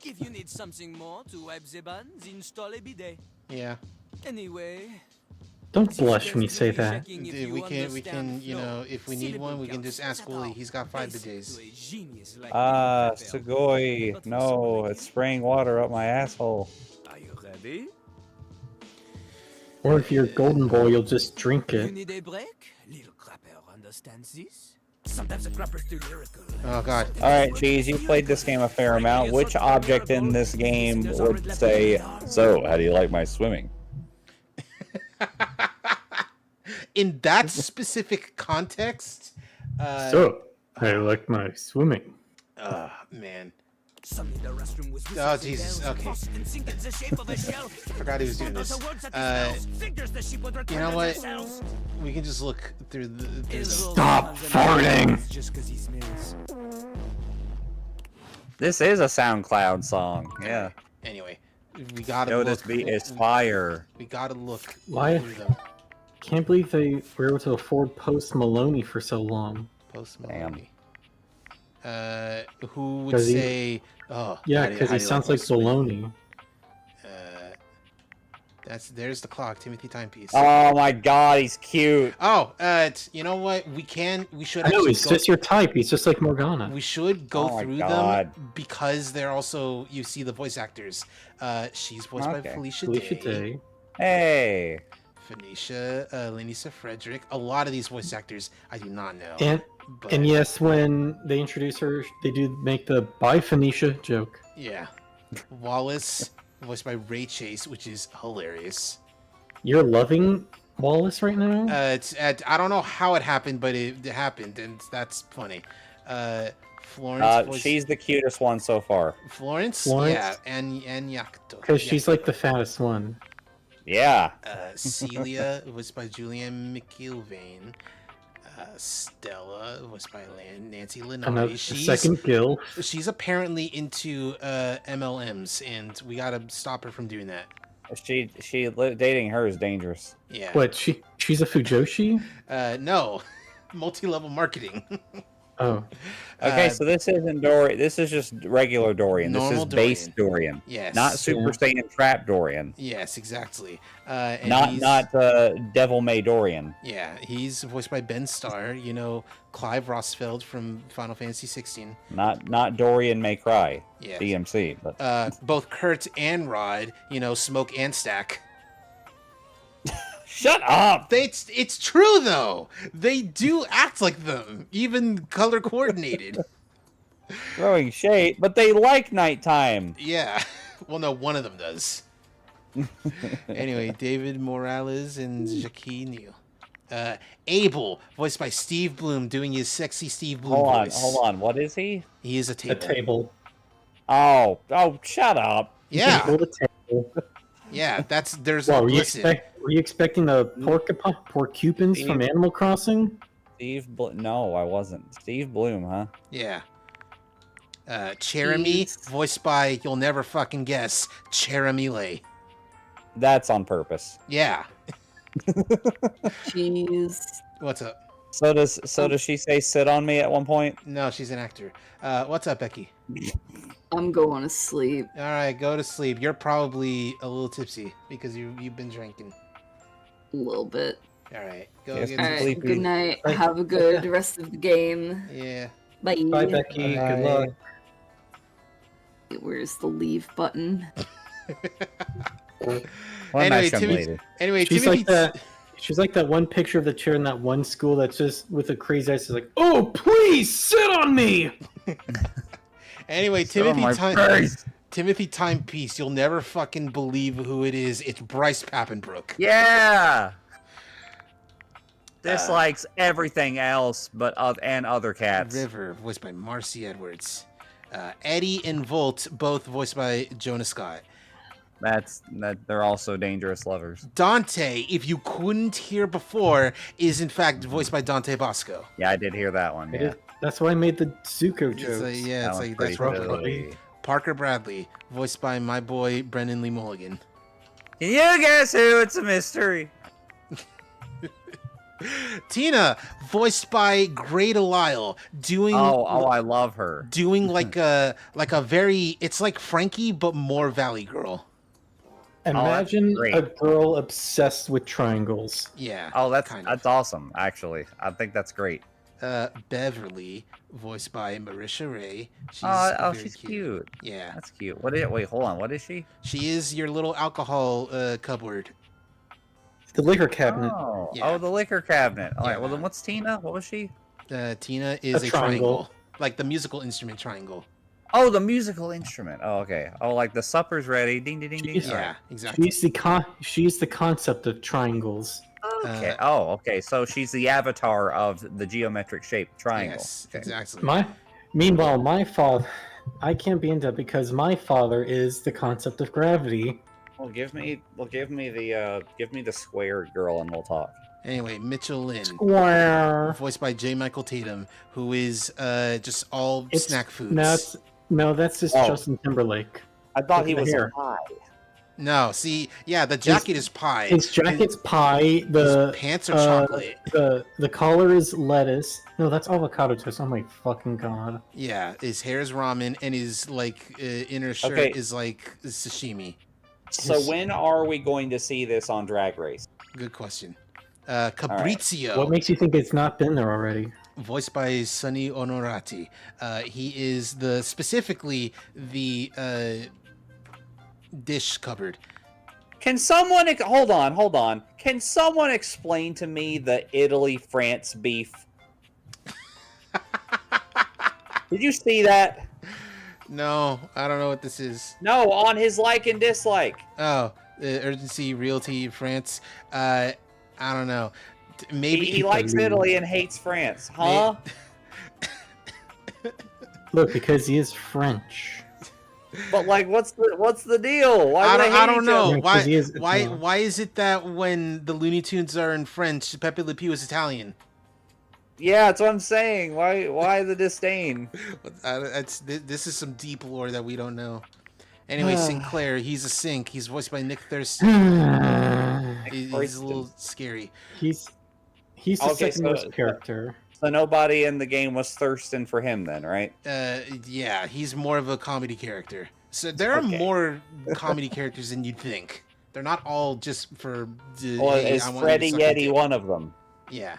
If you need something more to wipe the buns, install a bidet. Yeah. Anyway, Don't blush when you say that. Dude, we can, you know, if we need one, we can just ask Wooly. He's got 5 bidets. Sugoi. No, it's spraying water up my asshole. Are you ready? Or if you're a golden boy, you'll just drink You it. need a break? Little Crapper understands this. Sometimes the Crapper's too lyrical. Oh god. Alright, Cheese, you played this game a fair amount. Which object in this game would say, so, how do you like my swimming? In that specific context, So, I like my swimming. Man. Some need a restroom with Oh, whistles and Jesus, bells, okay. tossed and sink in the shape of a shell. Forgot he was doing this. You know what? We can just look through the Stop farting! Just 'cause he smells. This is a SoundCloud song. Yeah. Anyway, we gotta Yo, look. this beat is fire. We gotta look. Why? through them. Can't believe they were able to afford Post Maloney for so long. Post Maloney. Who would 'Cause he- say? Oh, Yeah, how do you- because how he do you sounds my like swimming? baloney. There's the clock, Timothy Timepiece. Oh my god, he's cute. Oh, you know what? We should. I know, actually he's go- just your type. He's just like Morgana. We should go Oh my through God. them because they're also, you see the voice actors. She's voiced by Okay. Felicia Felicia Day. Day. Hey. Phoenicia, Lenisa Frederick. A lot of these voice actors I do not know. but, And yes, when they introduce her, they do make the "Bye Phoenicia" joke. Yeah. Wallace, voiced by Ray Chase, which is hilarious. You're loving Wallace right now? I don't know how it happened, but it happened, and that's funny. Florence. voiced- She's the cutest one so far. Florence? Florence? Yeah, and Yakto. Because she's like the fattest one. Yeah. Celia was by Julianne McIlvaine. Stella was by Nancy Another Lenari. second Gil. She's apparently into MLMs, and we gotta stop her from doing that. Dating her is dangerous. Yeah. What? She's a Fujoshi? No, multi-level marketing. Oh. Okay, so this isn't Dorian. This is just regular Dorian. This is Normal base Dorian. Yes. Not Super Saiyan Trap Dorian. Yes, exactly. And Not Devil May Dorian. Yeah, he's voiced by Ben Starr. You know, Clive Rossfeld from Final Fantasy 16. Not Dorian May Cry. Yeah. DMC. But Both Kurt and Rod. You know, Smoke and Stack. Shut up! It's true though. They do act like them, even color coordinated. Throwing shade, but they like nighttime. Yeah. Well, no, one of them does. Anyway, David Morales and Jackie Neal. Abel, voiced by Steve Bloom, doing his sexy Steve Bloom voice. Hold on. What is he? He is a table. A table. Oh, shut up. Yeah. Table to table. Yeah, there's Well, a were listen. you expecting the porcupines from Animal Crossing? No, I wasn't. Steve Bloom, huh? Yeah. Jeremy, voiced by, you'll never fucking guess, Jeremy Lay. That's on purpose. Yeah. Jeez. What's up? So does she say sit on me at one point? No, she's an actor. What's up, Becky? I'm going to sleep. All right, go to sleep. You're probably a little tipsy because you've been drinking. A little bit. All right, go Yes, get All some right, sleep. good night. Have a good rest of the game. Yeah. Bye. Bye, Becky. Bye. Good luck. Where's the leave button? Anyway, she's Timothy. like that. She's like that one picture of the chair in that one school that's just with the crazy eyes. It's like, oh, please sit on me. Anyway, Sit on my face. Timothy Timepiece. You'll never fucking believe who it is. It's Bryce Pappenbrook. Yeah. Dislikes everything else, but and other cats. River, voiced by Marcy Edwards. Eddie and Volt, both voiced by Jonah Scott. They're also dangerous lovers. Dante, if you couldn't hear before, is in fact voiced by Dante Bosco. Yeah, I did hear that one. Yeah. That's why I made the Zuko jokes. That's right. Parker Bradley, voiced by my boy Brendan Lee Mulligan. Can you guess who? It's a mystery. Tina, voiced by Greta Lyle, doing I love her. Doing like a very, it's like Frankie but more Valley Girl. Imagine a girl obsessed with triangles. Yeah. Oh, that's awesome. Actually, I think that's great. Beverly, voiced by Marisha Ray. She's cute. Yeah, that's cute. Wait, hold on. What is she? She is your little alcohol cupboard. The liquor cabinet. Oh, the liquor cabinet. All right. Well, then what's Tina? What was she? Tina is a triangle, like the musical instrument triangle. Oh, the musical instrument. Oh, okay. Oh, like the supper's ready. Ding, ding, ding, ding. Yeah, exactly. She's the concept of triangles. Okay. Okay. So she's the avatar of the geometric shaped triangle. Yes, exactly. Meanwhile, my father, I can't be into it because my father is the concept of gravity. Well, give me the square girl and we'll talk. Anyway, Mitchell Lynn, Square. voiced by J. Michael Tatum, who is just all snack foods. No, that's just Justin Timberlake. I thought he was here. a pie. No, see, yeah, the jacket is pie. His jacket's pie. The his pants are chocolate. The collar is lettuce. No, that's avocado toast. Oh my fucking god. Yeah, his hair is ramen, and his inner shirt is like sashimi. So when are we going to see this on Drag Race? Good question. Cabrizio. What makes you think it's not been there already? Voiced by Sonny Onorati. He is specifically the dish cupboard. Can someone hold on? Can someone explain to me the Italy-France beef? Did you see that? No, I don't know what this is. No, on his like and dislike. Oh, Urgency Realty France. I don't know. Maybe he likes Italy and hates France, huh? Look, because he is French. But like, what's the deal? Why I don't know. Yeah, why is it that when the Looney Tunes are in French, Pepe Le Pew is Italian? Yeah, that's what I'm saying. Why the disdain? This is some deep lore that we don't know. Anyway, Sinclair, he's a sink. He's voiced by Nick Thurston. He's a little scary. He's the second most character. nobody in the game was thirsting for him then, right? Yeah, he's more of a comedy character. So there are more comedy characters than you'd think. They're not all just for. Well, hey, is I want you to Freddy suck my Yeti dick. one of them? Yeah.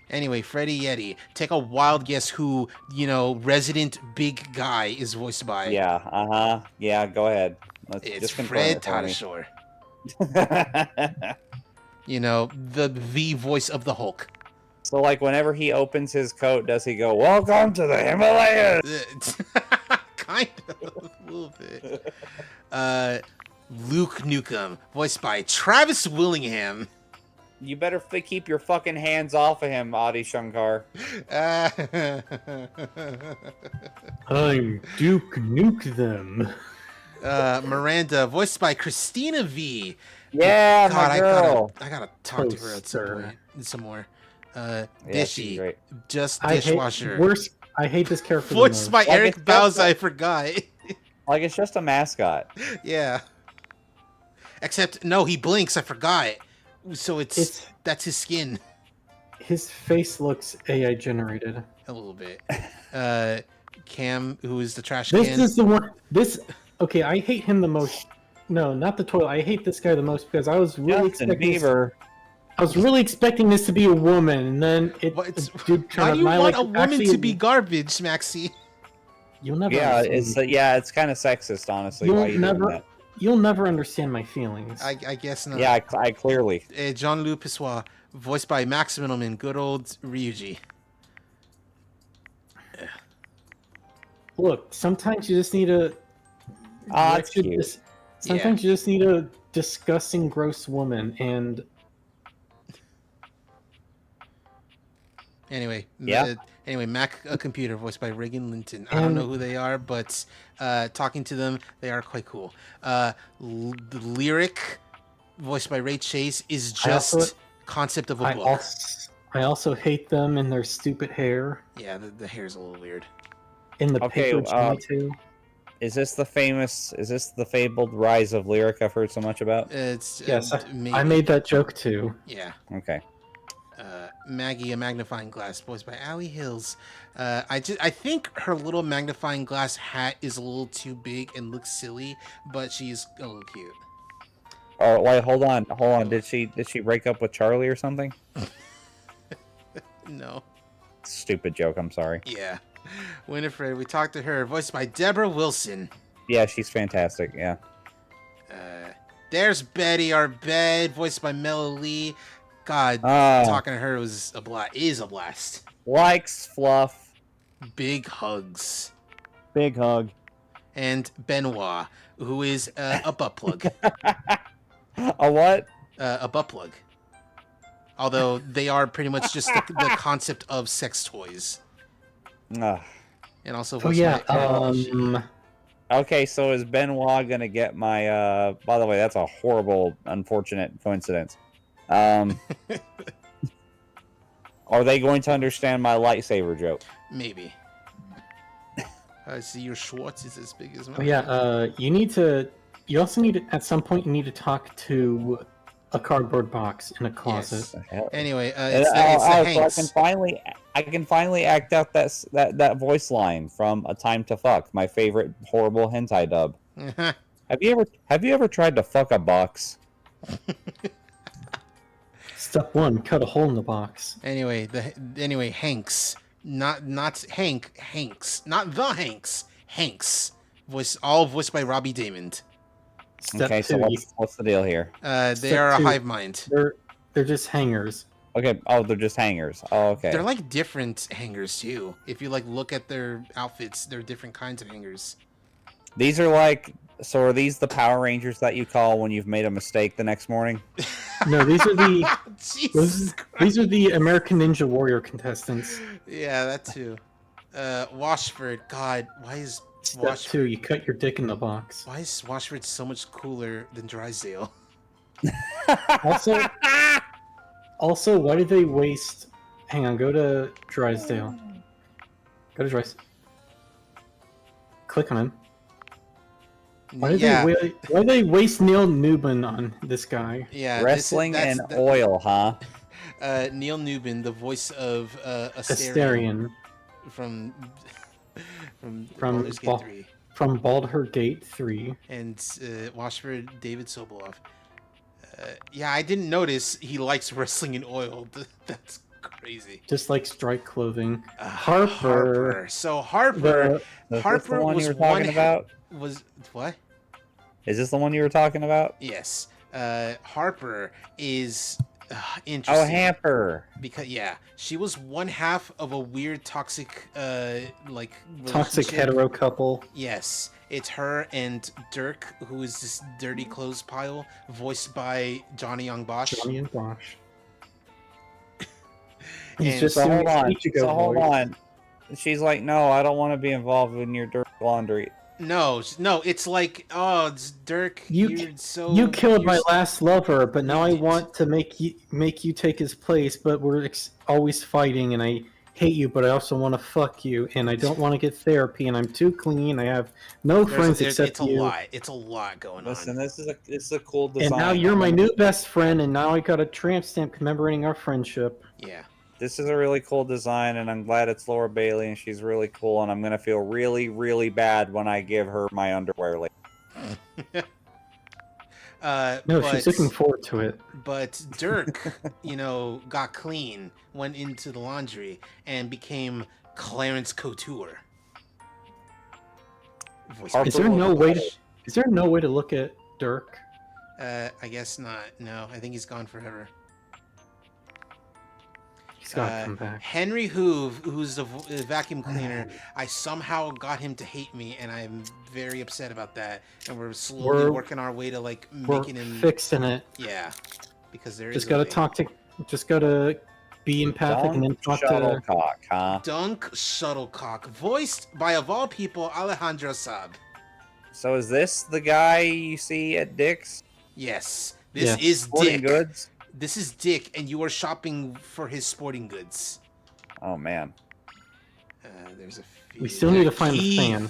Anyway, Freddy Yeti. Take a wild guess who, resident big guy is voiced by. Yeah, Yeah, go ahead. Let's It's just confirm Fred it for me. Tatasciore. The voice of the Hulk. So, like, whenever he opens his coat, does he go, "Welcome to the Himalayas"? Kind of, a little bit. Luke Nukem, voiced by Travis Willingham. You better keep your fucking hands off of him, Adi Shankar. I'm Duke Nuke them. Miranda, voiced by Christina V. Yeah, God, my girl. I gotta talk to her at some Poster. point, some more. she's Dishy, great. just I dishwasher. hate this character. the Voiced most. by Like, Eric it's Bauza, just I forgot. Like, it's just a mascot. Yeah. Except, no, he blinks, I forgot. So that's his skin. His face looks AI generated. A little bit. Cam, who is the trash This can. is the one. Okay, I hate him the most. No, not the toilet. I hate this guy the most because I was really Justin expecting. Bieber. I was really expecting this to be a woman, and then it. Why do you want a woman to be garbage, Maxie? You'll never. Yeah, understand. it's kind of sexist, honestly. Why you doing that? You'll never understand my feelings. I guess not. Yeah, I clearly. Jean-Luc Pissois, voiced by Max Minelman, good old Ryuji. Look, sometimes you just need a. That's cute. Sometimes you just need a disgusting, gross woman, and. Anyway, Yeah. Mac Computer, voiced by Reagan Linton. I don't know who they are, but talking to them, they are quite cool. The Lyric, voiced by Ray Chase, is just concept of a book. I also hate them and their stupid hair. Yeah, the hair's a little weird. In the paper Johnny too. Is this the fabled rise of Lyric I've heard so much about? It's Yes, I made that joke too. Yeah. Okay. Maggie, a magnifying glass, voiced by Allie Hills. I think her little magnifying glass hat is a little too big and looks silly, but she's a little cute. Oh wait, hold on. Did she break up with Charlie or something? No. Stupid joke. I'm sorry. Yeah. Winifred, we talked to her, voiced by Deborah Wilson. Yeah, she's fantastic. Yeah. There's Betty, our bed, voiced by Mel Lee. God, talking to her is a blast. Likes fluff. Big hugs. Big hug. And Benoit, who is a butt plug. A what? A butt plug. Although they are pretty much just the concept of sex toys. And also, okay, so is Benoit gonna get my? By the way, that's a horrible, unfortunate coincidence. Are they going to understand my lightsaber joke? Maybe. I see your Schwartz is as big as mine. Oh yeah, you also need to, at some point, you need to talk to a cardboard box in a closet. Yes. Anyway, so I can finally act out that voice line from A Time to Fuck, my favorite horrible hentai dub. Have you ever tried to fuck a box? Step 1: cut a hole in the box. Anyway, Hanks, not Hank, Hanks, not the Hanks, Hanks, voiced by Robbie Damon. Okay, so what's the deal here? They are a hive mind. They're just hangers. Okay. Oh, they're just hangers. Oh, okay. They're like different hangers too. If you look at their outfits, they're different kinds of hangers. These are so are these the Power Rangers that you call when you've made a mistake the next morning? No, these are these are the American Ninja Warrior contestants. Yeah, that too. Washford, God, why is Step 2: you cut your dick in the box. Why is Washford so much cooler than Drysdale? Also, why did they waste? Hang on, go to Drysdale. Go to Drysdale. Click on him. Why did they waste Neil Newman on this guy? Yeah, wrestling and oil, huh? Neil Newbin, the voice of Asterion from from Baldur's Gate 3. From Baldur's Gate 3. And Washford David Sobolov. Yeah, I didn't notice he likes wrestling in oil. That's crazy. Just like strike clothing. Harper. Harper. So Harper the one was you were talking about? Was what? Is this the one you were talking about? Yes. Harper is Oh, interesting. Hamper. Because she was one half of a weird toxic Toxic hetero couple. Yes, it's her and Dirk, who is this dirty clothes pile, voiced by Johnny Young Bosch. Johnny Young Bosch. And just So doing hold on. Ichigo So hold voice. on. She's like, no, I don't want to be involved in your dirty laundry. No, it's like, oh, it's Dirk. You killed my last lover, but now I want to make you take his place. But we're always fighting, and I hate you. But I also want to fuck you, and I don't want to get therapy, and I'm too clean. I have no friends except it's a you. lot. It's a lot going Listen, on. this is a cool design. And now you're my new best friend, and now I got a tramp stamp commemorating our friendship. Yeah. This is a really cool design, and I'm glad it's Laura Bailey, and she's really cool, and I'm going to feel really, really bad when I give her my underwear later. No, she's looking forward to it. But Dirk, got clean, went into the laundry, and became Clarence Couture. Is there no way to look at Dirk? I guess not. No, I think he's gone forever. He's gotta come back. Henry Hoove, who's the vacuum cleaner, I somehow got him to hate me, and I'm very upset about that. And we're slowly working our way to making him fixing it. Yeah, because there Just is gotta be empathic and then talk Shuttlecock, huh? Dunk Shuttlecock, voiced by of all people Alejandro Saab. So is this the guy you see at Dick's? Yes, this is Sporting Dick. Goods. This is Dick, and you are shopping for his sporting goods. Oh man. There's a. We still need to find the fan.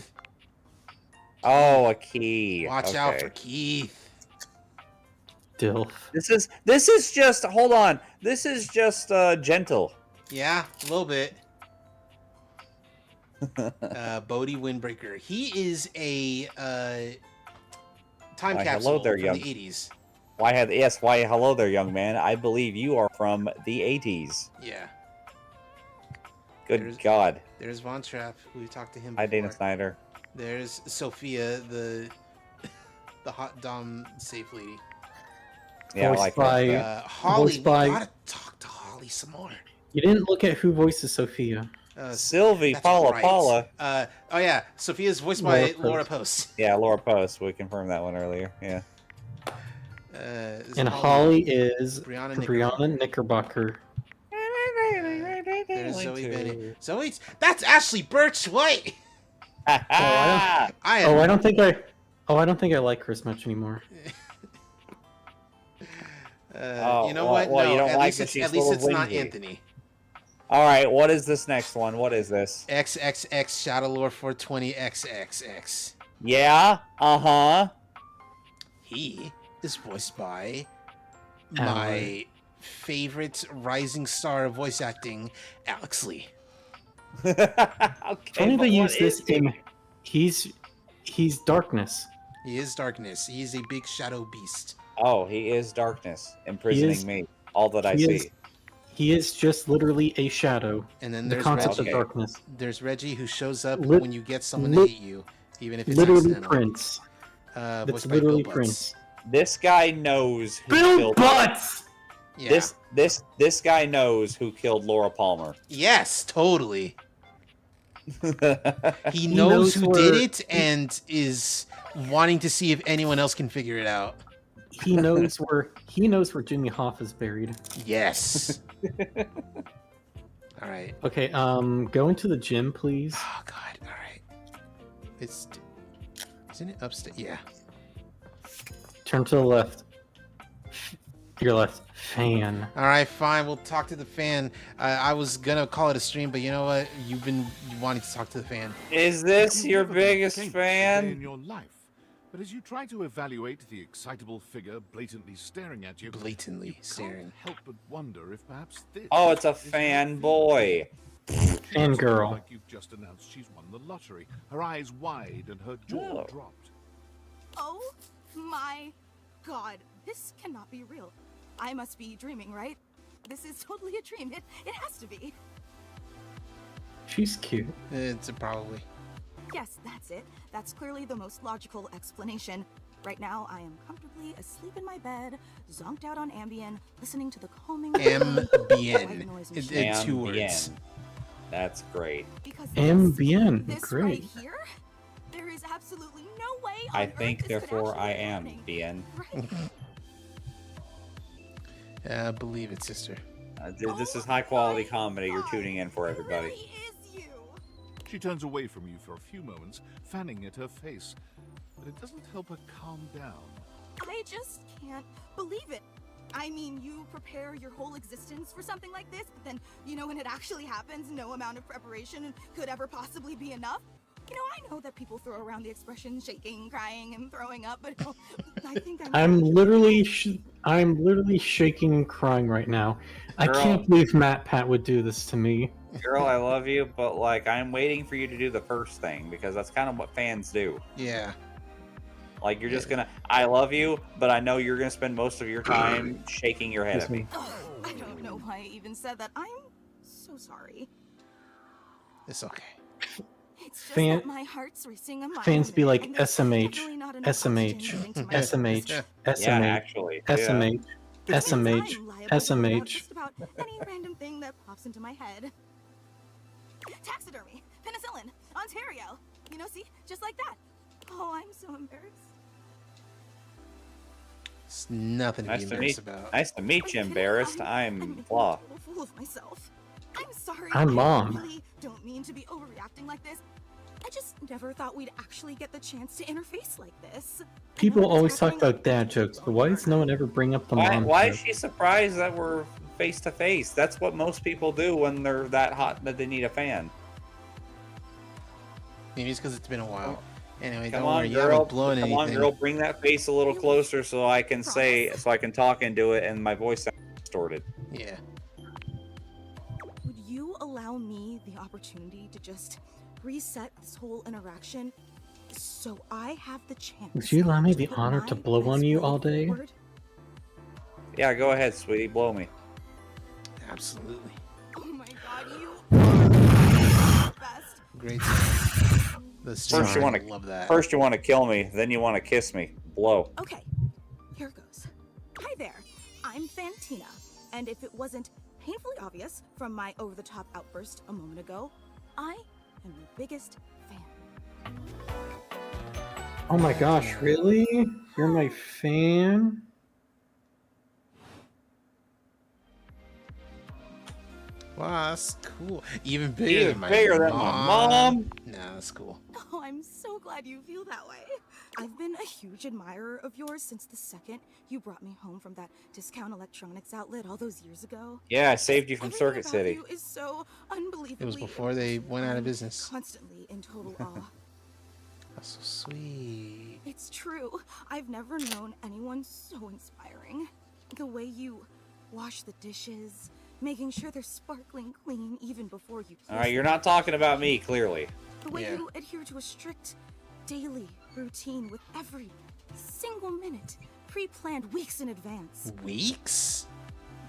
Oh, a key. Watch out for Keith. Dilf. This is just hold on. This is just gentle. Yeah, a little bit. Bodhi Windbreaker. He is a time capsule hello there, from young. the 80s. Why hello there, young man. I believe you are from the 80s. Yeah. Good God. There's Von Trapp. We talked to him Hi, before. Dana Snyder. There's Sophia, the hot dom safe lady. Yeah, Voiced I like by- her. Holly, voiced by- we gotta talk to Holly some more. You didn't look at who voices Sophia. Sylvie, That's Paula, right. Paula. Oh yeah, Sophia's voiced by Laura Laura Post. Post. Yeah, Laura Post. We confirmed that one earlier. Yeah. And Holly is Brianna Knickerbocker. There's Zoe Benny. Zoe's that's Ashley Birch White. I don't think I like her as much anymore. You know what? Well, No, you don't at like least that it's, she's at least full it's of not whinging. Anthony. All right, what is this next one? What is this? XXX Shadowlore 420 XXX. Yeah. Uh-huh. He is voiced by my favorite rising star of voice acting, Alex Lee. Funny they use this in. He's darkness. He is darkness. He is a big shadow beast. Oh, he is darkness, imprisoning me. All that I he see. is- He is just literally a shadow. And then the there's concept Reggie. of darkness. There's Reggie who shows up Lit- when you get someone to lit- hate you, even if it's literally accidental. Prince. Voiced That's by literally Bill Prince. This guy knows who Bill killed Butts! Yeah. This guy knows who killed Laura Palmer. Yes, totally. He knows knows who did where- it and is wanting to see if anyone else can figure it out. He knows where Jimmy Hoff is buried. Yes. All right. Okay, go into the gym, please. Oh God. All right. Isn't it upstairs? Yeah. Turn to the left. Your left. Fan. All right, fine. We'll talk to the fan. I was gonna call it a stream, but you know what? You've been wanting to talk to the fan. Is this your biggest In fan? your life, But as you try to evaluate the excitable figure blatantly staring at you, Blatantly staring. can't help but wonder if perhaps this Oh, it's a is how fanboy. Fangirl. like you've just announced she's won the lottery. Her eyes wide and her jaw dropped. Oh my god, this cannot be real. I must be dreaming, right? This is totally a dream. It has to be. She's cute. It's probably. Yes, that's it. That's clearly the most logical explanation. Right now, I am comfortably asleep in my bed, zonked out on Ambien, listening to the calming Ambien. It's 2 words. That's great. Ambien. This Great. right here, there is absolutely no way on I earth think, this could therefore, actually I be am happening. BN. Believe it, sister. This is high quality comedy you're tuning in for, everybody. She turns away from you for a few moments, fanning at her face. But it doesn't help her calm down. I just can't believe it. I mean, you prepare your whole existence for something like this, but then, when it actually happens, no amount of preparation could ever possibly be enough. I know that people throw around the expression shaking, crying, and throwing up, but I think I'm literally shaking and crying right now. I Girl. can't believe Pat would do this to me. Girl, I love you, but like I'm waiting for you to do the first thing because that's kind of what fans do. Yeah. Like you're just gonna, I love you, but I know you're gonna spend most of your time shaking your head at me. I don't know why I even said that. I'm so sorry. It's okay. It's just Fan- that my heart's racing a mile Fans a be minute, like and there's SMH, definitely not enough oxygen SMH, getting to my SMH, nerves. SMH, actually, SMH, Which means SMH, I'm liable to blurt out SMH. just about any random thing that pops into my head. Taxidermy, penicillin, Ontario. See, just like that. Oh, I'm so embarrassed. It's nothing to be embarrassed about. Nice to meet you, embarrassed. I'm Flaw. Total fool of myself. I'm sorry. I'm I Mom. really don't mean to be overreacting like this. I just never thought we'd actually get the chance to interface like this. People always talk about dad jokes, but why does no one ever bring up the mom Why joke? is she surprised that we're face to face? That's what most people do when they're that hot that they need a fan. Maybe it's because it's been a while. Anyway, Come don't on, worry, you girl. haven't blown Come anything. on, girl. Bring that face a little closer so I can talk into it and my voice sounds distorted. Yeah. Would you allow me the opportunity to just reset this whole interaction so I have the chance? Would you allow me the put honor my to blow on you all day? forward? Yeah, go ahead, sweetie. Blow me. Absolutely. Oh my god, you are the best. Great. First you want to love that. First you want to kill me, then you want to kiss me. Blow. Okay, here goes. Hi there, I'm Fantina, and if it wasn't painfully obvious from my over-the-top outburst a moment ago, I am your biggest fan. Oh my gosh, really? You're my fan? Wow, that's cool. Even bigger than my my mom. Nah, that's cool. Oh, I'm so glad you feel that way. I've been a huge admirer of yours since the second you brought me home from that discount electronics outlet all those years ago. Yeah, I saved you from Everything Circuit about City. you is so unbelievably It was before they went out of business. Constantly in total awe. That's so sweet. It's true. I've never known anyone so inspiring. The way you wash the dishes, making sure they're sparkling clean even before you All right, you're not talking about me, clearly. The way you adhere to a strict daily routine with every single minute pre-planned weeks in advance. Weeks?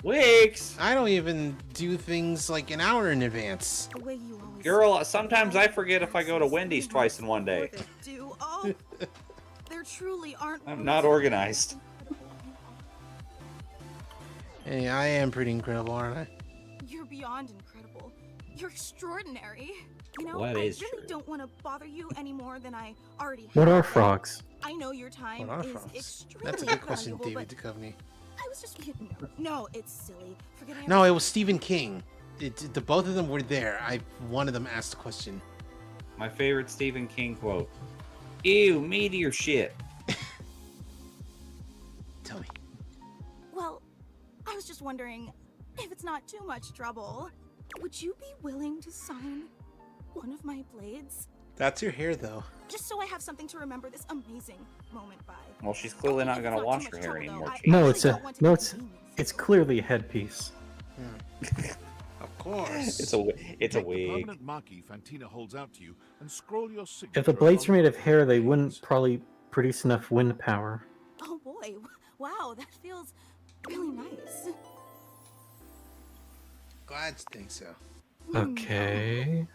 Weeks? I don't even do things like an hour in advance. The way you always Girl, sometimes I forget if I go to Wendy's twice in one day. do. Oh, there truly aren't. I'm not organized. Hey, I am pretty incredible, aren't I? You're beyond incredible. You're extraordinary. What I is really true? don't want to bother you any more than I already have. What are frogs? I know your time What are is frogs? extremely That's a good question, valuable, David Duchovny. but I was just kidding. No, it's silly. Forgetting No, it was Stephen King. The both of them were there. One of them asked a question. My favorite Stephen King quote. Ew, meteor shit. Tell me. Well, I was just wondering if it's not too much trouble. Would you be willing to sign one of my blades? That's your hair, though. Just so I have something to remember this amazing moment by. Well, she's clearly not gonna wash her hair anymore. No, it's clearly a headpiece. Of course. It's a Take the wig. permanent marquee Fantina holds out to you and scroll your signature. If the blades were on made of hair, they wouldn't probably produce enough wind power. Oh boy, wow, that feels really nice. Glad you think so. Okay.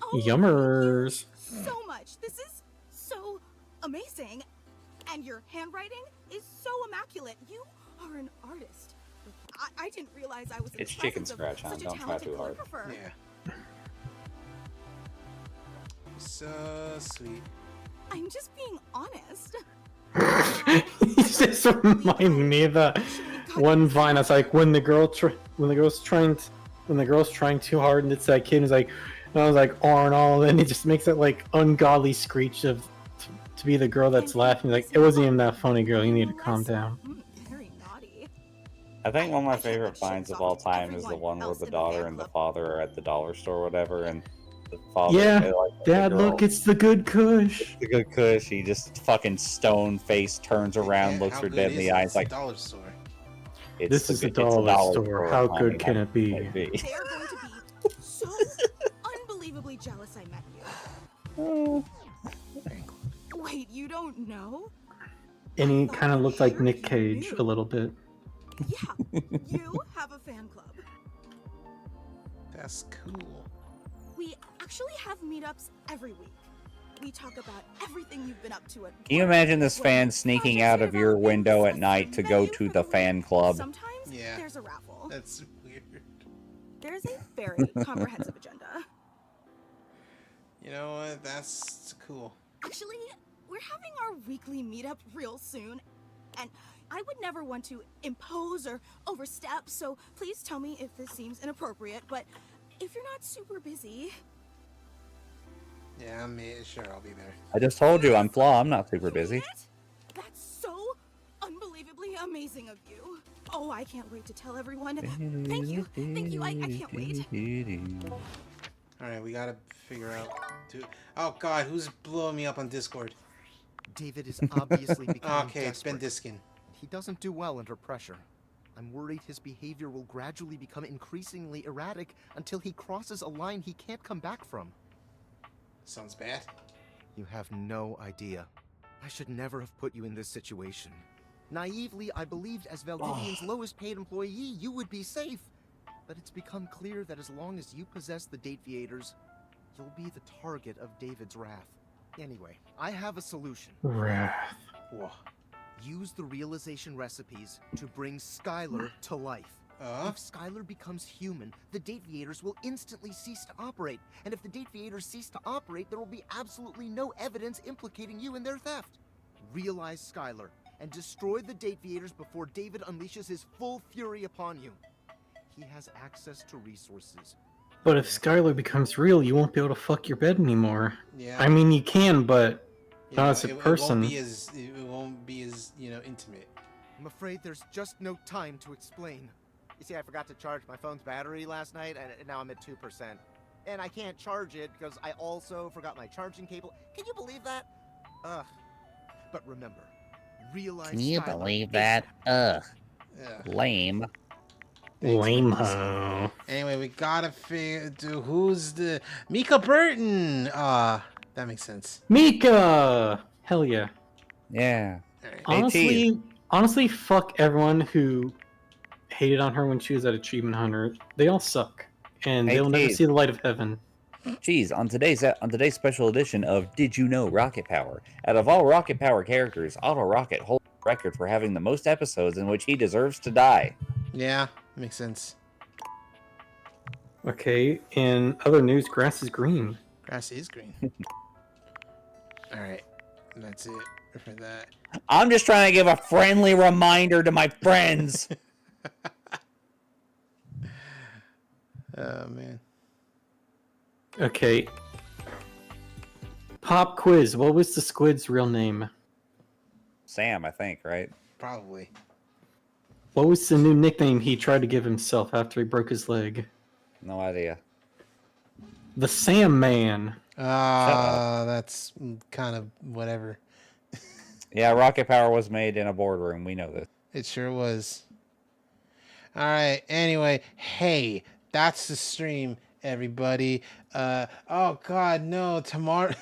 Oh, Yummers. so much. This is so amazing. And your handwriting is so immaculate. You are an artist. I didn't realize I was in It's the chicken presence of scratch, huh? such a Don't try talented too hard. calligrapher. Yeah. So sweet. I'm just being honest. You just remind me of that one vine. That's like when the girl's trying too hard, and it's that kid who's like, and I was like, oh no, and it just makes that like ungodly screech of to be the girl that's laughing. Like it wasn't even that funny, girl. You need to calm down. Very naughty. I think one of my favorite finds of all time is the one where the daughter and the father are at the dollar store or whatever, and the father, Yeah, like, Dad, the girl, look, it's the good Kush. the good Kush. He just fucking stone face turns around, looks How her good dead in is the it? eyes, It's a like dollar store. This is a dollar store. How honey, good can it be? They are going to be so unbelievably jealous I met you. Wait, you don't know? And he kind of looked like Nick Cage a little bit. Yeah, you have a fan club. That's cool. We actually have meetups every week. We talk about everything you've been up to at Can you imagine this fan sneaking out of your window at night to go to the fan club? Sometimes Yeah. there's a raffle. That's weird. There's a very comprehensive agenda. You know what? That's cool. Actually, we're having our weekly meetup real soon, and I would never want to impose or overstep, so please tell me if this seems inappropriate, but if you're not super busy... Yeah, sure, I'll be there. I just told you I'm Flaw. I'm not super busy. That's so unbelievably amazing of you. Oh, I can't wait to tell everyone. Thank you, I can't wait. Alright, we gotta figure out... Oh god, who's blowing me up on Discord? David is obviously becoming Okay, it's Ben desperate. Diskin. He doesn't do well under pressure. I'm worried his behavior will gradually become increasingly erratic until he crosses a line he can't come back from. Sounds bad. You have no idea. I should never have put you in this situation. Naively, I believed as Valdivian's lowest paid employee, you would be safe. But it's become clear that as long as you possess the Dateviators, you'll be the target of David's wrath. Anyway, I have a solution. Wrath. Whoa. Use the realization recipes to bring Skylar to life. If Skylar becomes human, the Dateviators will instantly cease to operate. And if the Dateviators cease to operate, there will be absolutely no evidence implicating you in their theft. Realize Skylar and destroy the Dateviators before David unleashes his full fury upon you. He has access to resources. But if Skylar becomes real, you won't be able to fuck your bed anymore. Yeah. I mean, you can, but You not know, as a person. It won't be as, you know, intimate. I'm afraid there's just no time to explain. You see, I forgot to charge my phone's battery last night, and now I'm at 2%. And I can't charge it because I also forgot my charging cable. Can you believe that? Ugh. But remember, realize Can you Skylar believe is- that? Ugh. Lame. Lame-ho. Anyway, we gotta figure who's the Mika Burton. That makes sense. Mika! Hell yeah. Yeah. Honestly, fuck everyone who hated on her when she was at Achievement Hunter. They all suck, and Hey, they'll never Cheese. see the light of heaven. Geez, on today's special edition of Did You Know Rocket Power? Out of all Rocket Power characters, Auto Rocket holds the record for having the most episodes in which he deserves to die. Yeah, makes sense. Okay, in other news, grass is green. Grass is green. All right, that's it for that. I'm just trying to give a friendly reminder to my friends. Oh man. Okay. Pop quiz. What was the squid's real name? Sam, I think, right? Probably. What was the new nickname he tried to give himself after he broke his leg? No idea. The Sam Man. That's kind of whatever. Yeah, rocket power was made in a boardroom. We know this. It sure was. All right. Anyway, hey, that's the stream, everybody. Oh God, no! Tomorrow,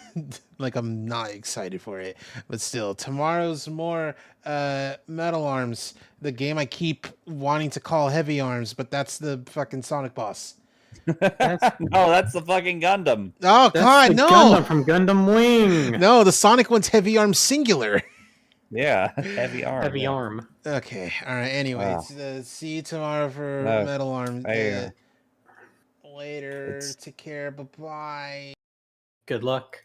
like I'm not excited for it, but still, tomorrow's more Metal Arms, the game I keep wanting to call Heavy Arms, but that's the fucking Sonic boss. No, that's the fucking Gundam. Oh God, no! Gundam from Gundam Wing. No, the Sonic one's Heavy Arms singular. Yeah, heavy arm. Heavy yeah. arm. Okay. All right. Anyway, see you tomorrow for No. Metal Arms. I- Later. Take care. Bye bye. Good luck.